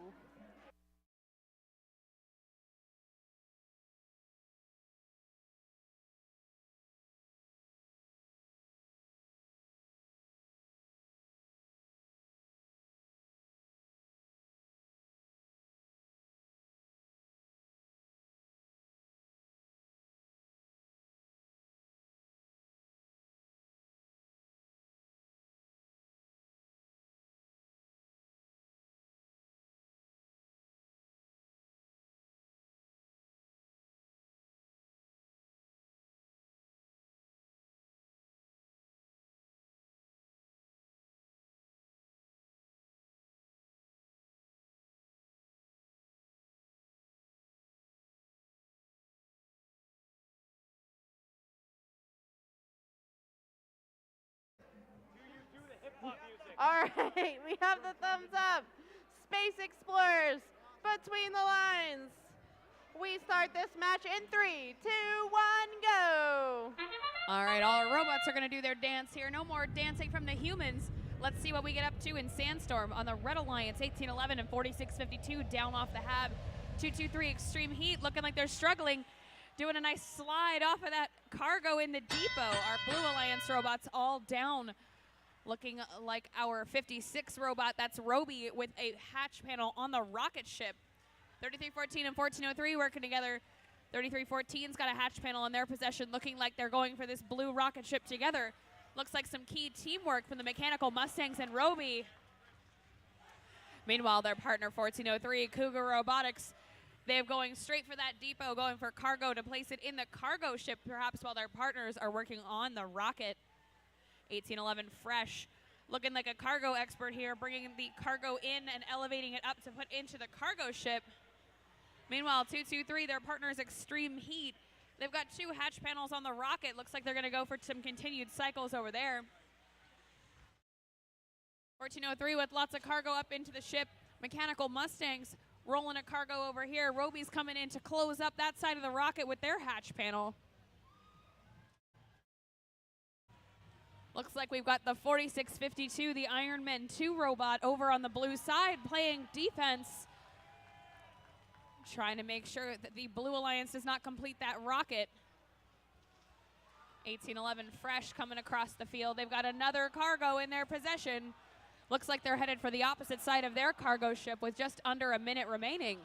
All right, we have the thumbs up. Space Explorers, between the lines. We start this match in 3, 2, 1, go. All right, all our robots are going to do their dance here. No more dancing from the humans. Let's see what we get up to in Sandstorm on the Red Alliance, 1811 and 4652 down off the hab. 223 Extreme Heat looking like they're struggling. Doing a nice slide off of that cargo in the depot. Our Blue Alliance robots all down. Looking like our 56 robot, that's Roby with a hatch panel on the rocket ship. 3314 and 1403 working together. 3314's got a hatch panel in their possession, looking like they're going for this blue rocket ship together. Looks like some key teamwork from the Mechanical Mustangs and Roby. Meanwhile, their partner 1403, Cougar Robotics, they're going straight for that depot, going for cargo to place it in the cargo ship, perhaps while their partners are working on the rocket. 1811 Fresh, looking like a cargo expert here, bringing the cargo in and elevating it up to put into the cargo ship. Meanwhile, 223, their partners Extreme Heat. They've got 2 hatch panels on the rocket. Looks like they're going to go for some continued cycles over there. 1403 with lots of cargo up into the ship. Mechanical Mustangs rolling a cargo over here. Roby's coming in to close up that side of the rocket with their hatch panel. Looks like we've got the 4652, the Ironman 2 robot over on the blue side playing defense. Trying to make sure that the Blue Alliance does not complete that rocket. 1811 Fresh coming across the field. They've got another cargo in their possession. Looks like they're headed for the opposite side of their cargo ship with just under a minute remaining.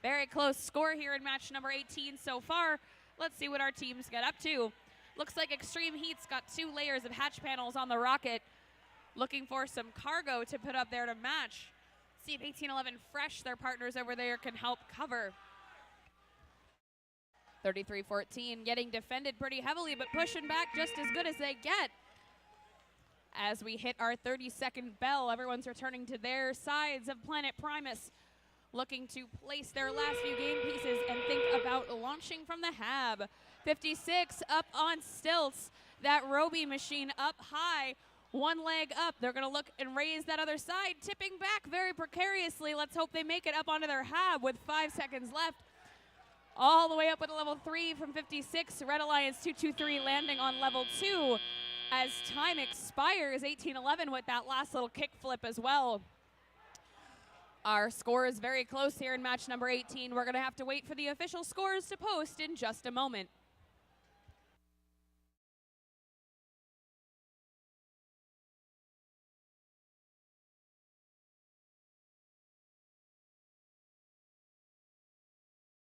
Very close score here in match number 18 so far. Let's see what our teams get up to. Looks like Extreme Heat's got 2 layers of hatch panels on the rocket, looking for some cargo to put up there to match. See if 1811 Fresh, their partners over there, can help cover. 3314 getting defended pretty heavily, but pushing back just as good as they get. As we hit our 30-second bell, everyone's returning to their sides of Planet Primus, looking to place their last few game pieces and think about launching from the hab. 56 up on stilts. That Roby machine up high, 1 leg up. They're going to look and raise that other side, tipping back very precariously. Let's hope they make it up onto their hab with 5 seconds left. All the way up with a level 3 from 56. Red Alliance 223 landing on level 2. As time expires, 1811 with that last little kick flip as well. Our score is very close here in match number 18. We're going to have to wait for the official scores to post in just a moment.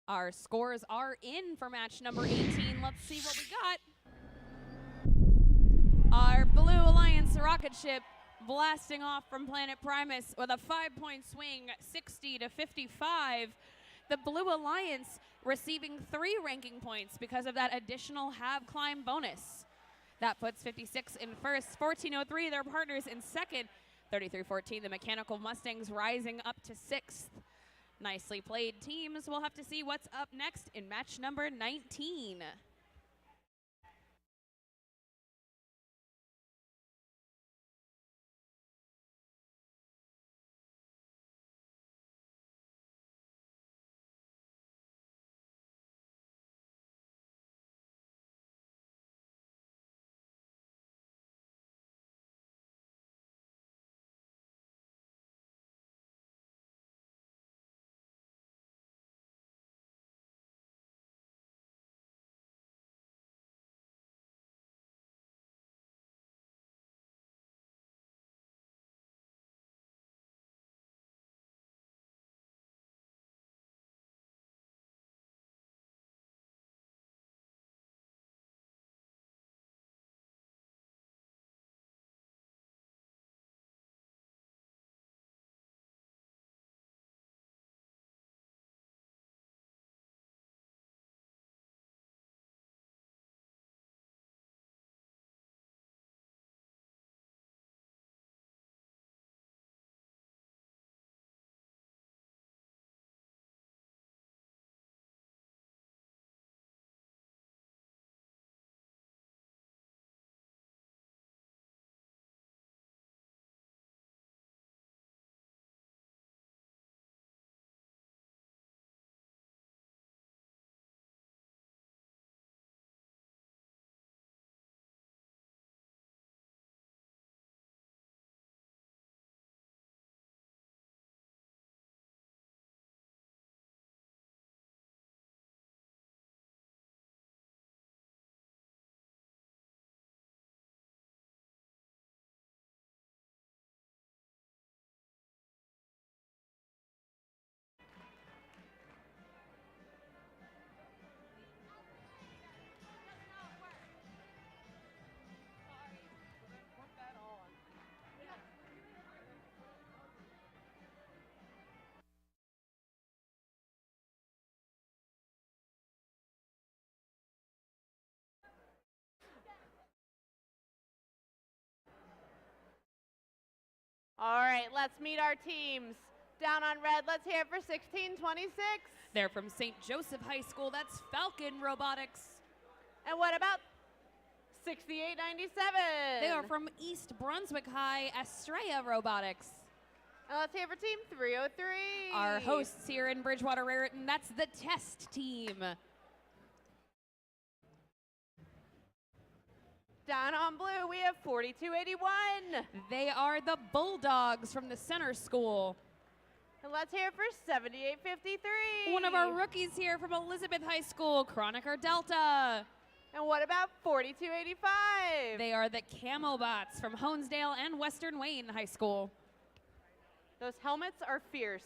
Our scores are in for match number 18. Let's see what we got. Our Blue Alliance rocket ship blasting off from Planet Primus with a 5-point swing, 60 to 55. The Blue Alliance receiving 3 ranking points because of that additional hab climb bonus. That puts 56 in first, 1403 their partners in second, 3314 the Mechanical Mustangs rising up to 6th. Nicely played teams. We'll have to see what's up next in match number 19. All right, let's meet our teams. Down on red, let's hear it for 1626. They're from St. Joseph High School. That's Falcon Robotics. And what about 6897? They are from East Brunswick High, Estrella Robotics. And let's hear for team 303. Our hosts here in Bridgewater-Raritan, that's the Test team. Down on blue, we have 4281. They are the Bulldogs from the center school. And let's hear it for 7853. One of our rookies here from Elizabeth High School, Chroniker Delta. And what about 4285? They are the Camo Bots from Honesdale and Western Wayne High School. Those helmets are fierce.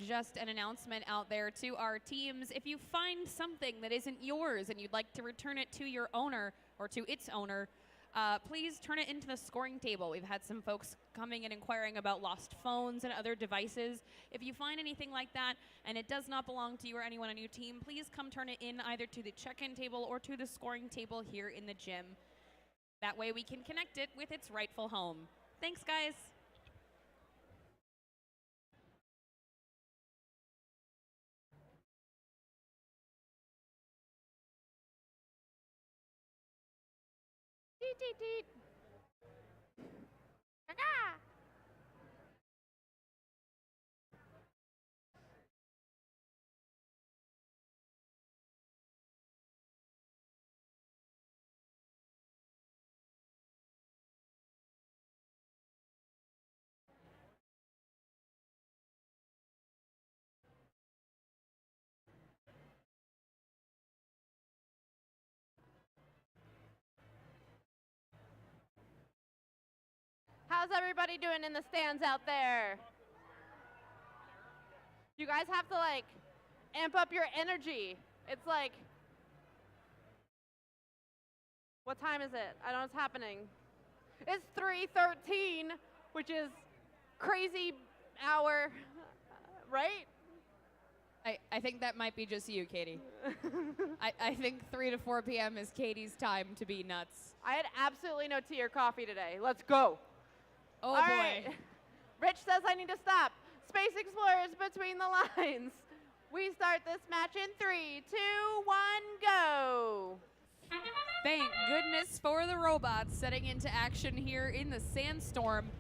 Just an announcement out there to our teams. If you find something that isn't yours and you'd like to return it to your owner or to its owner, please turn it into the scoring table. We've had some folks coming and inquiring about lost phones and other devices. If you find anything like that and it does not belong to you or anyone on your team, please come turn it in either to the check-in table or to the scoring table here in the gym. That way we can connect it with its rightful home. Thanks, guys. Deet, deet, deet. Gaga. How's everybody doing in the stands out there? You guys have to like amp up your energy. It's like, what time is it? I don't know what's happening. It's 3:13, which is crazy hour, right? I think that might be just you, Katie. I think 3 to 4 p.m. is Katie's time to be nuts. I had absolutely no tea or coffee today. Let's go. Oh, All boy. right. Rich says I need to stop. Space Explorers between the lines. We start this match in 3, 2, 1, go. Thank goodness for the robots setting into action here in the Sandstorm.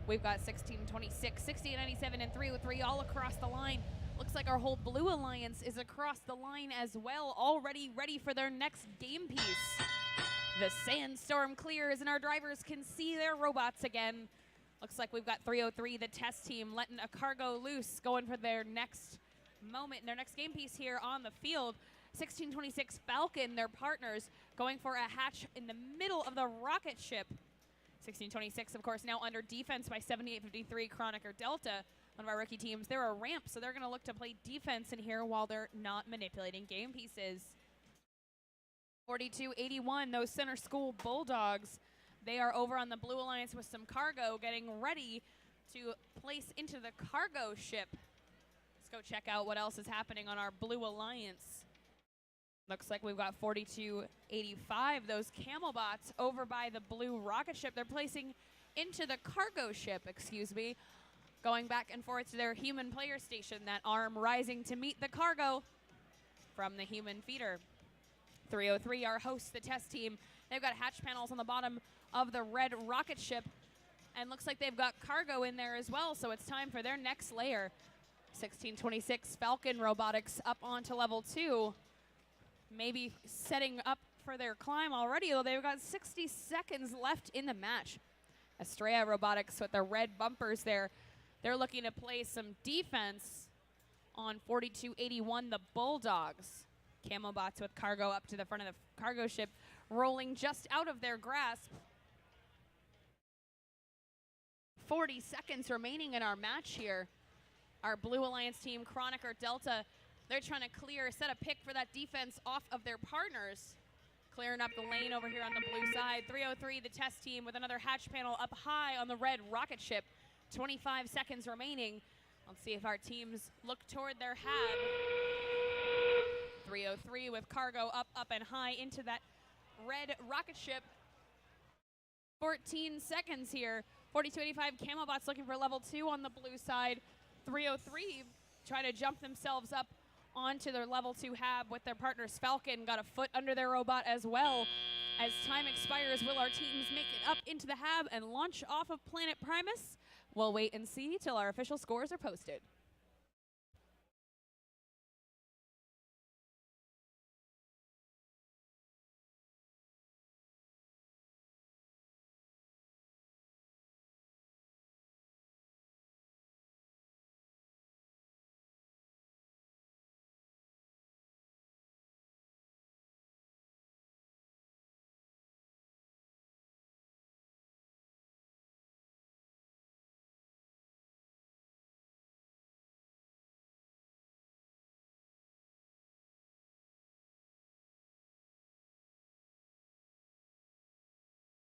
We've got 1626, 1697, and 303 all across the line. Looks like our whole Blue Alliance is across the line as well, already ready for their next game piece. The Sandstorm clears and our drivers can see their robots again. Looks like we've got 303, the test team, letting a cargo loose, going for their next moment, their next game piece here on the field. 1626 Falcon, their partners, going for a hatch in the middle of the rocket ship. 1626, of course, now under defense by 7853 Chroniker Delta, one of our rookie teams. They're a ramp, so they're going to look to play defense in here while they're not manipulating game pieces. 4281, those center school Bulldogs. They are over on the Blue Alliance with some cargo, getting ready to place into the cargo ship. Let's go check out what else is happening on our Blue Alliance. Looks like we've got 4285, those Camel Bots over by the blue rocket ship. They're placing into the cargo ship, going back and forth to their human player station, that arm rising to meet the cargo from the human feeder. 303, our hosts, the test team. They've got hatch panels on the bottom of the red rocket ship, and looks like they've got cargo in there as well, so it's time for their next layer. 1626 Falcon Robotics up onto level 2, maybe setting up for their climb already, though they've got 60 seconds left in the match. Estrella Robotics with the red bumpers there, they're looking to play some defense on 4281, the Bulldogs. Camo Bots with cargo up to the front of the cargo ship, rolling just out of their grasp. 40 seconds remaining in our match here. Our Blue Alliance team, Chroniker Delta, they're trying to set a pick for that defense off of their partners. Clearing up the lane over here on the blue side. 303, the test team, with another hatch panel up high on the red rocket ship. 25 seconds remaining. Let's see if our teams look toward their hab. 303 with cargo up and high into that red rocket ship. 14 seconds here. 4285 Camo Bots looking for level 2 on the blue side. 303 try to jump themselves up onto their level 2 hab with their partners. Falcon got a foot under their robot as well. As time expires, will our teams make it up into the hab and launch off of Planet Primus? We'll wait and see till our official scores are posted.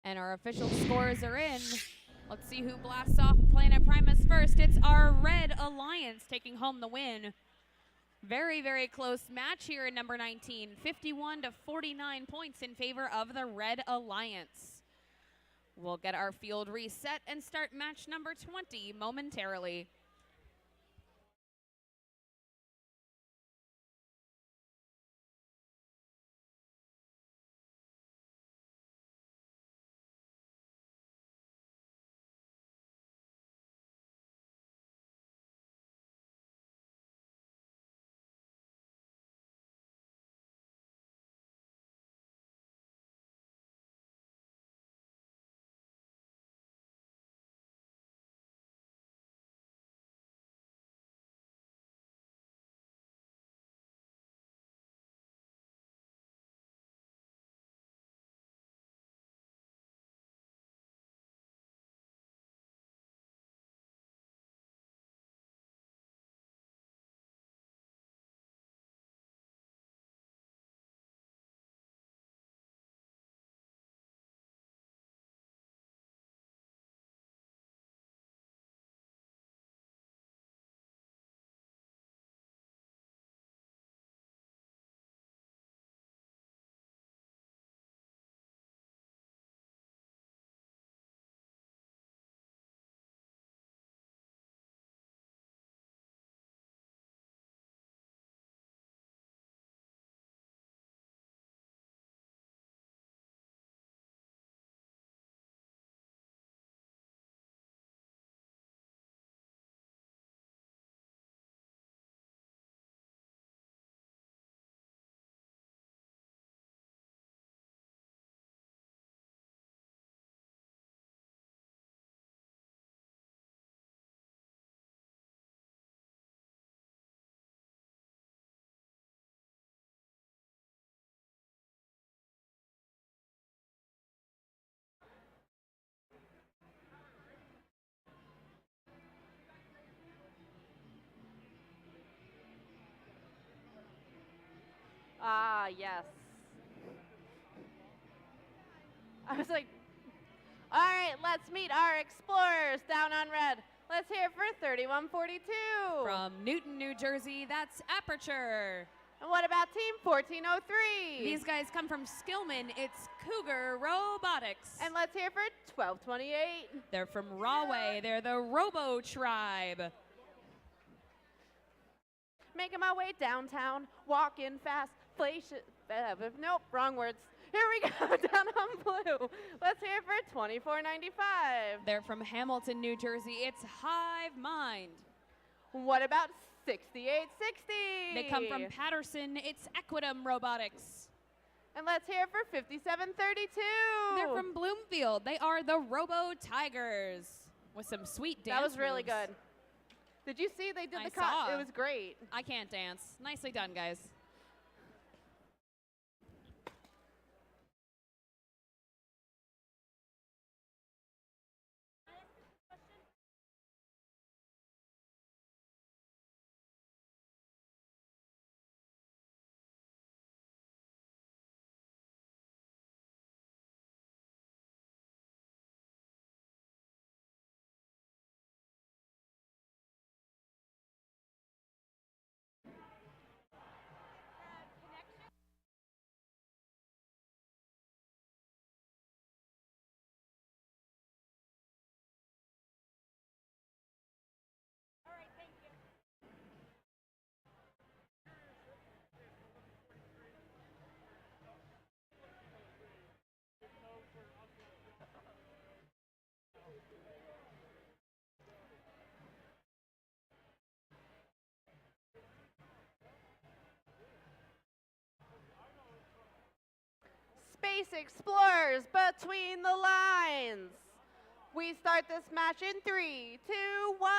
And our official scores are in. Let's see who blasts off Planet Primus first. It's our Red Alliance taking home the win. Very, very close match here in number 19. 51 to 49 points in favor of the Red Alliance. We'll get our field reset and start match number 20 momentarily. Ah, yes. I was like, all right, let's meet our explorers down on red. Let's hear it for 3142. From Newton, New Jersey, that's Aperture. And what about team 1403? These guys come from Skillman. It's Cougar Robotics. And let's hear it for 1228. They're from Rahway. They're the Robo Tribe. Making my way downtown, walking fast, nope, wrong words. Here we go, down on blue. Let's hear it for 2495. They're from Hamilton, New Jersey. It's Hive Mind. What about 6860? They come from Patterson. It's Equitum Robotics. And let's hear it for 5732. They're from Bloomfield. They are the Robo Tigers with some sweet dance That was really moves. good. Did you see they did the saw. cut? It was great. I can't dance. Nicely done, guys. Space Explorers between the lines. We start this match in 3, 2, 1,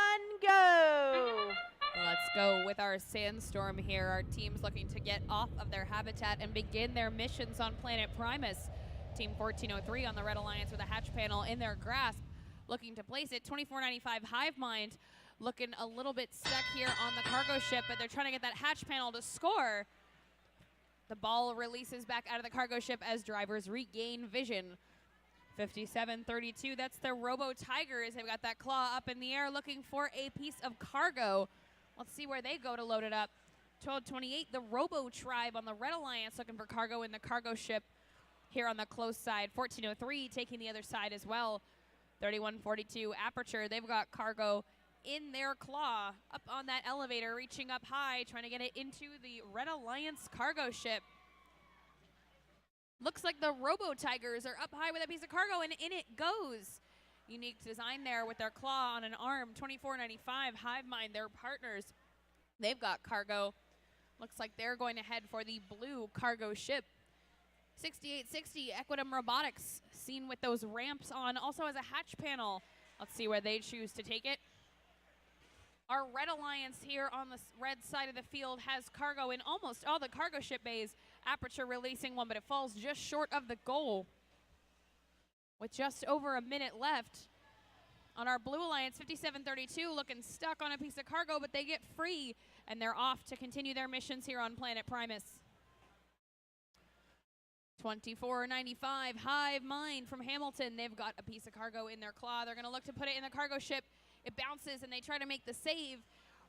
go. Let's go with our Sandstorm here. Our team's looking to get off of their habitat and begin their missions on planet Primus. Team 1403 on the Red Alliance with a hatch panel in their grasp, looking to place it. 2495 Hive Mind looking a little bit stuck here on the cargo ship, but they're trying to get that hatch panel to score. The ball releases back out of the cargo ship as drivers regain vision. 5732, that's the Robo Tigers. They've got that claw up in the air looking for a piece of cargo. Let's see where they go to load it up. 1228, the Robo Tribe on the Red Alliance looking for cargo in the cargo ship here on the close side. 1403 taking the other side as well. 3142 Aperture, they've got cargo in their claw up on that elevator, reaching up high, trying to get it into the Red Alliance cargo ship. Looks like the Robo Tigers are up high with a piece of cargo, and in it goes. Unique design there with their claw on an arm. 2495 Hive Mind, their partners. They've got cargo. Looks like they're going to head for the blue cargo ship. 6860 Equitum Robotics, seen with those ramps on, also has a hatch panel. Let's see where they choose to take it. Our Red Alliance here on the red side of the field has cargo in almost all the cargo ship bays. Aperture releasing one, but it falls just short of the goal. With just over a minute left. On our Blue Alliance, 5732 looking stuck on a piece of cargo, but they get free, and they're off to continue their missions here on planet Primus. 2495 Hive Mind from Hamilton. They've got a piece of cargo in their claw. They're going to look to put it in the cargo ship. It bounces, and they try to make the save.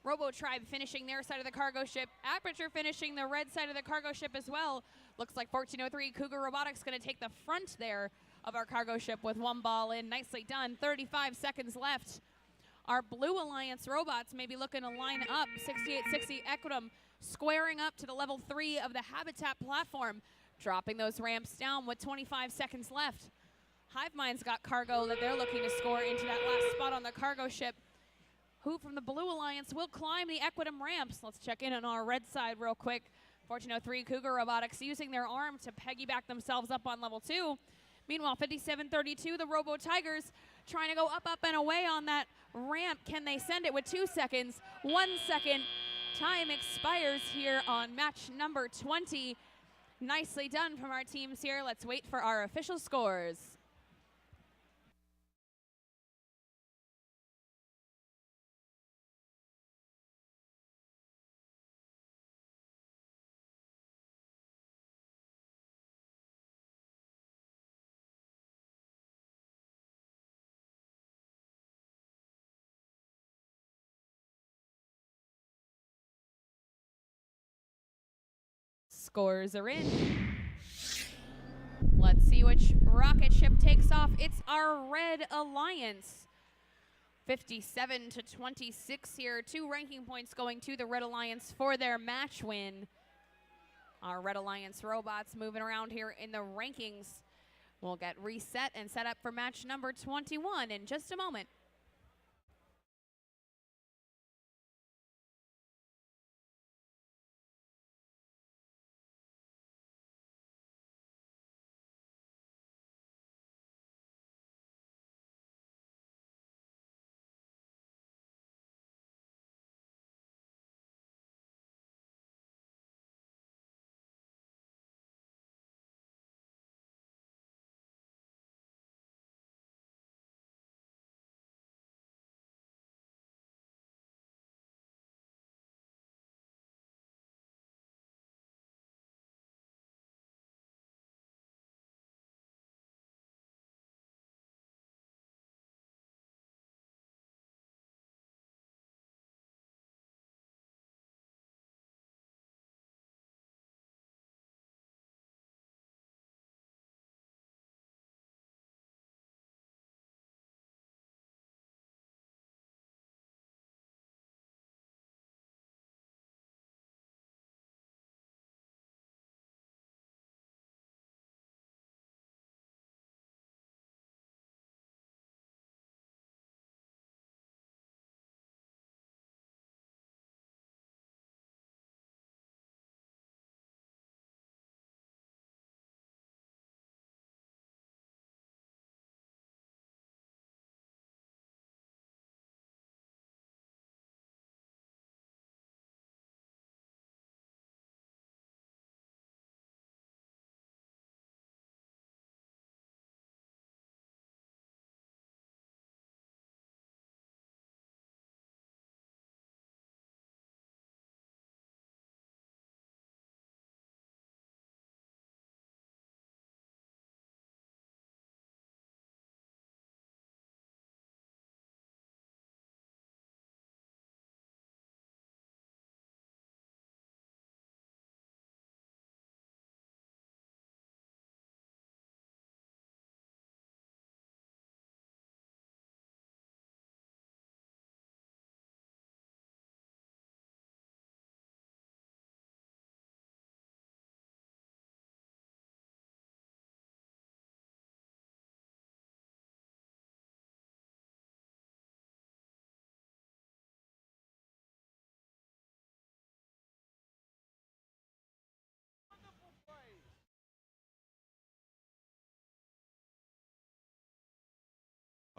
Robo Tribe finishing their side of the cargo ship. Aperture finishing the red side of the cargo ship as well. Looks like 1403 Cougar Robotics going to take the front there of our cargo ship with one ball in. Nicely done. 35 seconds left. Our Blue Alliance robots may be looking to line up. 6860 Equitum squaring up to the level 3 of the habitat platform, dropping those ramps down with 25 seconds left. Hive Mind's got cargo that they're looking to score into that last spot on the cargo ship. Who from the Blue Alliance will climb the Equitum ramps? Let's check in on our red side real quick. 1403 Cougar Robotics using their arm to piggyback themselves up on level 2. Meanwhile, 5732, the Robo Tigers, trying to go up, and away on that ramp. Can they send it with 2 seconds? 1 second. Time expires here on match number 20. Nicely done from our teams here. Let's wait for our official scores. Scores are in. Let's see which rocket ship takes off. It's our Red Alliance. 57-26 here. 2 ranking points going to the Red Alliance for their match win. Our Red Alliance robots moving around here in the rankings will get reset and set up for match number 21 in just a moment.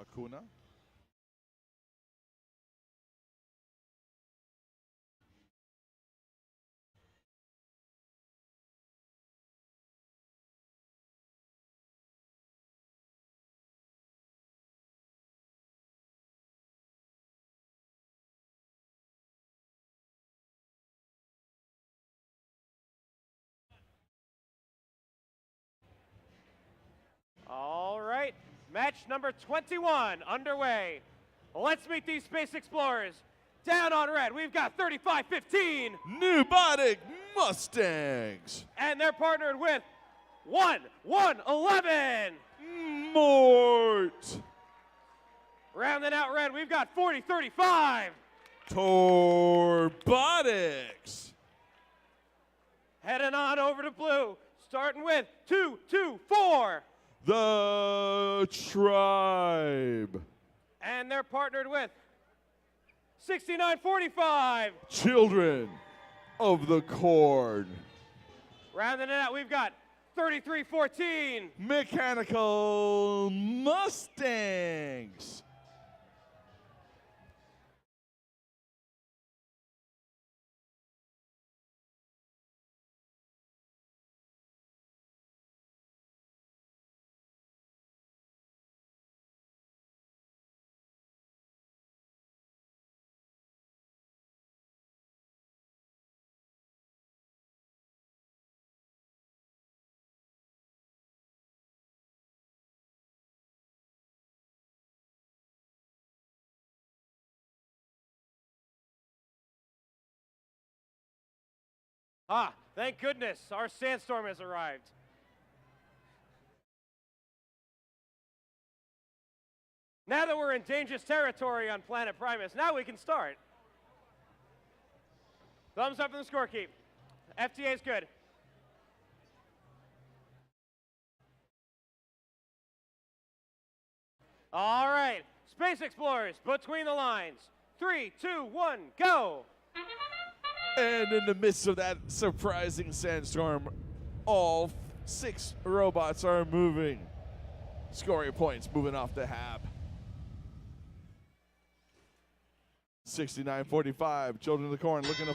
Acuna. All right, match number 21 underway. Let's meet these Space Explorers. Down on red, we've got 3515. Pneumatic Mustangs. And they're partnered with 111. Mort. Rounding out red, we've got 4035. Torbotics. Heading on over to blue, starting with 224. The Tribe. And they're partnered with 6945. Children of the Corn. Rounding it out, we've got 3314. Mechanical Mustangs. Ah, thank goodness, our sandstorm has arrived. Now that we're in dangerous territory on Planet Primus, now we can start. Thumbs up from the scorekeep. FTA is good. All right, Space Explorers, between the lines. 3, 2, 1, go! And in the midst of that surprising sandstorm, all 6 robots are moving. Scoring points moving off the hab. 6945, Children of the Corn looking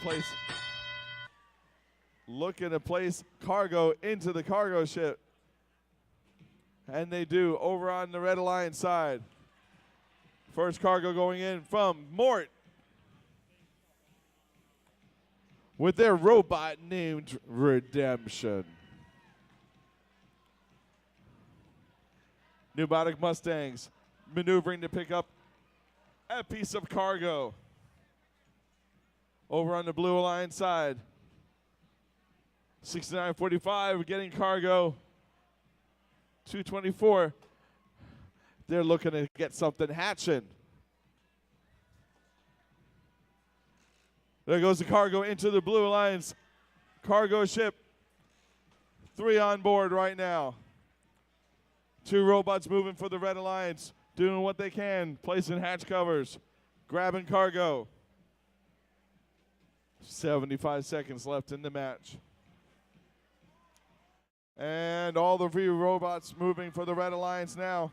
to place cargo into the cargo ship. And they do over on the Red Alliance side. First cargo going in from Mort with their robot named Redemption. Pneumatic Mustangs maneuvering to pick up a piece of cargo. Over on the Blue Alliance side. 6945 getting cargo. 224. They're looking to get something hatching. There goes the cargo into the Blue Alliance cargo ship. 3 on board right now. 2 robots moving for the Red Alliance, doing what they can, placing hatch covers, grabbing cargo. 75 seconds left in the match. And all the 3 robots moving for the Red Alliance now.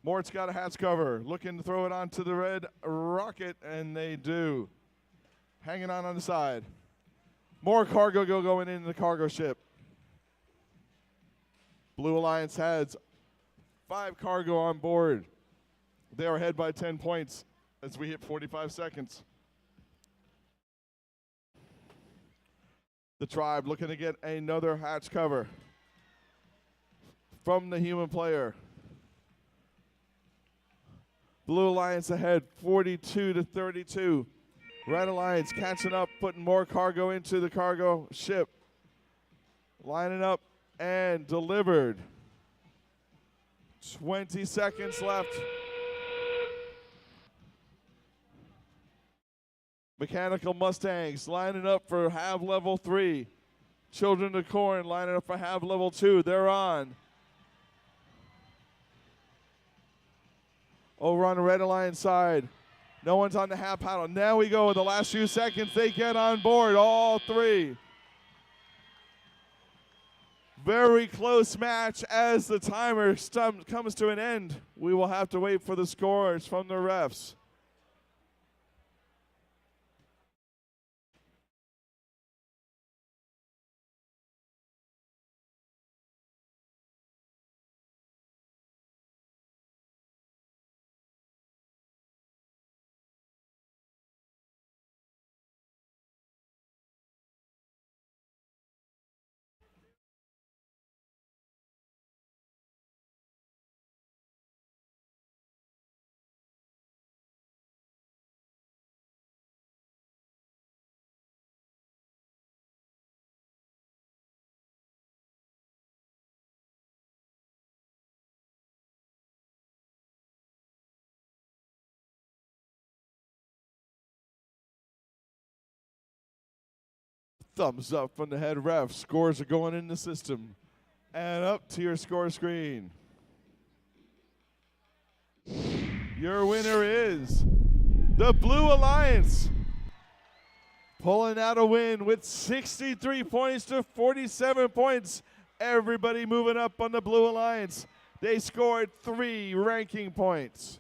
Mort's got a hatch cover, looking to throw it onto the red rocket, and they do. Hanging on the side. More cargo going into the cargo ship. Blue Alliance has 5 cargo on board. They are ahead by 10 points as we hit 45 seconds. The Tribe looking to get another hatch cover from the human player. Blue Alliance ahead, 42-32. Red Alliance catching up, putting more cargo into the cargo ship. Lining up and delivered. 20 seconds left. Mechanical Mustangs lining up for Have Level 3. Children of Corn lining up for Have Level 2. They're on. Over on the Red Alliance side. No one's on the half paddle. Now we go in the last few seconds. They get on board, all 3. Very close match. As the timer comes to an end, we will have to wait for the scores from the refs. Thumbs up from the head ref. Scores are going in the system. And up to your score screen. Your winner is the Blue Alliance, pulling out a win with 63 points to 47 points. Everybody moving up on the Blue Alliance. They scored 3 ranking points.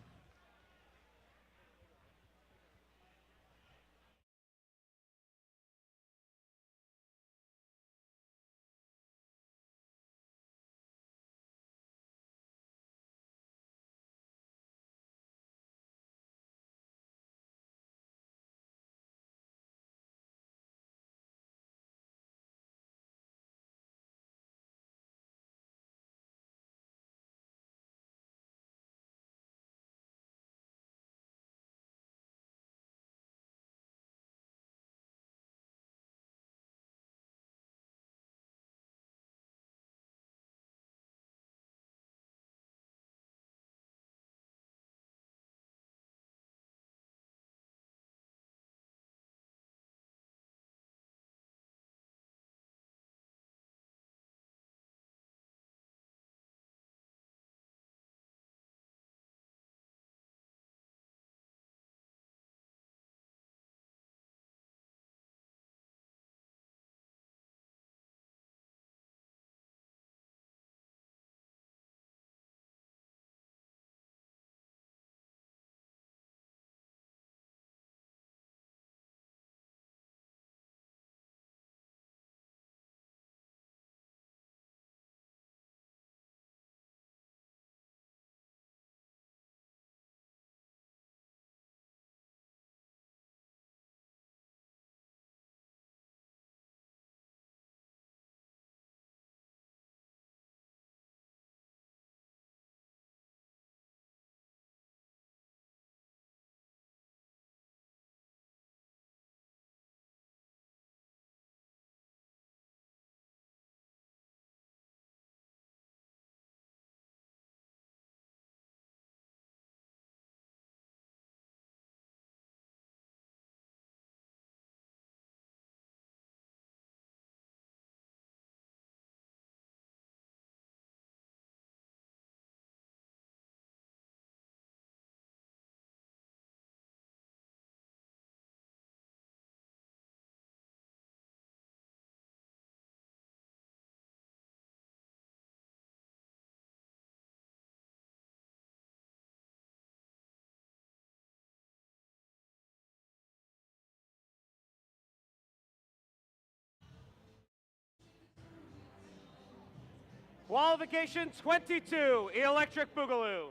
Qualification 22, Electric Boogaloo.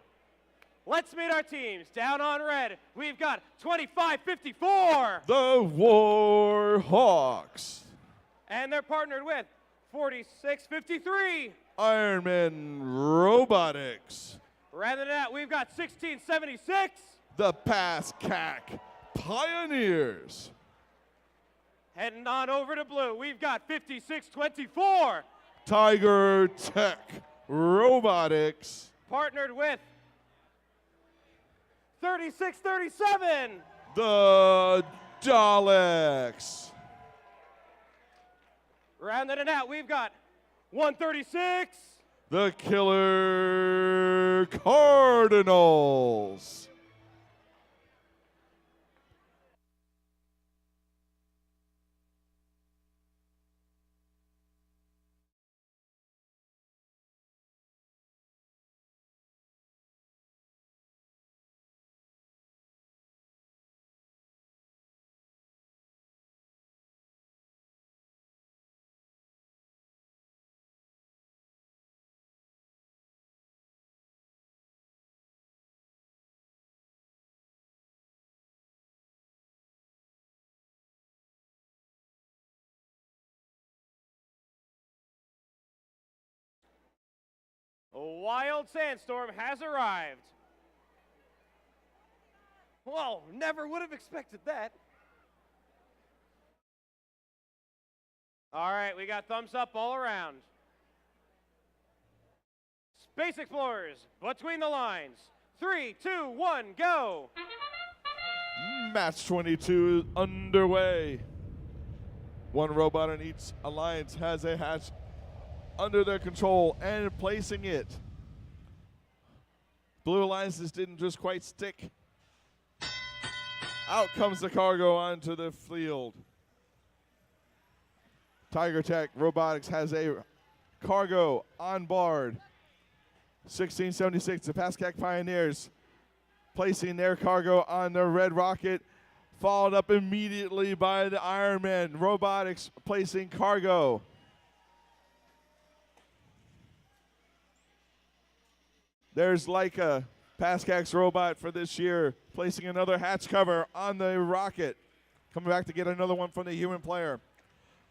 Let's meet our teams. Down on red, we've got 2554. The Warhawks. And they're partnered with 4653. Ironman Robotics. Rather than that, we've got 1676. The Pass CAC Pioneers. Heading on over to blue, we've got 5624. Tiger Tech Robotics. Partnered with 3637. The Daleks. Rounding it out, we've got 136. The Killer Cardinals. A wild sandstorm has arrived. Whoa, never would have expected that. All right, we got thumbs up all around. Space Explorers, between the lines. 3, 2, 1, go. Match 22 is underway. One robot in each alliance has a hatch under their control and placing it. Blue alliances didn't just quite stick. Out comes the cargo onto the field. Tiger Tech Robotics has a cargo on board. 1676, the Pascack Pioneers placing their cargo on the red rocket, followed up immediately by the Ironman Robotics placing cargo. There's Leica, Pascack's robot for this year, placing another hatch cover on the rocket. Coming back to get another one from the human player.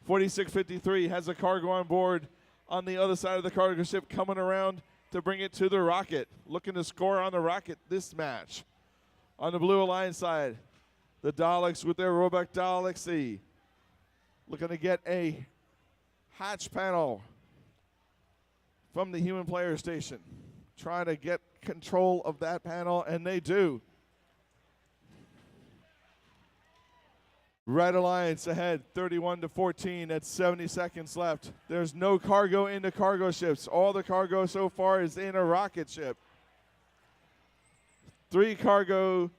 4653 has a cargo on board on the other side of the cargo ship, coming around to bring it to the rocket. Looking to score on the rocket this match. On the Blue Alliance side, the Daleks with their Robot Dalexy looking to get a hatch panel from the human player station. Trying to get control of that panel, and they do. Red Alliance ahead, 31-14 at 70 seconds left. There's no cargo in the cargo ships. All the cargo so far is in a rocket ship. 3 cargo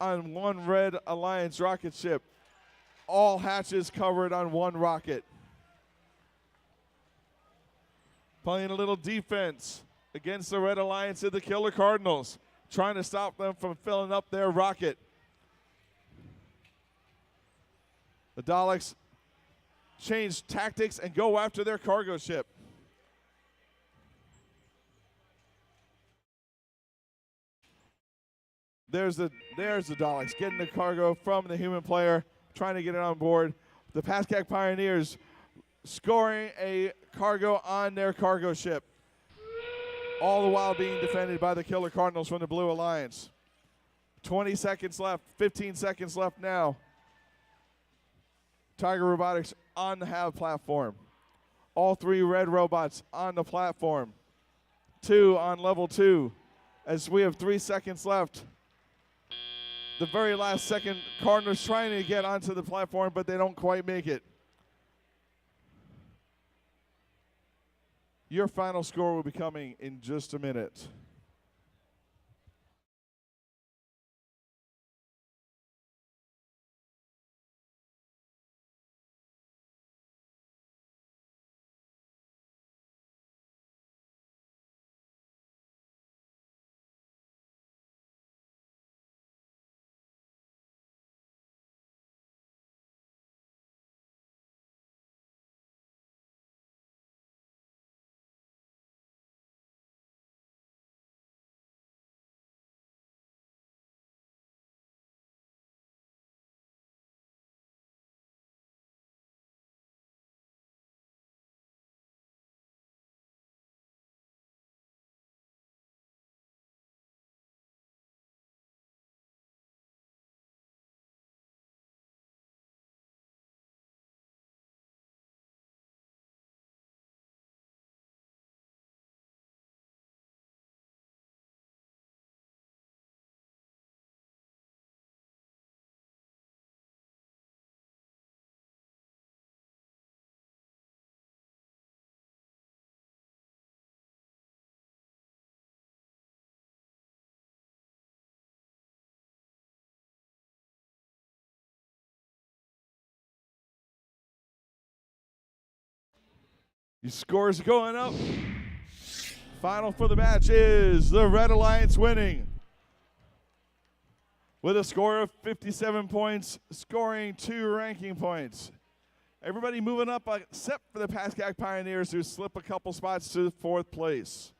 on 1 Red Alliance rocket ship. All hatches covered on 1 rocket. Playing a little defense against the Red Alliance of the Killer Cardinals, trying to stop them from filling up their rocket. The Daleks change tactics and go after their cargo ship. There's the Daleks getting the cargo from the human player, trying to get it on board. The Pascack Pioneers scoring a cargo on their cargo ship. All the while being defended by the Killer Cardinals from the Blue Alliance. 20 seconds left, 15 seconds left now. Tiger Robotics on the HAV platform. All 3 red robots on the platform. 2 on level 2. As we have 3 seconds left. The very last second, Cardinals trying to get onto the platform, but they don't quite make it. Your final score will be coming in just a minute. Your scores going up. Final for the match is the Red Alliance winning with a score of 57 points, scoring 2 ranking points. Everybody moving up except for the Pascack Pioneers, who slip a couple spots to 4th place.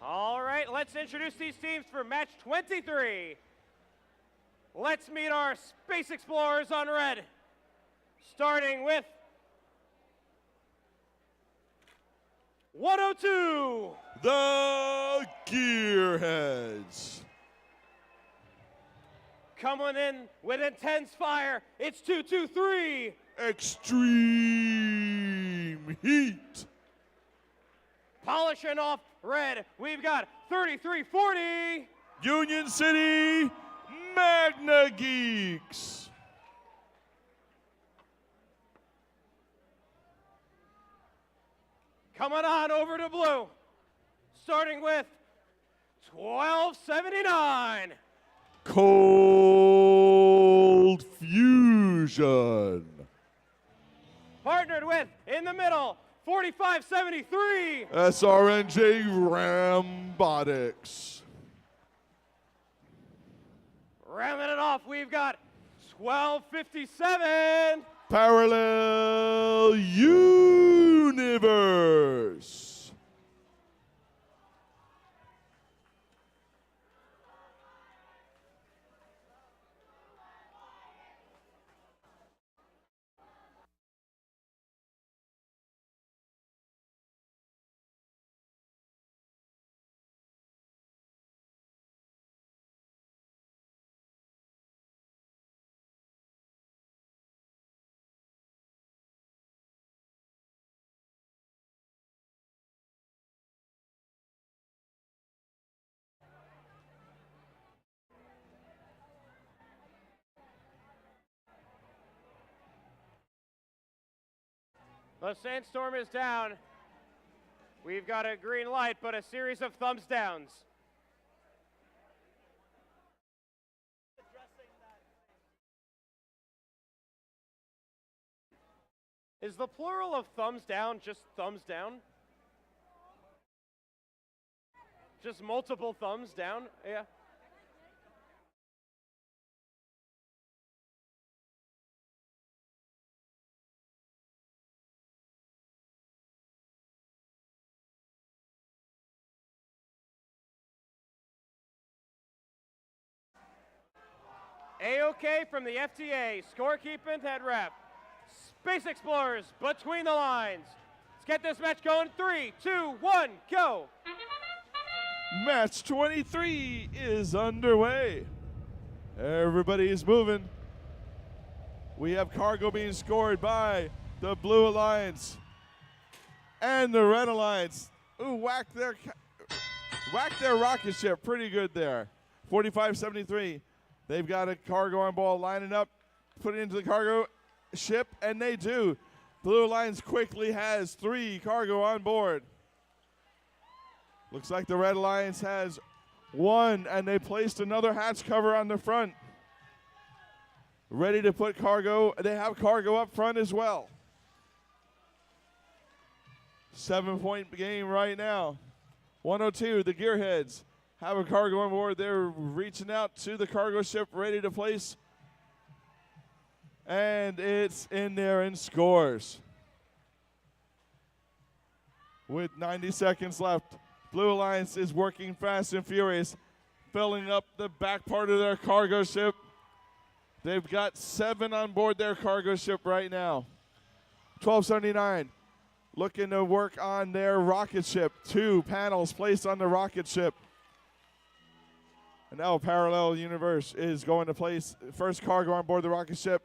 All right, let's introduce these teams for match 23. Let's meet our Space Explorers on red, starting with 102. The Gearheads. Coming in with intense fire, it's 223. Extreme Heat. Polishing off red, we've got 3340. Union City Magna Geeks. Coming on over to blue, starting with 1279. Cold Fusion. Partnered with, in the middle, 4573. SRNJ Rambotics. Rounding it off, we've got 1257. Parallel Universe. The sandstorm is down. We've got a green light, but a series of thumbs downs. Is the plural of thumbs down just thumbs down? Just multiple thumbs down? Yeah. A-OK from the FTA, scorekeeping head ref. Space Explorers between the lines. Let's get this match going. 3, 2, 1, go. Match 23 is underway. Everybody is moving. We have cargo being scored by the Blue Alliance and the Red Alliance. Ooh, whacked their rocket ship pretty good there. 45-73. They've got a cargo on ball lining up, put it into the cargo ship, and they do. Blue Alliance quickly has 3 cargo on board. Looks like the Red Alliance has 1, and they placed another hatch cover on the front. Ready to put cargo. They have cargo up front as well. 7-point game right now. 102, the Gearheads have a cargo on board. They're reaching out to the cargo ship, ready to place. And it's in there and scores. With 90 seconds left, Blue Alliance is working fast and furious, filling up the back part of their cargo ship. They've got 7 on board their cargo ship right now. 1279 looking to work on their rocket ship. 2 panels placed on the rocket ship. And now Parallel Universe is going to place first cargo on board the rocket ship.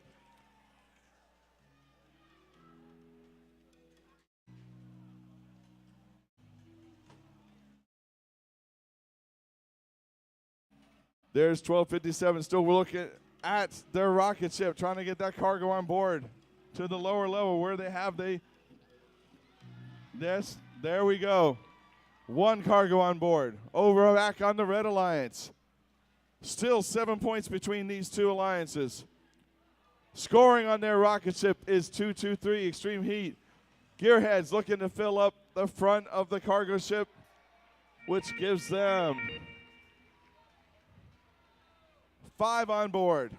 There's 1257 still looking at their rocket ship, trying to get that cargo on board to the lower level where they have yes, there we go. 1 cargo on board. Over back on the Red Alliance. Still 7 points between these 2 alliances. Scoring on their rocket ship is 223 Extreme Heat. Gearheads looking to fill up the front of the cargo ship, which gives them 5 on board.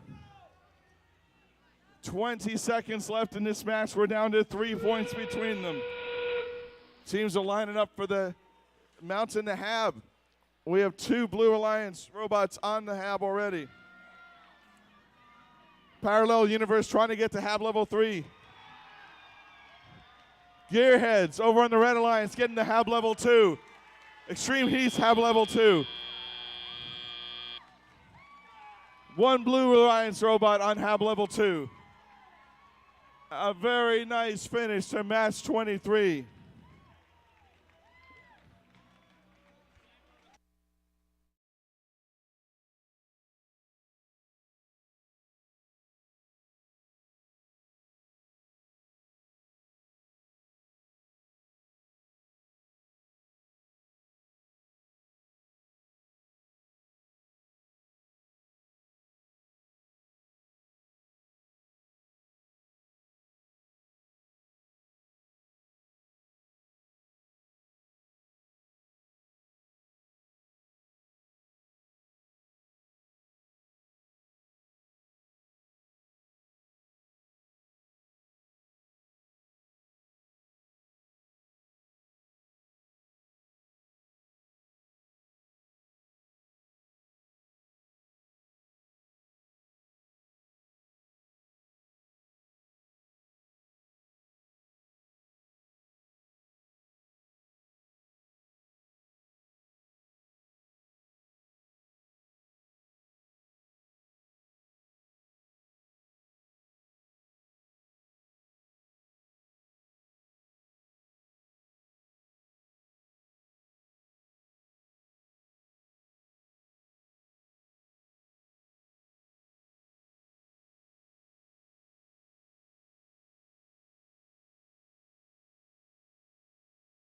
20 seconds left in this match. We're down to 3 points between them. Teams are lining up for the mountain to have We have 2 Blue Alliance robots on the hab already. Parallel Universe trying to get to hab level 3. Gearheads over on the Red Alliance getting to hab level 2. Extreme Heat's hab level 2. 1 Blue Alliance robot on hab level 2. A very nice finish to match 23.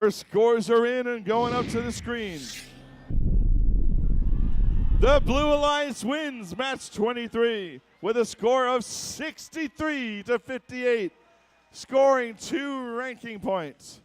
First scores are in and going up to the screen. The Blue Alliance wins match 23 with a score of 63 to 58, scoring 2 ranking points.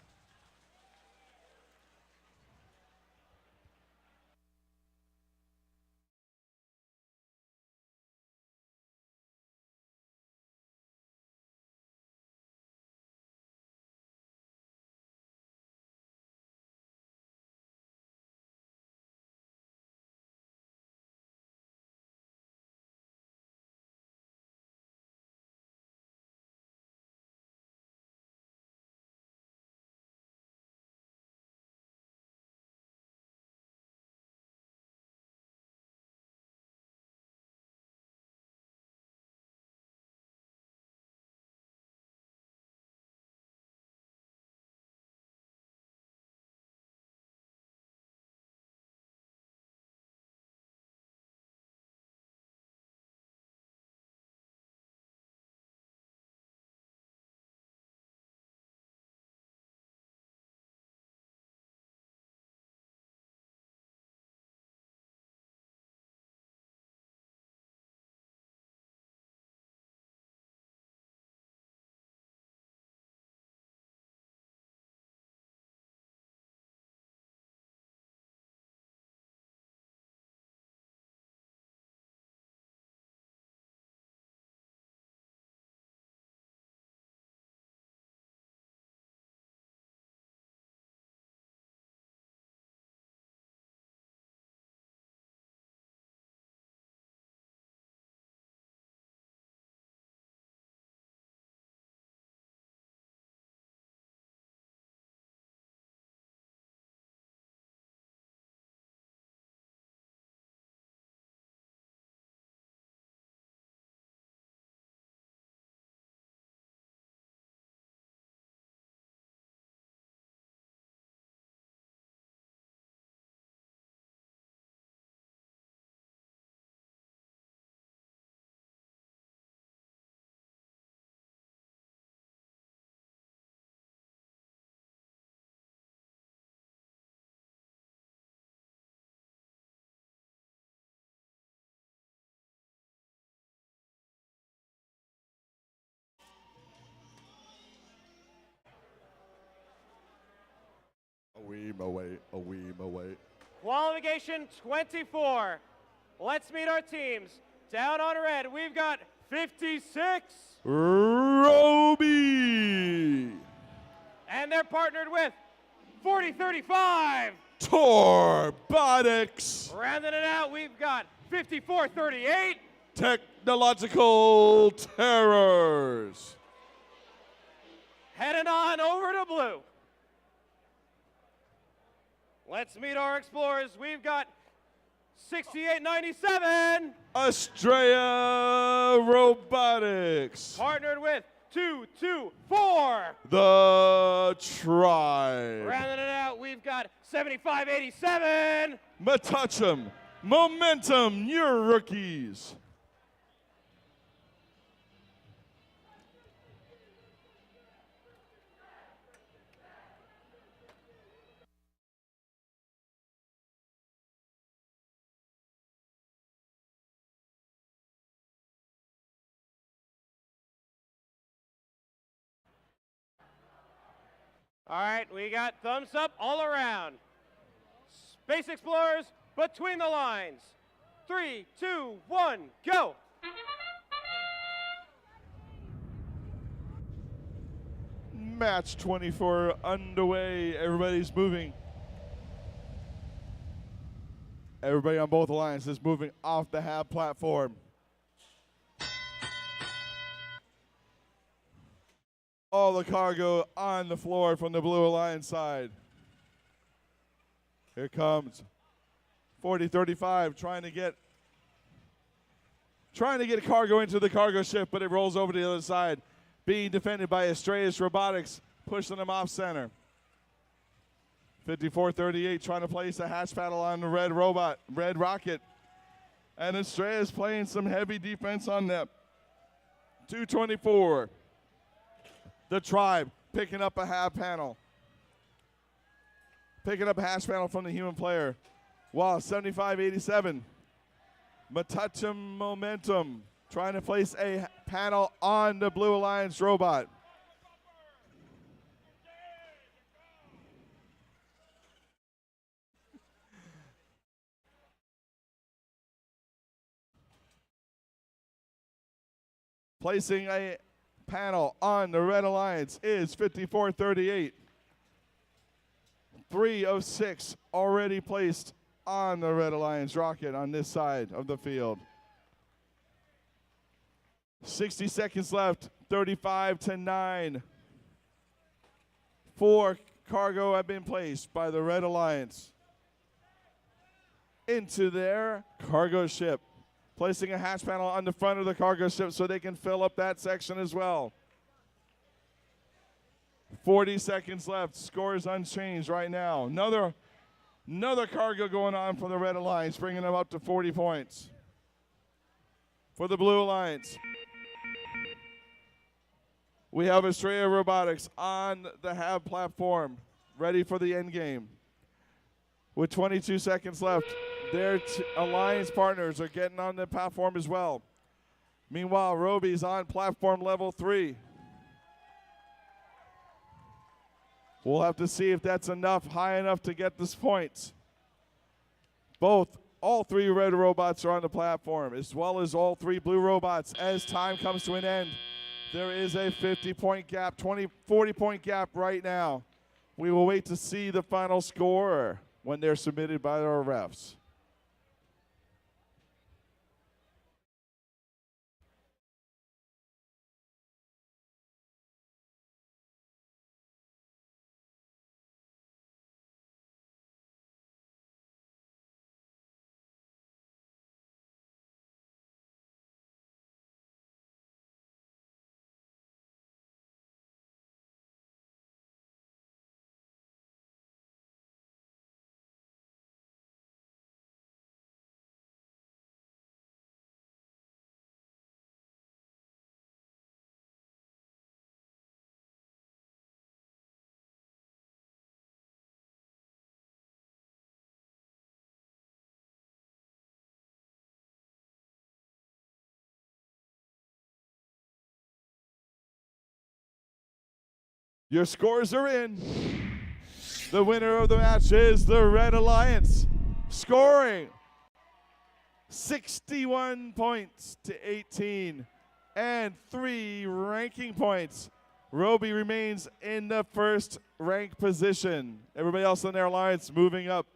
A weeb away, a weeb away. Qualification 24. Let's meet our teams. Down on red, we've got 56. Roby. And they're partnered with 4035. Torbotics. Rounding it out, we've got 54-38. Technological Terrors. Heading on over to blue. Let's meet our explorers. We've got 6897. Estrella Robotics. Partnered with 224. The Tribe. Rounding it out, we've got 7587. Metuchum. Momentum, your rookies. All right, we got thumbs up all around. Space Explorers, between the lines. 3, 2, 1, go. Match 24 underway. Everybody's moving. Everybody on both lines is moving off the HAB platform. All the cargo on the floor from the Blue Alliance side. Here comes 4035 trying to get cargo into the cargo ship, but it rolls over to the other side. Being defended by Estrella Robotics, pushing them off center. 5438 trying to place a hatch paddle on the red rocket. And Estrella's playing some heavy defense on them. 224. The Tribe picking up a HAB panel. Picking up a hatch panel from the human player. Wow, 7587. Metuchum Momentum trying to place a panel on the Blue Alliance robot. Placing a panel on the Red Alliance is 5438. 3 of 6 already placed on the Red Alliance rocket on this side of the field. 60 seconds left, 35-9. 4 cargo have been placed by the Red Alliance into their cargo ship, placing a hatch panel on the front of the cargo ship so they can fill up that section as well. 40 seconds left, scores unchanged right now. Another cargo going on for the Red Alliance, bringing them up to 40 points. For the Blue Alliance, we have Estrella Robotics on the HAB platform, ready for the end game. With 22 seconds left, their alliance partners are getting on the platform as well. Meanwhile, Roby's on platform level 3. We'll have to see if that's high enough to get this points. All 3 red robots are on the platform, as well as all 3 blue robots. As time comes to an end, there is a 50-point gap, 40-point gap right now. We will wait to see the final score when they're submitted by our refs. Your scores are in. The winner of the match is the Red Alliance, scoring 61 points to 18 and 3 ranking points. Roby remains in the first ranked position. Everybody else in their alliance moving up.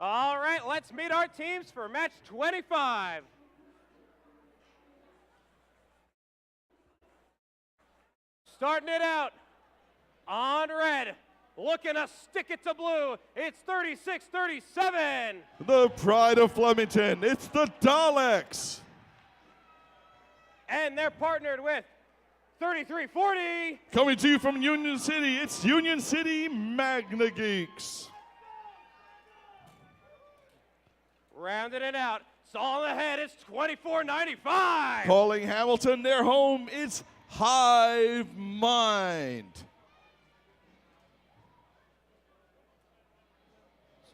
All right, let's meet our teams for match 25. Starting it out on red, looking to stick it to blue. It's 36-37. The pride of Flemington, it's the Daleks. And they're partnered with 3340. Coming to you from Union City, it's Union City Magna Geeks. Rounding it out, it's all ahead, it's 24-95. Calling Hamilton their home, it's Hive Mind.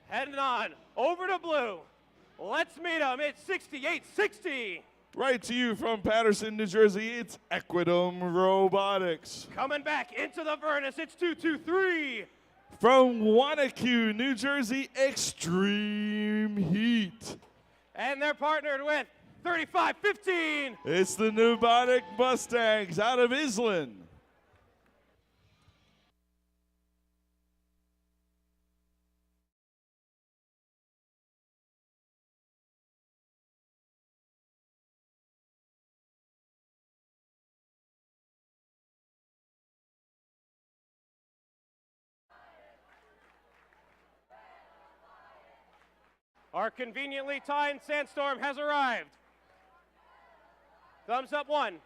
Heading on over to blue. Let's meet them, it's 68-60. Right to you from Patterson, New Jersey, it's Equidum Robotics. Coming back into the furnace, it's 223. From Wanacue, New Jersey, Extreme Heat. And they're partnered with 3515. It's the Pneumatic Mustangs out of Island. Our conveniently timed sandstorm has arrived. Thumbs up one.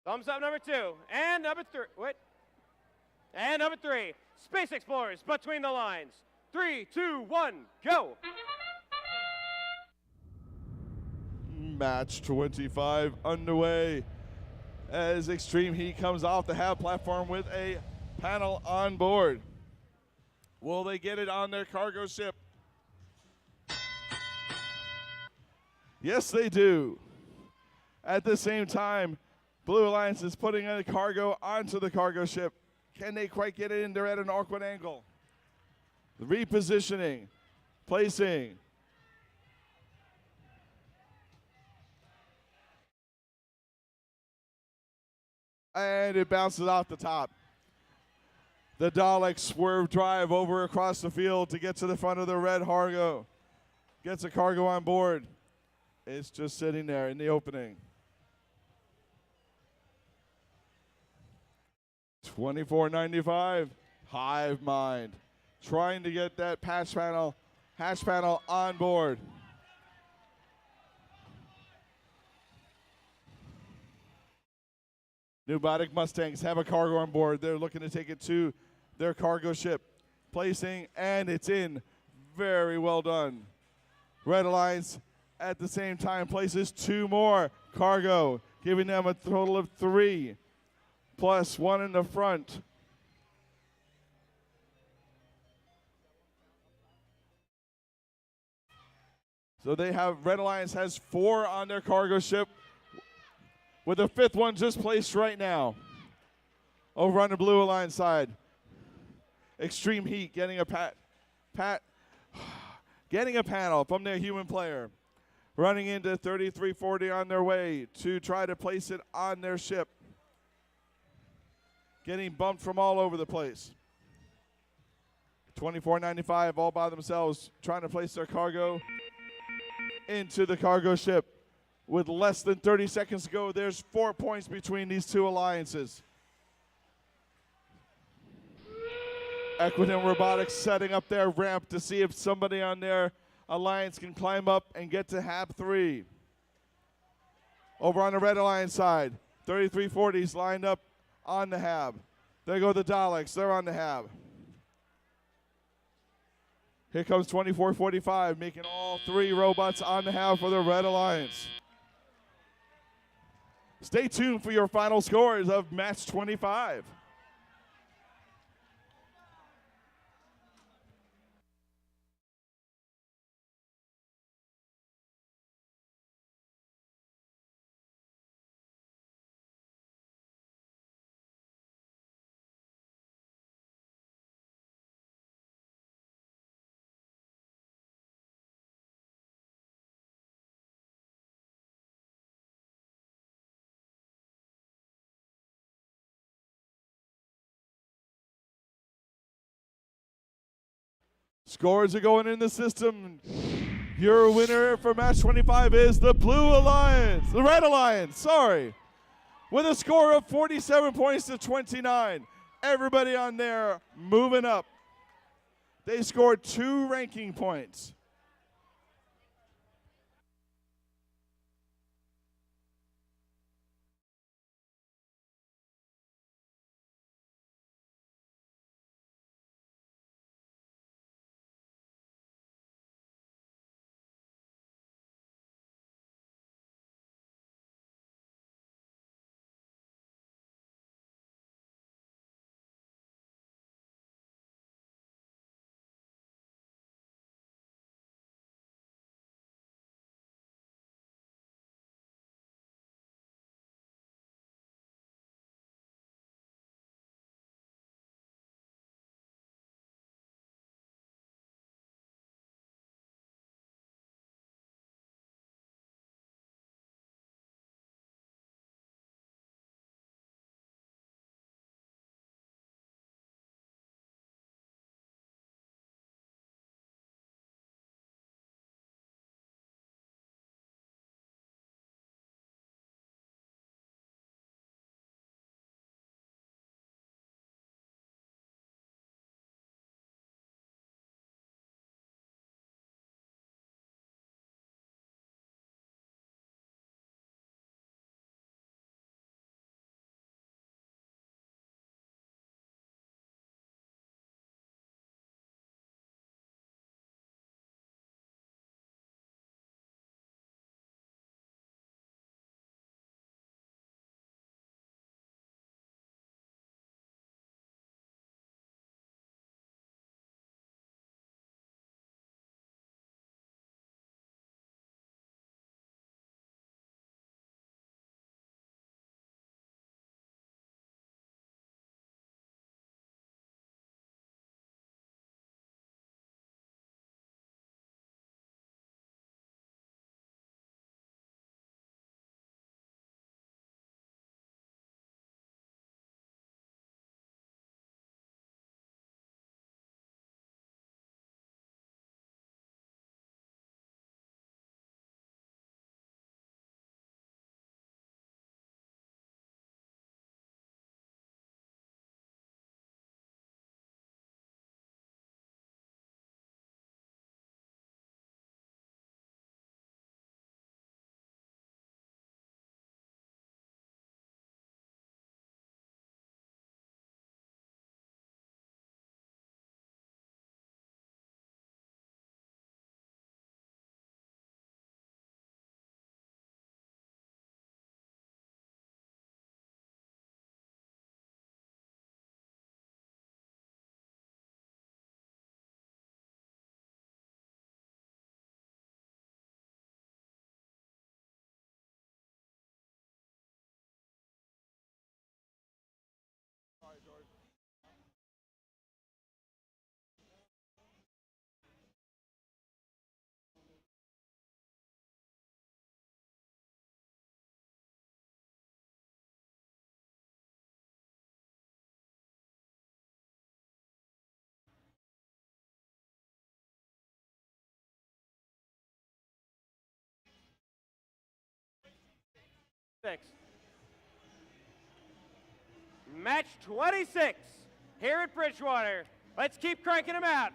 Thumbs up number two. And number three. Wait. And number three. Space Explorers between the lines. 3, 2, 1, go. Match 25 underway as Extreme Heat comes off the HAB platform with a panel on board. Will they get it on their cargo ship? Yes, they do. At the same time, Blue Alliance is putting a cargo onto the cargo ship. Can they quite get it in? They're at an awkward angle. Repositioning. Placing. And it bounces off the top. The Dalek swerve drive over across the field to get to the front of the red cargo. Gets a cargo on board. It's just sitting there in the opening. 24.95. Hive Mind. Trying to get that hatch panel on board. Pneumatic Mustangs have a cargo on board. They're looking to take it to their cargo ship. Placing, and it's in. Very well done. Red Alliance at the same time places 2 more cargo, giving them a total of 3, plus 1 in the front. So they have, Red Alliance has 4 on their cargo ship, with a 5th one just placed right now. Over on the Blue Alliance side. Extreme Heat getting a getting a panel from their human player. Running into 3340 on their way to try to place it on their ship. Getting bumped from all over the place. 24.95 all by themselves, trying to place their cargo into the cargo ship. With less than 30 seconds to go, there's 4 points between these 2 alliances. Equidem Robotics setting up their ramp to see if somebody on their alliance can climb up and get to Hab 3. Over on the Red Alliance side, 3340s lined up on the Hab. There go the Daleks, they're on the Hab. Here comes 2445, making all 3 robots on the Hab for the Red Alliance. Stay tuned for your final scores of match 25. Scores are going in the system. Your winner for match 25 is the Blue Alliance, the Red Alliance, sorry. With a score of 47 points to 29. Everybody on there moving up. They scored 2 ranking points. 6. Match 26 here at Bridgewater. Let's keep cranking them out.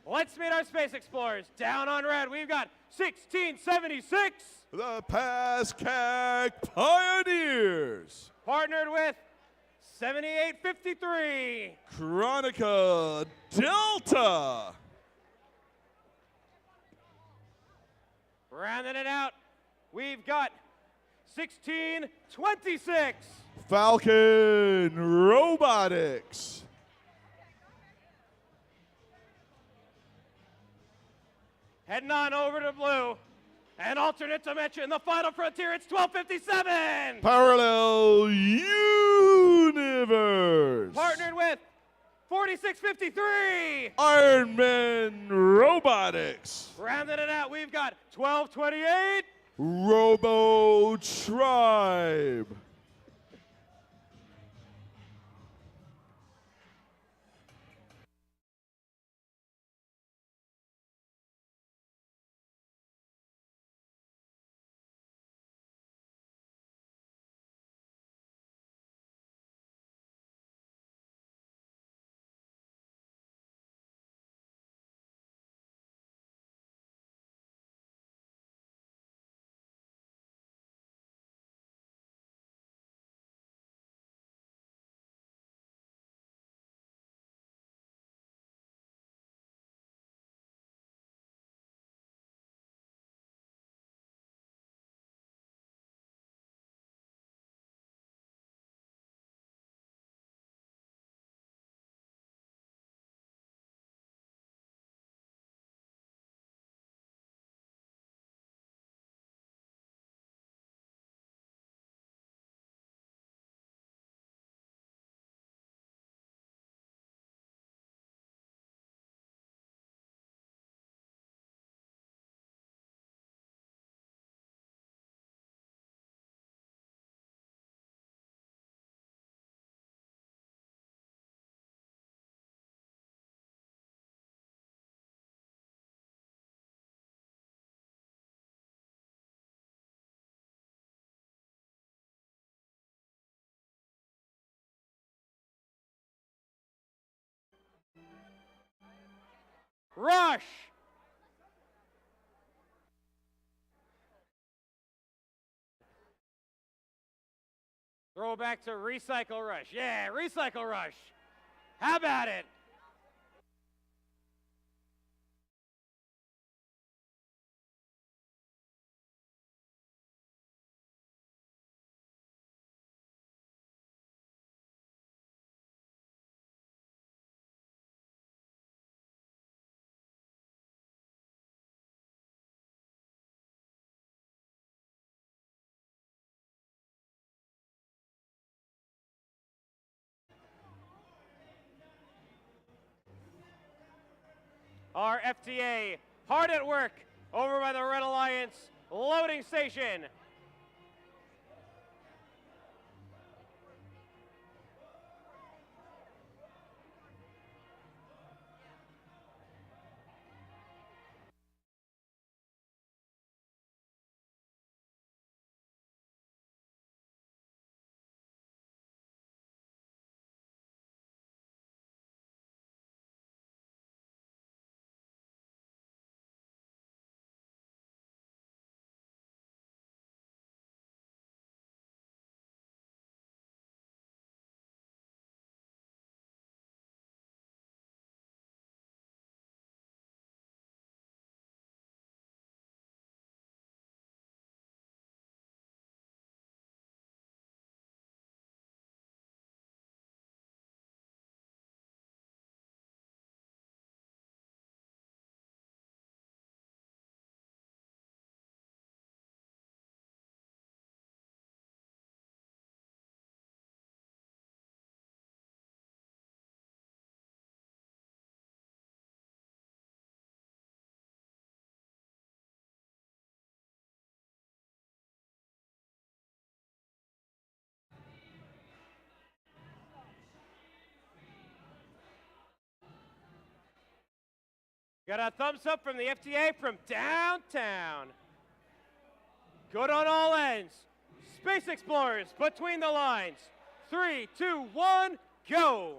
Let's meet our space explorers. Down on red, we've got 1676. The PASCAC Pioneers. Partnered with 7853. Chronica Delta. Rounding it out, we've got 1626. Falcon Robotics. Heading on over to blue. An alternate dimension, the final frontier, it's 1257. Parallel Universe. Partnered with 4653. Iron Man Robotics. Rounding it out, we've got 1228. Robo Tribe. Rush. Throw back to Recycle Rush. Yeah, Recycle Rush. How about it? Our FTA hard at work over by the Red Alliance loading station. Got a thumbs up from the FTA from downtown. Good on all ends. Space Explorers, between the lines. 3, 2, 1, go!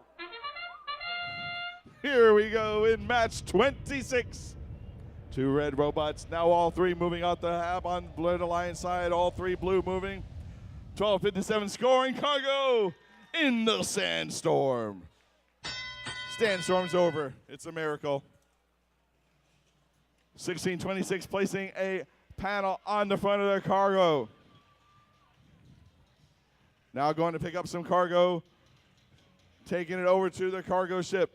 Here we go in match 26. 2 red robots, now all 3 moving out the hab on Blood Alliance side, all 3 blue moving. 12:57 scoring cargo in the Sandstorm. Sandstorm's over. It's a miracle. 1626 placing a panel on the front of their cargo. Now going to pick up some cargo, taking it over to the cargo ship.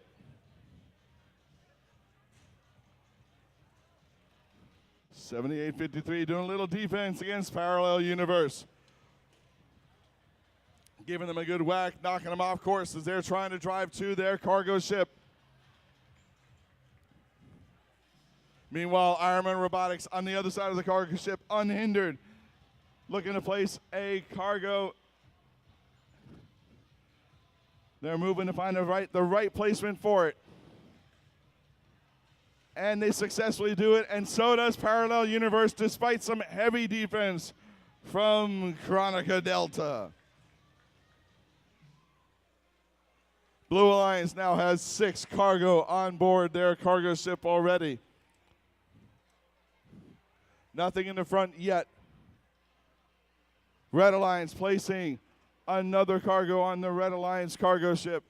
$78.53 doing a little defense against Parallel Universe. Giving them a good whack, knocking them off course as they're trying to drive to their cargo ship. Meanwhile, Ironman Robotics on the other side of the cargo ship, unhindered, looking to place a cargo. They're moving to find the right placement for it. And they successfully do it, and so does Parallel Universe, despite some heavy defense from Chronica Delta. Blue Alliance now has 6 cargo on board their cargo ship already. Nothing in the front yet. Red Alliance placing another cargo on the Red Alliance cargo ship.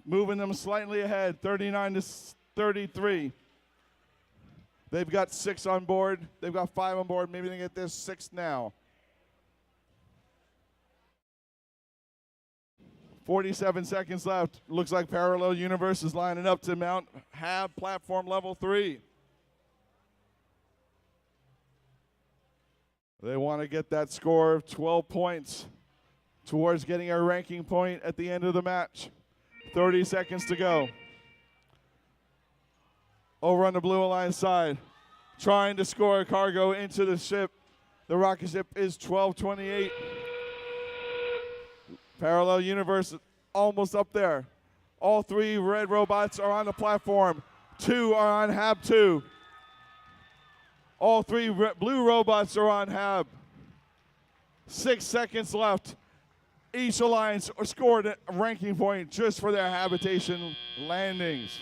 Moving them slightly ahead, 39-33. They've got 6 on board. They've got 5 on board. Maybe they get this 6 now. 47 seconds left. Looks like Parallel Universe is lining up to mount HAB platform level 3. They want to get that score of 12 points towards getting a ranking point at the end of the match. 30 seconds to go. Over on the Blue Alliance side, trying to score a cargo into the ship. The rocket ship is 12:28. Parallel Universe almost up there. All 3 red robots are on the platform. 2 are on HAB 2. All 3 blue robots are on HAB. 6 seconds left. Each alliance scored a ranking point just for their habitation landings.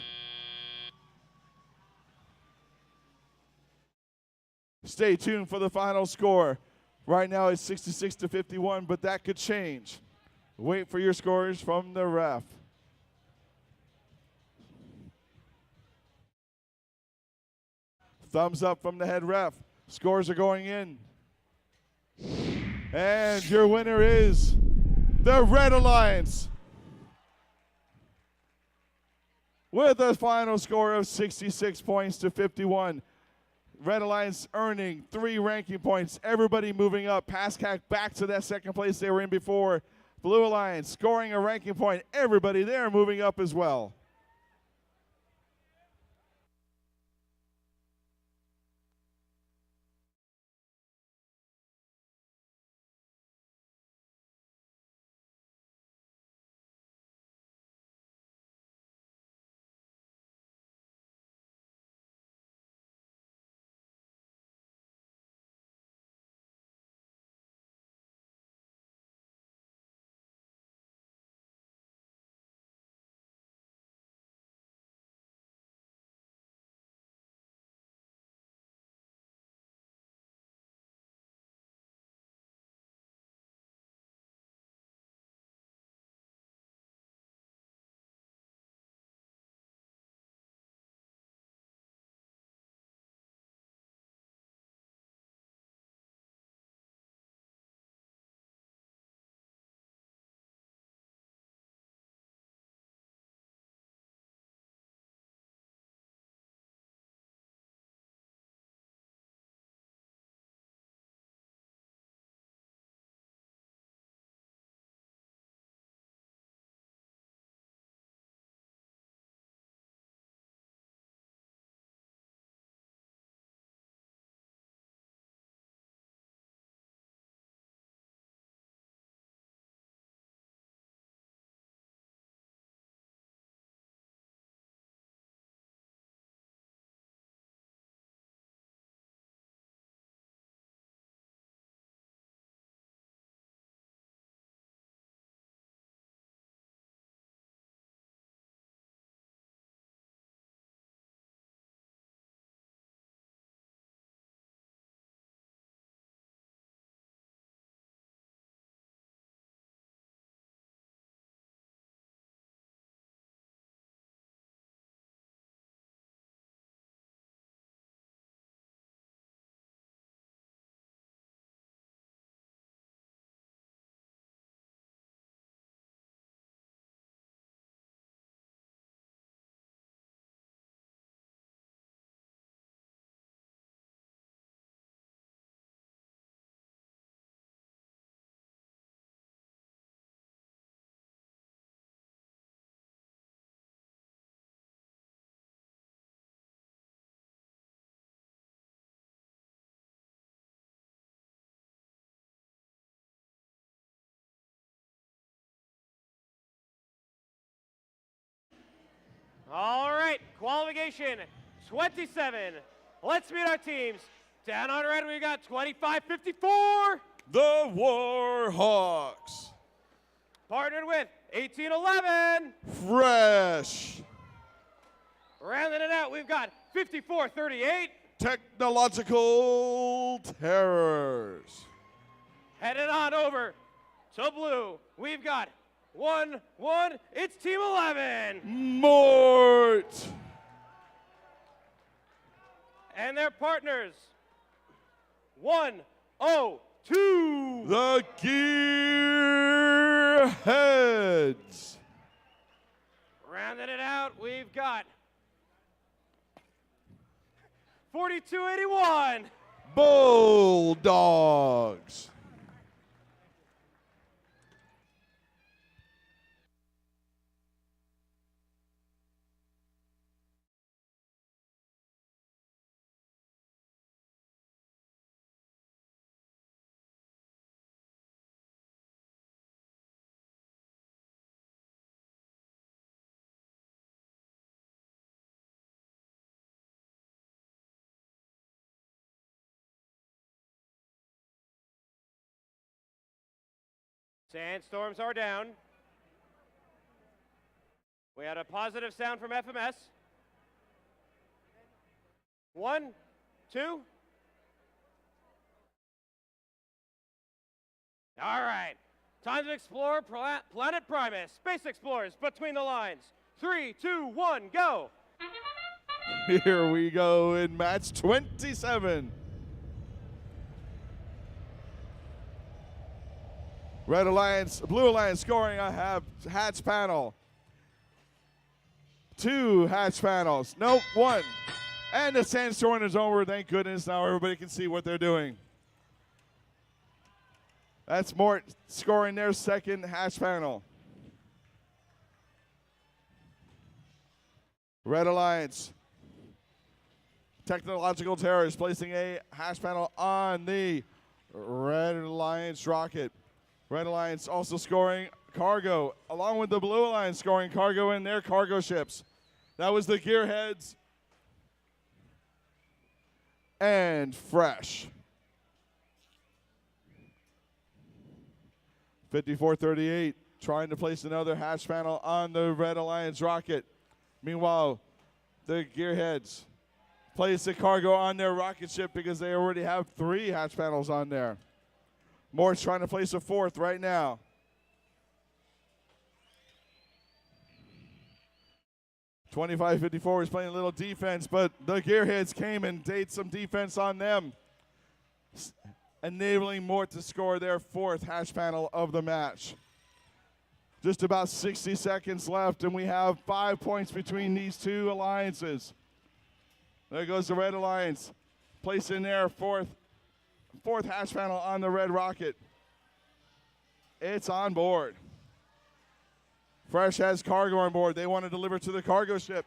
Stay tuned for the final score. Right now it's 66-51, but that could change. Wait for your scores from the ref. Thumbs up from the head ref. Scores are going in. And your winner is the Red Alliance with a final score of 66 points to 51. Red Alliance earning 3 ranking points. Everybody moving up. PASCAC back to that second place they were in before. Blue Alliance scoring a ranking point. Everybody there moving up as well. All right, qualification 27. Let's meet our teams. Down on red, we've got 2554. The Warhawks. Partnered with 1811. Fresh. Rounding it out, we've got 5438. Technological Terrors. Headed on over to blue, we've got 1-1. It's Team 11. Mort. And their partners, 1-0-2. The Gearheads. Rounding it out, we've got 4281. Bulldogs. Sandstorms are down. We had a positive sound from FMS. 1, 2. All right. Time to explore Planet Primus. Space Explorers between the lines. 3, 2, 1, go. Here we go in match 27. Red Alliance, Blue Alliance scoring a hatch panel. 2 hatch panels. Nope, 1. And the sandstorm is over, thank goodness. Now everybody can see what they're doing. That's Mort scoring their second hatch panel. Red Alliance. Technological Terrors placing a hatch panel on the Red Alliance rocket. Red Alliance also scoring cargo, along with the Blue Alliance scoring cargo in their cargo ships. That was the Gearheads and Fresh. 5438 trying to place another hatch panel on the Red Alliance rocket. Meanwhile, the Gearheads place the cargo on their rocket ship because they already have 3 hatch panels on there. Mort's trying to place a 4th right now. $25.54 is playing a little defense, but the Gearheads came and did some defense on them, enabling Mort to score their 4th hatch panel of the match. Just about 60 seconds left, and we have 5 points between these 2 alliances. There goes the Red Alliance, placing their 4th hatch panel on the red rocket. It's on board. Fresh has cargo on board. They want to deliver to the cargo ship.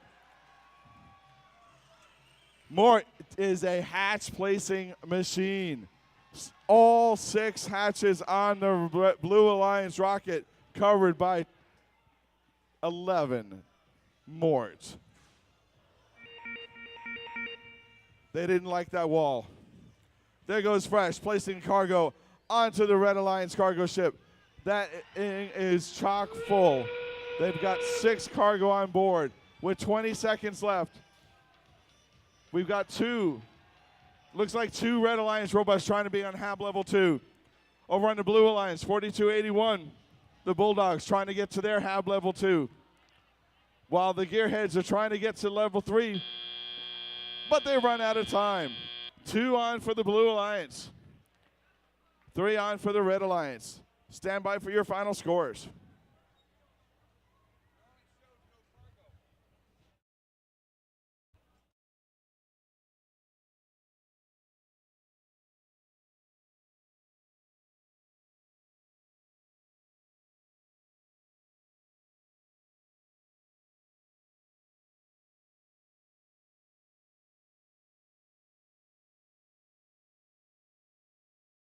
Mort is a hatch placing machine. All 6 hatches on the Blue Alliance rocket covered by 11 Mort. They didn't like that wall. There goes Fresh, placing cargo onto the Red Alliance cargo ship. That is chock full. They've got 6 cargo on board with 20 seconds left. We've got 2. Looks like 2 Red Alliance robots trying to be on HAB level 2. Over on the Blue Alliance, 4281. The Bulldogs trying to get to their HAB level 2. While the Gearheads are trying to get to level 3. But they run out of time. 2 on for the Blue Alliance. 3 on for the Red Alliance. Stand by for your final scores.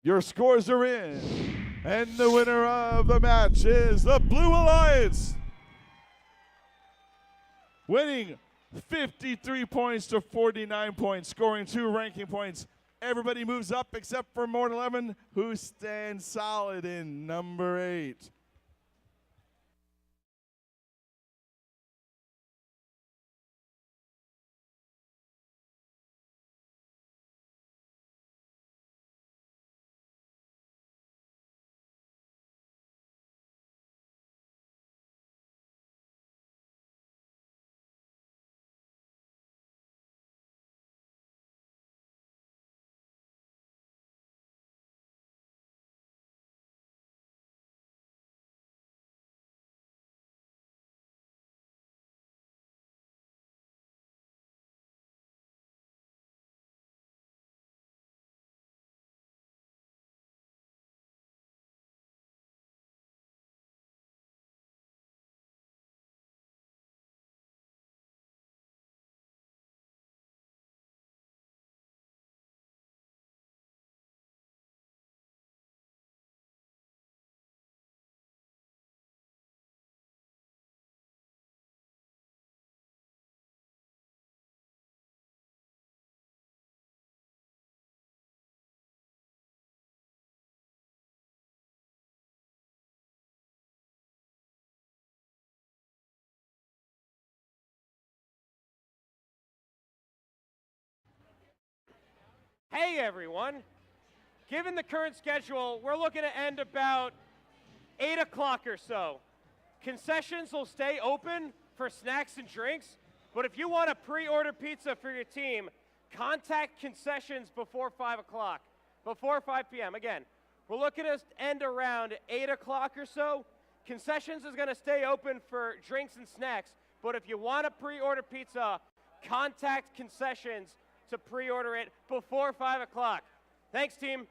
Your scores are in, and the winner of the match is the Blue Alliance. winning 53 points to 49 points, scoring 2 ranking points. Everybody moves up except for Morton 11, who stands solid in number 8. Hey everyone, given the current schedule, we're looking to end about 8 o'clock or so. Concessions will stay open for snacks and drinks, but if you want to pre-order pizza for your team, contact concessions before 5 o'clock, before 5 p.m. Again, we're looking to end around 8 o'clock or so. Concessions is going to stay open for drinks and snacks, but if you want to pre-order pizza, contact concessions to pre-order it before 5 o'clock. Thanks, team.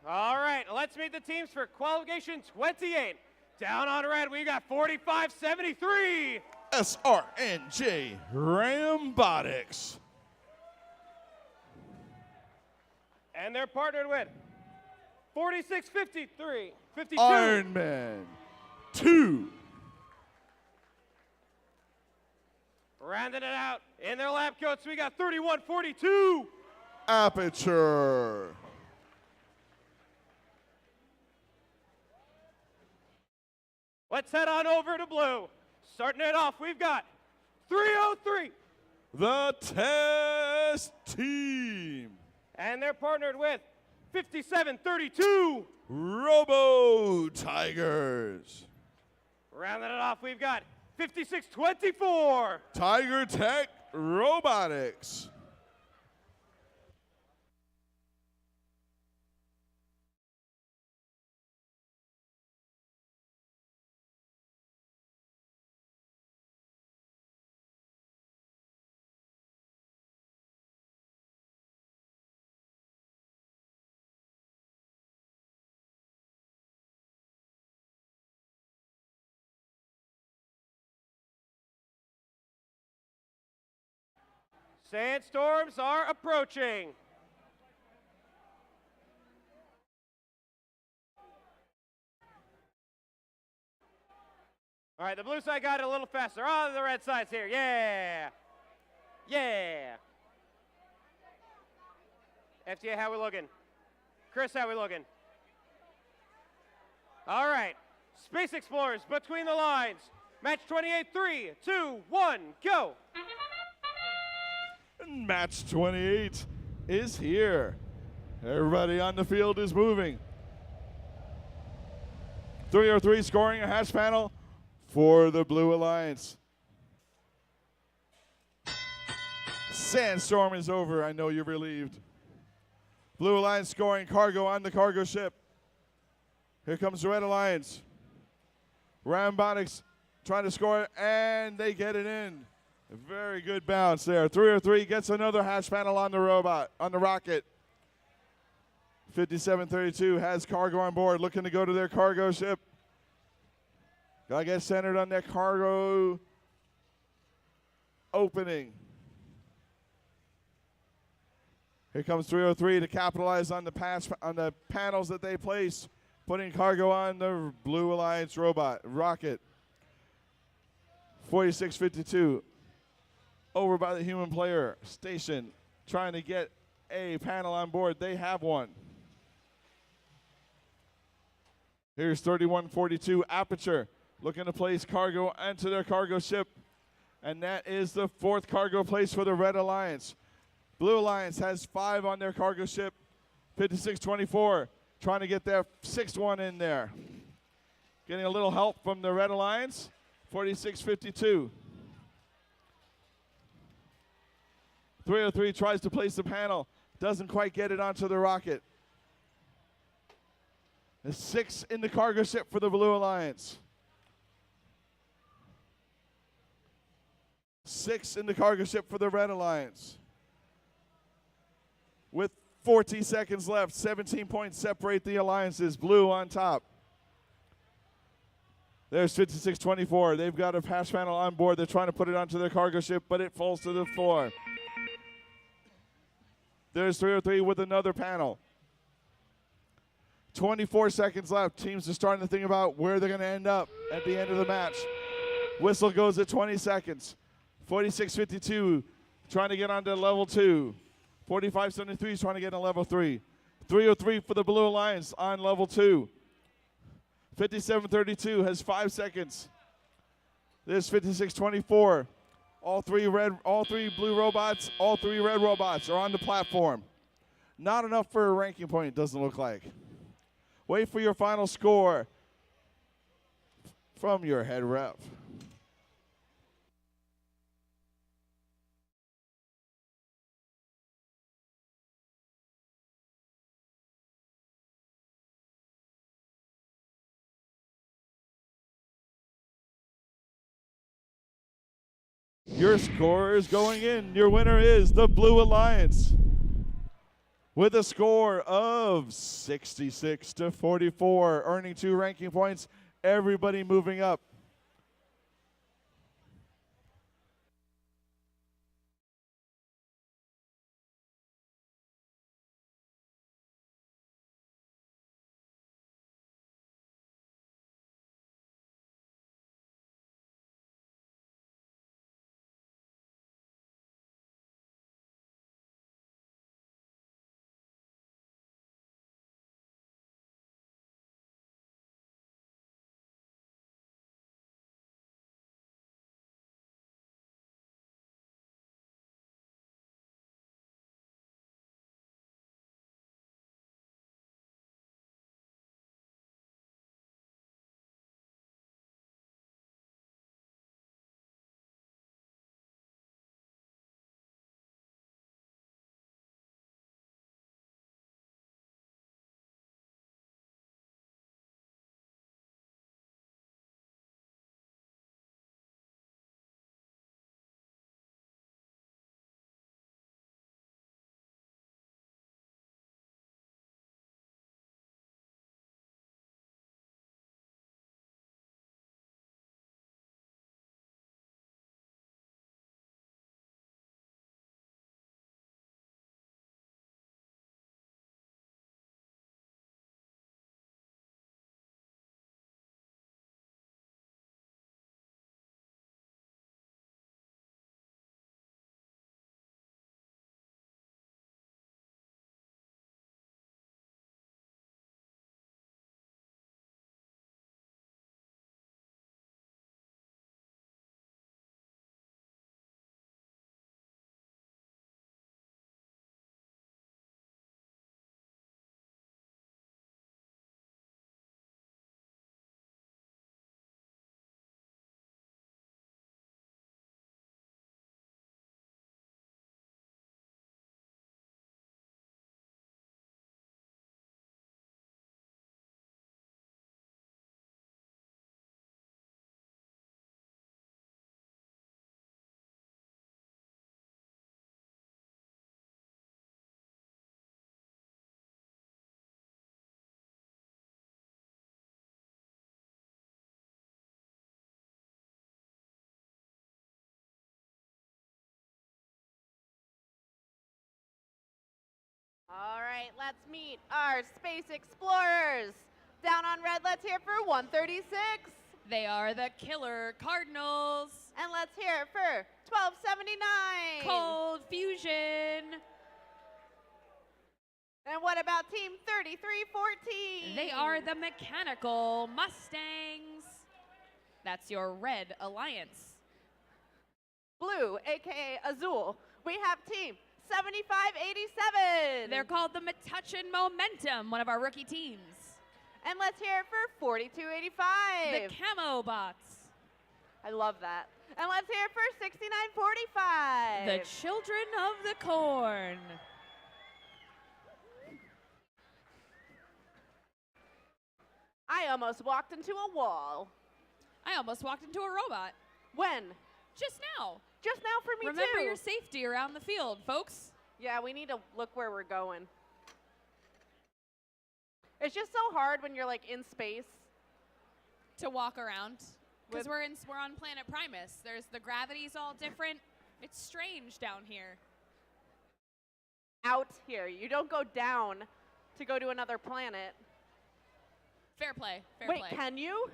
All right, let's meet the teams for qualification 28. Down on red, we got 45-73. SRNJ Rambotics. And they're partnered with 46-53, 52. Iron Man 2. Rounding it out in their lab coats, we got 31-42. Aperture. Let's head on over to blue. Starting it off, we've got 303. The Test Team. And they're partnered with 57-32. Robo Tigers. Rounding it off, we've got 56-24. Tiger Tech Robotics. Sandstorms are approaching. All right, the blue side got it a little faster. Oh, the red side's here. Yeah. Yeah. FTA, how we looking? Chris, how we looking? All right. Space Explorers between the lines. Match 28, 3, 2, 1, go. Match 28 is here. Everybody on the field is moving. 303 scoring a hatch panel for the Blue Alliance. Sandstorm is over. I know you're relieved. Blue Alliance scoring cargo on the cargo ship. Here comes the Red Alliance. Rambotics trying to score it, and they get it in. A very good bounce there. 303 gets another hatch panel on the robot, on the rocket. 5732 has cargo on board, looking to go to their cargo ship. Gotta get centered on that cargo opening. Here comes 303 to capitalize on the panels that they place, putting cargo on the Blue Alliance robot rocket. 4652 over by the human player station, trying to get a panel on board. They have one. Here's 3142 Aperture, looking to place cargo onto their cargo ship, and that is the fourth cargo place for the Red Alliance. Blue Alliance has 5 on their cargo ship. 5624 trying to get their 6th one in there. Getting a little help from the Red Alliance. 4652. 303 tries to place the panel. Doesn't quite get it onto the rocket. There's 6 in the cargo ship for the Blue Alliance. 6 in the cargo ship for the Red Alliance. With 14 seconds left, 17 points separate the alliances. Blue on top. There's 5624. They've got a hatch panel on board. They're trying to put it onto their cargo ship, but it falls to the floor. There's 303 with another panel. 24 seconds left. Teams are starting to think about where they're going to end up at the end of the match. Whistle goes at 20 seconds. 4652 trying to get onto level 2. 4573 is trying to get on level 3. 303 for the Blue Alliance on level 2. 5732 has 5 seconds. There's 5624. All three blue robots, all 3 red robots are on the platform. Not enough for a ranking point, it doesn't look like. Wait for your final score from your head ref. Your score is going in. Your winner is the Blue Alliance with a score of 66-44, earning 2 ranking points. Everybody moving up. right, let's meet our Space Explorers. Down on red, let's hear for 136. They are the Killer Cardinals. And let's hear it for 1279. Cold Fusion. And what about Team 3314? They are the Mechanical Mustangs. That's your Red Alliance. Blue, aka Azul, we have Team 7587. They're called the Metuchen Momentum, one of our rookie teams. And let's hear it for 4285. The Camo Bots. I love that. And let's hear it for 6945. The Children of the Corn. I almost walked into a wall. I almost walked into a robot. When? Just now. Just now for me Remember too. your safety around the field, folks. Yeah, we need to look where we're going. It's just so hard when you're like in space to walk around because With- we're on planet Primus. There's the gravity's all different. It's strange down here. out here. You don't go down to go to another planet. Fair play. Fair Wait, play. can you?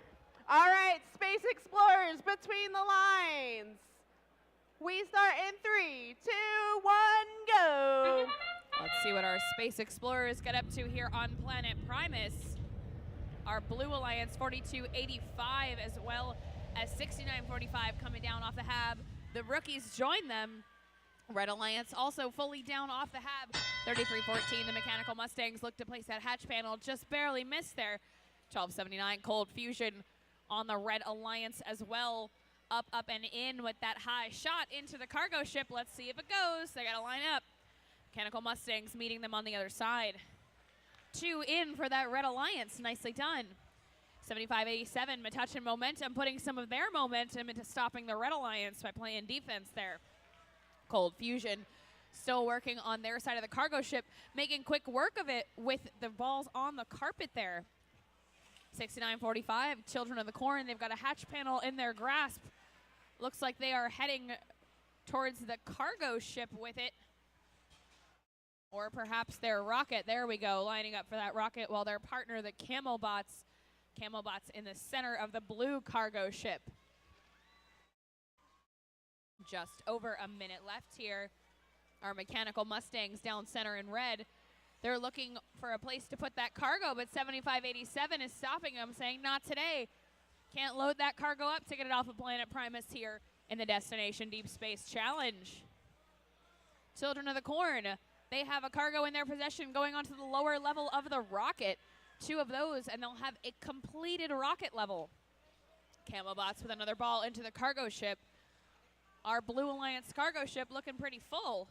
All right, Space Explorers, between the lines. We start in 3, 2, 1, go. Let's see what our Space Explorers get up to here on planet Primus. Our Blue Alliance 4285 as well as 6945 coming down off the hab. The rookies join them. Red Alliance also fully down off the hab. 3314, the Mechanical Mustangs look to place that hatch panel, just barely missed there. 1279, Cold Fusion on the Red Alliance as well. Up, and in with that high shot into the cargo ship. Let's see if it goes. They gotta line up. Mechanical Mustangs meeting them on the other side. 2 in for that Red Alliance, nicely done. 7587, Metuchen Momentum putting some of their momentum into stopping the Red Alliance by playing defense there. Cold Fusion still working on their side of the cargo ship, making quick work of it with the balls on the carpet there. 6945, Children of the Corn, they've got a hatch panel in their grasp. Looks like they are heading towards the cargo ship with it. Or perhaps their rocket, there we go, lining up for that rocket while their partner, the Camo Bots in the center of the blue cargo ship. Just over a minute left here. Our Mechanical Mustangs down center in red. They're looking for a place to put that cargo, but 7587 is stopping them, saying not today. Can't load that cargo up to get it off of planet Primus here in the Destination Deep Space Challenge. Children of the Corn, they have a cargo in their possession going onto the lower level of the rocket. 2 of those, and they'll have a completed rocket level. Camo Bots with another ball into the cargo ship. Our Blue Alliance cargo ship looking pretty full.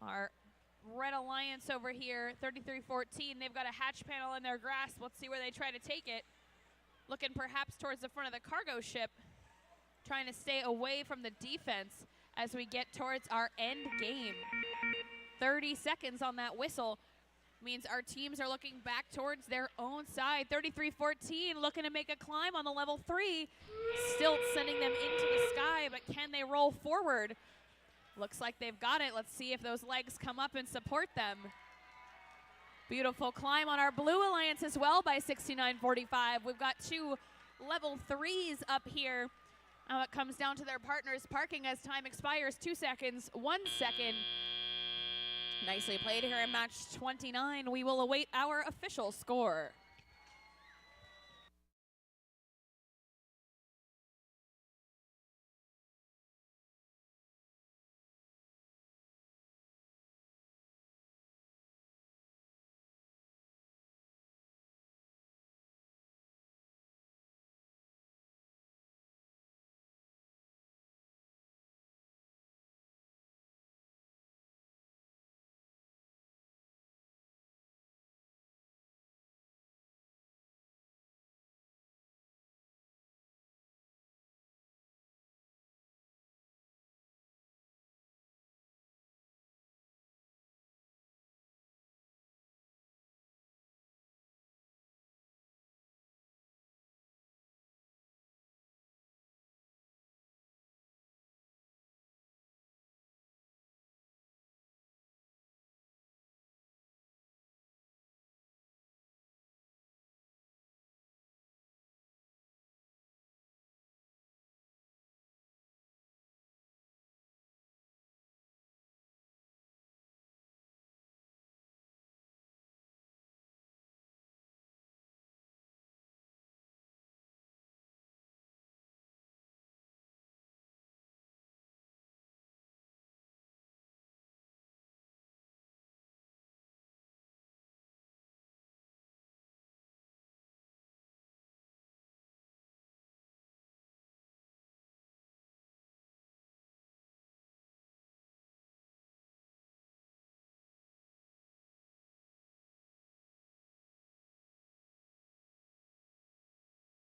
Our Red Alliance over here, 3314, they've got a hatch panel in their grasp. Let's see where they try to take it. Looking perhaps towards the front of the cargo ship, trying to stay away from the defense as we get towards our end game. 30 seconds on that whistle means our teams are looking back towards their own side. 3314 looking to make a climb on the level 3. Still sending them into the sky, but can they roll forward? Looks like they've got it. Let's see if those legs come up and support them. Beautiful climb on our Blue Alliance as well by 6945. We've got 2 level 3s up here. Now it comes down to their partners parking as time expires. 2 seconds, 1 second. Nicely played here in match 29. We will await our official score.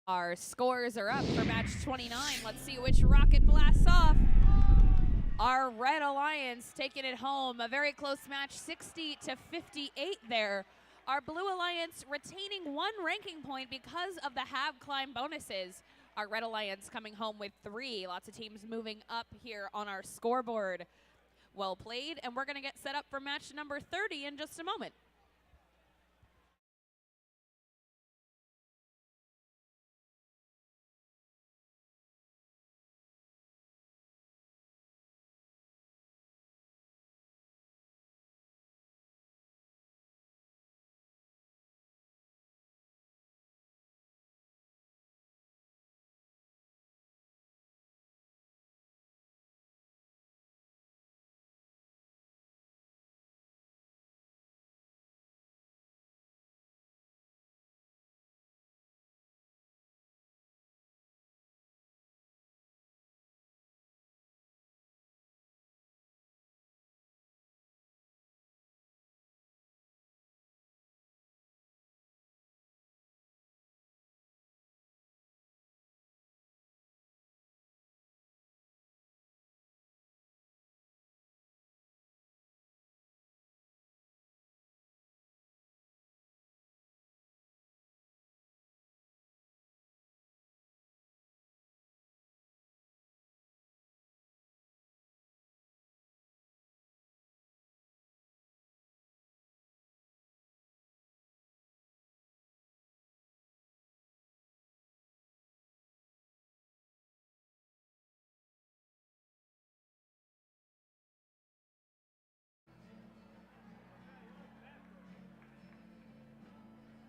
Our scores are up for match 29. Let's see which rocket blasts off. Our Red Alliance taking it home. A very close match, 60-58 there. Our Blue Alliance retaining 1 ranking point because of the Have Climb bonuses. Our Red Alliance coming home with 3. Lots of teams moving up here on our scoreboard. Well played, and we're going to get set up for match number 30 in just a moment.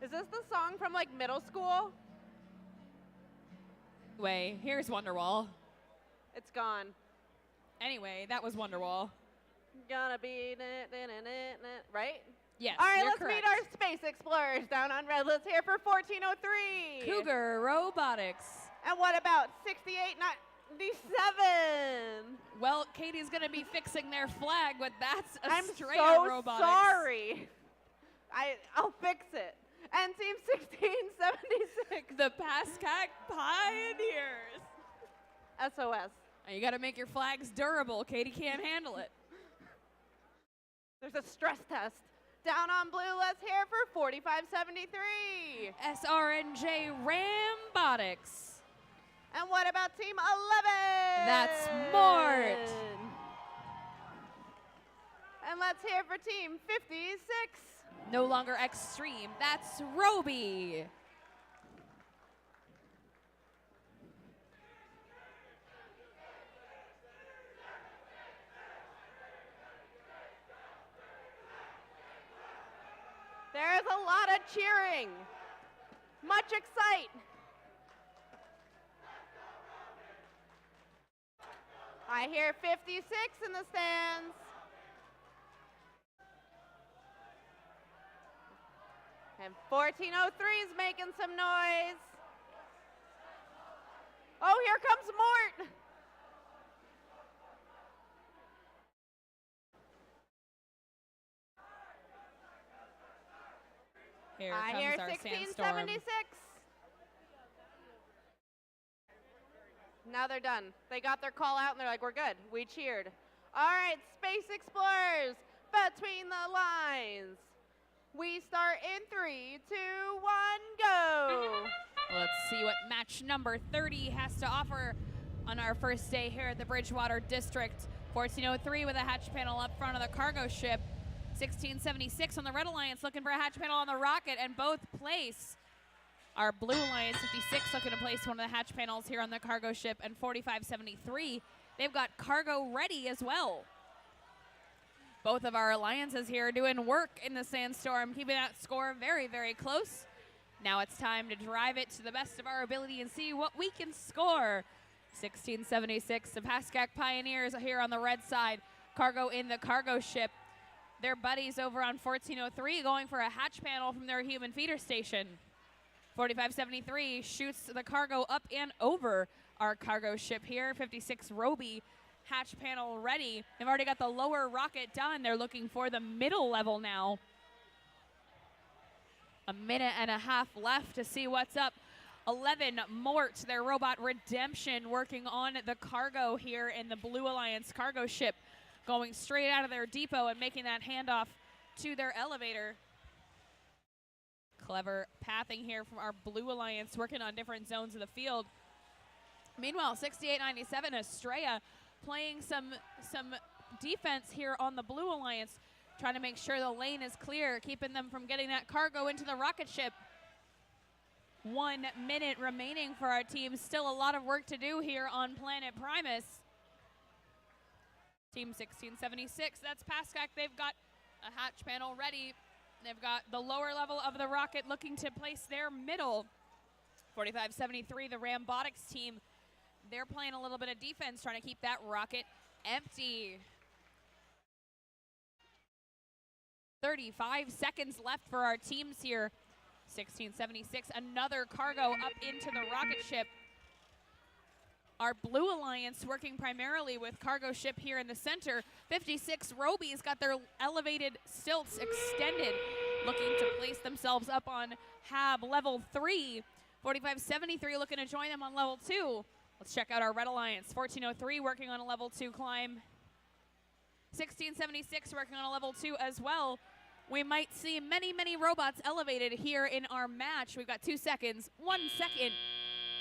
Is this the song from like middle school? Anyway, here's Wonderwall. It's gone. Anyway, that was Wonderwall. Gonna be right? Yes, All right, you're let's correct. meet our space explorers down on red. Let's hear for 1403. Cougar Robotics. And what about 6897? Well, Katie's going to be fixing their flag, but that's I'm Estrella so Robotics. sorry. I'll fix it. And team 1676. The Pascack Pioneers. SOS. And you got to make your flags durable. Katie can't handle it. There's a stress test. Down on blue, let's hear for 4573. SRNJ Rambotics. And what about team 11? That's Mort. And let's hear for team 56. No longer extreme. That's Roby. There's a lot of cheering. Much excite. I hear 56 in the stands. And 1403 is making some noise. Oh, here comes Mort. Here I comes hear our 1676. Now they're done. They got their call out and they're like, we're good. We cheered. All right, Space Explorers, between the lines. We start in 3, 2, 1, go. Let's see what match number 30 has to offer on our first day here at the Bridgewater District. 1403 with a hatch panel up front of the cargo ship. 1676 on the Red Alliance looking for a hatch panel on the rocket, and both place. Our Blue Alliance 56 looking to place one of the hatch panels here on the cargo ship, and 4573, they've got cargo ready as well. Both of our alliances here doing work in the sandstorm, keeping that score very, very close. Now it's time to drive it to the best of our ability and see what we can score. 1676, the Pascack Pioneers here on the red side, cargo in the cargo ship. Their buddies over on 1403 going for a hatch panel from their human feeder station. 4573 shoots the cargo up and over our cargo ship here. 56 Roby, hatch panel ready. They've already got the lower rocket done. They're looking for the middle level now. A minute and a half left to see what's up. 11, Mort, their robot Redemption, working on the cargo here in the Blue Alliance cargo ship, going straight out of their depot and making that handoff to their elevator. Clever pathing here from our Blue Alliance, working on different zones of the field. Meanwhile, 6897 Estrella playing some defense here on the Blue Alliance, trying to make sure the lane is clear, keeping them from getting that cargo into the rocket ship. 1 minute remaining for our team. Still a lot of work to do here on Planet Primus. Team 1676, that's Pascack. They've got a hatch panel ready. They've got the lower level of the rocket looking to place their middle. 4573, the Rambotics team, they're playing a little bit of defense, trying to keep that rocket empty. 35 seconds left for our teams here. 1676, another cargo up into the rocket ship. Our Blue Alliance working primarily with cargo ship here in the center. 56 Robies got their elevated stilts extended, looking to place themselves up on HAB level 3. 4573 looking to join them on level 2. Let's check out our Red Alliance. 1403 working on a level 2 climb. 1676 working on a level 2 as well. We might see many, many robots elevated here in our match. We've got 2 seconds, 1 second.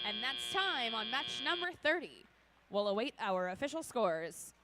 And that's time on match number 30. We'll await our official scores.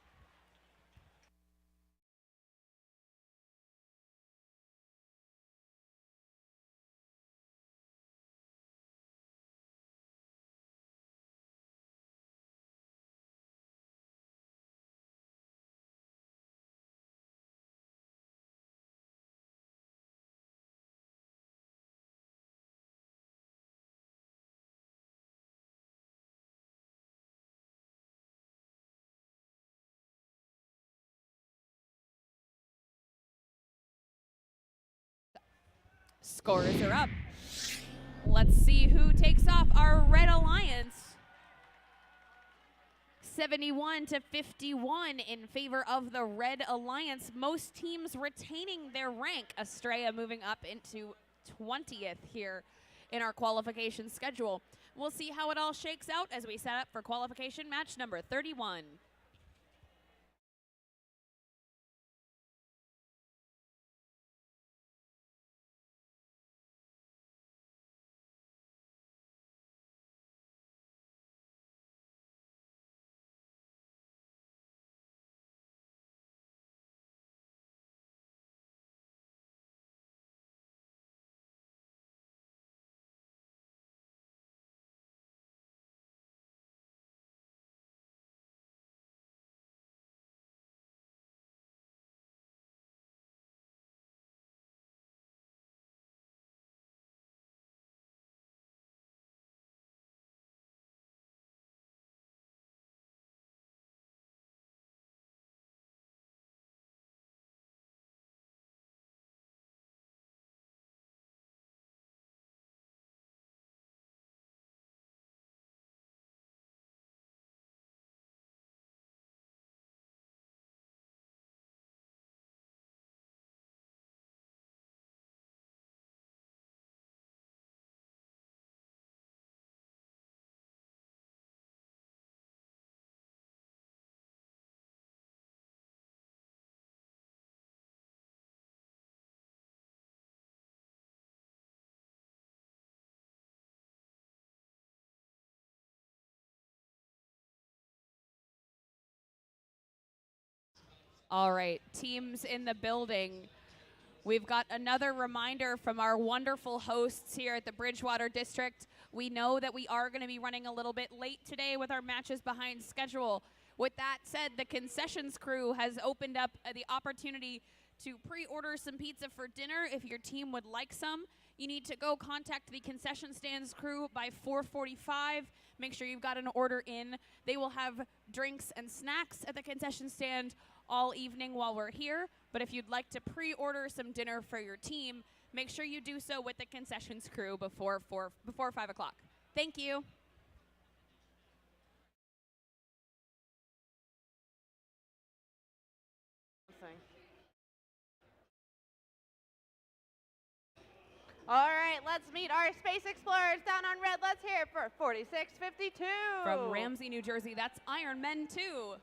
Scores are up. Let's see who takes off. Our Red Alliance, 71 to 51 in favor of the Red Alliance. Most teams retaining their rank. Estrella moving up into 20th here in our qualification schedule. We'll see how it all shakes out as we set up for qualification match number 31. All right, teams in the building. We've got another reminder from our wonderful hosts here at the Bridgewater District. We know that we are going to be running a little bit late today with our matches behind schedule. With that said, the concessions crew has opened up the opportunity to pre-order some pizza for dinner if your team would like some. You need to go contact the concession stands crew by 4:45. Make sure you've got an order in. They will have drinks and snacks at the concession stand all evening while we're here. But if you'd like to pre-order some dinner for your team, make sure you do so with the concessions crew before 5 o'clock. Thank you. All right, let's meet our space explorers down on red. Let's hear it for 4652. From Ramsey, New Jersey, that's Iron Men 2.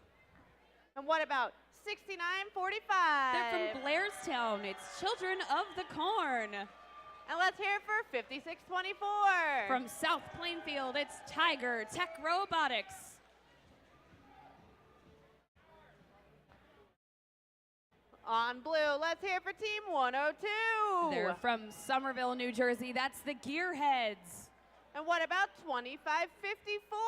And what about 6945? They're from Blairstown. It's Children of the Corn. And let's hear it for 5624. From South Plainfield, it's Tiger Tech Robotics. On blue, let's hear it for Team 102. They're from Somerville, New Jersey. That's the Gearheads. And what about 2554?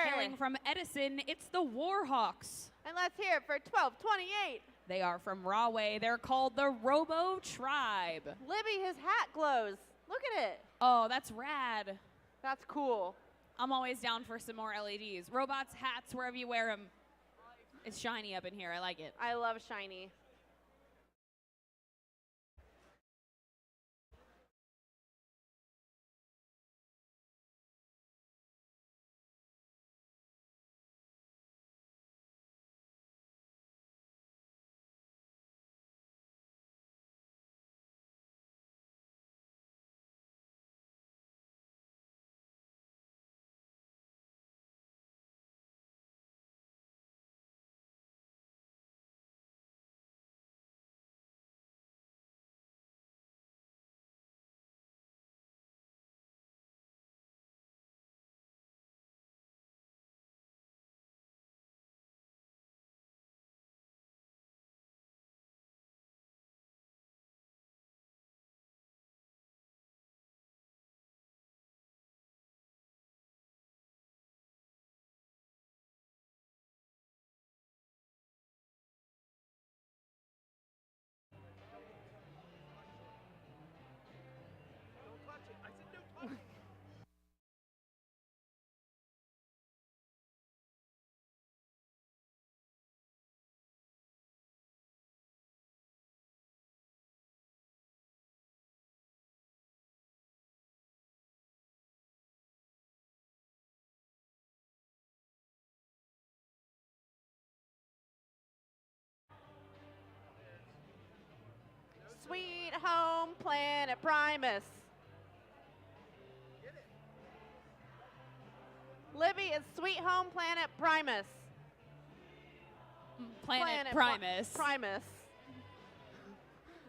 Hailing from Edison, it's the Warhawks. And let's hear it for 1228. They are from Rahway. They're called the Robo Tribe. Libby, his hat glows. Look at it. Oh, that's rad. That's cool. I'm always down for some more LEDs. Robots, hats, wherever you wear them. It's shiny up in here. I like it. I love shiny. Sweet home planet Primus. Libby is Sweet Home Planet Primus. Planet Primus. Primus.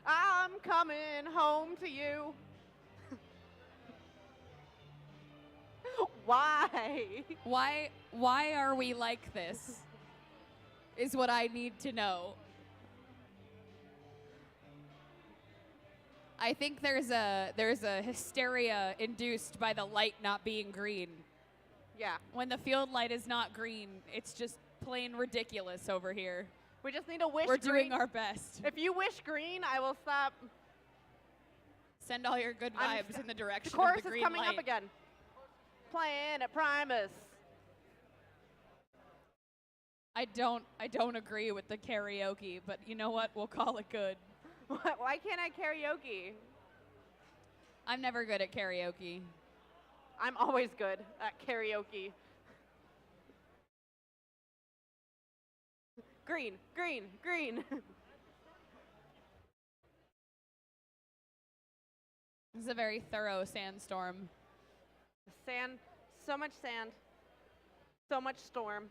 I'm coming home to you. Why? Why are we like this? Is what I need to know. I think there's a hysteria induced by the light not being green. Yeah. When the field light is not green, it's just plain ridiculous over here. We just need to wish We're green. doing our best. If you wish green, I will stop. Send all your good vibes in the direction The chorus of the is green coming light. up again. Planet Primus. I don't agree with the karaoke, but you know what? We'll call it good. Why can't I karaoke? I'm never good at karaoke. I'm always good at karaoke. Green, green, green. This is a very thorough sandstorm. Sand, so much sand, so much storm.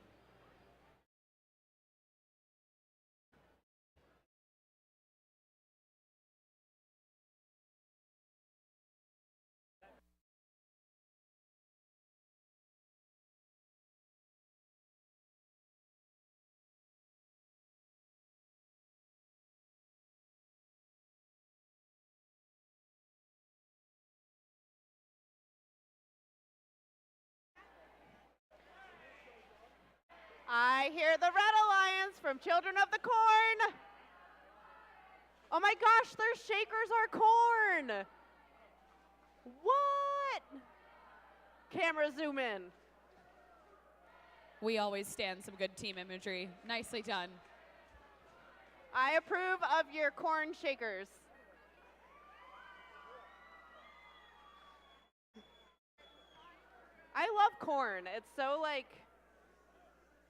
I hear the Red Alliance from Children of the Corn. Oh my gosh, their shakers are corn. What? Camera zoom in. We always stand some good team imagery. Nicely done. I approve of your corn shakers. I love corn. It's so like,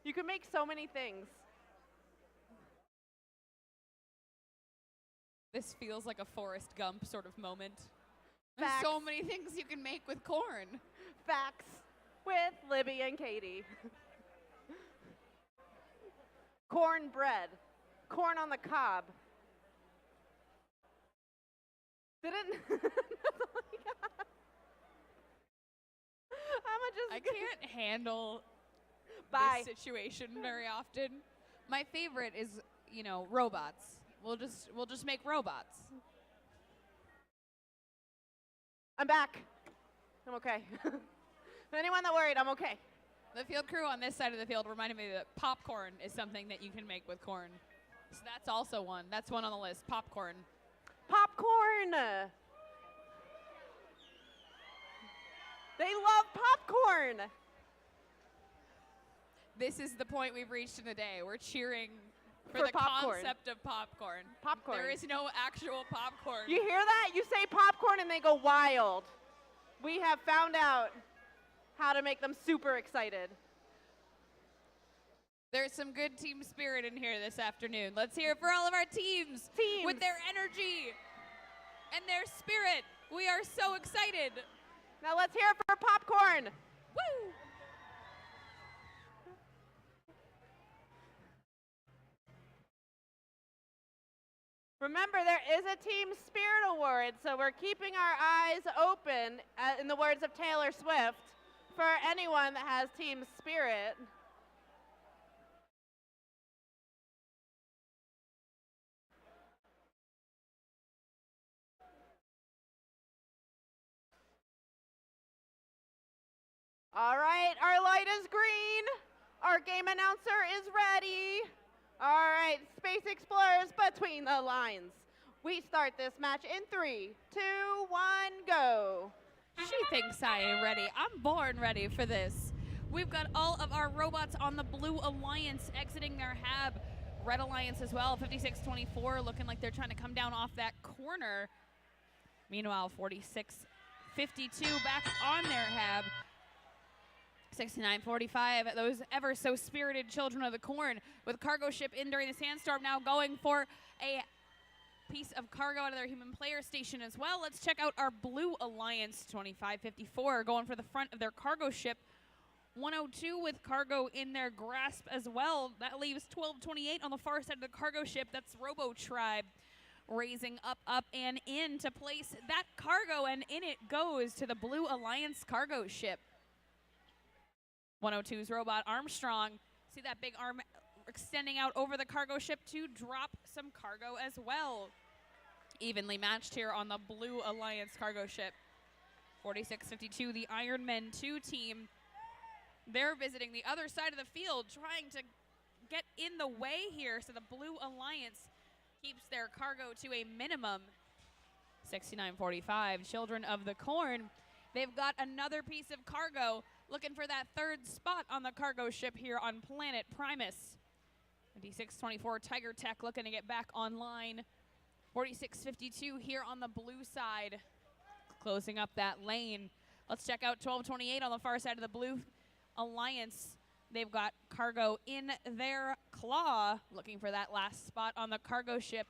you can make so many things. This feels like a Forrest Gump sort of moment. There's Facts. so many things you can make with corn. Facts with Libby and Katie. Cornbread. Corn on the cob. Didn't. I can't handle Bye. this situation very often. My favorite is, you know, robots. We'll just make robots. I'm back. I'm okay. Anyone that worried, I'm okay. The field crew on this side of the field reminded me that popcorn is something that you can make with corn. So that's also one. That's one on the list. Popcorn. Popcorn. They love popcorn. This is the point we've reached in the day. We're cheering for For the popcorn. concept of popcorn. Popcorn. There is no actual popcorn. You hear that? You say popcorn and they go wild. We have found out how to make them super excited. There's some good team spirit in here this afternoon. Let's hear it for all of our teams. With their energy and their spirit. We are so excited. Now let's hear it for popcorn. Woo! Remember, there is a Team Spirit Award, so we're keeping our eyes open, in the words of Taylor Swift, for anyone that has Team Spirit. All right, our light is green. Our game announcer is ready. All right, Space Explorers between the lines. We start this match in 3, 2, 1, go. She thinks I am ready. I'm born ready for this. We've got all of our robots on the Blue Alliance exiting their hab. Red Alliance as well, 56-24, looking like they're trying to come down off that corner. Meanwhile, 46-52 back on their hab. 69-45, those ever so spirited children of the corn with cargo ship in during the sandstorm now going for a piece of cargo out of their human player station as well. Let's check out our Blue Alliance. 25-54 going for the front of their cargo ship. 102 with cargo in their grasp as well. That leaves 12-28 on the far side of the cargo ship. That's Robo Tribe raising up, and in to place that cargo, and in it goes to the Blue Alliance cargo ship. 102's Robot Armstrong. See that big arm extending out over the cargo ship to drop some cargo as well. Evenly matched here on the Blue Alliance cargo ship. 46-52, the Ironmen 2 team. They're visiting the other side of the field, trying to get in the way here, so the Blue Alliance keeps their cargo to a minimum. 69-45, Children of the Corn. They've got another piece of cargo, looking for that third spot on the cargo ship here on Planet Primus. 56-24, Tiger Tech looking to get back online. 46-52 here on the blue side, closing up that lane. Let's check out 12-28 on the far side of the Blue Alliance. They've got cargo in their claw, looking for that last spot on the cargo ship.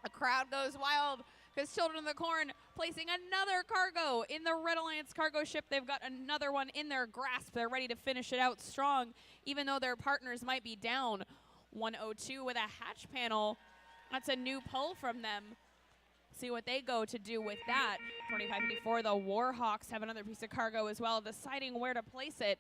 A crowd goes wild because Children of the Corn placing another cargo in the Red Alliance cargo ship. They've got another one in their grasp. They're ready to finish it out strong, even though their partners might be down. 102 with a hatch panel. That's a new pull from them. See what they go to do with that. 25-54, the Warhawks have another piece of cargo as well, deciding where to place it.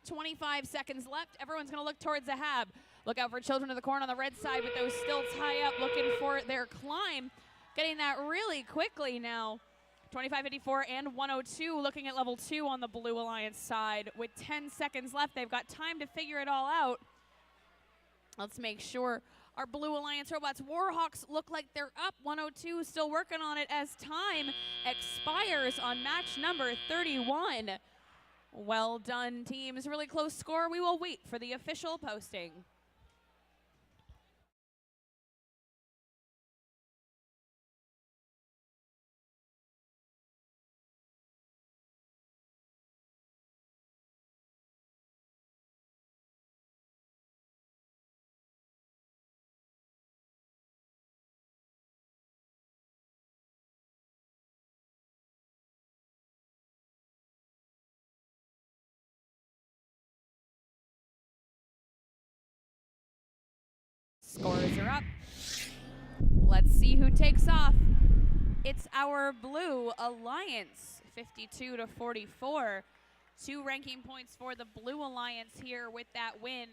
25 seconds left. Everyone's going to look towards the hab. Look out for Children of the Corn on the red side with those stilts high up, looking for their climb. Getting that really quickly now. 25-54 and 102 looking at level 2 on the Blue Alliance side. With 10 seconds left, they've got time to figure it all out. Let's make sure our Blue Alliance robots. Warhawks look like they're up. 102 still working on it as time expires on match number 31. Well done, teams. Really close score. We will wait for the official posting. Scores are up. Let's see who takes off. It's our Blue Alliance, 52-44. 2 ranking points for the Blue Alliance here with that win.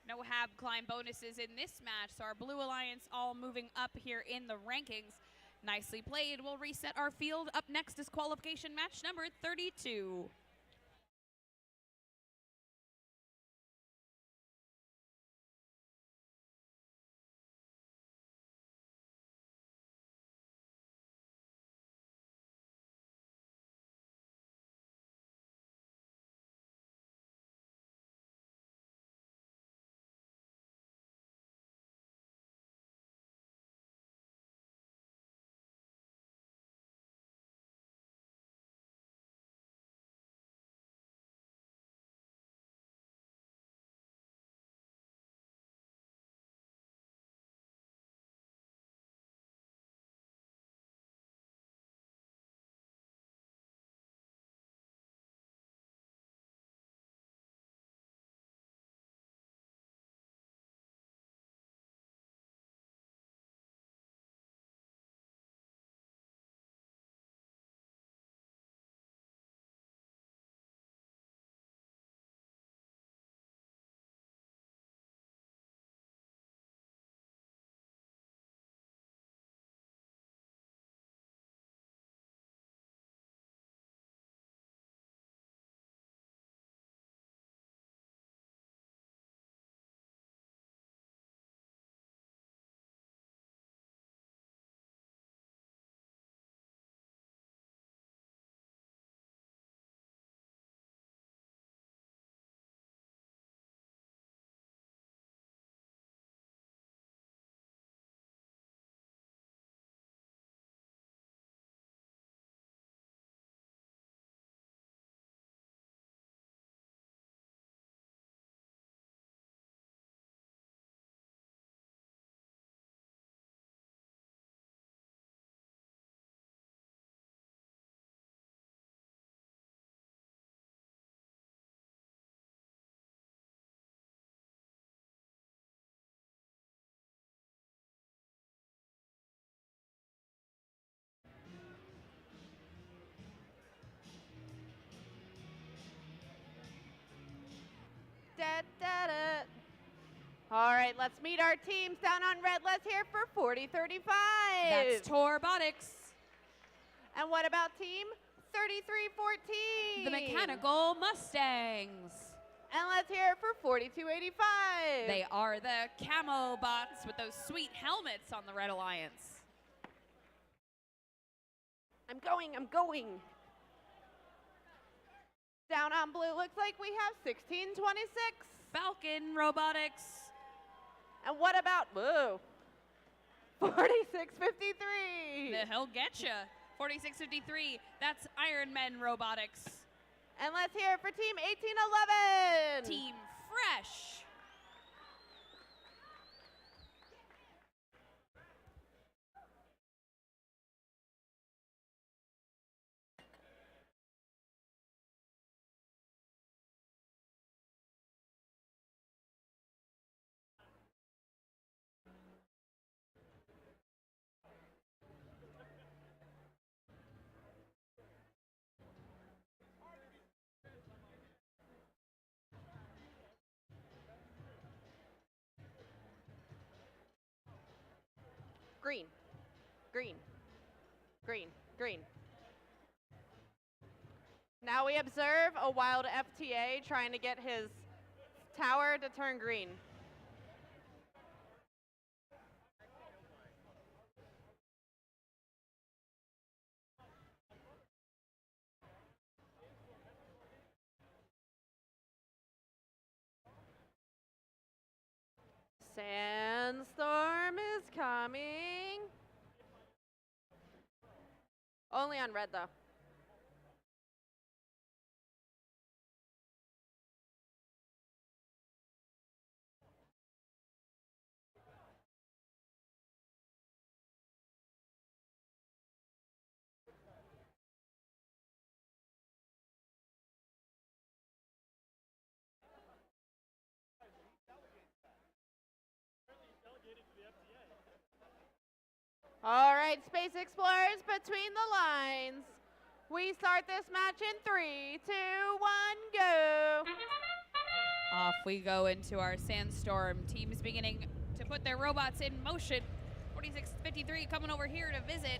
No hab climb bonuses in this match, so our Blue Alliance all moving up here in the rankings. Nicely played. We'll reset our field. Up next is qualification match number 32. Da, da, da. All right, let's meet our teams down on red. Let's hear for 4035. That's Torbotics. And what about team 3314? The Mechanical Mustangs. And let's hear it for 4285. They are the camo bots with those sweet helmets on the Red Alliance. I'm going. Down on blue, looks like we have 1626. Falcon Robotics. And what about, whoa, 4653. He'll get you. 4653, that's Iron Men Robotics. And let's hear it for team 1811. Team Fresh. Green. Now we observe a wild FTA trying to get his tower to turn green. Sandstorm is coming. Only on red, though. All right, Space Explorers, between the lines. We start this match in 3, 2, 1, go. Off we go into our sandstorm. Teams beginning to put their robots in motion. 4653 coming over here to visit.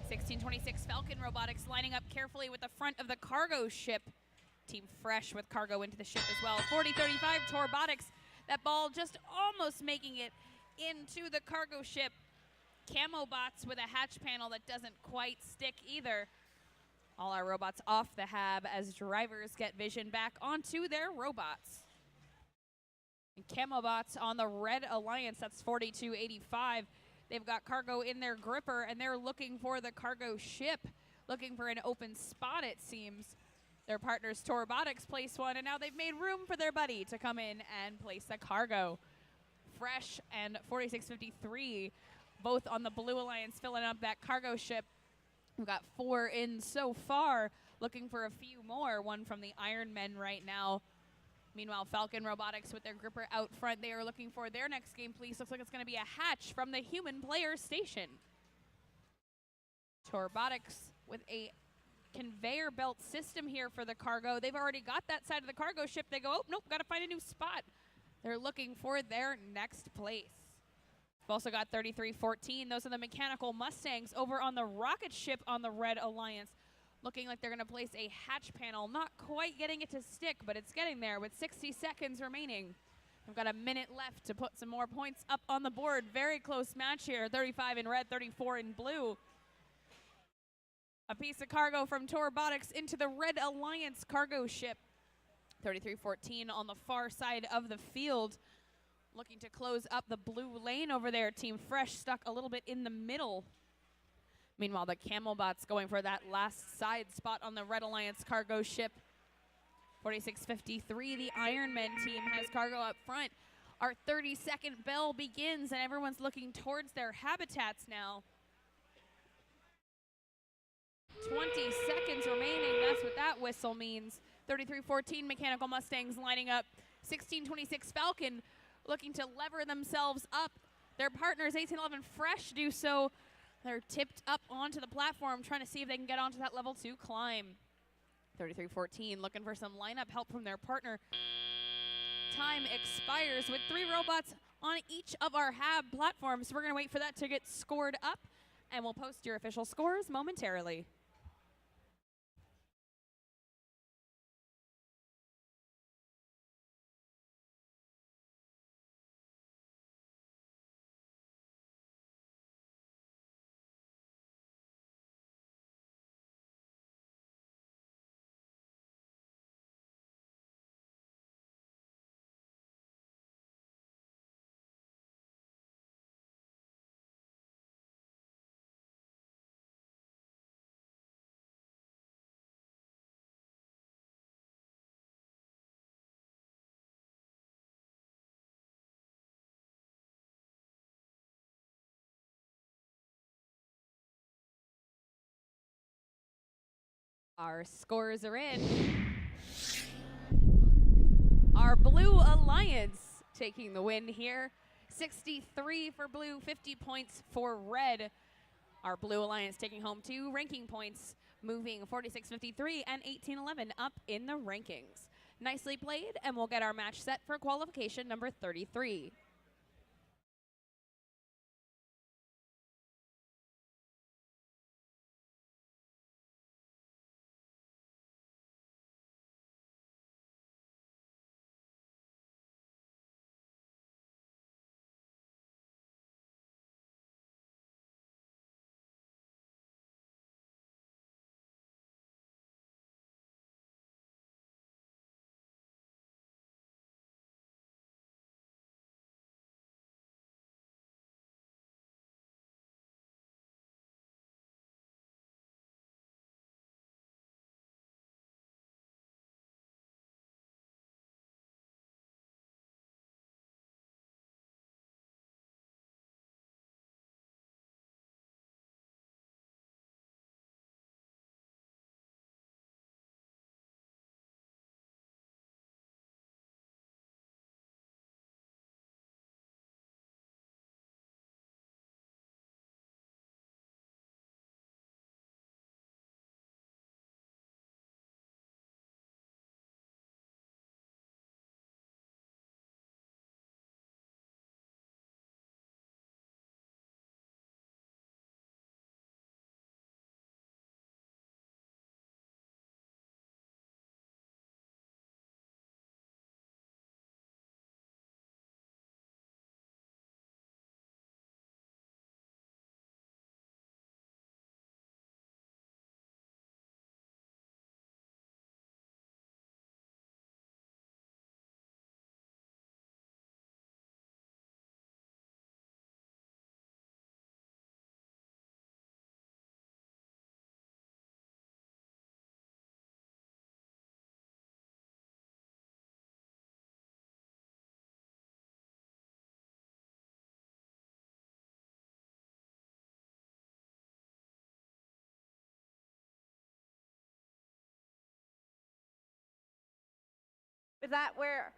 1626 Falcon Robotics lining up carefully with the front of the cargo ship. Team Fresh with cargo into the ship as well. 4035 Torbotics. That ball just almost making it into the cargo ship. Camo bots with a hatch panel that doesn't quite stick either. All our robots off the hab as drivers get vision back onto their robots. And camo bots on the Red Alliance, that's 4285. They've got cargo in their gripper and they're looking for the cargo ship, looking for an open spot it seems. Their partners Torbotics place one and now they've made room for their buddy to come in and place the cargo. Fresh and 4653 both on the Blue Alliance filling up that cargo ship. We've got 4 in so far, looking for a few more, one from the Iron Men right now. Meanwhile, Falcon Robotics with their gripper out front, they are looking for their next game piece. Looks like it's going to be a hatch from the human player station. Torbotics with a conveyor belt system here for the cargo. They've already got that side of the cargo ship. They go, oh, nope, got to find a new spot. They're looking for their next place. We've also got 3314. Those are the mechanical Mustangs over on the rocket ship on the Red Alliance. Looking like they're going to place a hatch panel. Not quite getting it to stick, but it's getting there with 60 seconds remaining. We've got a minute left to put some more points up on the board. Very close match here. 35 in red, 34 in blue. A piece of cargo from Torbotics into the Red Alliance cargo ship. 3314 on the far side of the field. Looking to close up the blue lane over there. Team Fresh stuck a little bit in the middle. Meanwhile, the Camel Bots going for that last side spot on the Red Alliance cargo ship. 4653, the Iron Men team has cargo up front. Our 30-second bell begins, and everyone's looking towards their habitats now. 20 seconds remaining, that's what that whistle means. 3314 Mechanical Mustangs lining up. 1626 Falcon looking to lever themselves up. Their partners, 1811 Fresh, do so. They're tipped up onto the platform, trying to see if they can get onto that level 2 climb. 3314 looking for some lineup help from their partner. Time expires with 3 robots on each of our hab platforms. So we're going to wait for that to get scored up, and we'll post your official scores momentarily. Our scores are in. Our Blue Alliance taking the win here. 63 for blue, 50 points for red. Our Blue Alliance taking home 2 ranking points, moving 4653 and 1811 up in the rankings. Nicely played, and we'll get our match set for qualification number 33. Is that where?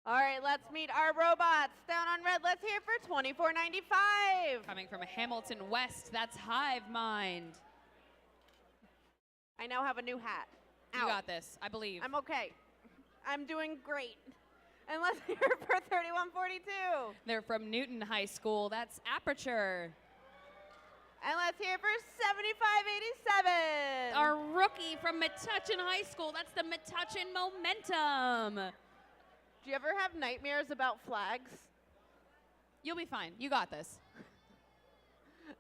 All right, let's meet our robots. Down on red, let's hear for $24.95. Coming from Hamilton West, that's Hive Mind. I now have a new hat. You Ow. got this, I believe. I'm okay. I'm doing great. And let's hear for $31.42. They're from Newton High School, that's Aperture. And let's hear for $75.87. Our rookie from Metuchen High School, that's the Metuchen Momentum. Do you ever have nightmares about flags? You'll be fine. You got this.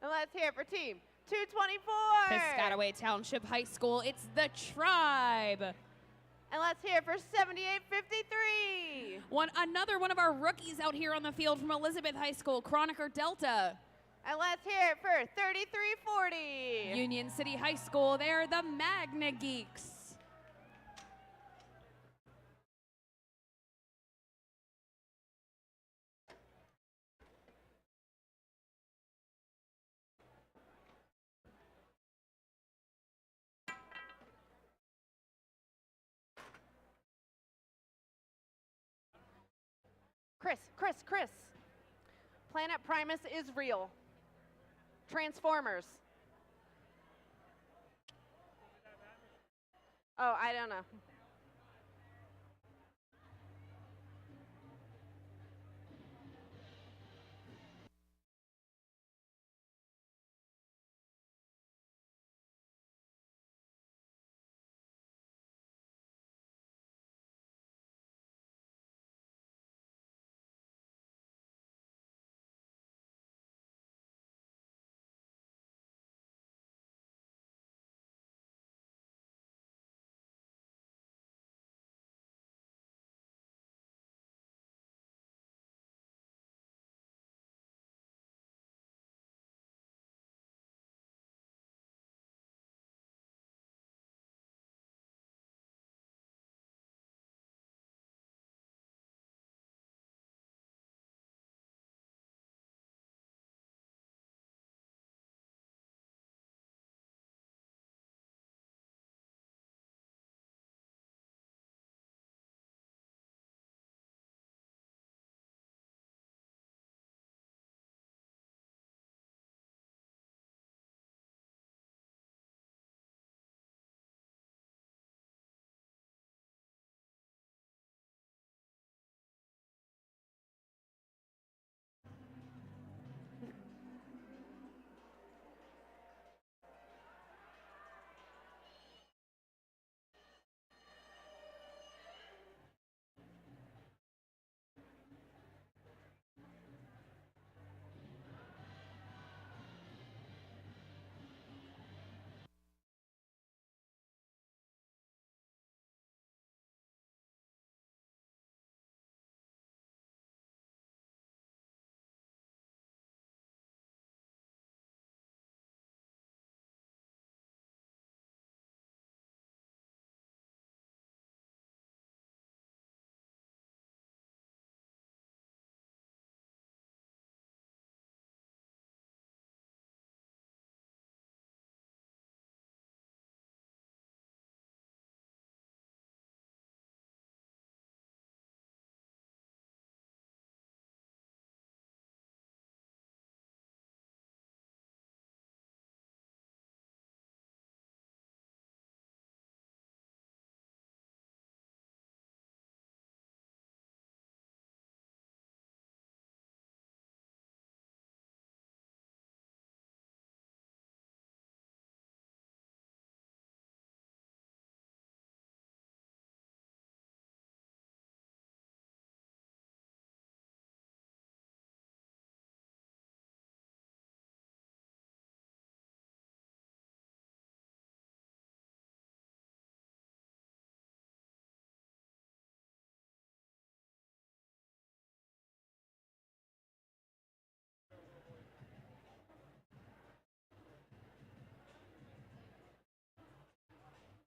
And let's hear for team 224. Piscataway Township High School, it's the Tribe. And let's hear for $78.53. Another one of our rookies out here on the field from Elizabeth High School, Chroniker Delta. And let's hear it for $33.40. Union City High School, they're the Magna Geeks. Chris. Planet Primus is real. Transformers. Oh, I don't know.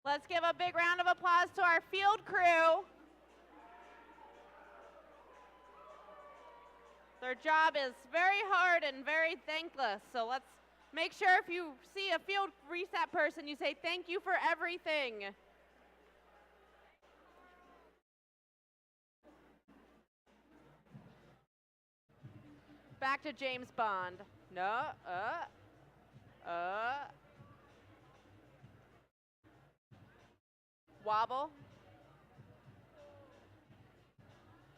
Let's give a big round of applause to our field crew. Their job is very hard and very thankless, so let's make sure if you see a field reset person, you say thank you for everything. Back to James Bond. No, wobble.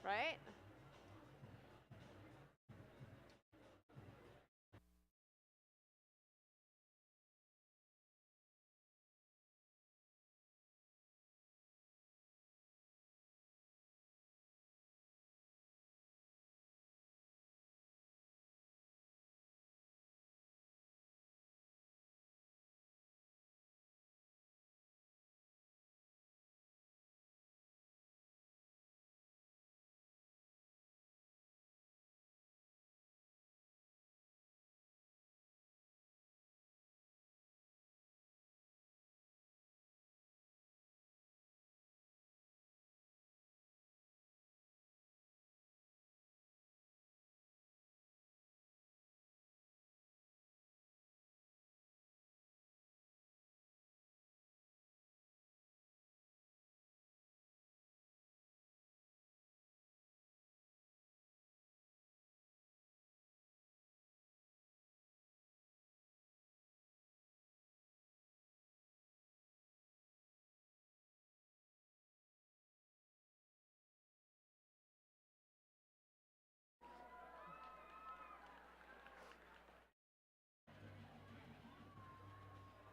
Right?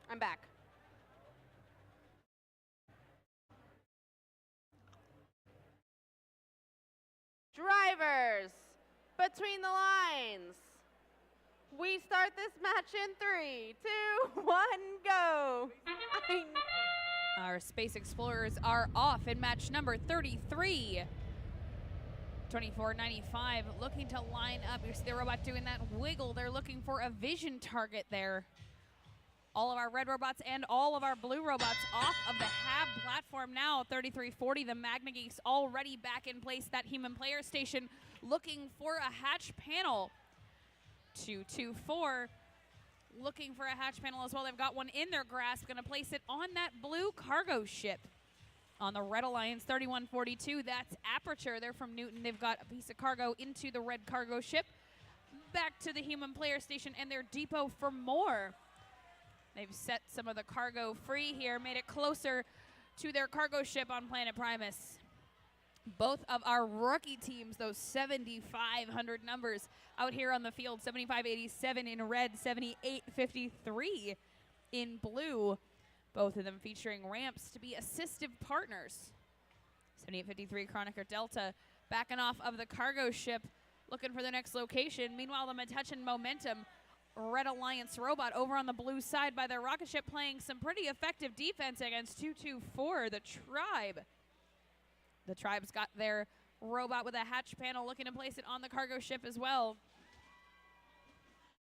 I'm back. Drivers, between the lines. We start this match in 3, 2, 1, go. Our Space Explorers are off in match number 33. 2495 looking to line up. You see the robot doing that wiggle. They're looking for a vision target there. All of our red robots and all of our blue robots off of the HAB platform now. 3340, the Magna Geeks already back in place. That human player station looking for a hatch panel. 224 looking for a hatch panel as well. They've got one in their grasp, gonna place it on that blue cargo ship. On the Red Alliance, 3142, that's Aperture. They're from Newton. They've got a piece of cargo into the red cargo ship. Back to the human player station and their depot for more. They've set some of the cargo free here, made it closer to their cargo ship on Planet Primus. Both of our rookie teams, those 7,500 numbers out here on the field, 7587 in red, 7853 in blue. Both of them featuring ramps to be assistive partners. 7853 Chroniker Delta backing off of the cargo ship, looking for the next location. Meanwhile, the Metuchen Momentum Red Alliance robot over on the blue side by their rocket ship playing some pretty effective defense against 224, the Tribe. The Tribe's got their robot with a hatch panel looking to place it on the cargo ship as well.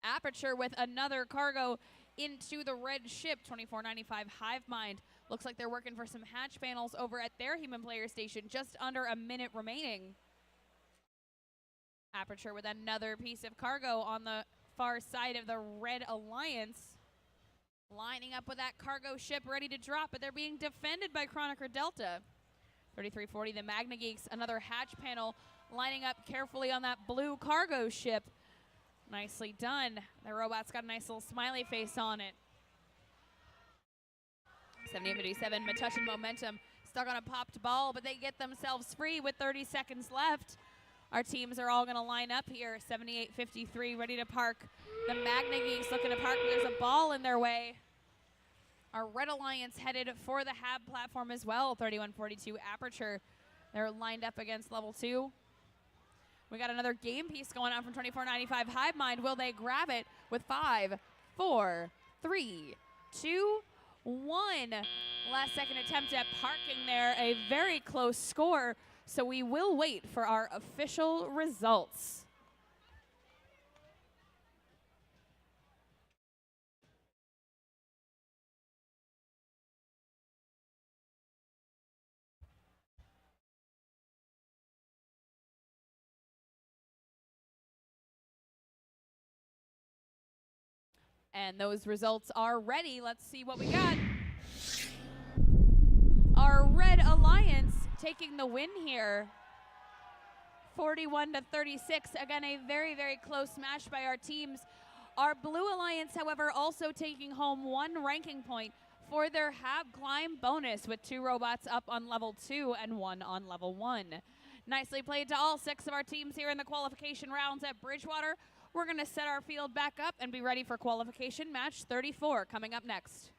Aperture with another cargo into the red ship, 2495 Hive Mind. Looks like they're working for some hatch panels over at their human player station, just under a minute remaining. Aperture with another piece of cargo on the far side of the Red Alliance. Lining up with that cargo ship ready to drop, but they're being defended by Chroniker Delta. 3340, the Magna Geeks, another hatch panel lining up carefully on that blue cargo ship. Nicely done. The robot's got a nice little smiley face on it. 7857, Metuchen Momentum stuck on a popped ball, but they get themselves free with 30 seconds left. Our teams are all going to line up here. 7853 ready to park. The Magna Geeks looking to park, but there's a ball in their way. Our Red Alliance headed for the HAB platform as well. 3142 Aperture. They're lined up against level 2. We got another game piece going on from 2495 Hive Mind. Will they grab it with 5, 4, 3, 2, 1? Last second attempt at parking there. A very close score. So we will wait for our official results. And those results are ready. Let's see what we got. Our Red Alliance taking the win here. 41-36. Again, a very, very close match by our teams. Our Blue Alliance, however, also taking home 1 ranking point for their Hab Climb bonus with 2 robots up on level 2 and 1 on level 1. Nicely played to all 6 of our teams here in the qualification rounds at Bridgewater. We're going to set our field back up and be ready for qualification match 34 coming up next.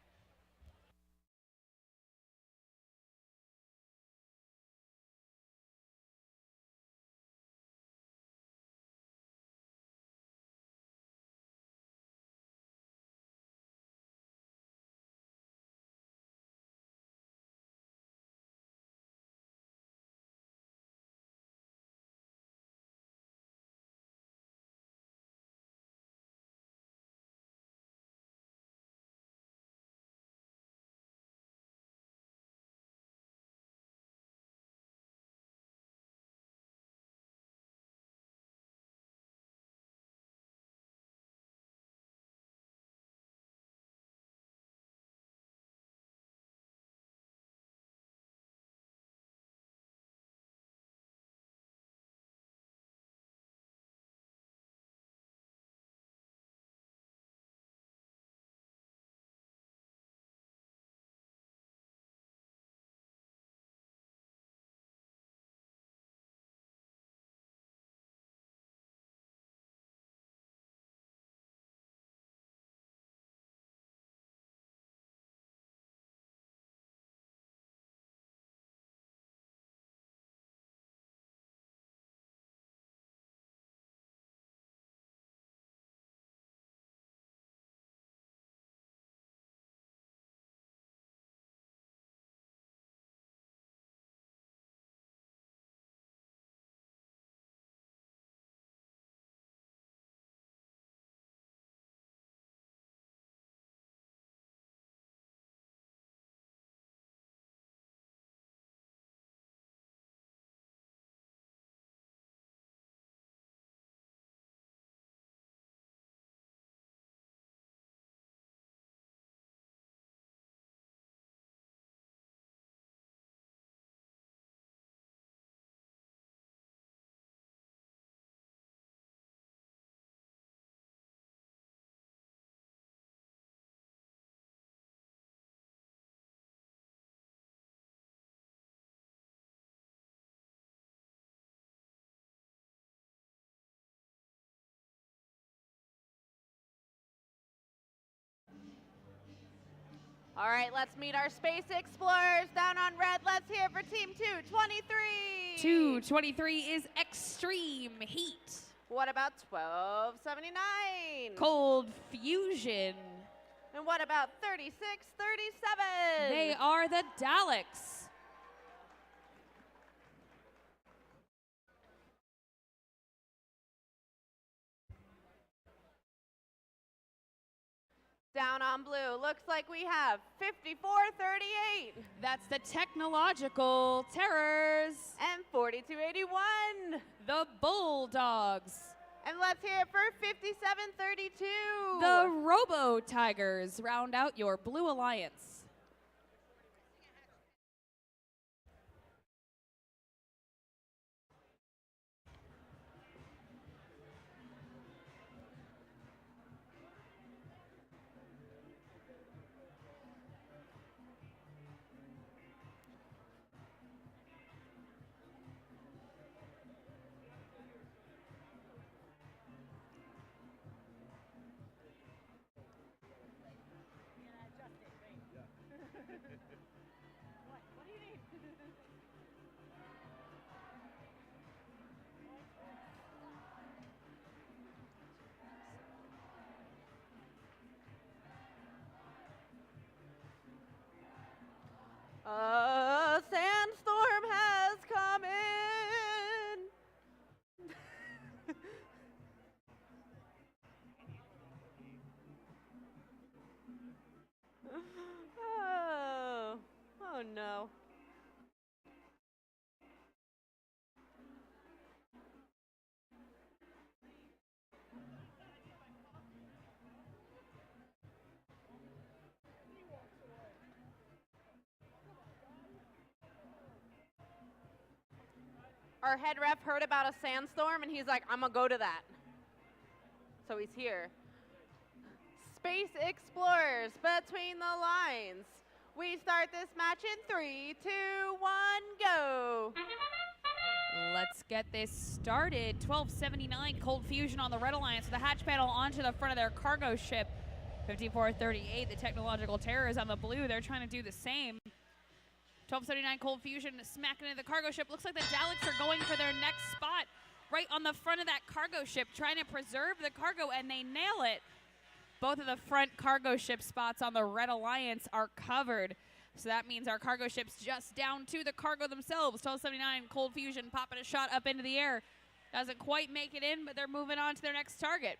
All right, let's meet our space explorers down on red. Let's hear it for Team 223. 223 is Extreme Heat. What about 1279? Cold Fusion. And what about 3637? They are the Daleks. Down on blue, looks like we have 5438. That's the Technological Terrors. And 4281. The Bulldogs. And let's hear it for 5732. The Robo Tigers round out your Blue Alliance. Our head ref heard about a sandstorm, and he's like, I'm going to go to that. So he's here. Space Explorers, between the lines. We start this match in 3, 2, 1, go. Let's get this started. 1279 Cold Fusion on the Red Alliance with the hatch panel onto the front of their cargo ship. 5438, the Technological Terrors on the blue. They're trying to do the same. 1279 Cold Fusion smacking into the cargo ship. Looks like the Daleks are going for their next spot right on the front of that cargo ship, trying to preserve the cargo, and they nail it. Both of the front cargo ship spots on the Red Alliance are covered. So that means our cargo ship's just down to the cargo themselves. 1279 Cold Fusion popping a shot up into the air. Doesn't quite make it in, but they're moving on to their next target.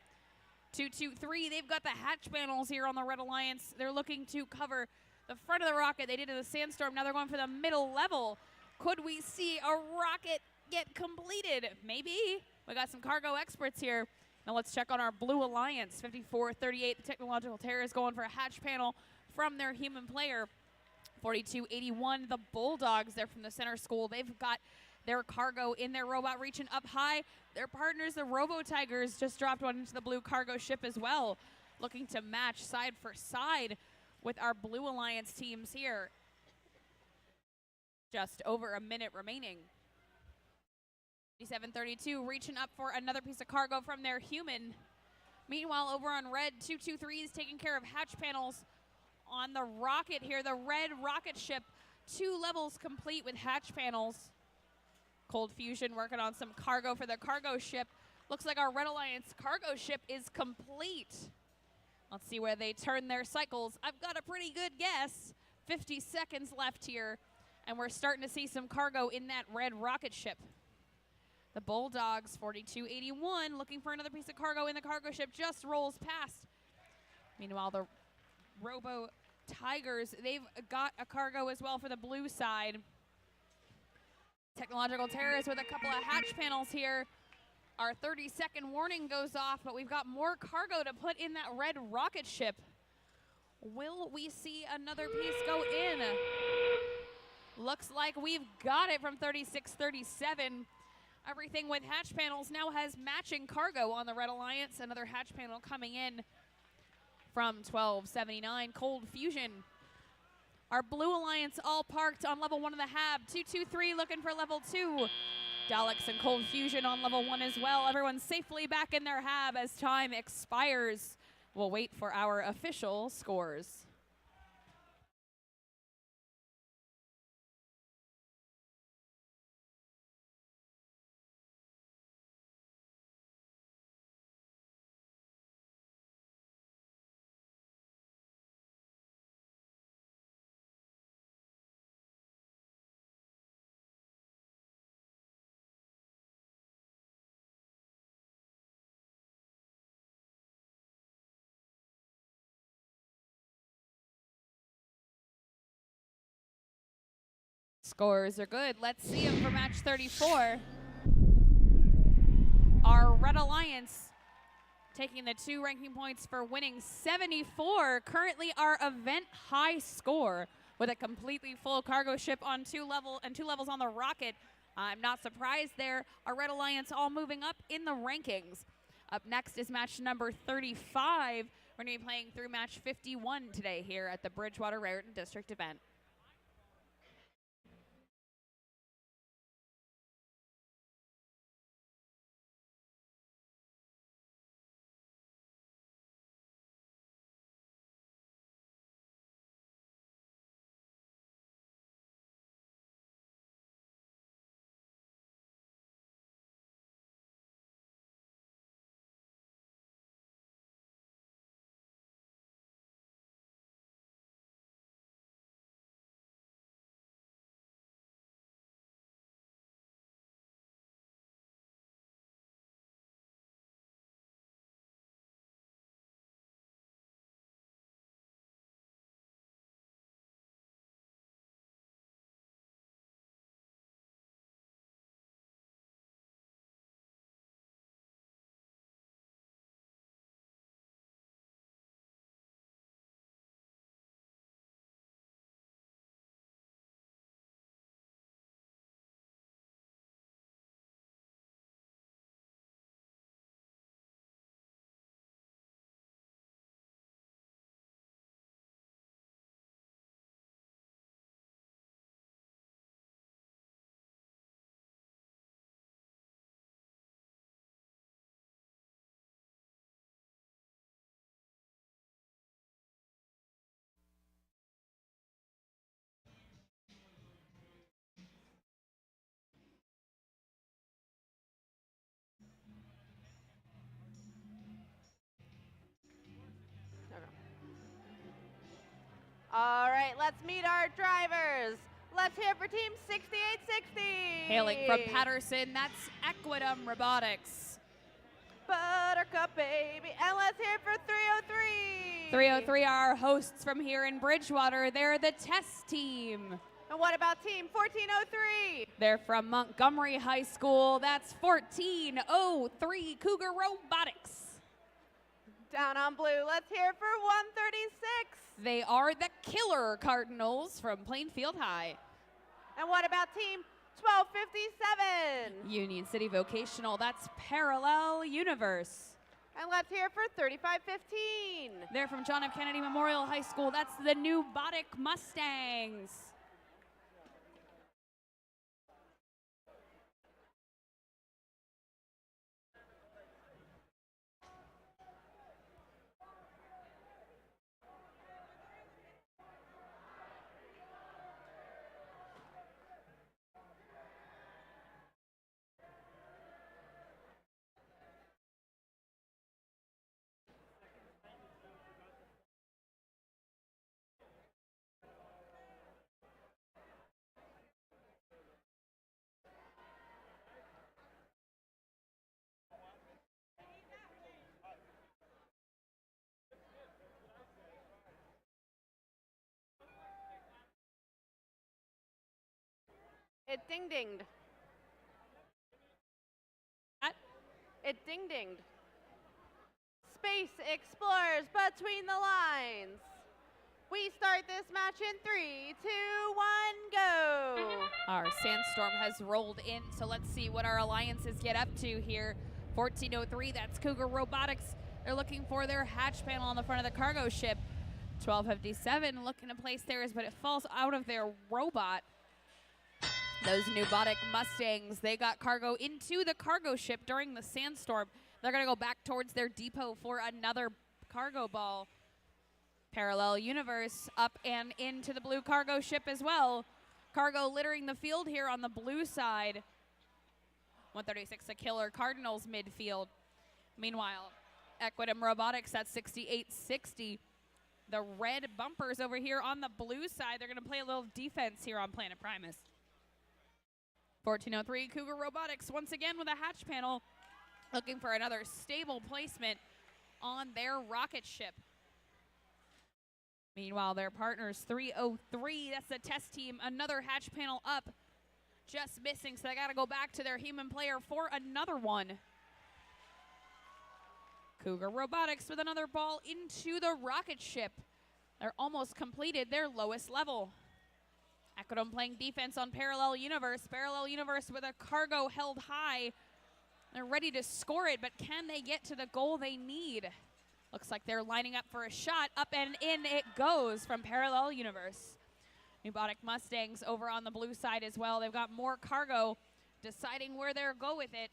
223, they've got the hatch panels here on the Red Alliance. They're looking to cover the front of the rocket. They did in the sandstorm. Now they're going for the middle level. Could we see a rocket get completed? Maybe. We got some cargo experts here. Now let's check on our Blue Alliance. 5438, the Technological Terrors going for a hatch panel from their human player. 4281, the Bulldogs, they're from the center school. They've got their cargo in their robot reaching up high. Their partners, the Robo Tigers, just dropped one into the blue cargo ship as well, looking to match side for side with our Blue Alliance teams here. Just over a minute remaining. 5732 reaching up for another piece of cargo from their human. Meanwhile, over on red, 223 is taking care of hatch panels on the rocket here. The red rocket ship, 2 levels complete with hatch panels. Cold Fusion working on some cargo for the cargo ship. Looks like our Red Alliance cargo ship is complete. Let's see where they turn their cycles. I've got a pretty good guess. 50 seconds left here, and we're starting to see some cargo in that red rocket ship. The Bulldogs, 4281, looking for another piece of cargo in the cargo ship, just rolls past. Meanwhile, the Robo Tigers, they've got a cargo as well for the blue side. Technological Terrors with a couple of hatch panels here. Our 30-second warning goes off, but we've got more cargo to put in that red rocket ship. Will we see another piece go in? Looks like we've got it from 3637. Everything with hatch panels now has matching cargo on the Red Alliance. Another hatch panel coming in from 1279 Cold Fusion. Our Blue Alliance all parked on level 1 of the hab. 223 looking for level 2. Daleks and Cold Fusion on level 1 as well. Everyone's safely back in their hab as time expires. We'll wait for our official scores. Scores are good. Let's see them for match 34. Our Red Alliance taking the 2 ranking points for winning 74. Currently our event high score with a completely full cargo ship on 2 levels on the rocket. I'm not surprised there. Our Red Alliance all moving up in the rankings. Up next is match number 35. We're going to be playing through match 51 today here at the Bridgewater-Raritan District event. right, let's meet our drivers. Let's hear for Team 6860. Hailing from Patterson, that's Equitum Robotics. Buttercup, baby. And let's hear for 303. 303 are our hosts from here in Bridgewater. They're the test team. And what about Team 1403? They're from Montgomery High School. That's 1403 Cougar Robotics. Down on blue, let's hear for 136. They are the Killer Cardinals from Plainfield High. And what about Team 1257? Union City Vocational, that's Parallel Universe. And let's hear for 3515. They're from John F. Kennedy Memorial High School. That's the Nubotic Mustangs. It ding-dinged. It ding-dinged. Space Explorers between the lines. We start this match in 3, 2, 1, go. Our Sandstorm has rolled in, so let's see what our alliances get up to here. 1403, that's Cougar Robotics. They're looking for their hatch panel on the front of the cargo ship. 1257 looking to place theirs, but it falls out of their robot. Those Nubotic Mustangs, they got cargo into the cargo ship during the Sandstorm. They're going to go back towards their depot for another cargo ball. Parallel Universe up and into the blue cargo ship as well. Cargo littering the field here on the blue side. 136, the Killer Cardinals midfield. Meanwhile, Equitum Robotics at 6860. The red bumpers over here on the blue side, they're going to play a little defense here on Planet Primus. 1403 Cougar Robotics once again with a hatch panel, looking for another stable placement on their rocket ship. Meanwhile, their partners 303, that's the test team, another hatch panel up, just missing, so they got to go back to their human player for another one. Cougar Robotics with another ball into the rocket ship. They're almost completed their lowest level. Equitum playing defense on Parallel Universe. Parallel Universe with a cargo held high. They're ready to score it, but can they get to the goal they need? Looks like they're lining up for a shot. Up and in it goes from Parallel Universe. Nubotic Mustangs over on the blue side as well. They've got more cargo, deciding where they'll go with it.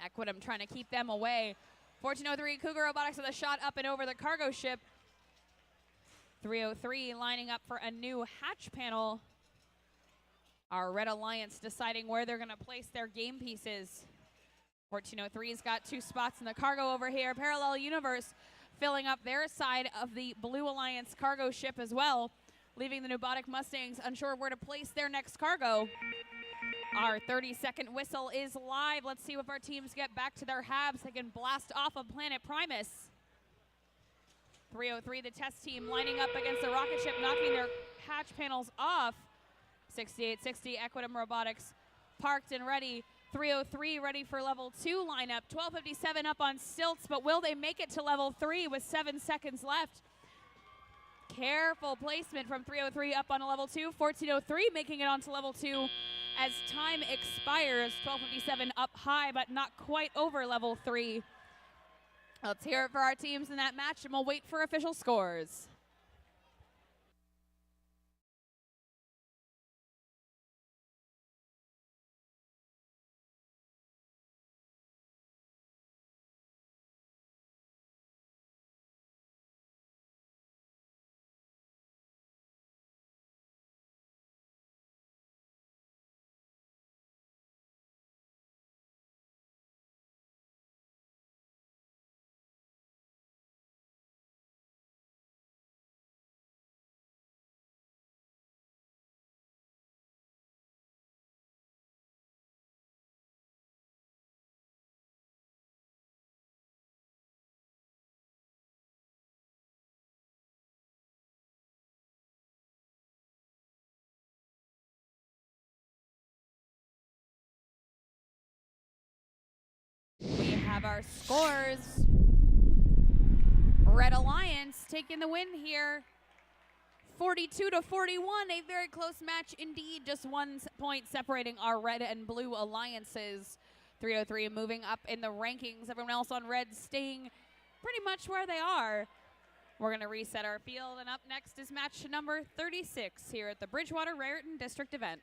Equitum trying to keep them away. 1403 Cougar Robotics with a shot up and over the cargo ship. 303 lining up for a new hatch panel. Our Red Alliance deciding where they're going to place their game pieces. 1403's got two spots in the cargo over here. Parallel Universe filling up their side of the Blue Alliance cargo ship as well, leaving the Nubotic Mustangs unsure where to place their next cargo. Our 30-second whistle is live. Let's see if our teams get back to their habs. They can blast off of Planet Primus. 303, the test team, lining up against the rocket ship, knocking their hatch panels off. 6860, Equitum Robotics parked and ready. 303 ready for level 2 lineup. 1257 up on stilts, but will they make it to level 3 with 7 seconds left? Careful placement from 303 up on a level 2. 1403 making it onto level 2 as time expires. 1257 up high, but not quite over level 3. Let's hear it for our teams in that match, and we'll wait for official scores. have our scores. Red Alliance taking the win here. 42-41, a very close match indeed. Just 1 point separating our red and blue alliances. 303 moving up in the rankings. Everyone else on red staying pretty much where they are. We're going to reset our field, and up next is match number 36 here at the Bridgewater-Raritan District event.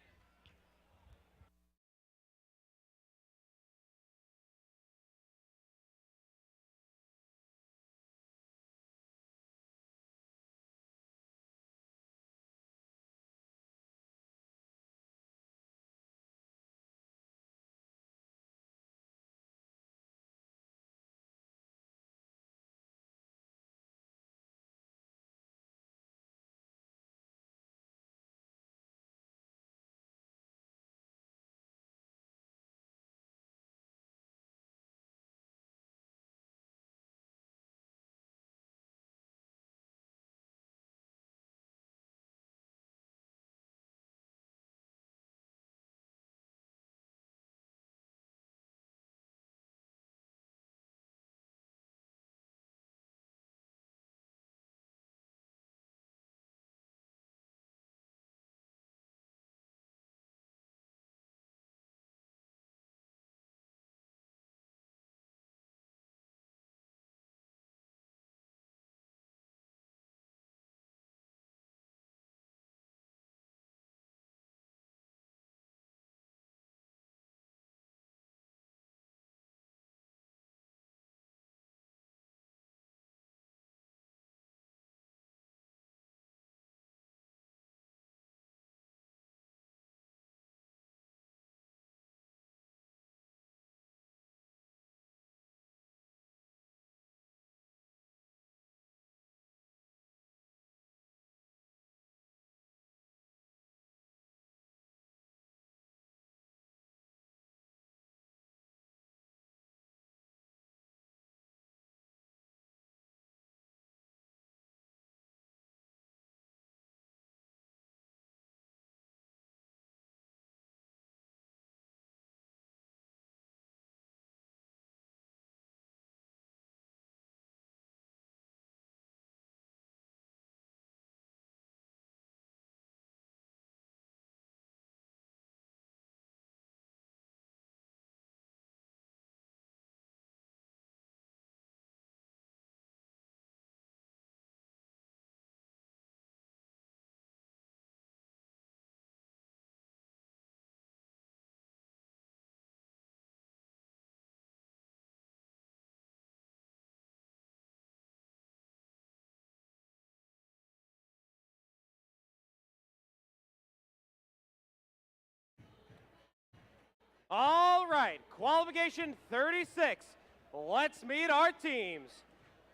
All right, qualification 36. Let's meet our teams.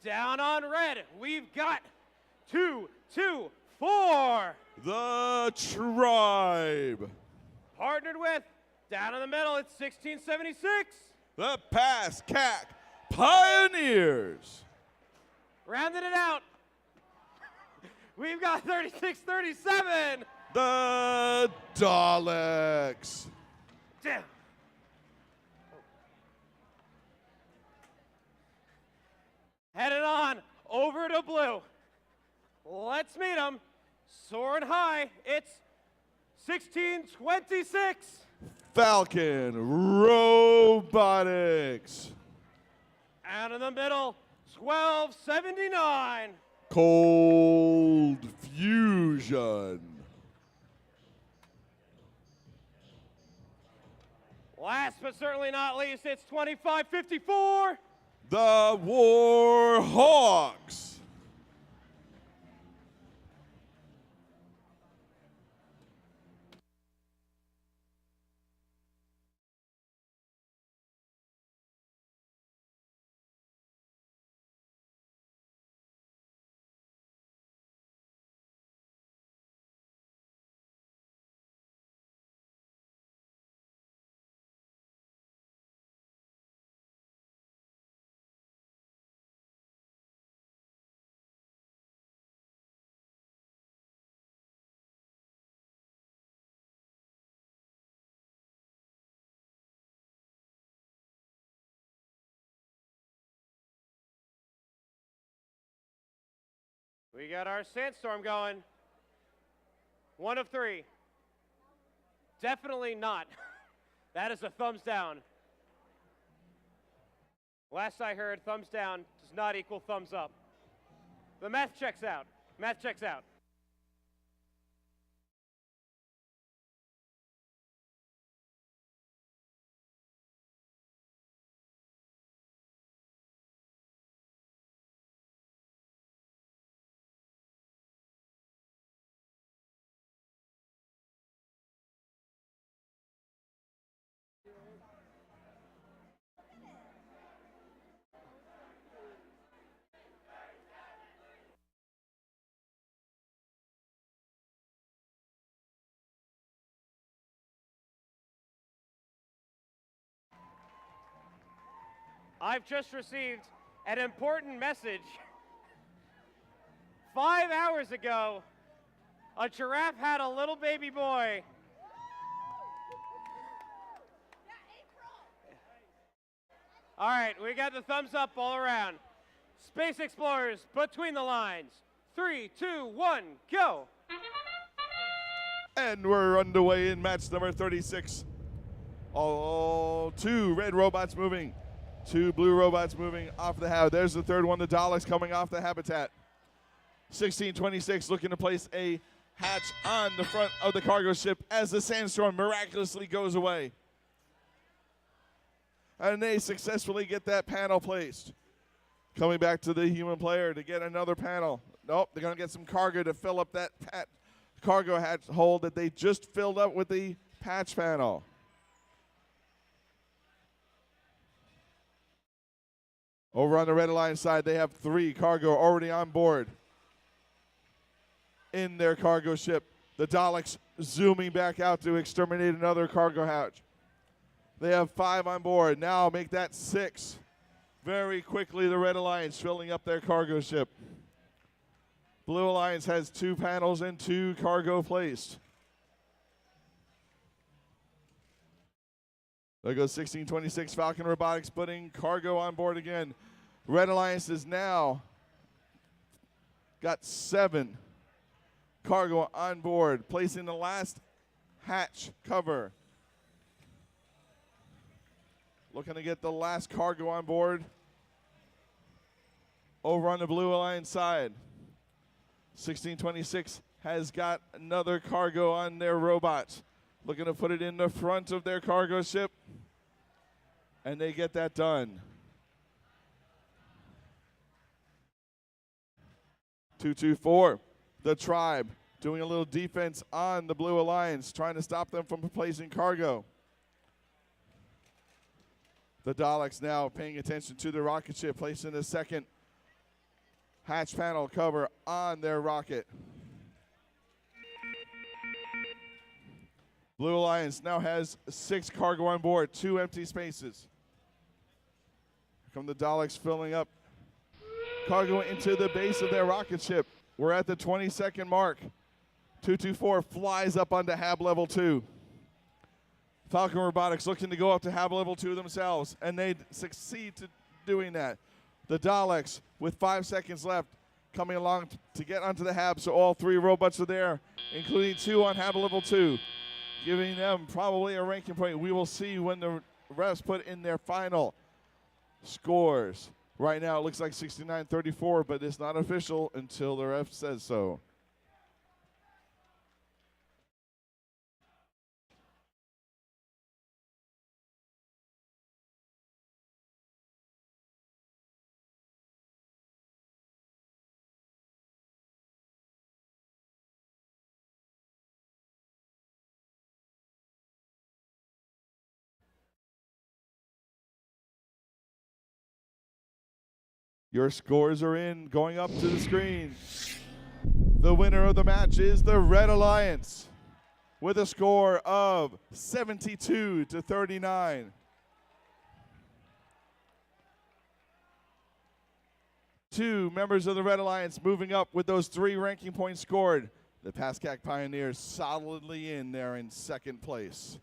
Down on red, we've got 2, 2, 4. The Tribe. Partnered with, down in the middle, it's 1676. The Pass CAC Pioneers. Rounding it out, we've got 3637. The Daleks. Damn. Headed on over to blue. Let's meet them. Soaring high, it's 1626. Falcon Robotics. Out in the middle, 1279. Cold Fusion. Last but certainly not least, it's 2554. The War Hawks. We got our Sandstorm going. 1 of 3. Definitely not. That is a thumbs down. Last I heard, thumbs down does not equal thumbs up. The math checks out. Math checks out. I've just received an important message. 5 hours ago, a giraffe had a little baby boy. All right, we got the thumbs up all around. Space Explorers, between the lines. 3, 2, 1, go. And we're underway in match number 36. All 2 red robots moving. 2 blue robots moving off the hab. There's the third one, the Daleks coming off the habitat. 1626 looking to place a hatch on the front of the cargo ship as the Sandstorm miraculously goes away. And they successfully get that panel placed. Coming back to the human player to get another panel. Nope, they're going to get some cargo to fill up that cargo hatch hole that they just filled up with the patch panel. Over on the Red Alliance side, they have 3 cargo already on board in their cargo ship. The Daleks zooming back out to exterminate another cargo hatch. They have 5 on board. Now make that 6. Very quickly, the Red Alliance filling up their cargo ship. Blue Alliance has 2 panels and 2 cargo placed. There goes 1626 Falcon Robotics putting cargo on board again. Red Alliance is now got 7 cargo on board, placing the last hatch cover. Looking to get the last cargo on board over on the Blue Alliance side. 1626 has got another cargo on their robot. Looking to put it in the front of their cargo ship. And they get that done. 224, the Tribe, doing a little defense on the Blue Alliance, trying to stop them from placing cargo. The Daleks now paying attention to the rocket ship, placing the second hatch panel cover on their rocket. Blue Alliance now has 6 cargo on board, 2 empty spaces. Here come the Daleks filling up cargo into the base of their rocket ship. We're at the 20-second mark. 224 flies up onto Hab Level 2. Falcon Robotics looking to go up to Hab Level 2 themselves, and they succeed to doing that. The Daleks, with 5 seconds left, coming along to get onto the Hab, so all 3 robots are there, including 2 on Hab Level 2. Giving them probably a ranking point. We will see when the refs put in their final scores. Right now it looks like 69-34, but it's not official until the ref says so. Your scores are in, going up to the screen. The winner of the match is the Red Alliance with a score of 72-39. Two members of the Red Alliance moving up with those 3 ranking points scored. The Pascack Pioneers solidly in there in second place.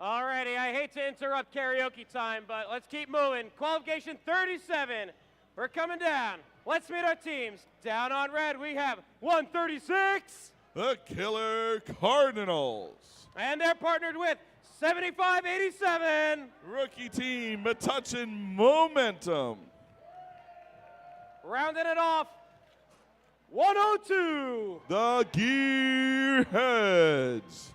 Alrighty, I hate to interrupt karaoke time, but let's keep moving. Qualification 37. We're coming down. Let's meet our teams. Down on red, we have 136. The Killer Cardinals. And they're partnered with 7587. Rookie team, Metuchen Momentum. Rounding it off, 102. The Gearheads.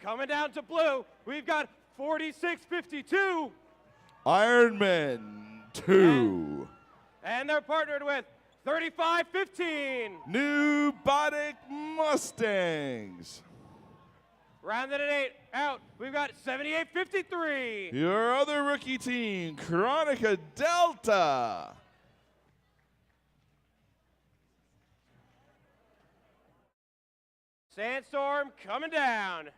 Coming down to blue, we've got 4652. Ironman 2. And they're partnered with 3515. New Bodic Mustangs. Rounded at 8 out, we've got 7853. Your other rookie team, Chronica Delta. Sandstorm coming down.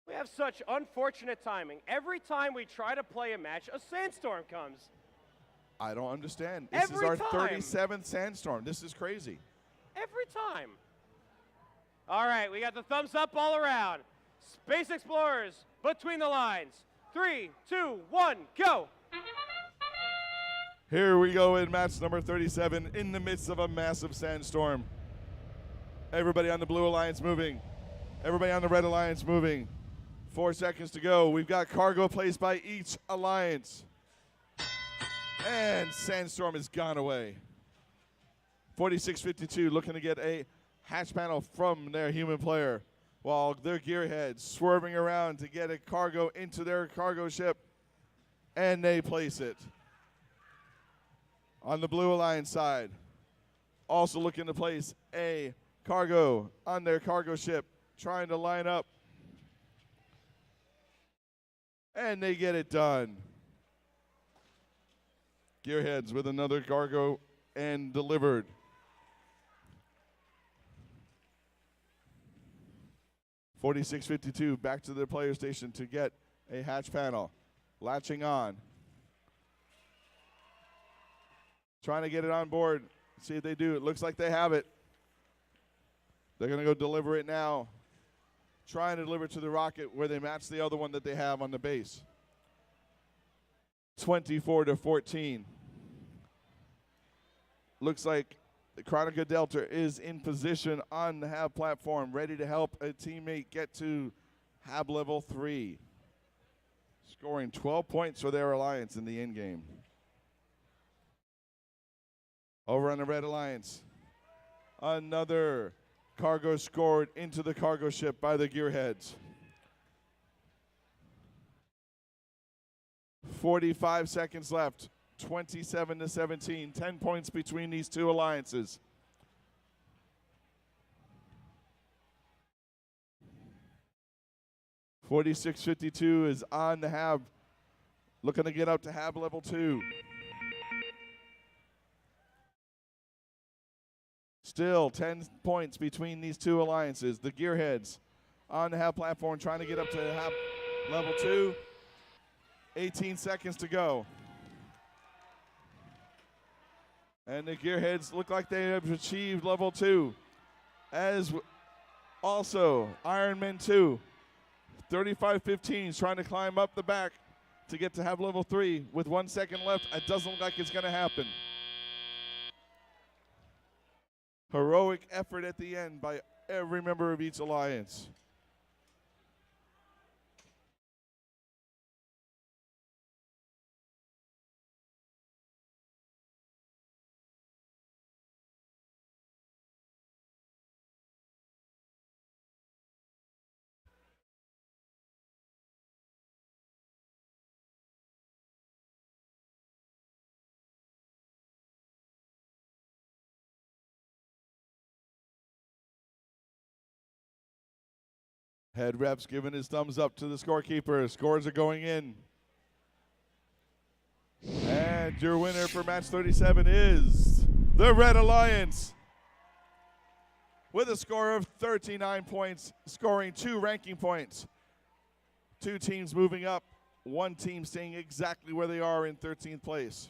We have such unfortunate timing. Every time we try to play a match, a sandstorm comes. I don't understand. This Every is our time. 37th sandstorm. This is crazy. Every time. All right, we got the thumbs up all around. Space Explorers, between the lines. 3, 2, 1, go. Here we go in match number 37 in the midst of a massive sandstorm. Everybody on the blue alliance moving. Everybody on the red alliance moving. 4 seconds to go. We've got cargo placed by each alliance. And sandstorm has gone away. 4652 looking to get a hatch panel from their human player, while their gearheads swerving around to get a cargo into their cargo ship, and they place it. On the blue alliance side, also looking to place a cargo on their cargo ship, trying to line up. And they get it done. Gearheads with another cargo and delivered. .4652 back to their player station to get a hatch panel. Latching on. Trying to get it on board. See if they do. It looks like they have it. They're going to go deliver it now. Trying to deliver it to the rocket where they match the other one that they have on the base. 24-14. Looks like the Chronica Delta is in position on the HAB platform, ready to help a teammate get to HAB level 3. Scoring 12 points for their alliance in the end game. Over on the red alliance, another cargo scored into the cargo ship by the gearheads. 45 seconds left. 27-17, 10 points between these two alliances. .4652 is on the HAB, looking to get up to HAB level 2. Still 10 points between these two alliances. The gearheads on the HAB platform trying to get up to HAB level 2. 18 seconds to go. And the gearheads look like they have achieved level 2. As also Ironman 2. 35-15 is trying to climb up the back to get to have level 3 with 1 second left. It doesn't look like it's going to happen. Heroic effort at the end by every member of each alliance. Head ref's giving his thumbs up to the scorekeeper. Scores are going in. And your winner for match 37 is the Red Alliance with a score of 39 points, scoring 2 ranking points. 2 teams moving up, 1 team staying exactly where they are in 13th place.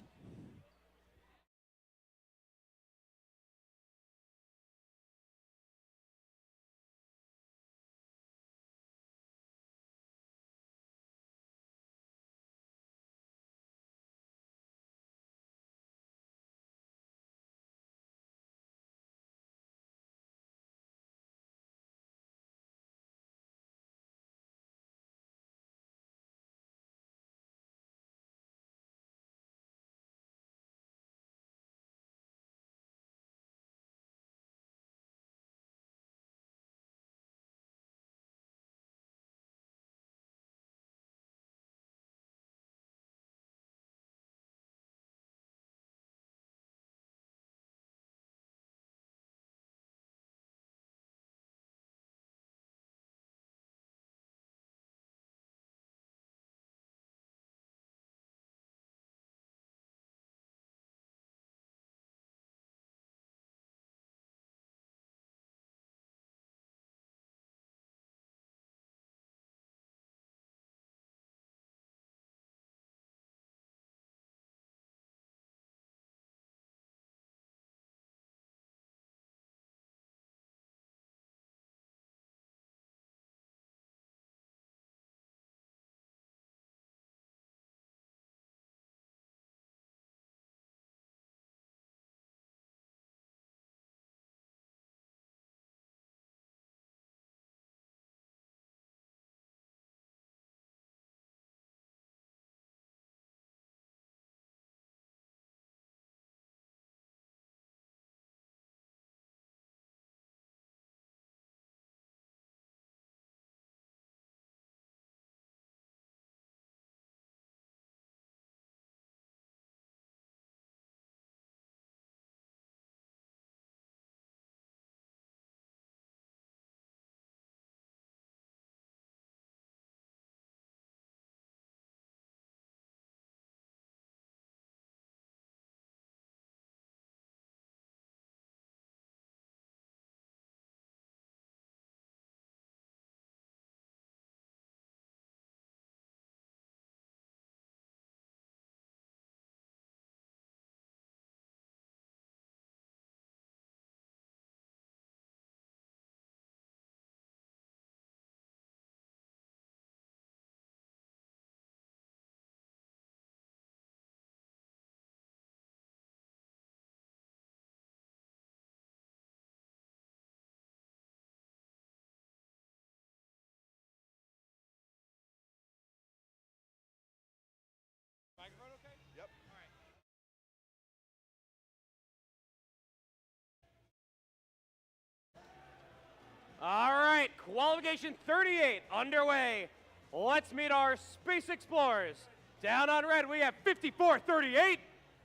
All right, qualification 38 underway. Let's meet our space explorers. Down on red, we have 5438.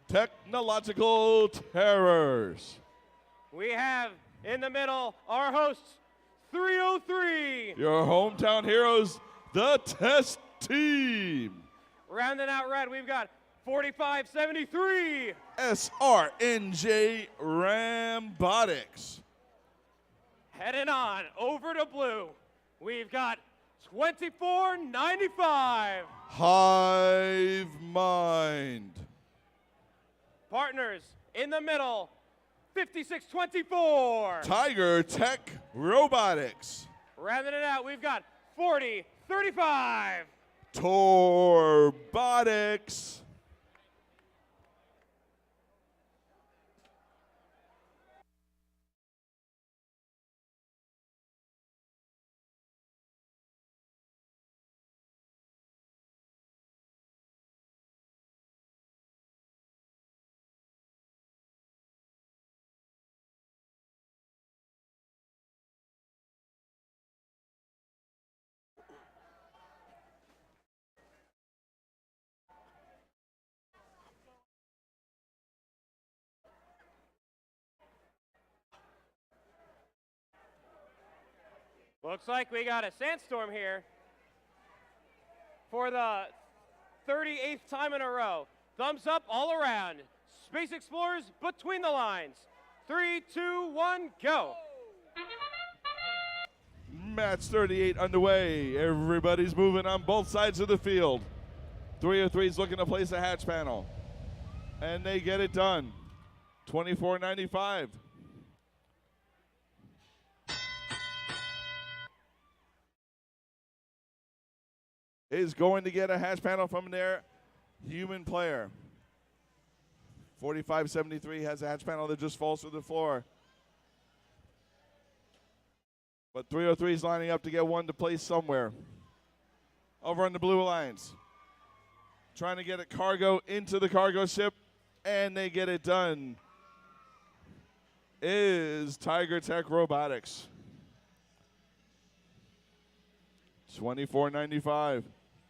Technological Terrors. We have in the middle our hosts, 303. Your hometown heroes, the Test Team. Rounding out red, we've got 4573. SRNJ Rambotics. Heading on over to blue, we've got 2495. Hive Mind. Partners in the middle, 5624. Tiger Tech Robotics. Rounding it out, we've got 4035. Torbotics. Looks like we got a sandstorm here for the 38th time in a row. Thumbs up all around. Space Explorers between the lines. 3, 2, 1, go. Match 38 underway. Everybody's moving on both sides of the field. 303 is looking to place a hatch panel. And they get it done. 2495. Is going to get a hatch panel from their human player. 4573 has a hatch panel that just falls to the floor. But 303 is lining up to get one to place somewhere. Over on the Blue Alliance. Trying to get a cargo into the cargo ship, and they get it done. Is Tiger Tech Robotics. 2495.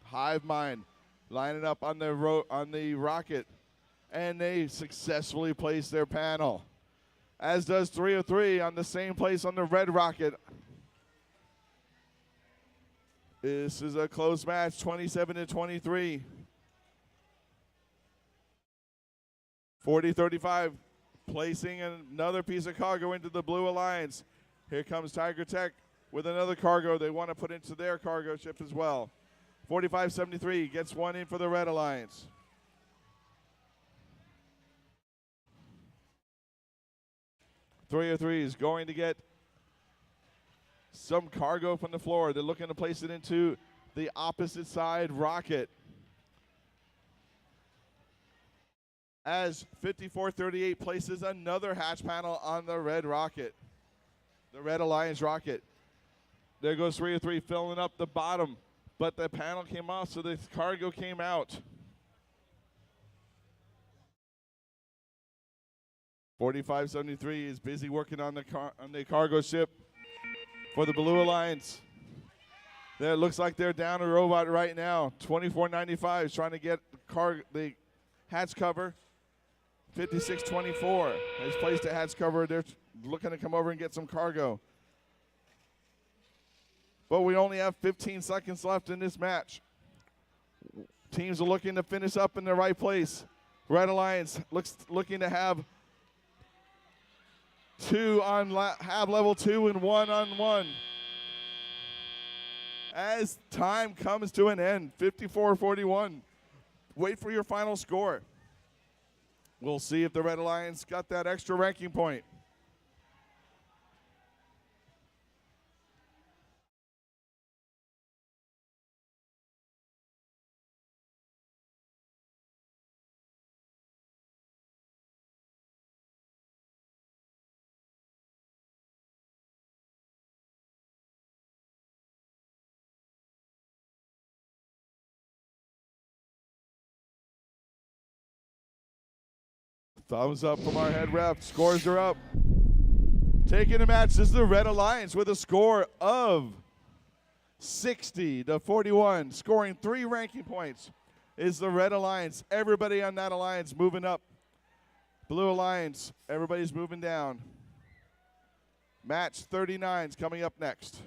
Hive Mind lining up on the rocket, and they successfully place their panel. As does 303 on the same place on the red rocket. This is a close match, 27-23. 4035 placing another piece of cargo into the Blue Alliance. Here comes Tiger Tech with another cargo they want to put into their cargo ship as well. 4573 gets one in for the Red Alliance. .303 is going to get some cargo from the floor. They're looking to place it into the opposite side rocket. As 5438 places another hatch panel on the red rocket, the Red Alliance rocket. There goes 303 filling up the bottom, but the panel came off, so the cargo came out. 4573 is busy working on the cargo ship for the Blue Alliance. There, it looks like they're down a robot right now. 2495 is trying to get the hatch cover. 5624 has placed a hatch cover. They're looking to come over and get some cargo. But we only have 15 seconds left in this match. Teams are looking to finish up in the right place. Red Alliance looking to have have level 2 and 1 on 1. As time comes to an end, 54-41. Wait for your final score. We'll see if the Red Alliance got that extra ranking point. Thumbs up from our head ref. Scores are up. Taking the match is the Red Alliance with a score of 60-41. Scoring 3 ranking points is the Red Alliance. Everybody on that alliance moving up. Blue Alliance, everybody's moving down. Match 39 is coming up next.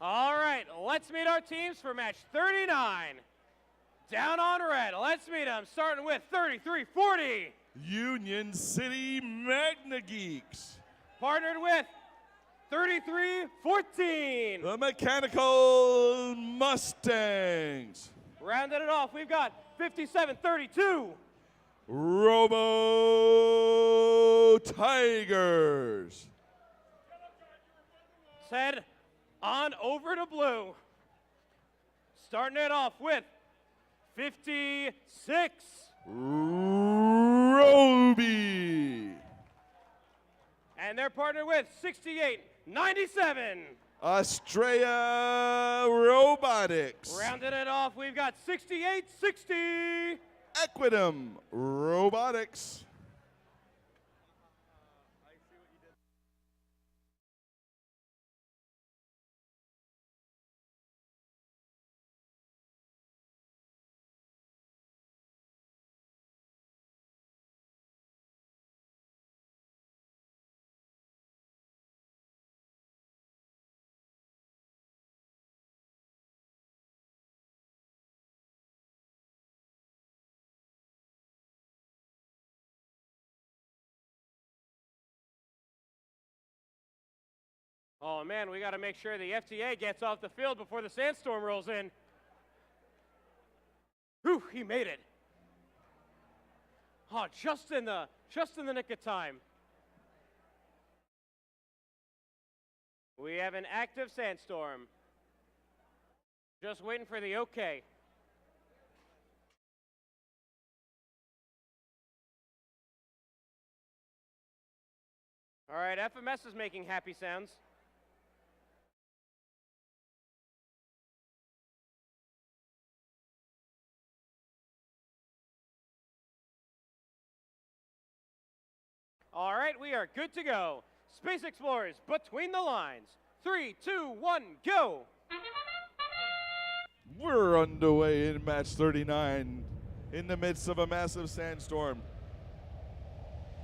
All right, let's meet our teams for match 39. Down on red, let's meet them, starting with 3340. Union City Magna Geeks. Partnered with 3314. The Mechanical Mustangs. Rounding it off, we've got 5732. Robo Tigers. Head on over to blue. Starting it off with 56. Roby. And they're partnered with 6897. Australia Robotics. Rounding it off, we've got 6860. Equidum Robotics. Oh man, we got to make sure the FTA gets off the field before the sandstorm rolls in. Whew, he made it. Oh, just in the nick of time. We have an active sandstorm. Just waiting for the okay. All right, FMS is making happy sounds. All right, we are good to go. Space Explorers, between the lines. 3, 2, 1, go! We're underway in match 39 in the midst of a massive sandstorm.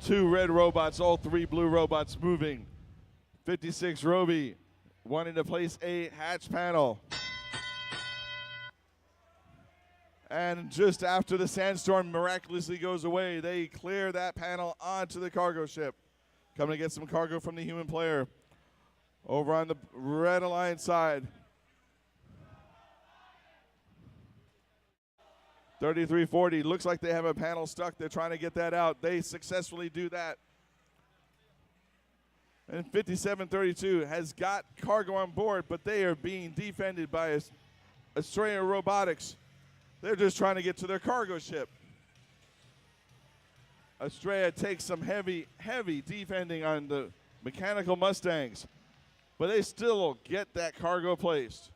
2 red robots, all 3 blue robots moving. 56 Roby wanting to place a hatch panel. And just after the sandstorm miraculously goes away, they clear that panel onto the cargo ship. Coming to get some cargo from the human player. Over on the Red Alliance side. 3340, looks like they have a panel stuck. They're trying to get that out. They successfully do that. And 5732 has got cargo on board, but they are being defended by Australia Robotics. They're just trying to get to their cargo ship. Australia takes some heavy defending on the mechanical Mustangs, but they still get that cargo placed.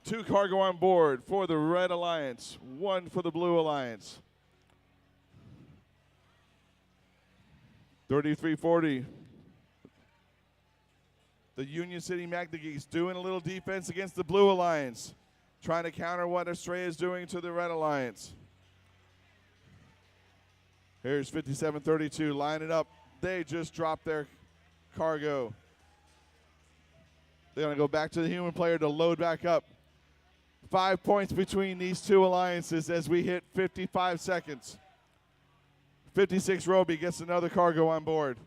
2 cargo on board for the Red Alliance, 1 for the Blue Alliance. 3340. The Union City Magna Geeks doing a little defense against the Blue Alliance, trying to counter what Australia is doing to the Red Alliance. Here's 5732 lining up. They just dropped their cargo. They're going to go back to the human player to load back up. 5 points between these 2 alliances as we hit 55 seconds. 56 Roby gets another cargo on board.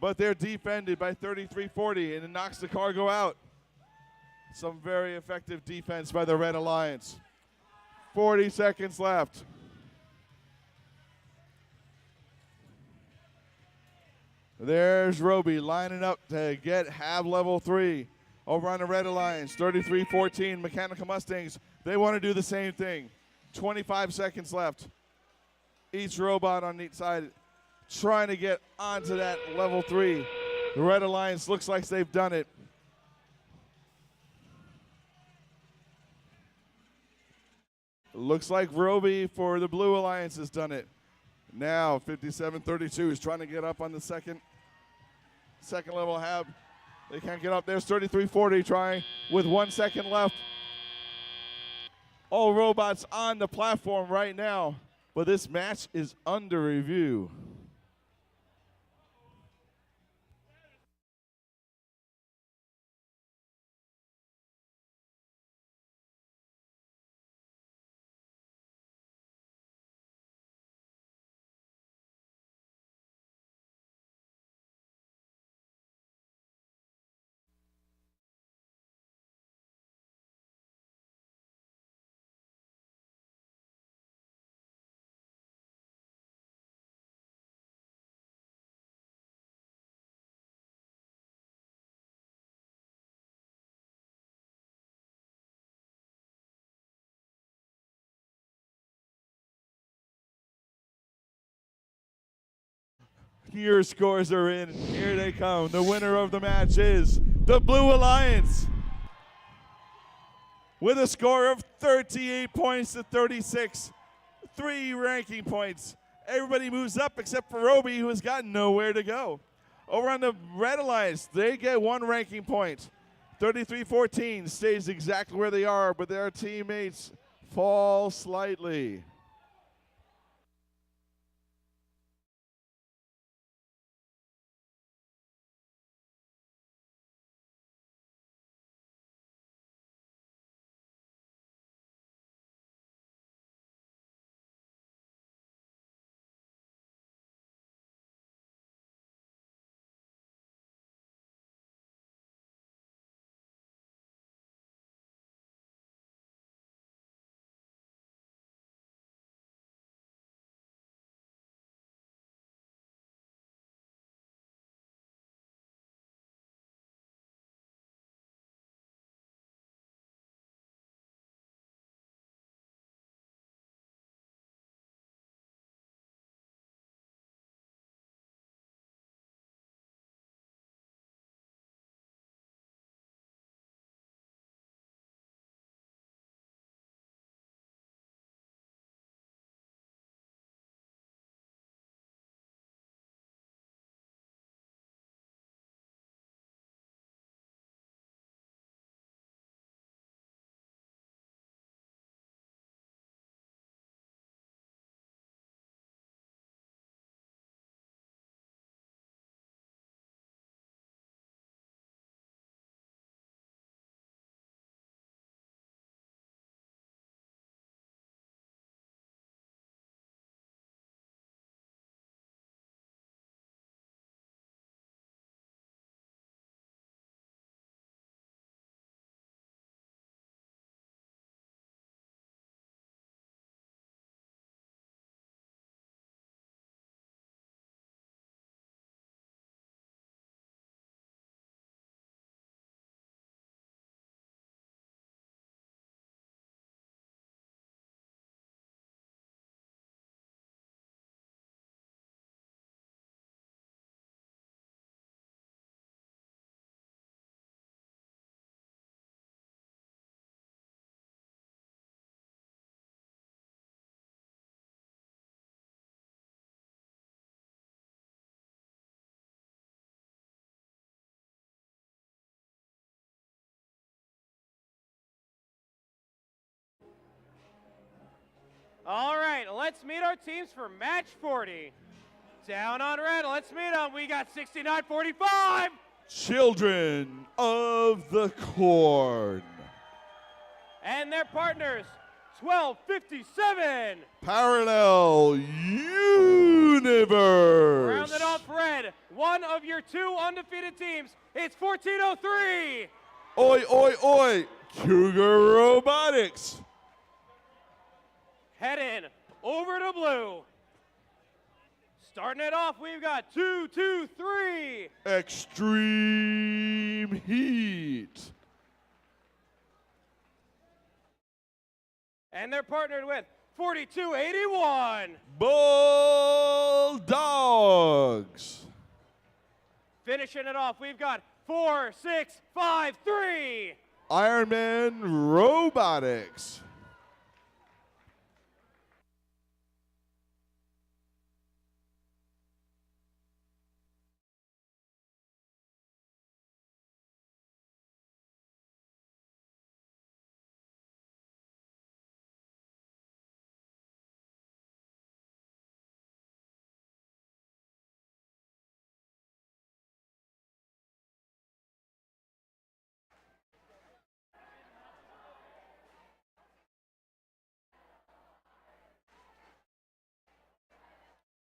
But they're defended by 3340 and it knocks the cargo out. Some very effective defense by the Red Alliance. 40 seconds left. There's Roby lining up to have level 3. Over on the Red Alliance, 3314 Mechanical Mustangs. They want to do the same thing. 25 seconds left. Each robot on each side trying to get onto that level 3. The Red Alliance looks like they've done it. Looks like Roby for the Blue Alliance has done it. Now 5732 is trying to get up on the second level hab. They can't get up. There's 3340 trying with 1 second left. All robots on the platform right now, but this match is under review. Your scores are in. Here they come. The winner of the match is the Blue Alliance with a score of 38 points to 36. 3 ranking points. Everybody moves up except for Roby, who has got nowhere to go. Over on the Red Alliance, they get 1 ranking point. 3314 stays exactly where they are, but their teammates fall slightly. All right, let's meet our teams for match 40. Down on red, let's meet them. We got 69-45. Children of the Corn. And their partners, 1257. Parallel Universe. Rounded off red, one of your two undefeated teams. It's 1403. Oi, oi, oi. Cougar Robotics. Heading over to blue. Starting it off, we've got 223. Extreme Heat. And they're partnered with 4281. Bulldogs. Finishing it off, we've got 4653. Ironman Robotics.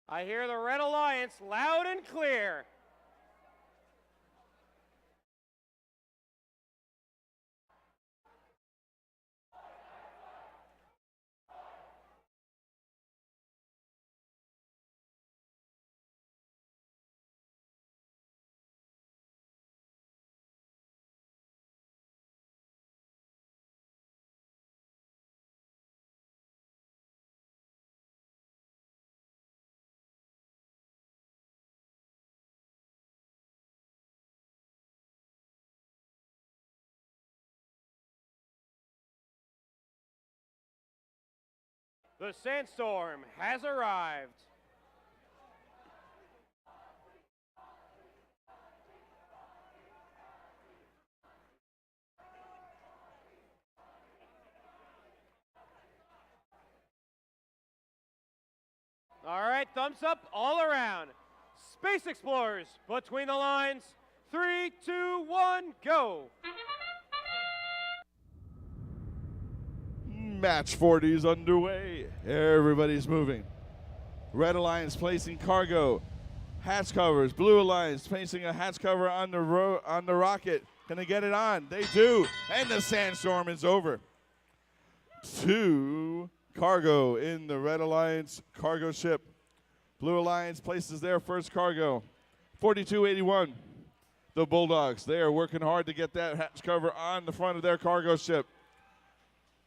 I hear the Red Alliance loud and clear. The Sandstorm has arrived. All right, thumbs up all around. Space Explorers, between the lines. 3, 2, 1, go. Match 40 is underway. Everybody's moving. Red Alliance placing cargo. Hatch covers. Blue Alliance placing a hatch cover on the rocket. Can they get it on? They do. And the Sandstorm is over. 2 cargo in the Red Alliance cargo ship. Blue Alliance places their first cargo. 4281. The Bulldogs, they are working hard to get that hatch cover on the front of their cargo ship.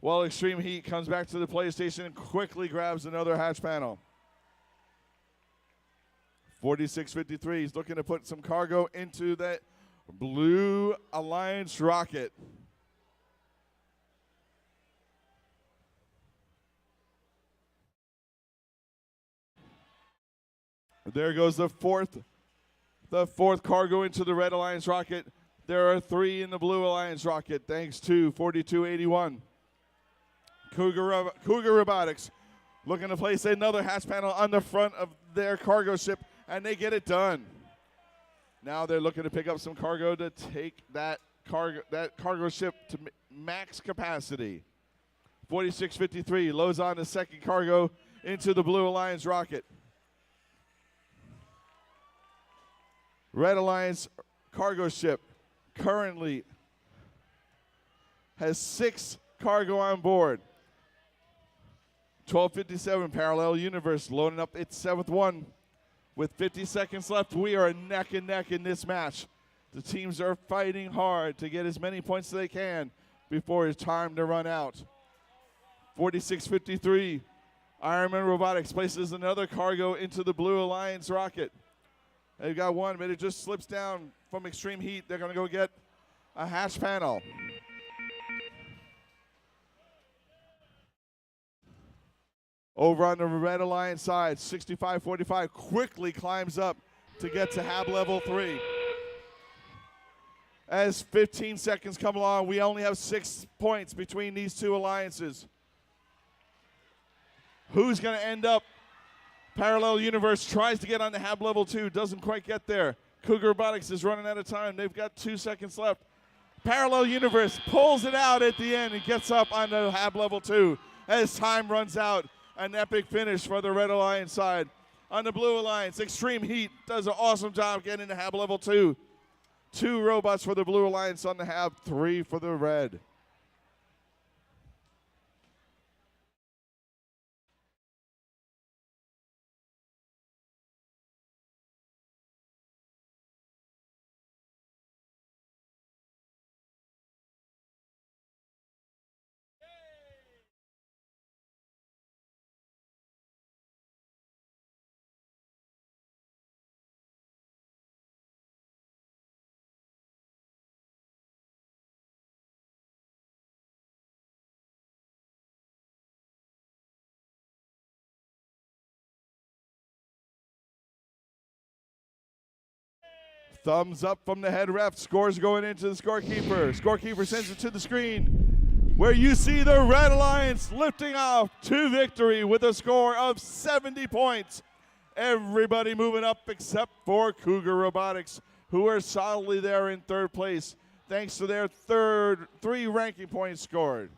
While Extreme Heat comes back to the PlayStation and quickly grabs another hatch panel. 4653 is looking to put some cargo into that Blue Alliance rocket. There goes the fourth cargo into the Red Alliance rocket. There are 3 in the Blue Alliance rocket, thanks to 4281. Cougar Robotics looking to place another hatch panel on the front of their cargo ship, and they get it done. Now they're looking to pick up some cargo to take that cargo ship to max capacity. 4653 loads on the second cargo into the Blue Alliance rocket. Red Alliance cargo ship currently has 6 cargo on board. 1257 Parallel Universe loading up its 7th one. With 50 seconds left, we are neck and neck in this match. The teams are fighting hard to get as many points as they can before it's time to run out. 4653 Ironman Robotics places another cargo into the Blue Alliance rocket. They've got one, but it just slips down from Extreme Heat. They're going to go get a hatch panel. Over on the Red Alliance side, 6545 quickly climbs up to get to Hab level 3. As 15 seconds come along, we only have 6 points between these two alliances. Who's going to end up? Parallel Universe tries to get on the Hab level 2, doesn't quite get there. Cougar Robotics is running out of time. They've got 2 seconds left. Parallel Universe pulls it out at the end and gets up on the Hab level 2 as time runs out. An epic finish for the Red Alliance side. On the Blue Alliance, Extreme Heat does an awesome job getting to Hab level 2. 2 robots for the Blue Alliance on the Hab, 3 for the Red. Thumbs up from the head ref. Scores going into the scorekeeper. Scorekeeper sends it to the screen, where you see the Red Alliance lifting off to victory with a score of 70 points. Everybody moving up except for Cougar Robotics, who are solidly there in 3rd place, thanks to their 3 ranking points scored.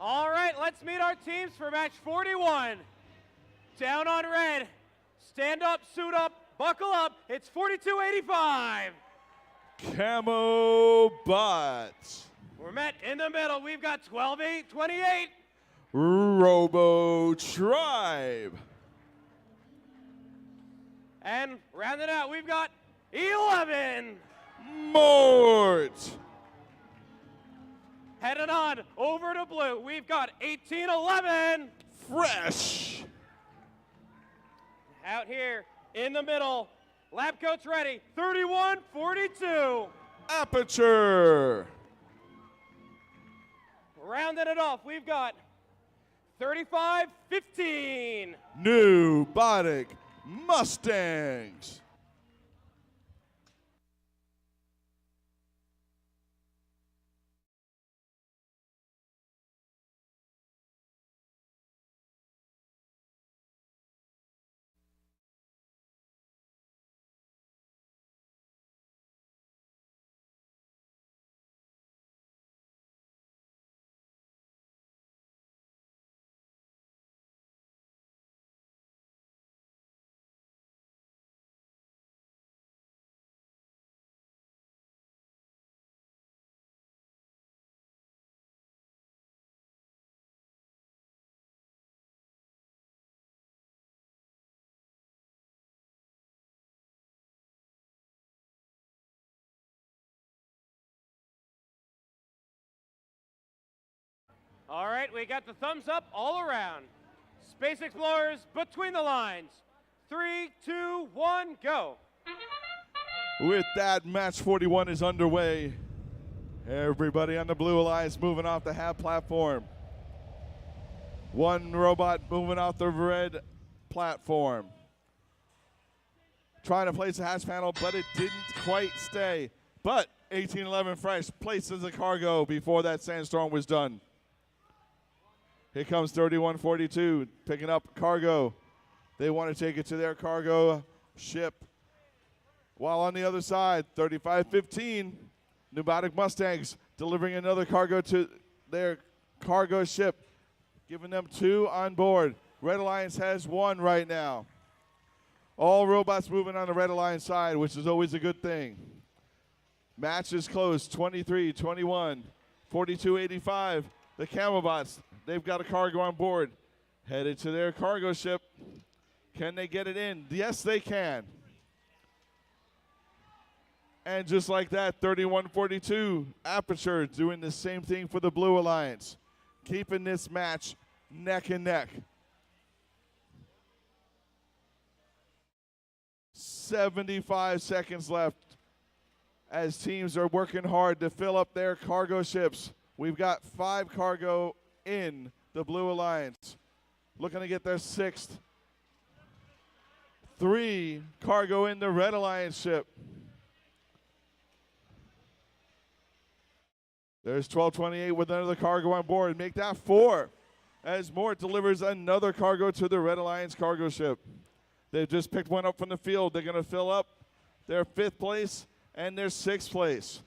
All right, let's meet our teams for match 41. Down on red. Stand up, suit up, buckle up. It's 42.85. Camo Bot. We're met in the middle. We've got 12.828. Robo Tribe. And rounding out, we've got 11. Mort. Heading on over to blue, we've got 18.11. Fresh. Out here in the middle, lab coats ready, 31.42. Aperture. rounding it off, we've got 35-15. New Bodic Mustangs. All right, we got the thumbs up all around. Space Explorers between the lines. 3, 2, 1, go. With that, match 41 is underway. Everybody on the Blue Alliance moving off the HAB platform. One robot moving off the red platform. Trying to place a hatch panel, but it didn't quite stay. But 1811 Fresh places a cargo before that sandstorm was done. Here comes 3142 picking up cargo. They want to take it to their cargo ship. While on the other side, 3515, Pneumatic Mustangs delivering another cargo to their cargo ship, giving them 2 on board. Red Alliance has 1 right now. All robots moving on the Red Alliance side, which is always a good thing. Match is close, 23-21, 42-85. The Camelbots, they've got a cargo on board. Headed to their cargo ship. Can they get it in? Yes, they can. And just like that, 31-42, Aperture doing the same thing for the Blue Alliance. Keeping this match neck and neck. 75 seconds left as teams are working hard to fill up their cargo ships. We've got 5 cargo in the Blue Alliance. Looking to get their 6th. 3 cargo in the Red Alliance ship. There's 1228 with another cargo on board. Make that 4 as Mort delivers another cargo to the Red Alliance cargo ship. They've just picked one up from the field. They're going to fill up their 5th place and their 6th place.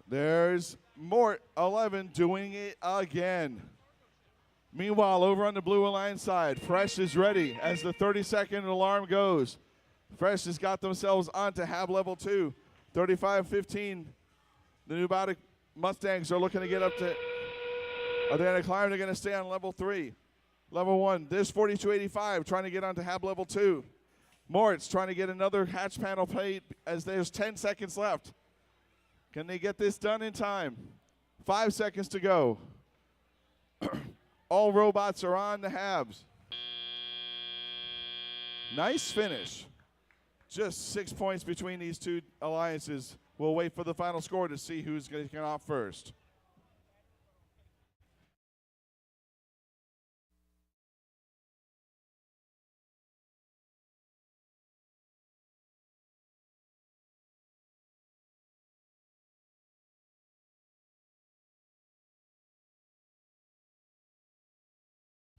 There's Mort 11 doing it again. Meanwhile, over on the Blue Alliance side, Fresh is ready as the 30-second alarm goes. Fresh has got themselves onto HAB level 2. 35-15. The Pneumatic Mustangs are looking to get up to, are they going to climb? They're going to stay on level 3. Level 1, there's 4285 trying to get onto HAB level 2. Moritz trying to get another hatch panel plate as there's 10 seconds left. Can they get this done in time? 5 seconds to go. All robots are on the HABs. Nice finish. Just 6 points between these 2 alliances. We'll wait for the final score to see who's going to get off first.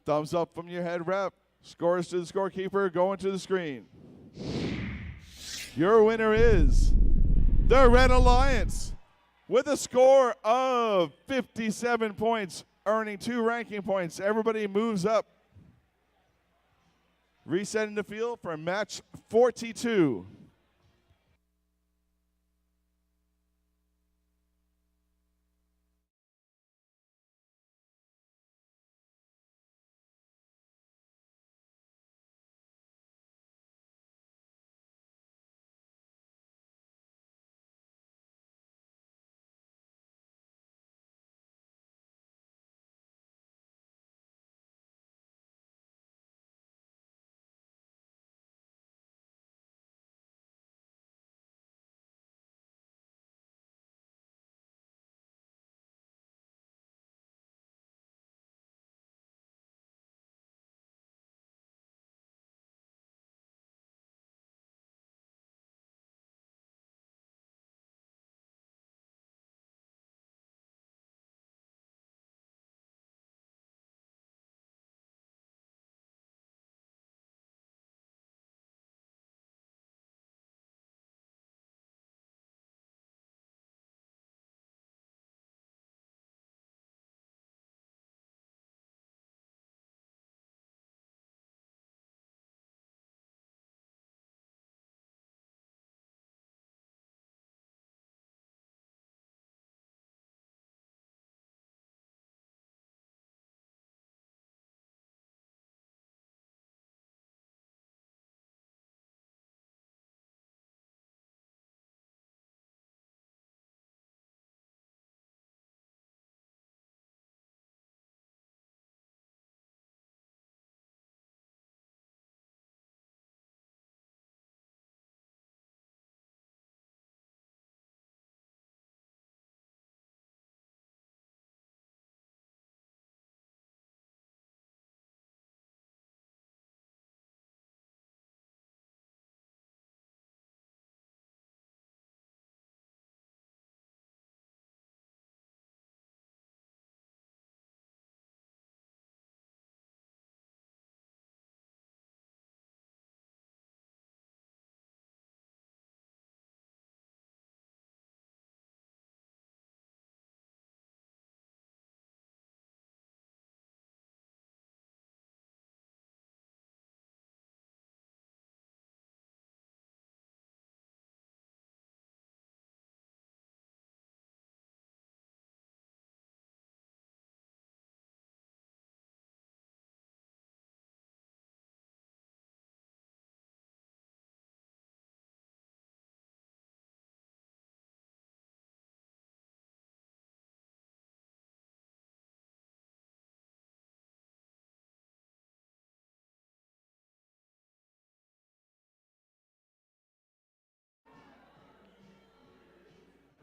Thumbs up from your head rep. Scores to the scorekeeper, going to the screen. Your winner is the Red Alliance with a score of 57 points, earning 2 ranking points. Everybody moves up. Resetting the field for match 42.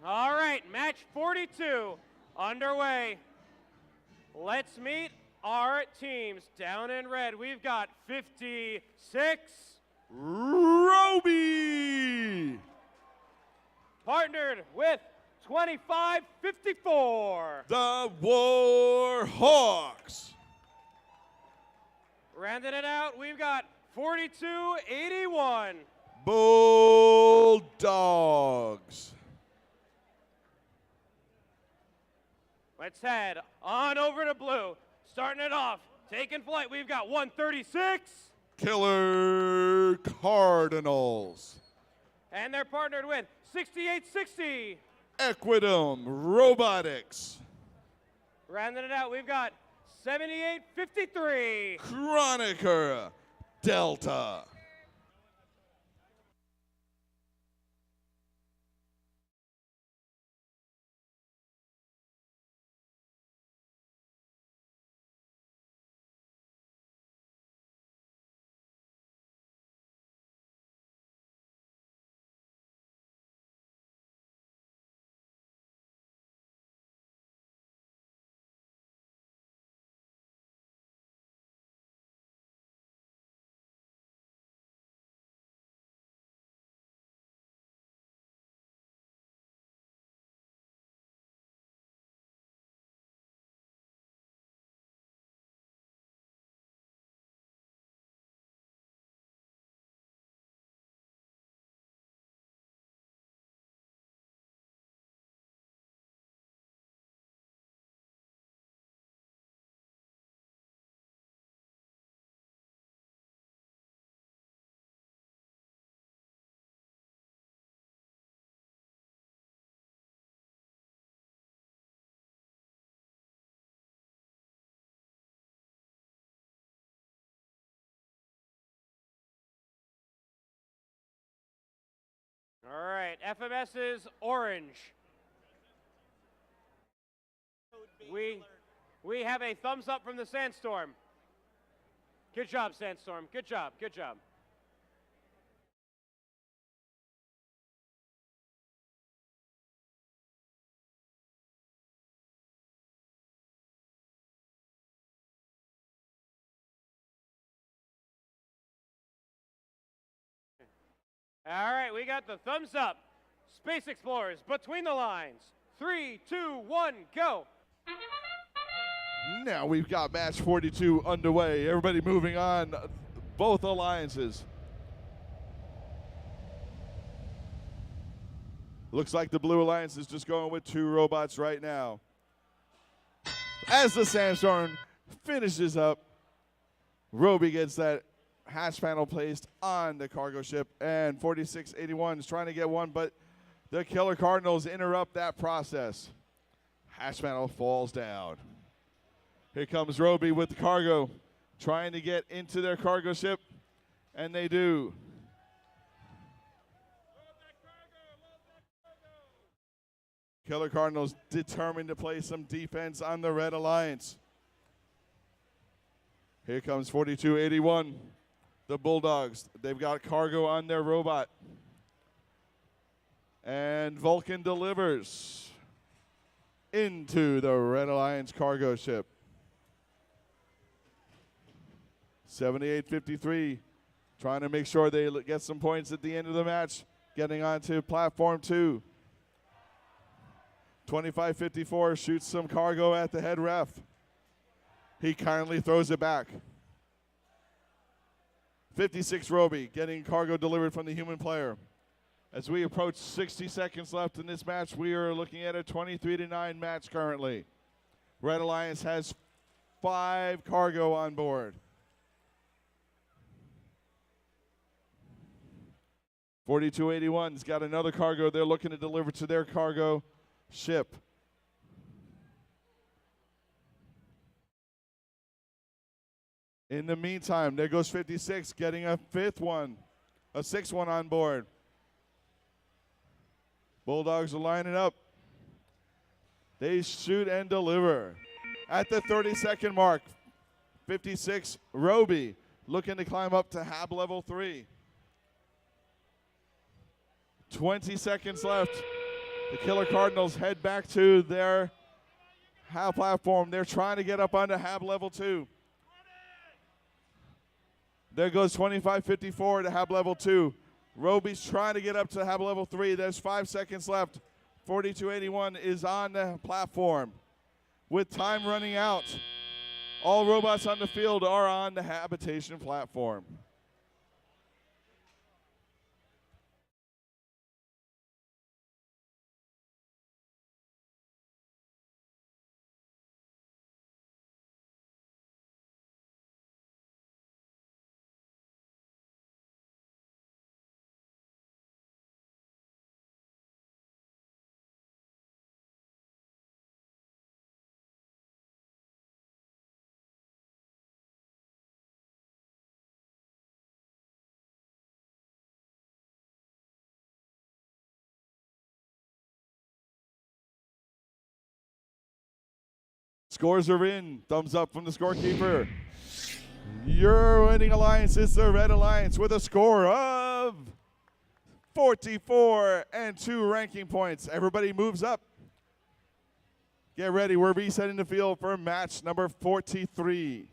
All right, match 42 underway. Let's meet our teams. Down in red, we've got 56. Roby. Partnered with 2554. The Warhawks. Rounding it out, we've got 4281. Bulldogs. Let's head on over to blue. Starting it off, taking flight, we've got 136. Killer Cardinals. And they're partnered with 6860. Equidum Robotics. Rounding it out, we've got 7853. Chroniker Delta. All right, FMS's orange. We have a thumbs up from the Sandstorm. Good job, Sandstorm. Good job, good job. All right, we got the thumbs up. Space Explorers, between the lines. 3, 2, 1, go. Now we've got match 42 underway. Everybody moving on, both alliances. Looks like the Blue Alliance is just going with 2 robots right now. As the Sandstorm finishes up, Roby gets that hatch panel placed on the cargo ship, and 4681 is trying to get one, but the Killer Cardinals interrupt that process. Hatch panel falls down. Here comes Roby with the cargo, trying to get into their cargo ship, and they do. Killer Cardinals determined to play some defense on the Red Alliance. Here comes 4281. The Bulldogs, they've got cargo on their robot. And Vulcan delivers into the Red Alliance cargo ship. 7853, trying to make sure they get some points at the end of the match, getting onto platform 2. 2554 shoots some cargo at the head ref. He kindly throws it back. 56 Roby getting cargo delivered from the human player. As we approach 60 seconds left in this match, we are looking at a 23-9 match currently. Red Alliance has 5 cargo on board. 4281's got another cargo they're looking to deliver to their cargo ship. In the meantime, there goes 56 getting a 6th one on board. Bulldogs are lining up. They shoot and deliver. At the 30-second mark, 56 Roby looking to climb up to HAB level 3. 20 seconds left. The Killer Cardinals head back to their hab platform. They're trying to get up onto hab level 2. There goes 2554 to hab level 2. Roby's trying to get up to hab level 3. There's 5 seconds left. 4281 is on the platform. With time running out, all robots on the field are on the habitation platform. Scores are in. Thumbs up from the scorekeeper. Your winning alliance is the Red Alliance with a score of 44 and 2 ranking points. Everybody moves up. Get ready. We're resetting the field for match number 43.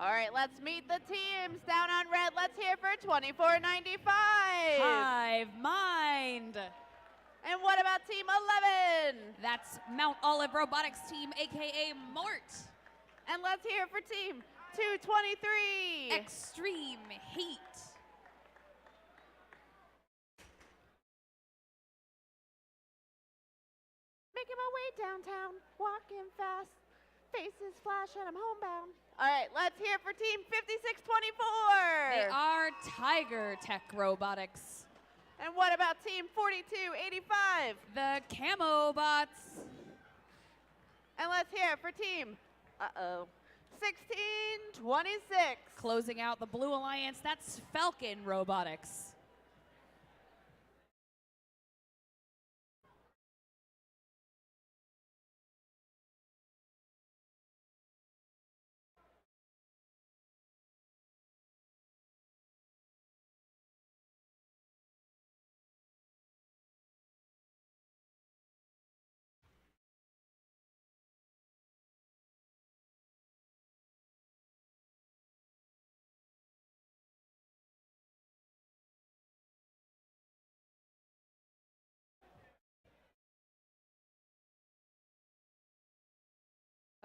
All right, let's meet the teams. Down on red, let's hear for 2495. Hive Mind. And what about Team 11? That's Mount Olive Robotics Team, aka Mort. And let's hear for Team 223. Extreme Heat. Making my way downtown, walking fast, faces flash and I'm homebound. All right, let's hear for Team 5624. They are Tiger Tech Robotics. And what about Team 4285? The Camo Bots. And let's hear it for Team, 1626. Closing out the Blue Alliance, that's Falcon Robotics.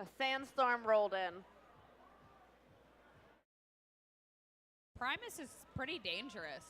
A sandstorm rolled in. Primus is pretty dangerous.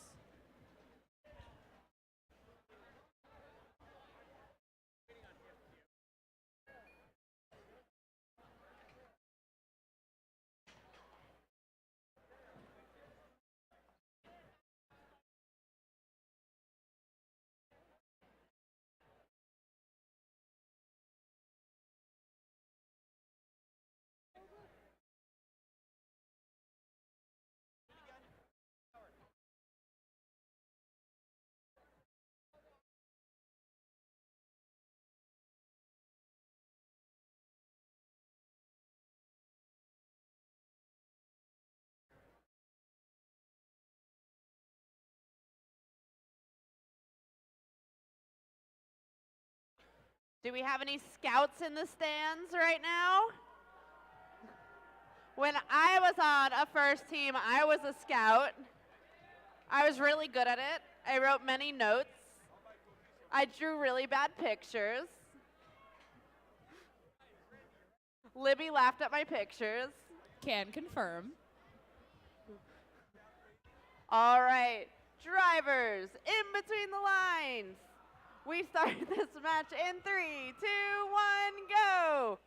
Do we have any scouts in the stands right now? When I was on a first team, I was a scout. I was really good at it. I wrote many notes. I drew really bad pictures. Libby laughed at my pictures. Can confirm. All right, drivers, in between the lines. We start this match in 3, 2, 1, go!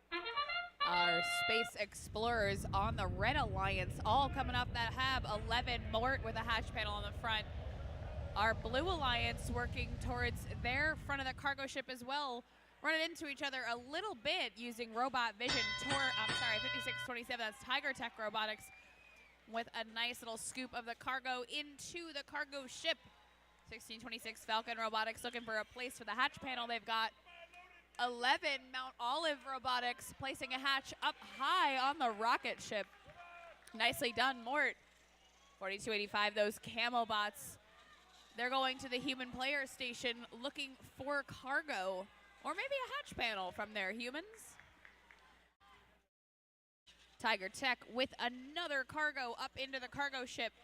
Our Space Explorers on the Red Alliance, all coming up that have 11 Mort with a hatch panel on the front. Our Blue Alliance working towards their front of the cargo ship as well, running into each other a little bit using robot vision. 5627, that's Tiger Tech Robotics, with a nice little scoop of the cargo into the cargo ship. 1626 Falcon Robotics looking for a place for the hatch panel. They've got 11 Mount Olive Robotics placing a hatch up high on the rocket ship. Nicely done, Mort. 4285, those camo bots. They're going to the human player station looking for cargo, or maybe a hatch panel from their humans. Tiger Tech with another cargo up into the cargo ship.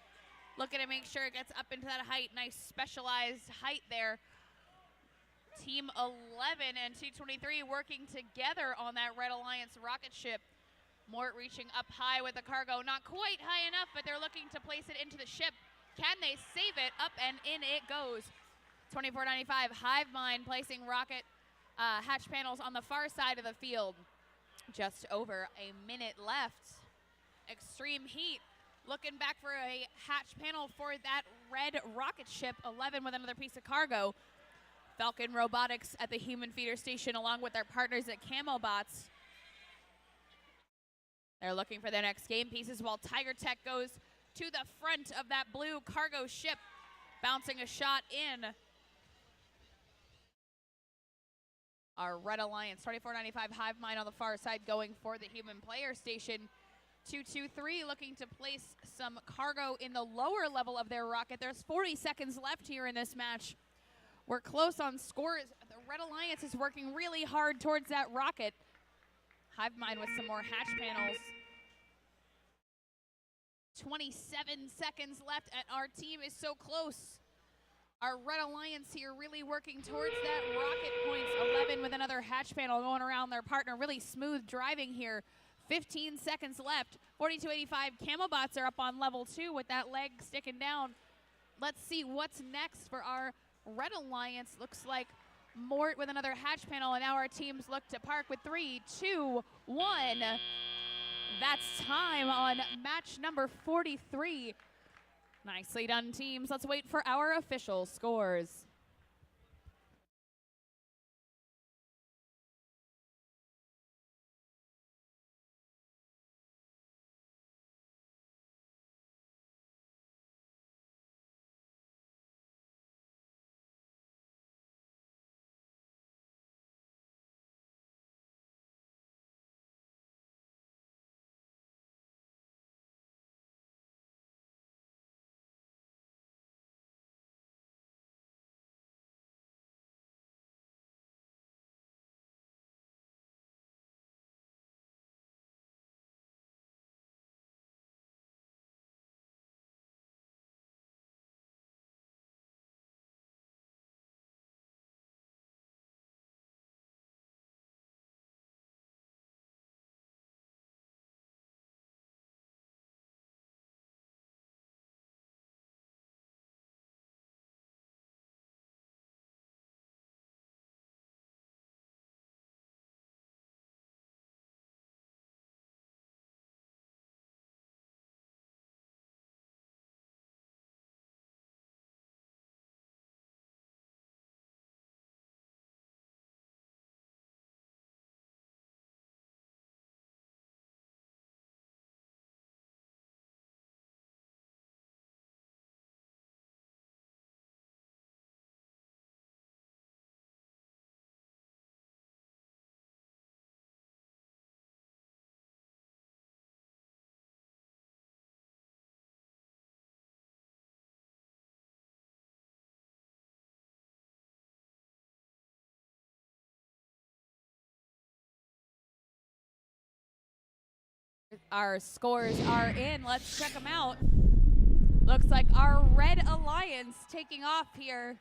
Looking to make sure it gets up into that height. Nice specialized height there. Team 11 and 223 working together on that Red Alliance rocket ship. Mort reaching up high with the cargo. Not quite high enough, but they're looking to place it into the ship. Can they save it? Up and in it goes. 2495 Hive Mind placing rocket hatch panels on the far side of the field. Just over a minute left. Extreme heat. Looking back for a hatch panel for that red rocket ship. 11 with another piece of cargo. Falcon Robotics at the human feeder station along with their partners at Camo Bots. They're looking for their next game pieces while Tiger Tech goes to the front of that blue cargo ship, bouncing a shot in. Our Red Alliance 2495 Hive Mind on the far side going for the human player station. 223 looking to place some cargo in the lower level of their rocket. There's 40 seconds left here in this match. We're close on scores. The Red Alliance is working really hard towards that rocket. Hive Mind with some more hatch panels. 27 seconds left, and our team is so close. Our Red Alliance here really working towards that rocket points. 11 with another hatch panel going around their partner. Really smooth driving here. 15 seconds left. 4285 Camo Bots are up on level 2 with that leg sticking down. Let's see what's next for our Red Alliance. Looks like Mort with another hatch panel, and now our teams look to park with 3, 2, 1. That's time on match number 43. Nicely done, teams. Let's wait for our official scores. Our scores are in. Let's check them out. Looks like our Red Alliance taking off here,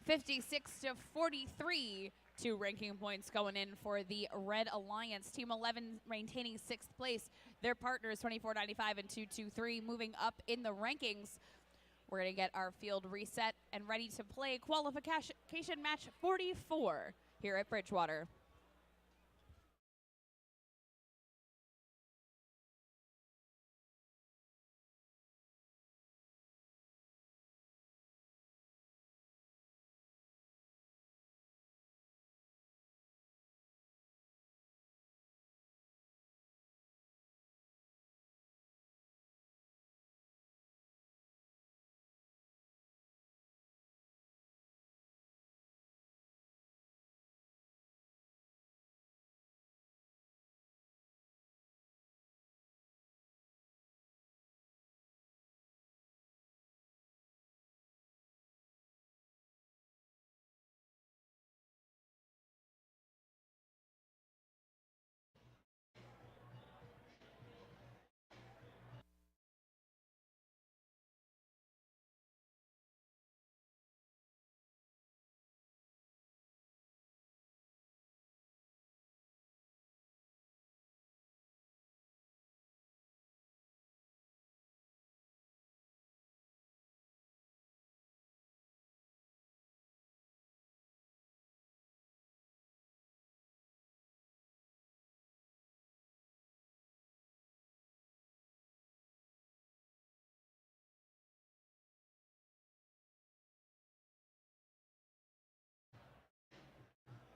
56-43. 2 ranking points going in for the Red Alliance. Team 11 maintaining 6th place. Their partners 24.95 and 2.23 moving up in the rankings. We're going to get our field reset and ready to play qualification match 44 here at Bridgewater.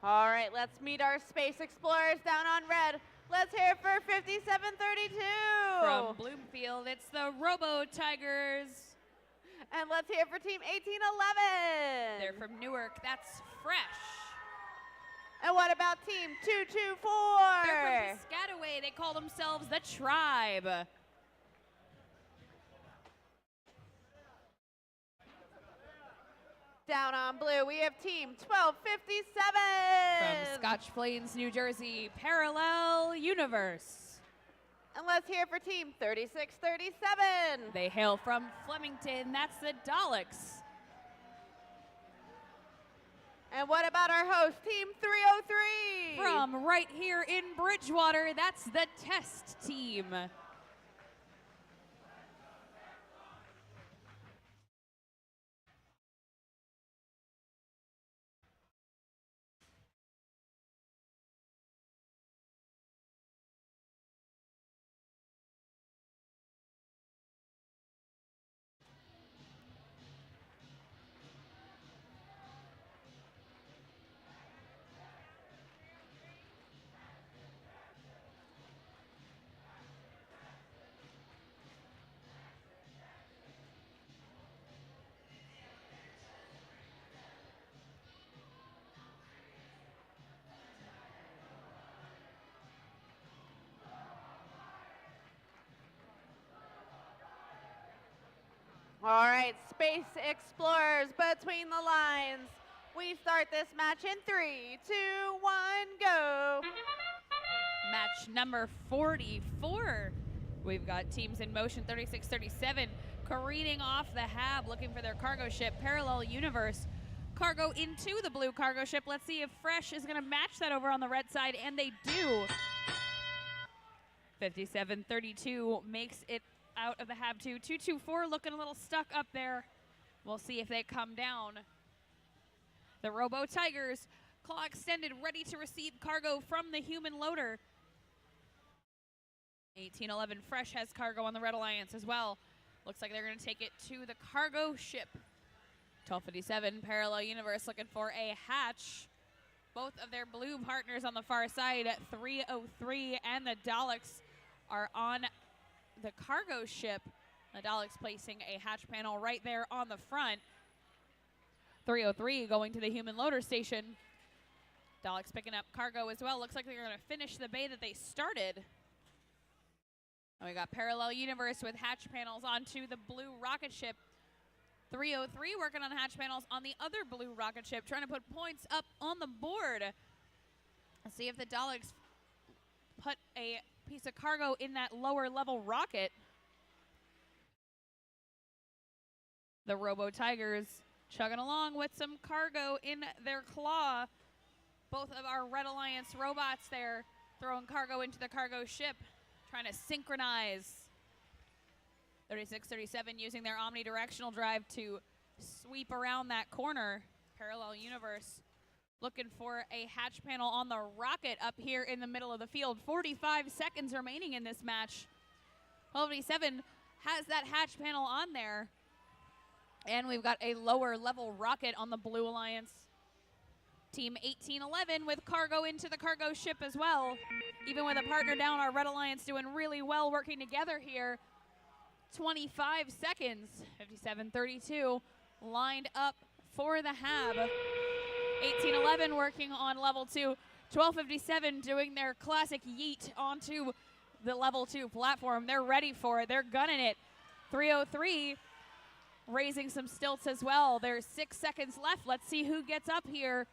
All right, let's meet our Space Explorers down on red. Let's hear it for 5732. From Bloomfield, it's the Robo Tigers. And let's hear it for Team 1811. They're from Newark. That's Fresh. And what about Team 224? They're from Piscataway. They call themselves the Tribe. Down on blue, we have Team 1257. From Scotch Plains, New Jersey, Parallel Universe. And let's hear it for Team 3637. They hail from Flemington. That's the Daleks. And what about our host, Team 303? From right here in Bridgewater, that's the Test Team. All right, Space Explorers between the lines. We start this match in 3, 2, 1, go. Match number 44. We've got teams in motion, 36-37, careening off the hab, looking for their cargo ship, Parallel Universe. Cargo into the blue cargo ship. Let's see if Fresh is going to match that over on the red side, and they do. 57-32 makes it out of the hab 2. 224 looking a little stuck up there. We'll see if they come down. The Robo Tigers, claw extended, ready to receive cargo from the human loader. 1811 Fresh has cargo on the Red Alliance as well. Looks like they're going to take it to the cargo ship. 1257 Parallel Universe looking for a hatch. Both of their blue partners on the far side at 303 and the Daleks are on the cargo ship. The Daleks placing a hatch panel right there on the front. 303 going to the human loader station. Daleks picking up cargo as well. Looks like they're going to finish the bay that they started. And we got Parallel Universe with hatch panels onto the blue rocket ship. 303 working on hatch panels on the other blue rocket ship, trying to put points up on the board. Let's see if the Daleks put a piece of cargo in that lower level rocket. The Robo Tigers chugging along with some cargo in their claw. Both of our Red Alliance robots there throwing cargo into the cargo ship, trying to synchronize. 3637 using their omnidirectional drive to sweep around that corner. Parallel Universe looking for a hatch panel on the rocket up here in the middle of the field. 45 seconds remaining in this match. 1287 has that hatch panel on there. And we've got a lower level rocket on the Blue Alliance. Team 1811 with cargo into the cargo ship as well. Even with a partner down, our Red Alliance doing really well working together here. 25 seconds, 57-32, lined up for the HAB. 1811 working on level 2. 1257 doing their classic yeet onto the level 2 platform. They're ready for it. They're gunning it. 303 raising some stilts as well. There's 6 seconds left. Let's see who gets up here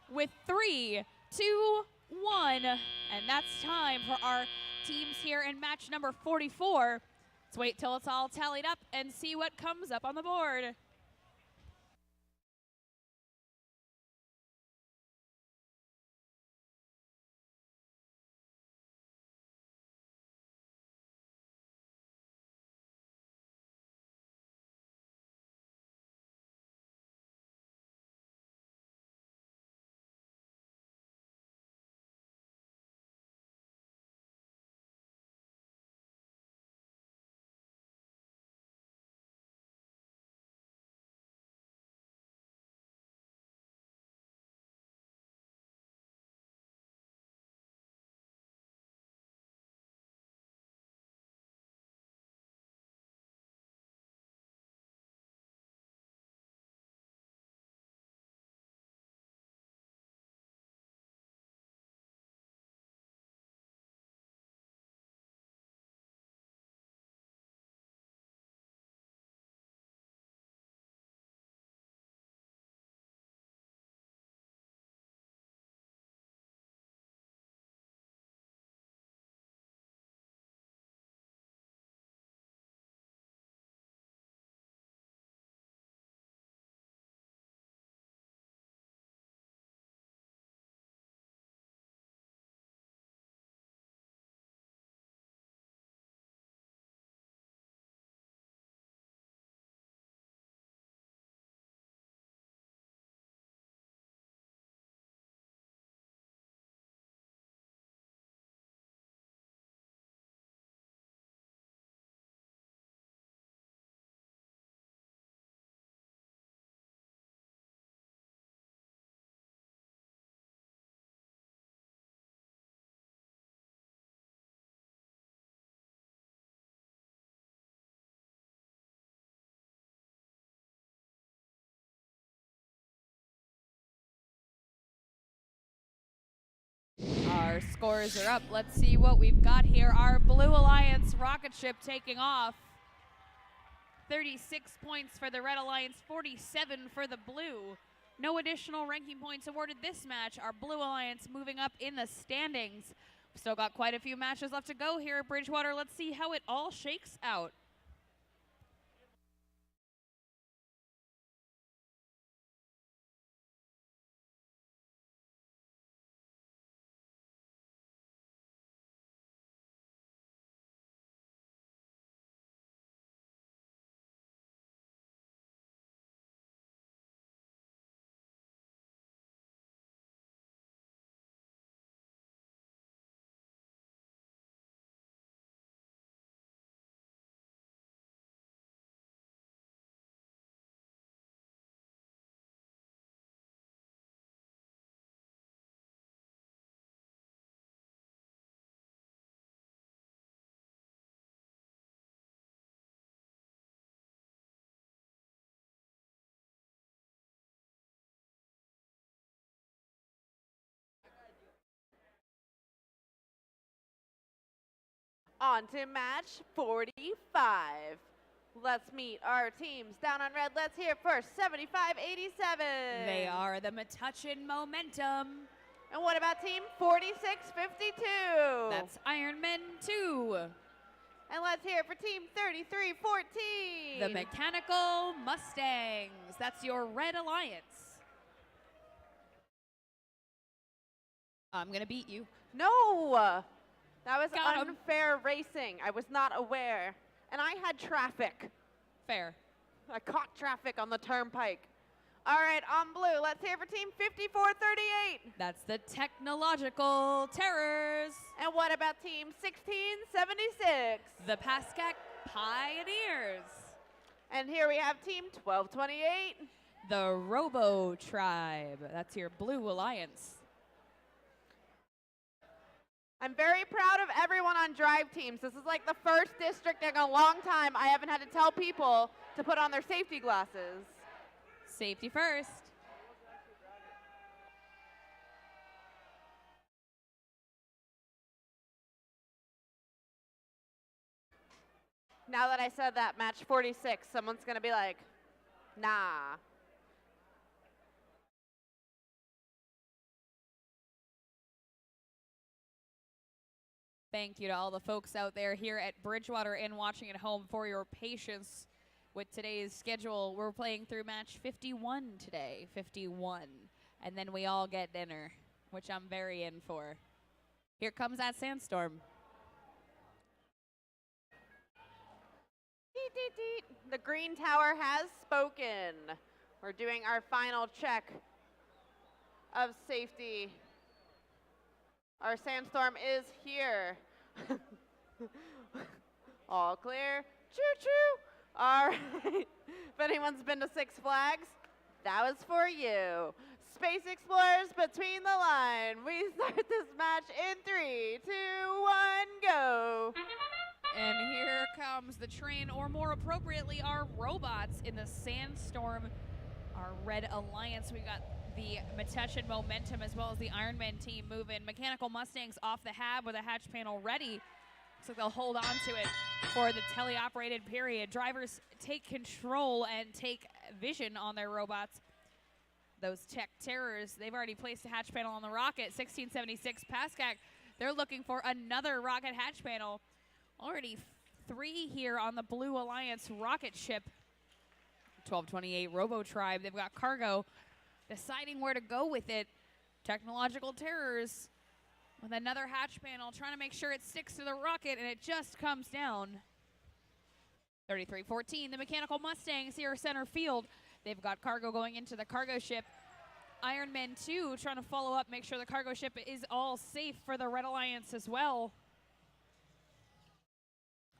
with 3, 2, 1. And that's time for our teams here in match number 44. Let's wait till it's all tallied up and see what comes up on the board. Our scores are up. Let's see what we've got here. Our Blue Alliance rocket ship taking off. 36 points for the Red Alliance, 47 for the Blue. No additional ranking points awarded this match. Our Blue Alliance moving up in the standings. We've still got quite a few matches left to go here at Bridgewater. Let's see how it all shakes out. On to match 45. Let's meet our teams down on red. Let's hear first 75-87. They are the Metuchen Momentum. And what about team 4652? That's Ironman 2. And let's hear it for team 3314. The Mechanical Mustangs. That's your Red Alliance. I'm going to beat you. No! That was Got 'em. unfair racing. I was not aware. And I had traffic. Fair. I caught traffic on the turnpike. All right, on blue, let's hear for team 5438. That's the Technological Terrors. And what about team 1676? The Pascack Pioneers. And here we have team 1228. The Robo Tribe. That's your Blue Alliance. I'm very proud of everyone on drive teams. This is like the first district in a long time I haven't had to tell people to put on their safety glasses. Safety first. Now that I said that, match 46, someone's going to be like, nah. Thank you to all the folks out there here at Bridgewater and watching at home for your patience with today's schedule. We're playing through match 51 today, 51. And then we all get dinner, which I'm very in for. Here comes that sandstorm. Deet, deet, deet. The green tower has spoken. We're doing our final check of safety. Our sandstorm is here. All clear. Choo-choo. All right. If anyone's been to Six Flags, that was for you. Space Explorers between the line. We start this match in 3, 2, 1, go. And here comes the train, or more appropriately, our robots in the sandstorm. Our Red Alliance. We got the Metuchen Momentum as well as the Ironman team moving. Mechanical Mustangs off the hab with a hatch panel ready. Looks like they'll hold on to it for the teleoperated period. Drivers take control and take vision on their robots. Those tech terrors, they've already placed a hatch panel on the rocket. 1676 Pascack, they're looking for another rocket hatch panel. Already 3 here on the Blue Alliance rocket ship. 1228 Robo Tribe, they've got cargo deciding where to go with it. Technological Terrors with another hatch panel, trying to make sure it sticks to the rocket, and it just comes down. 3314, the Mechanical Mustangs here center field. They've got cargo going into the cargo ship. Ironman 2 trying to follow up, make sure the cargo ship is all safe for the Red Alliance as well.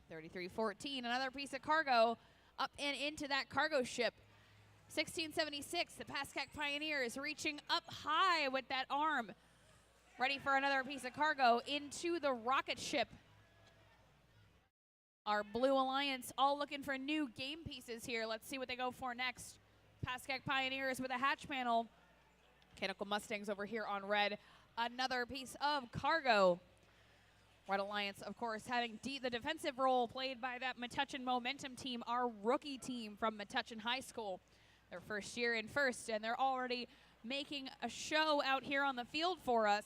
3314, another piece of cargo up and into that cargo ship. 1676, the Pascack Pioneers reaching up high with that arm. Ready for another piece of cargo into the rocket ship. Our Blue Alliance all looking for new game pieces here. Let's see what they go for next. Pascack Pioneers with a hatch panel. Mechanical Mustangs over here on red. Another piece of cargo. Red Alliance, of course, having the defensive role played by that Metuchen Momentum team, our rookie team from Metuchen High School. Their first year in first, and they're already making a show out here on the field for us.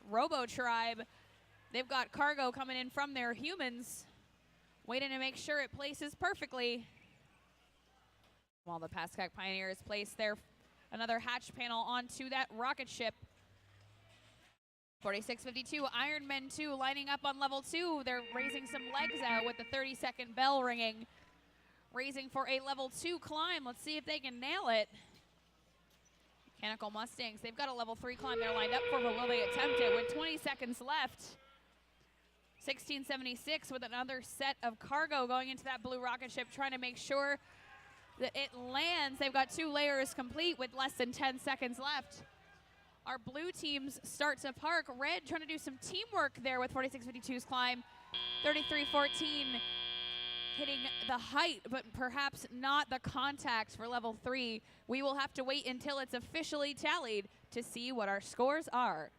Robo Tribe, they've got cargo coming in from their humans, waiting to make sure it places perfectly. While the Pascack Pioneers place another hatch panel onto that rocket ship. 4652, Ironman 2 lining up on level 2. They're raising some legs out with the 30-second bell ringing. Raising for a level 2 climb. Let's see if they can nail it. Mechanical Mustangs, they've got a level 3 climb they're lined up for, but will they attempt it with 20 seconds left? 1676 with another set of cargo going into that blue rocket ship, trying to make sure that it lands. They've got 2 layers complete with less than 10 seconds left. Our blue teams start to park. Red trying to do some teamwork there with 4652's climb. 3314 hitting the height, but perhaps not the contact for level 3. We will have to wait until it's officially tallied to see what our scores are.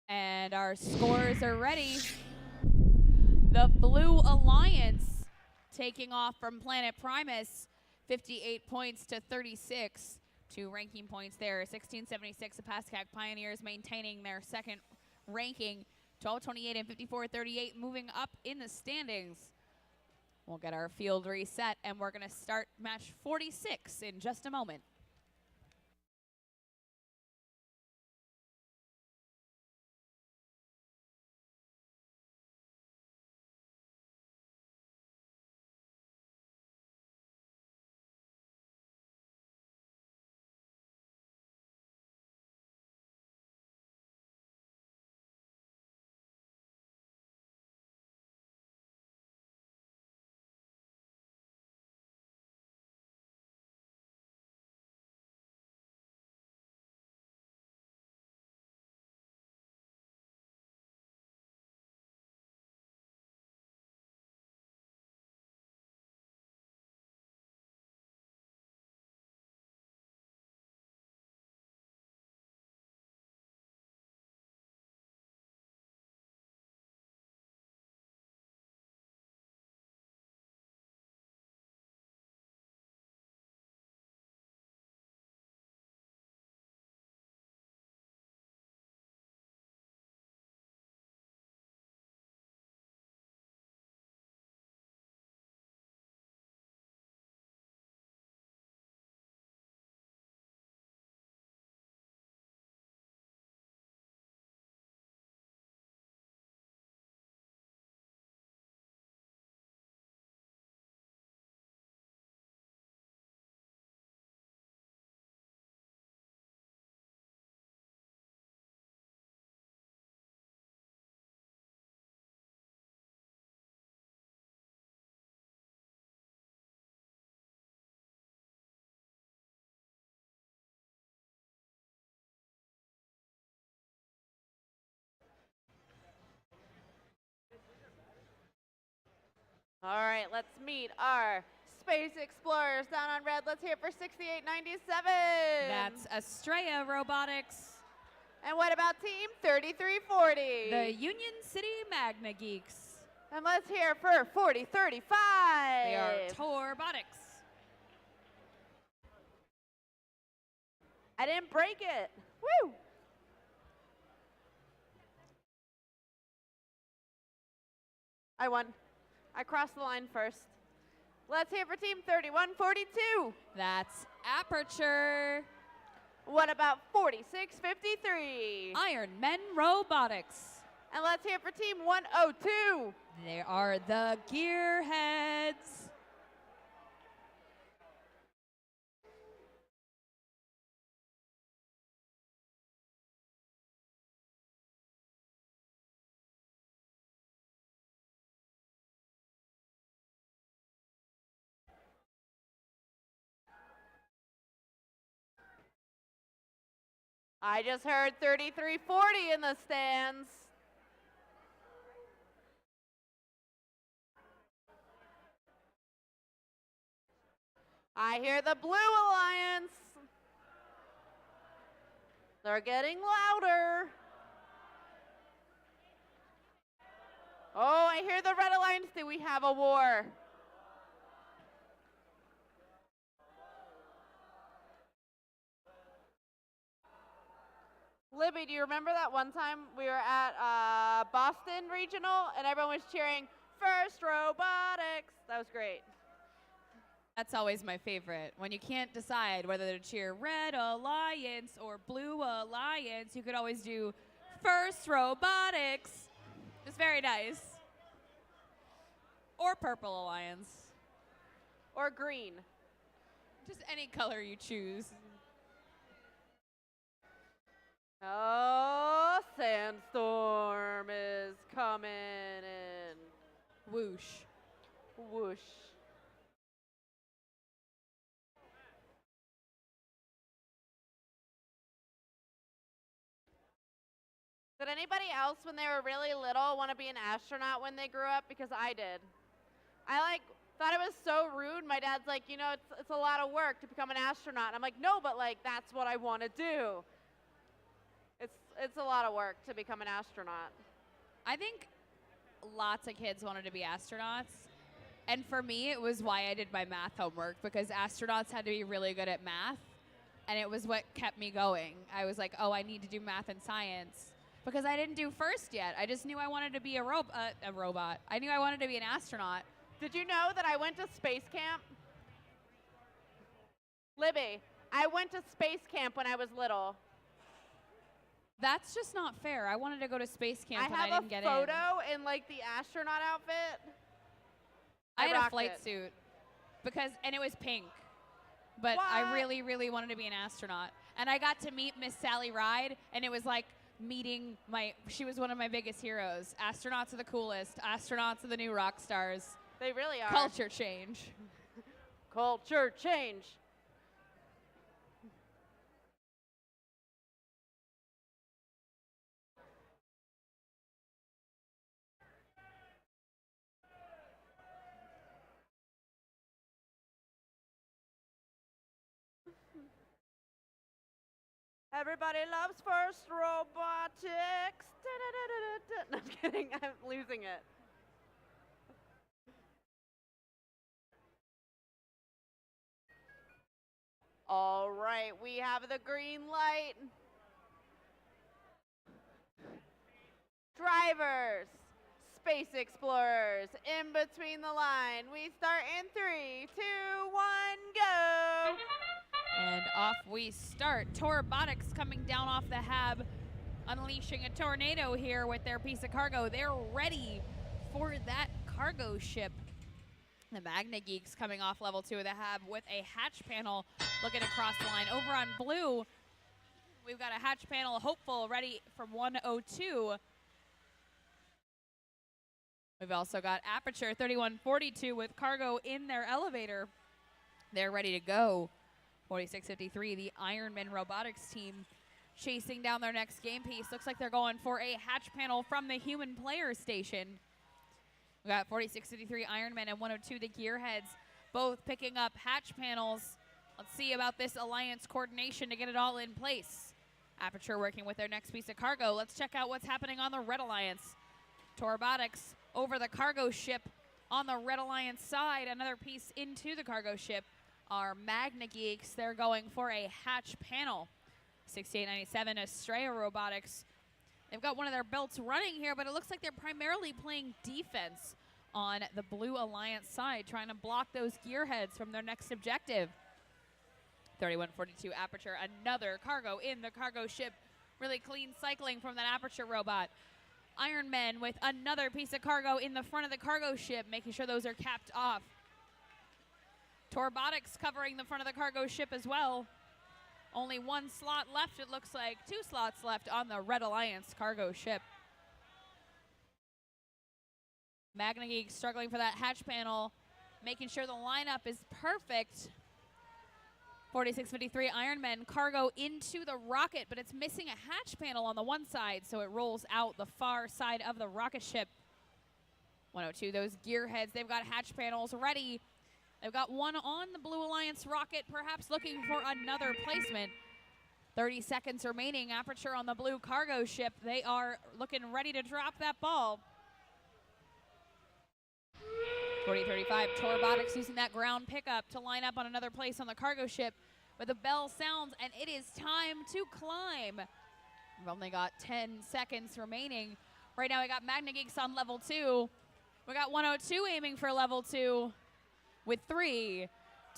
And our scores are ready. The Blue Alliance taking off from Planet Primus, 58 points to 36. 2 ranking points there. 1676, the Pascack Pioneers maintaining their second ranking. 1228 and 5438 moving up in the standings. We'll get our field reset, and we're going to start match 46 in just a moment. All right, let's meet our Space Explorers down on red. Let's hear it for 6897. That's Estrella Robotics. And what about team 3340? The Union City Magna Geeks. And let's hear it for 4035. They are Tor Robotics. I didn't break it. Woo! I won. I crossed the line first. Let's hear for team 3142. That's Aperture. What about 4653? Iron Men Robotics. And let's hear for team 102. They are the Gearheads. I just heard 3340 in the stands. I hear the Blue Alliance. They're getting louder. Oh, I hear the Red Alliance. Do we have a war? Libby, do you remember that one time we were at Boston Regional and everyone was cheering, First Robotics? That was great. That's always my favorite. When you can't decide whether to cheer Red Alliance or Blue Alliance, you could always do First Robotics. It's very nice. Or Purple Alliance. Or green. Just any color you choose. Oh, Sandstorm is coming in. Whoosh. Whoosh. Did anybody else, when they were really little, want to be an astronaut when they grew up? Because I did. I thought it was so rude. My dad's like, you know, it's a lot of work to become an astronaut. I'm like, no, but that's what I want to do. it's a lot of work to become an astronaut. I think lots of kids wanted to be astronauts. And for me, it was why I did my math homework, because astronauts had to be really good at math. And it was what kept me going. I was like, oh, I need to do math and science. Because I didn't do first yet. I just knew I wanted to be a robot. I knew I wanted to be an astronaut. Did you know that I went to space camp? Libby, I went to space camp when I was little. That's just not fair. I wanted to go to space camp and I have didn't get a in. photo in like the astronaut outfit. I had a rocked flight it. suit and it was pink. But I really, really wanted to be an astronaut. And I got to meet Miss Sally Ride, and it was like meeting she was one of my biggest heroes. Astronauts are the coolest. Astronauts are the new rock stars. They really are. Culture change. Culture change. Everybody loves first robotics. Da-da-da-da-da. No, I'm kidding. I'm losing it. All right, we have the green light. Drivers, space explorers, in between the line. We start in 3, 2, 1, go. And off we start. Torobotics coming down off the hab, unleashing a tornado here with their piece of cargo. They're ready for that cargo ship. The Magna Geeks coming off level 2 of the hab with a hatch panel looking across the line. Over on blue, we've got a hatch panel hopeful ready from 102. We've also got Aperture 3142 with cargo in their elevator. They're ready to go. 4653, the Ironman Robotics team, chasing down their next game piece. Looks like they're going for a hatch panel from the human player station. We got 4653 Ironman and 102 the Gearheads, both picking up hatch panels. Let's see about this alliance coordination to get it all in place. Aperture working with their next piece of cargo. Let's check out what's happening on the Red Alliance. Torobotics over the cargo ship on the Red Alliance side. Another piece into the cargo ship are Magna Geeks. They're going for a hatch panel. 6897 Estrella Robotics. They've got one of their belts running here, but it looks like they're primarily playing defense on the Blue Alliance side, trying to block those gearheads from their next objective. 3142 Aperture, another cargo in the cargo ship. Really clean cycling from that Aperture robot. Iron Men with another piece of cargo in the front of the cargo ship, making sure those are capped off. Torobotics covering the front of the cargo ship as well. Only one slot left, it looks like. 2 slots left on the Red Alliance cargo ship. Magna Geek struggling for that hatch panel, making sure the lineup is perfect. 4653 Ironman cargo into the rocket, but it's missing a hatch panel on the one side, so it rolls out the far side of the rocket ship. 102, those gearheads, they've got hatch panels ready. They've got one on the Blue Alliance rocket, perhaps looking for another placement. 30 seconds remaining. Aperture on the blue cargo ship. They are looking ready to drop that ball. 4035, Torobotics using that ground pickup to line up on another place on the cargo ship. But the bell sounds, and it is time to climb. We've only got 10 seconds remaining. Right now we got Magna Geeks on level 2. We got 102 aiming for level 2. With 3,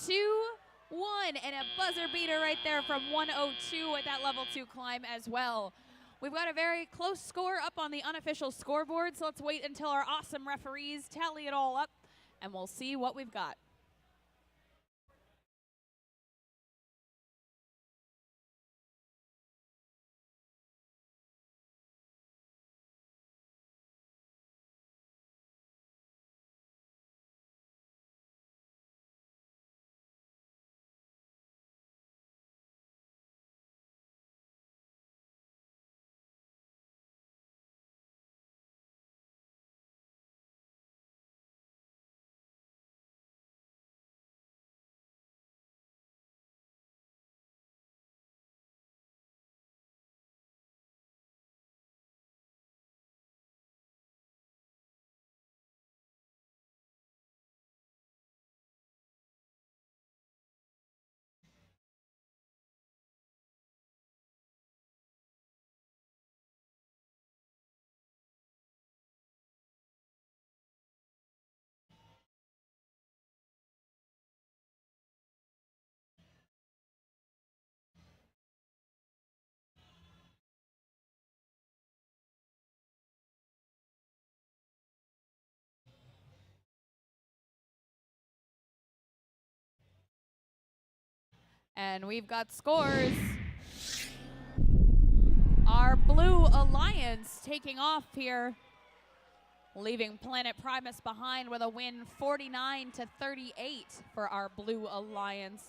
2, 1, and a buzzer beater right there from 102 at that level 2 climb as well. We've got a very close score up on the unofficial scoreboard, so let's wait until our awesome referees tally it all up, and we'll see what we've got. And we've got scores. Our Blue Alliance taking off here, leaving Planet Primus behind with a win 49-38 for our Blue Alliance.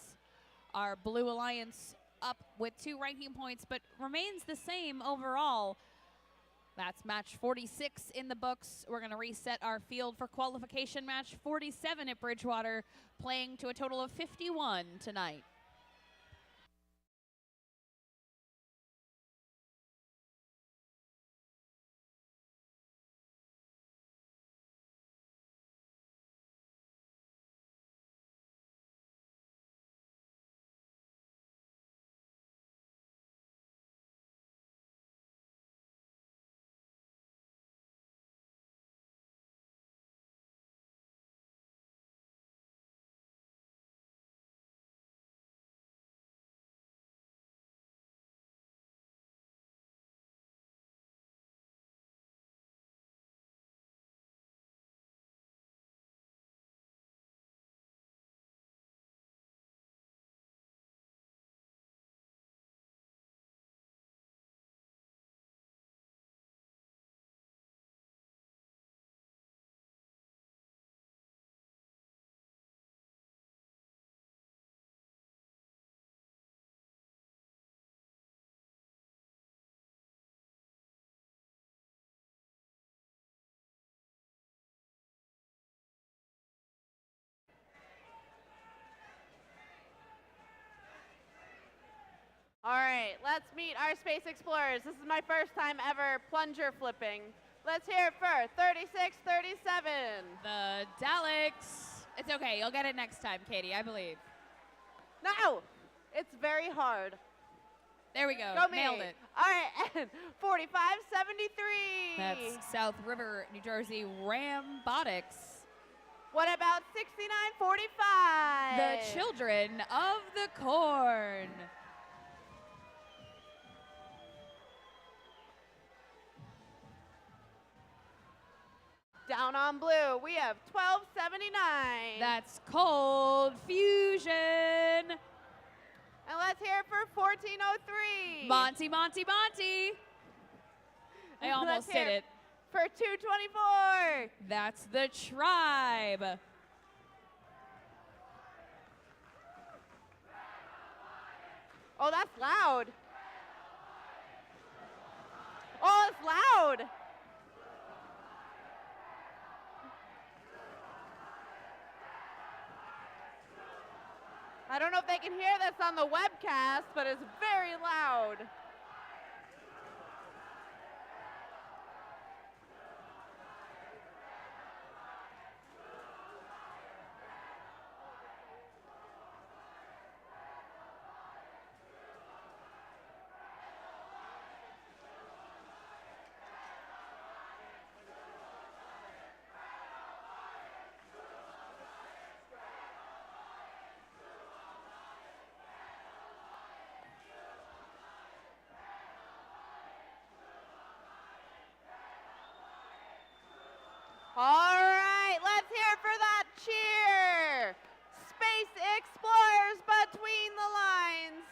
Our Blue Alliance up with 2 ranking points, but remains the same overall. That's match 46 in the books. We're going to reset our field for qualification match 47 at Bridgewater, playing to a total of 51 tonight. All right, let's meet our space explorers. This is my first time ever plunger flipping. Let's hear it for 36-37. The Daleks. It's okay, you'll get it next time, Katie, I believe. No, it's very hard. There we go, Go me. nailed it. All right, and 45-73. That's South River, New Jersey, Rambotics. What about 69-45? The Children of the Corn. Down on blue, we have 12-79. That's Cold Fusion. And let's hear it for 14-03. Monty, Monty, Monty. I Let's almost hear hit it. For 224. That's the Tribe. Oh, that's loud. Oh, it's loud. I don't know if they can hear this on the webcast, but it's very loud. All right, let's hear for that cheer. Space Explorers between the lines.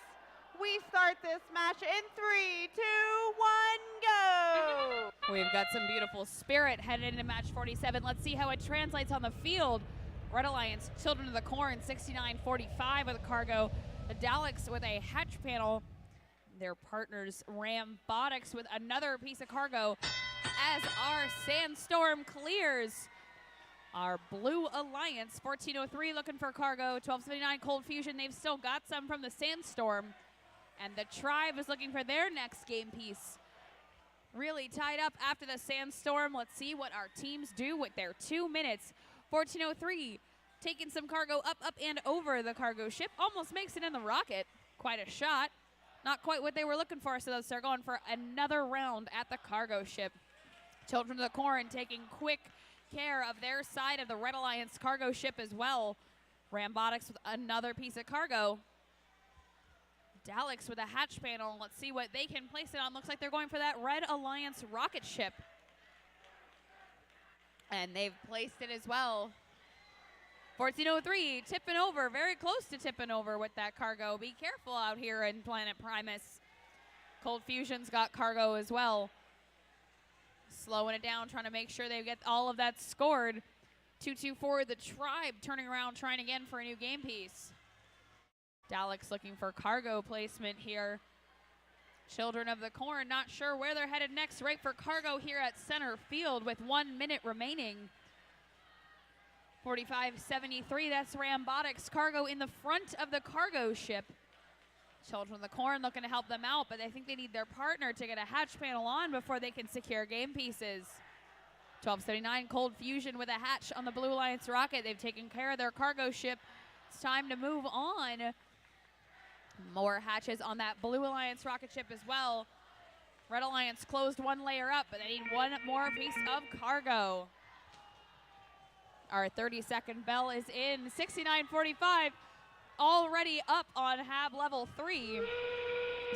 We start this match in 3, 2, 1, go. We've got some beautiful spirit headed into match 47. Let's see how it translates on the field. Red Alliance, Children of the Corn, 69-45 with a cargo. The Daleks with a hatch panel. Their partners, Rambotics, with another piece of cargo. As our Sandstorm clears, our Blue Alliance, 1403 looking for cargo, 1279 Cold Fusion. They've still got some from the Sandstorm. And the Tribe is looking for their next game piece. Really tied up after the Sandstorm. Let's see what our teams do with their 2 minutes. 1403 taking some cargo up, and over the cargo ship. Almost makes it in the rocket. Quite a shot. Not quite what they were looking for, so they're going for another round at the cargo ship. Children of the Corn taking quick care of their side of the Red Alliance cargo ship as well. Rambotics with another piece of cargo. Daleks with a hatch panel. Let's see what they can place it on. Looks like they're going for that Red Alliance rocket ship. And they've placed it as well. 1403 tipping over, very close to tipping over with that cargo. Be careful out here in Planet Primus. Cold Fusion's got cargo as well. Slowing it down, trying to make sure they get all of that scored. 224, the Tribe turning around, trying again for a new game piece. Dalek's looking for cargo placement here. Children of the Corn not sure where they're headed next. Right for cargo here at center field with 1 minute remaining. 45-73, that's Rambotics. Cargo in the front of the cargo ship. Children of the Corn looking to help them out, but I think they need their partner to get a hatch panel on before they can secure game pieces. 1279, Cold Fusion with a hatch on the Blue Alliance rocket. They've taken care of their cargo ship. It's time to move on. More hatches on that Blue Alliance rocket ship as well. Red Alliance closed one layer up, but they need one more piece of cargo. Our 30-second bell is in. 69:45, already up on HAB level 3.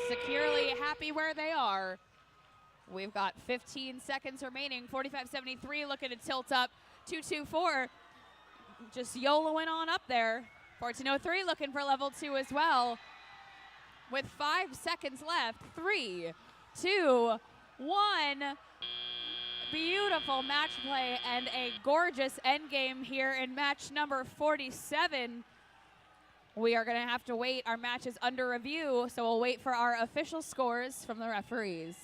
Securely happy where they are. We've got 15 seconds remaining. 45-73 looking to tilt up. 224 just YOLOing on up there. 1403 looking for level 2 as well. With 5 seconds left. 3, 2, 1. Beautiful match play and a gorgeous end game here in match number 47. We are going to have to wait. Our match is under review, so we'll wait for our official scores from the referees.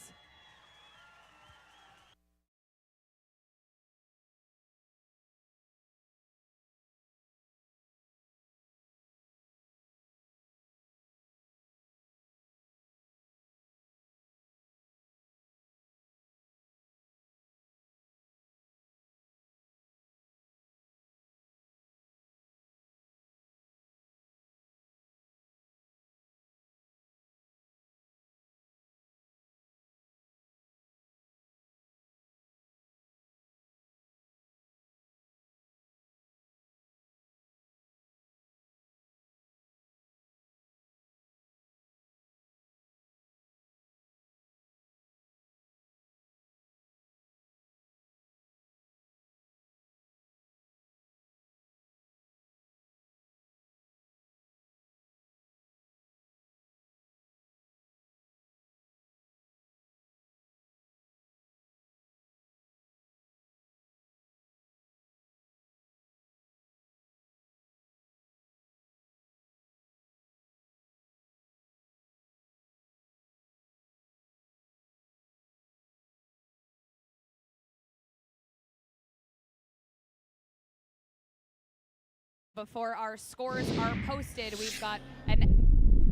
Before our scores are posted, we've got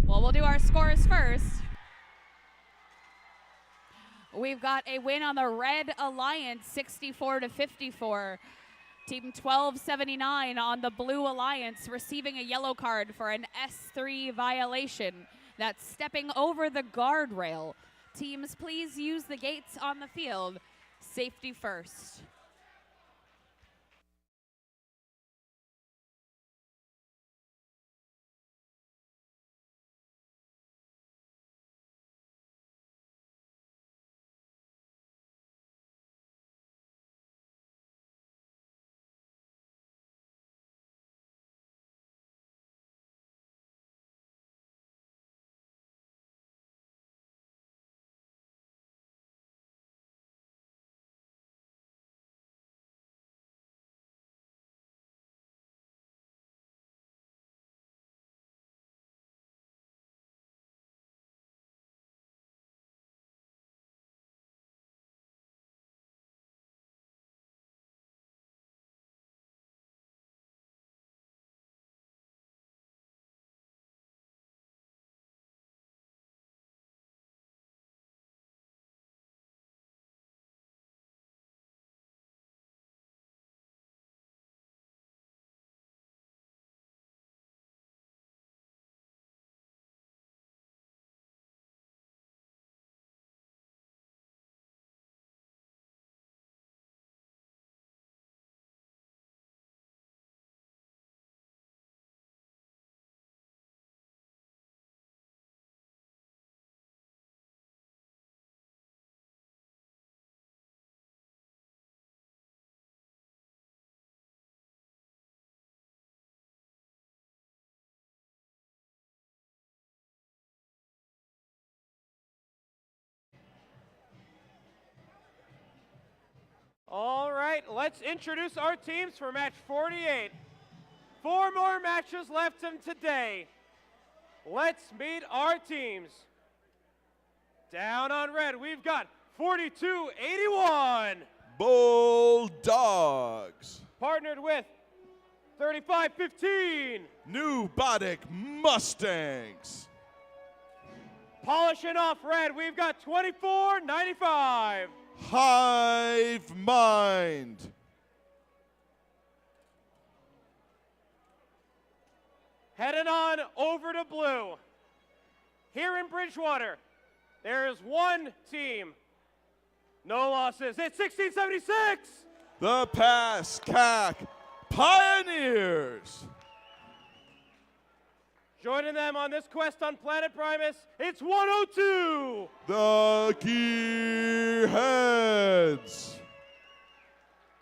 we'll do our scores first. We've got a win on the Red Alliance, 64-54. Team 1279 on the Blue Alliance, receiving a yellow card for an S3 violation. That's stepping over the guardrail. Teams, please use the gates on the field. Safety first. All right, let's introduce our teams for match 48. 4 more matches left in today. Let's meet our teams. Down on red, we've got 4281. Bulldogs. Partnered with 3515. New Bodic Mustangs. Polishing off red, we've got 2495. Hive Mind. Heading on over to blue. Here in Bridgewater, there is one team. No losses. It's 1676. The Pass CAC Pioneers. Joining them on this quest on Planet Primus, it's 102. The Gearheads.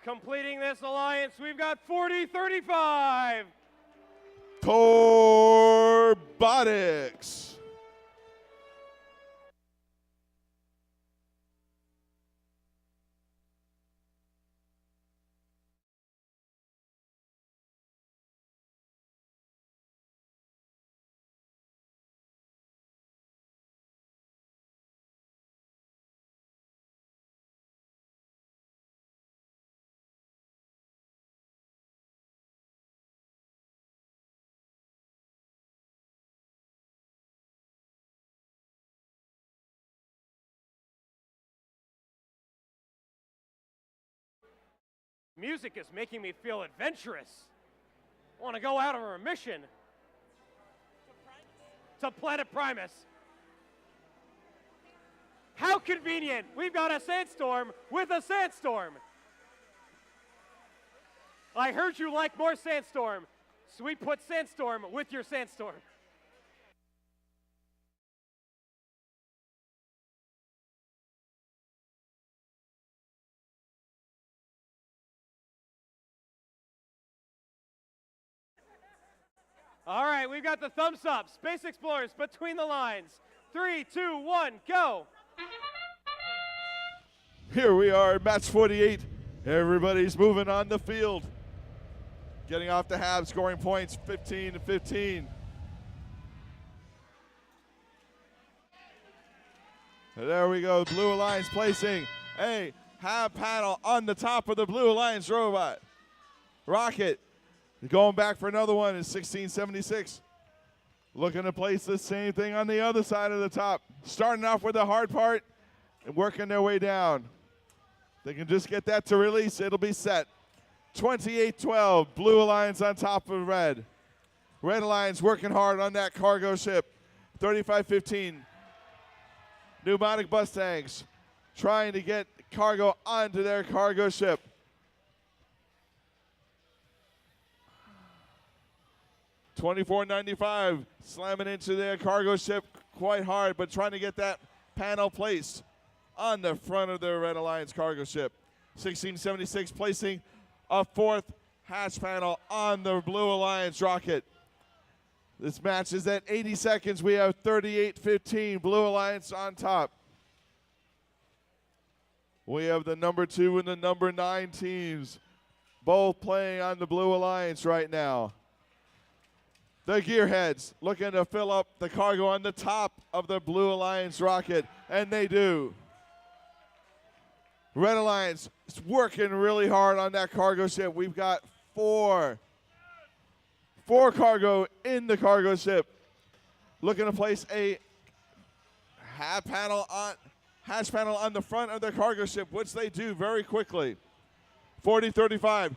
Completing this alliance, we've got 4035. Corbotics. Music is making me feel adventurous. I want to go out on a mission. To Planet Primus. How convenient. We've got a sandstorm with a sandstorm. I heard you like more sandstorm, so we put sandstorm with your sandstorm. All right, we've got the thumbs up. Space Explorers between the lines. 3, 2, 1, go. Here we are, match 48. Everybody's moving on the field. Getting off the half, scoring points 15-15. There we go, Blue Alliance placing a half panel on the top of the Blue Alliance robot. Rocket going back for another one is 1676. Looking to place the same thing on the other side of the top. Starting off with the hard part and working their way down. They can just get that to release, it'll be set. 28-12, Blue Alliance on top of red. Red Alliance working hard on that cargo ship. 35-15. Pneumatic Mustangs trying to get cargo onto their cargo ship. $24.95, slamming into their cargo ship quite hard, but trying to get that panel placed on the front of their Red Alliance cargo ship. 1676 placing a fourth hatch panel on the Blue Alliance rocket. This match is at 80 seconds. We have 38-15, Blue Alliance on top. We have the number 2 and the number 9 teams both playing on the Blue Alliance right now. The Gearheads looking to fill up the cargo on the top of the Blue Alliance rocket, and they do. Red Alliance is working really hard on that cargo ship. We've got four cargo in the cargo ship. Looking to place a hatch panel on the front of the cargo ship, which they do very quickly. 40-35,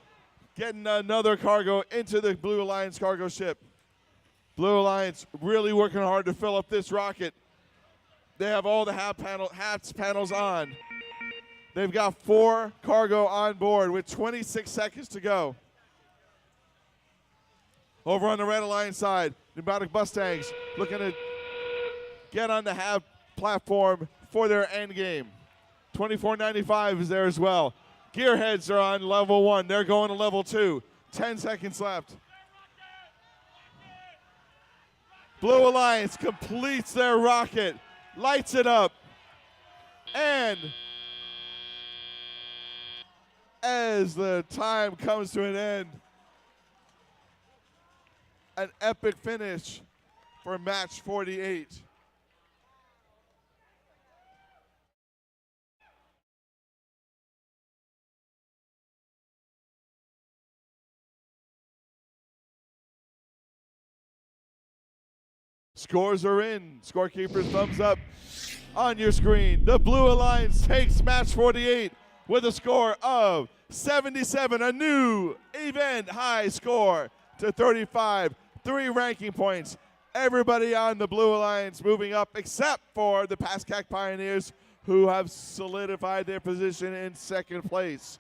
getting another cargo into the Blue Alliance cargo ship. Blue Alliance really working hard to fill up this rocket. They have all the hatch panels on. They've got 4 cargo on board with 26 seconds to go. Over on the Red Alliance side, Pneumatic Mustangs looking to get on the HAB platform for their end game. 24.95 is there as well. Gearheads are on level 1. They're going to level 2. 10 seconds left. Blue Alliance completes their rocket, lights it up, and as the time comes to an end. An epic finish for match 48. Scores are in. Scorekeeper's thumbs up on your screen. The Blue Alliance takes match 48 with a score of 77, a new event high score to 35, 3 ranking points. Everybody on the Blue Alliance moving up except for the Pascack Pioneers, who have solidified their position in second place.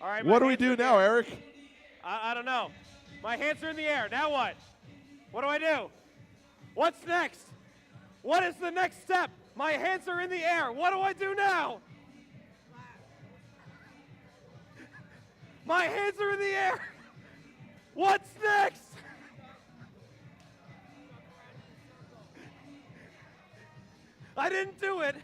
All right. What do we do now, Eric? I don't know. My hands are in the air. Now what? What do I do? What's next? What is the next step? My hands are in the air. What do I do now? My hands are in the air. What's next? I didn't do it.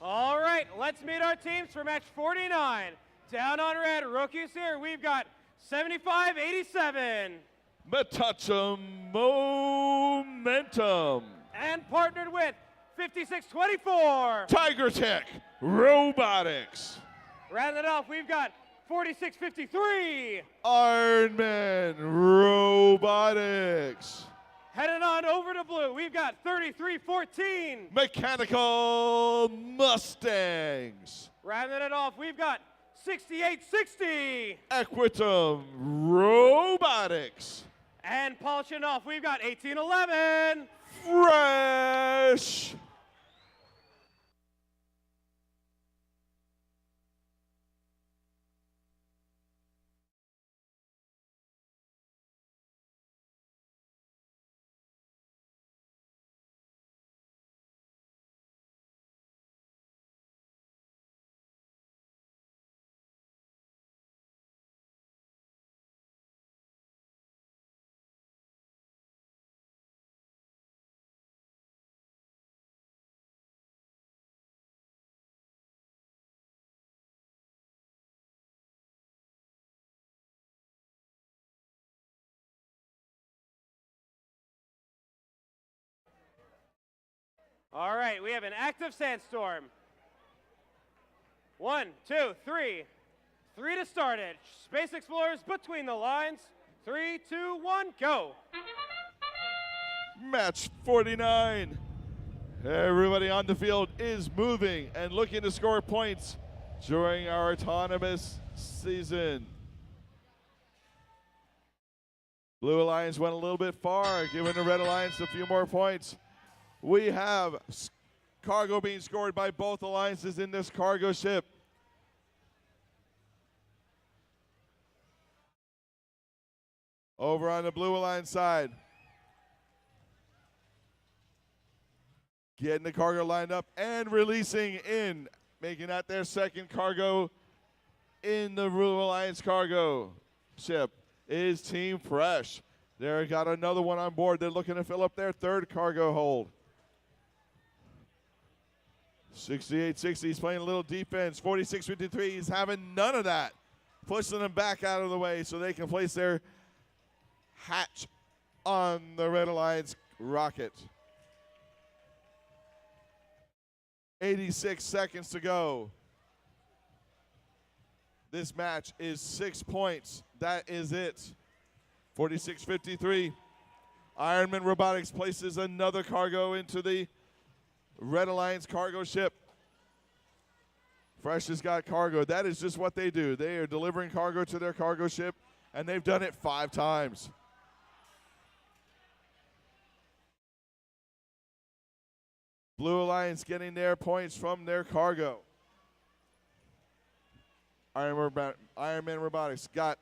All right, let's meet our teams for match 49. Down on red, rookies here. We've got 75-87. Metucha Momentum. And partnered with 56-24. Tiger Tech Robotics. Rounding it off, we've got 46-53. Ironman Robotics. Heading on over to blue, we've got 33-14. Mechanical Mustangs. Rounding it off, we've got 68-60. Equitum Robotics. And polishing off, we've got 18-11. Fresh. All right, we have an active sandstorm. 1, 2, 3. 3 to start it. Space Explorers between the lines. 3, 2, 1, go. Match 49. Everybody on the field is moving and looking to score points during our autonomous season. Blue Alliance went a little bit far, giving the Red Alliance a few more points. We have cargo being scored by both alliances in this cargo ship. Over on the Blue Alliance side. Getting the cargo lined up and releasing in, making that their second cargo in the Blue Alliance cargo ship is Team Fresh. They got another one on board. They're looking to fill up their third cargo hold. 68-60, he's playing a little defense. 46-53, he's having none of that. Pushing them back out of the way so they can place their hatch on the Red Alliance rocket. 86 seconds to go. This match is 6 points. That is it. 46-53. Ironman Robotics places another cargo into the Red Alliance cargo ship. Fresh has got cargo. That is just what they do. They are delivering cargo to their cargo ship, and they've done it 5 times. Blue Alliance getting their points from their cargo. Ironman Robotics got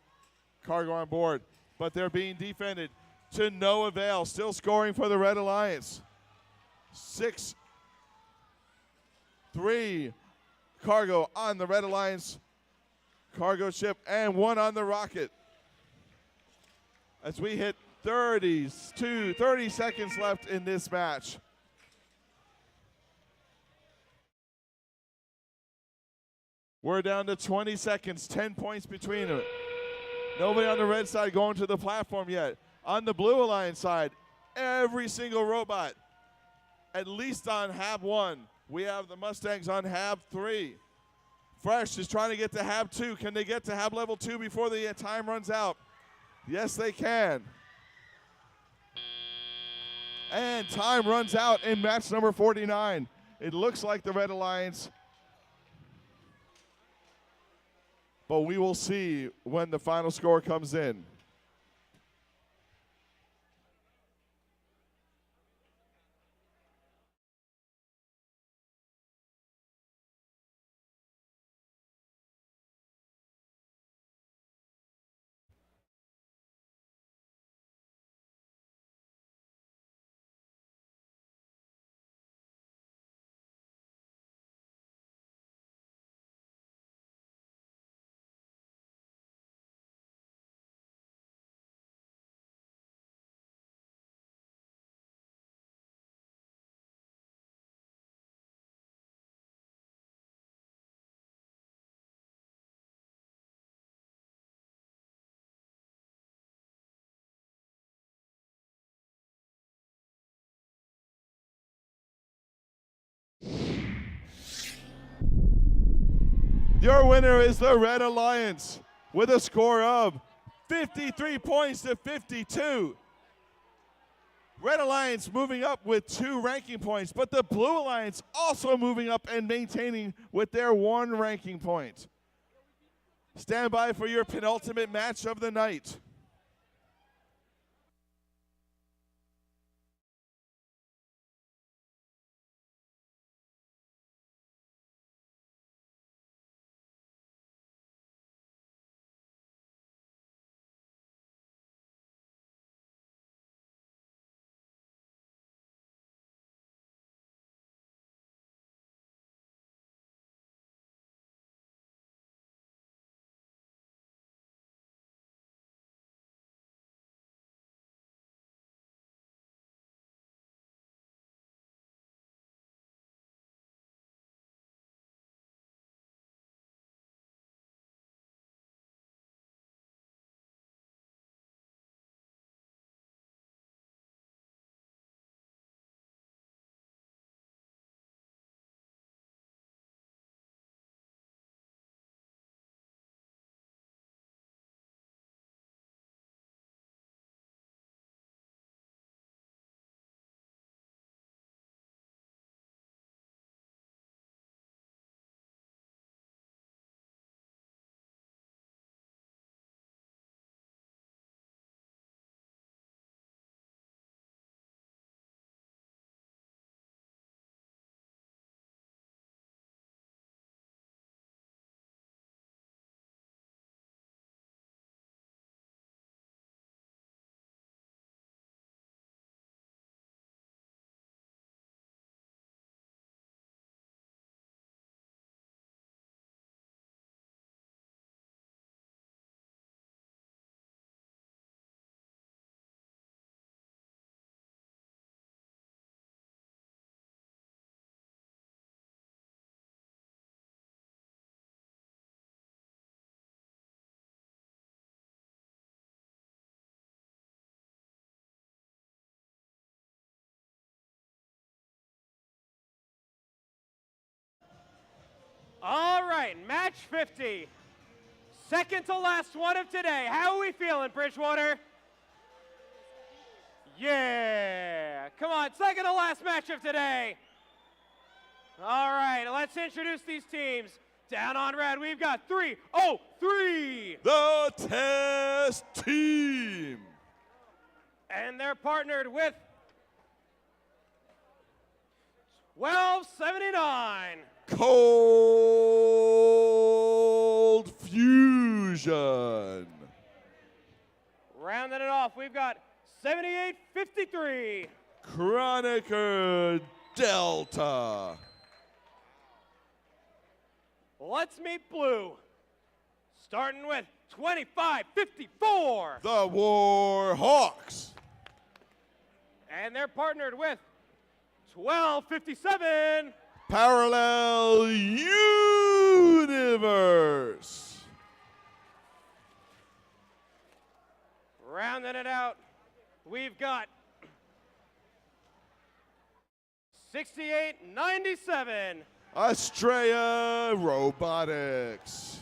cargo on board, but they're being defended to no avail. Still scoring for the Red Alliance. 6-3 cargo on the Red Alliance cargo ship and 1 on the rocket. As we hit 30 seconds left in this match. We're down to 20 seconds, 10 points between them. Nobody on the red side going to the platform yet. On the Blue Alliance side, every single robot, at least on Hab 1. We have the Mustangs on Hab 3. Fresh is trying to get to Hab 2. Can they get to Hab level 2 before the time runs out? Yes, they can. And time runs out in match number 49. It looks like the Red Alliance, but we will see when the final score comes in. Your winner is the Red Alliance with a score of 53 points to 52. Red Alliance moving up with 2 ranking points, but the Blue Alliance also moving up and maintaining with their 1 ranking point. Stand by for your penultimate match of the night. All right, match 50. Second to last one of today. How are we feeling, Bridgewater? Yeah. Come on, second to last match of today. All right, let's introduce these teams. Down on red, we've got 303. The Test Team. And they're partnered with 1279. Cold Fusion. Rounding it off, we've got 7853. Chroniker Delta. Let's meet blue. Starting with 2554. The Warhawks. And they're partnered with 1257. Parallel Universe. Rounding it out, we've got 6897. Estrella Robotics.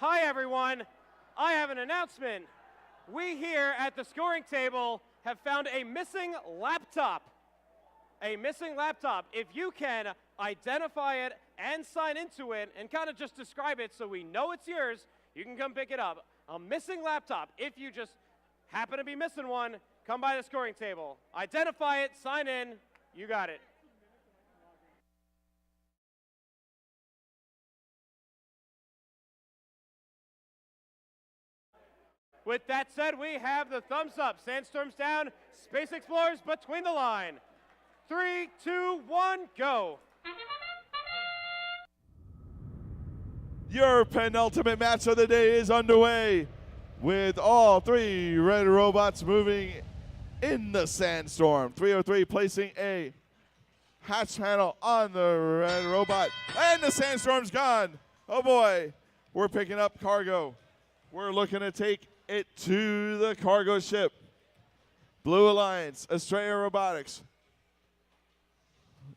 Hi, everyone. I have an announcement. We here at the scoring table have found a missing laptop. A missing laptop. If you can identify it and sign into it and kind of just describe it so we know it's yours, you can come pick it up. A missing laptop. If you just happen to be missing one, come by the scoring table. Identify it, sign in, you got it. With that said, we have the thumbs up. Sandstorms down, Space Explorers between the line. 3, 2, 1, go. Your penultimate match of the day is underway with all three red robots moving in the Sandstorm. 303 placing a hatch panel on the red robot, and the Sandstorm's gone. Oh boy, we're picking up cargo. We're looking to take it to the cargo ship. Blue Alliance, Estrella Robotics.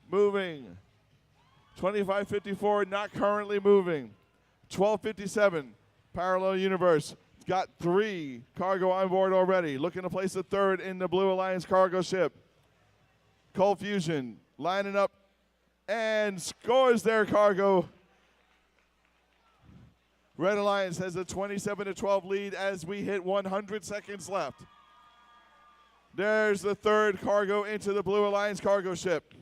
Moving. 2554 not currently moving. 1257, Parallel Universe. Got 3 cargo on board already. Looking to place a third in the Blue Alliance cargo ship. Cold Fusion lining up and scores their cargo. Red Alliance has a 27-12 lead as we hit 100 seconds left. There's the third cargo into the Blue Alliance cargo ship.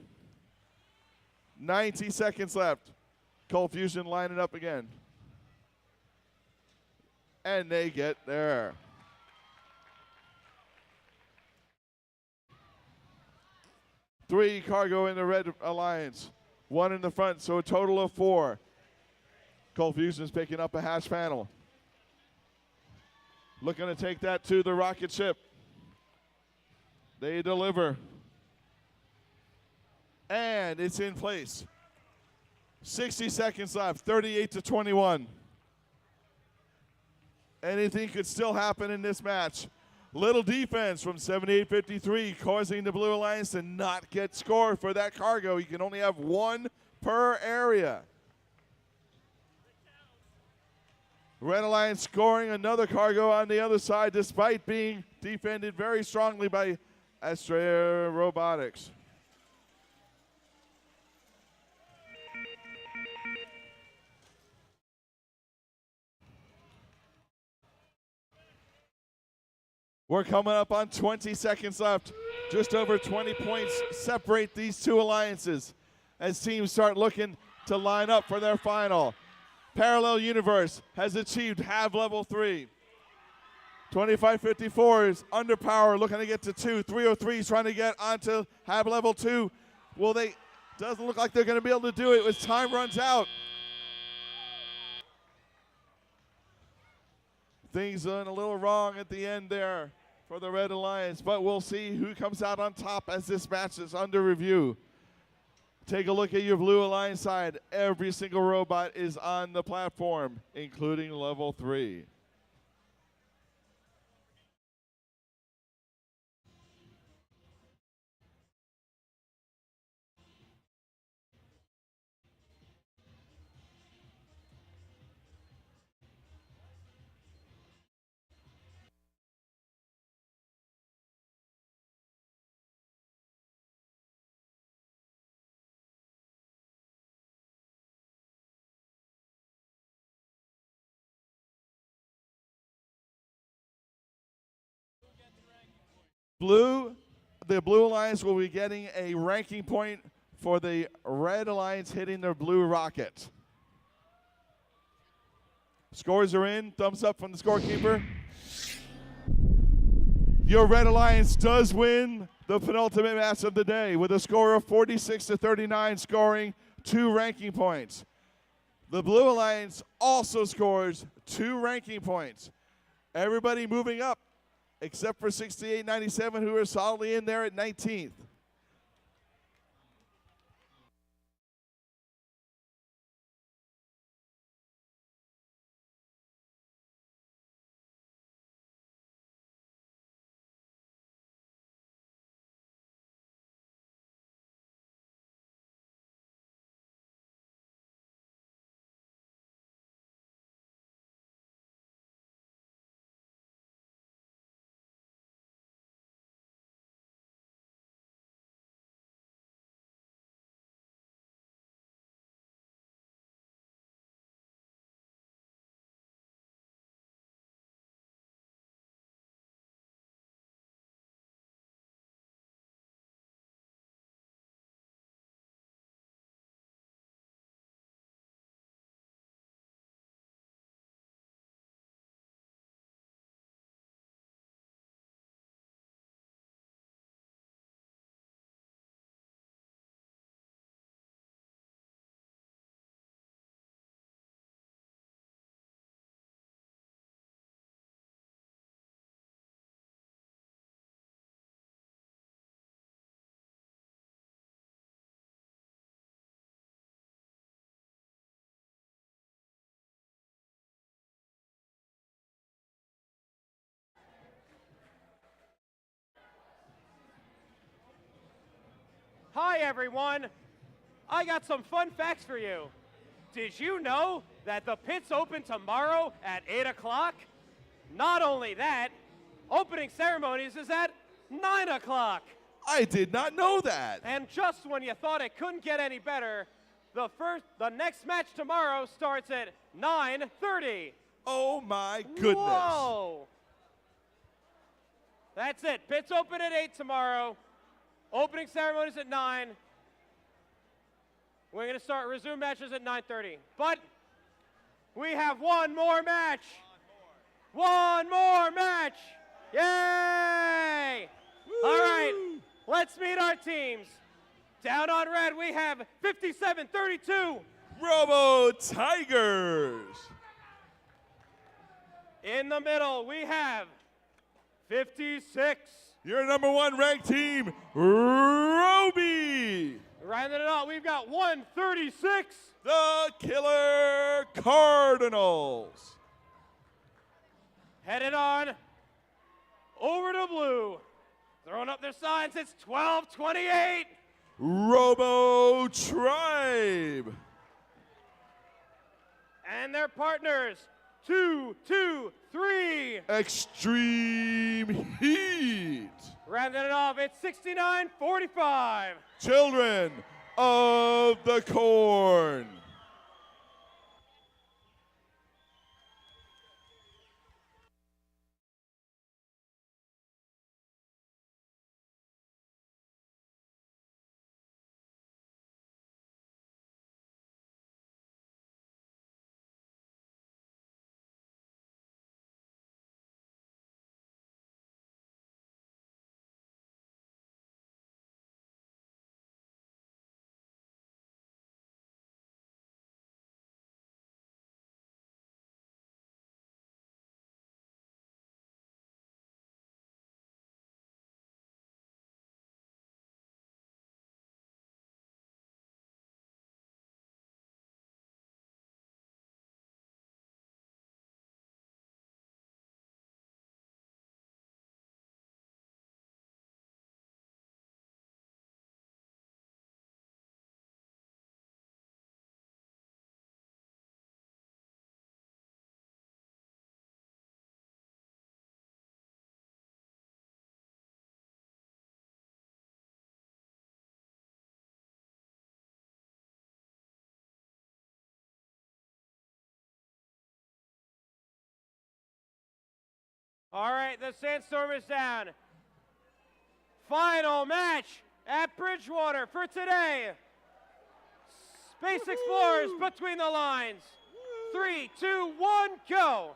90 seconds left. Cold Fusion lining up again. And they get there. Three cargo in the Red Alliance. 1 in the front, so a total of 4. Cold Fusion's picking up a hatch panel. Looking to take that to the rocket ship. They deliver. And it's in place. 60 seconds left, 38-21. Anything could still happen in this match. Little defense from 7853 causing the Blue Alliance to not get scored for that cargo. You can only have 1 per area. Red Alliance scoring another cargo on the other side despite being defended very strongly by Estrella Robotics. We're coming up on 20 seconds left. Just over 20 points separate these two alliances as teams start looking to line up for their final. Parallel Universe has achieved half level 3. 2554 under power, looking to get to 2. 303 is trying to get onto half level 2. Will they? Doesn't look like they're going to be able to do it as time runs out. Things went a little wrong at the end there for the Red Alliance, but we'll see who comes out on top as this match is under review. Take a look at your Blue Alliance side. Every single robot is on the platform, including level 3. The Blue Alliance will be getting a ranking point for the Red Alliance hitting their blue rocket. Scores are in. Thumbs up from the scorekeeper. Your Red Alliance does win the penultimate match of the day with a score of 46-39, scoring 2 ranking points. The Blue Alliance also scores 2 ranking points. Everybody moving up, except for 6897, who are solidly in there at 19th. Hi, everyone. I got some fun facts for you. Did you know that the pits open tomorrow at 8 o'clock? Not only that, opening ceremonies is at 9 o'clock. I did not know that. And just when you thought it couldn't get any better, the next match tomorrow starts at 9:30. Oh my goodness. Whoa. That's it. Pits open at 8 tomorrow. Opening ceremonies at 9. We're going to resume matches at 9:30. But we have one more match. One more match. Yay! Woo! All right, let's meet our teams. Down on red, we have 5732. Robo Tigers. In the middle, we have 56. Your #1 ranked team, Roby. Rounding it out, we've got 136. The Killer Cardinals. Headed on over to blue. Throwing up their signs, it's 1228. Robo Tribe. And their partners, 223. Extreme Heat. Rounding it off, it's 6945. Children of the Corn. All right, the Sandstorm is down. Final match at Bridgewater for today. Space Explorers between the lines. 3, 2, 1, go.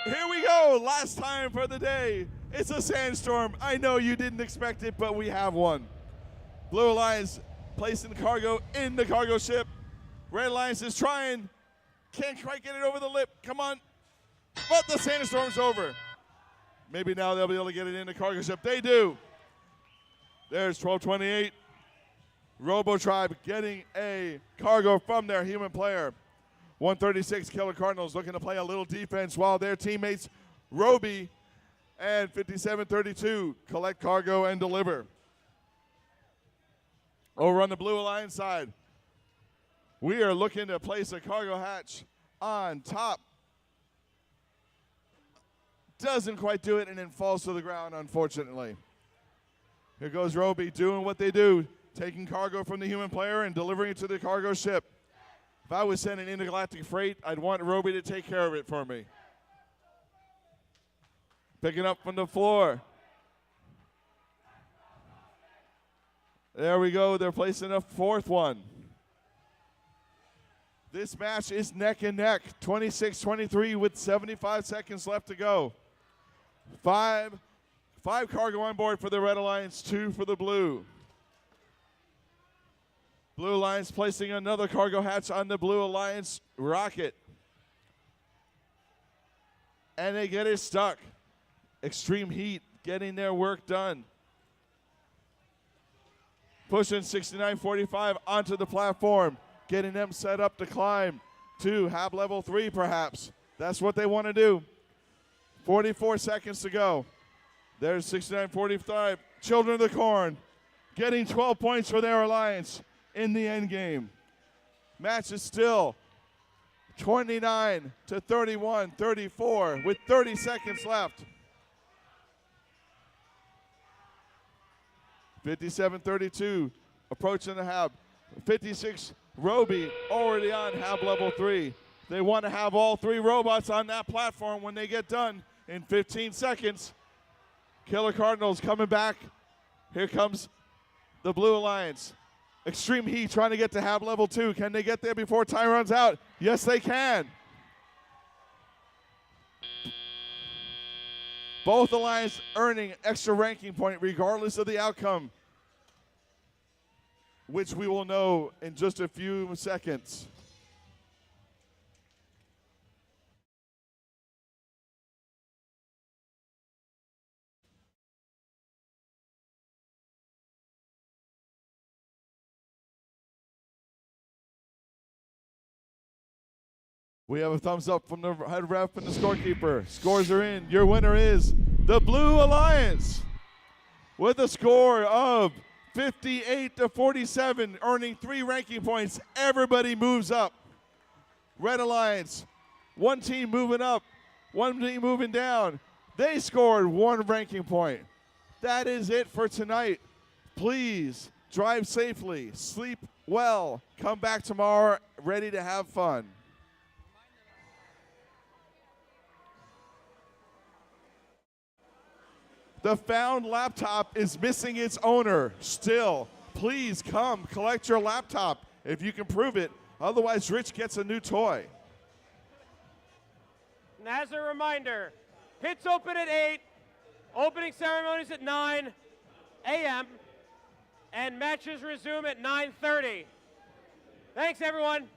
Here we go. Last time for the day. It's a Sandstorm. I know you didn't expect it, but we have one. Blue Alliance placing cargo in the cargo ship. Red Alliance is trying. Can't quite get it over the lip. Come on. But the Sandstorm's over. Maybe now they'll be able to get it in the cargo ship. They do. There's 1228. Robo Tribe getting a cargo from their human player. 136 Killer Cardinals looking to play a little defense while their teammates Roby and 5732 collect cargo and deliver. Over on the Blue Alliance side, we are looking to place a cargo hatch on top. Doesn't quite do it and then falls to the ground, unfortunately. Here goes Roby doing what they do, taking cargo from the human player and delivering it to the cargo ship. If I was sending intergalactic freight, I'd want Roby to take care of it for me. Picking up from the floor. There we go. They're placing a fourth one. This match is neck and neck. 26-23 with 75 seconds left to go. Five cargo on board for the Red Alliance, 2 for the Blue. Blue Alliance placing another cargo hatch on the Blue Alliance rocket. And they get it stuck. Extreme Heat getting their work done. Pushing 6945 onto the platform, getting them set up to climb to Hab level 3 perhaps. That's what they want to do. 44 seconds to go. There's 6945. Children of the Corn getting 12 points for their alliance in the end game. Match is still 29 to 31, 34 with 30 seconds left. 57-32 approaching the Hab. 56 Roby already on Hab level 3. They want to have all 3 robots on that platform when they get done in 15 seconds. Killer Cardinals coming back. Here comes the Blue Alliance. Extreme Heat trying to get to Hab level 2. Can they get there before time runs out? Yes, they can. Both alliances earning extra ranking point regardless of the outcome, which we will know in just a few seconds. We have a thumbs up from the head ref and the scorekeeper. Scores are in. Your winner is the Blue Alliance with a score of 58-47, earning 3 ranking points. Everybody moves up. Red Alliance, one team moving up, one team moving down. They scored 1 ranking point. That is it for tonight. Please drive safely, sleep well, come back tomorrow ready to have fun. The found laptop is missing its owner still. Please come collect your laptop if you can prove it. Otherwise, Rich gets a new toy. And as a reminder, pits open at 8, opening ceremonies at 9 a.m., and matches resume at 9:30. Thanks, everyone.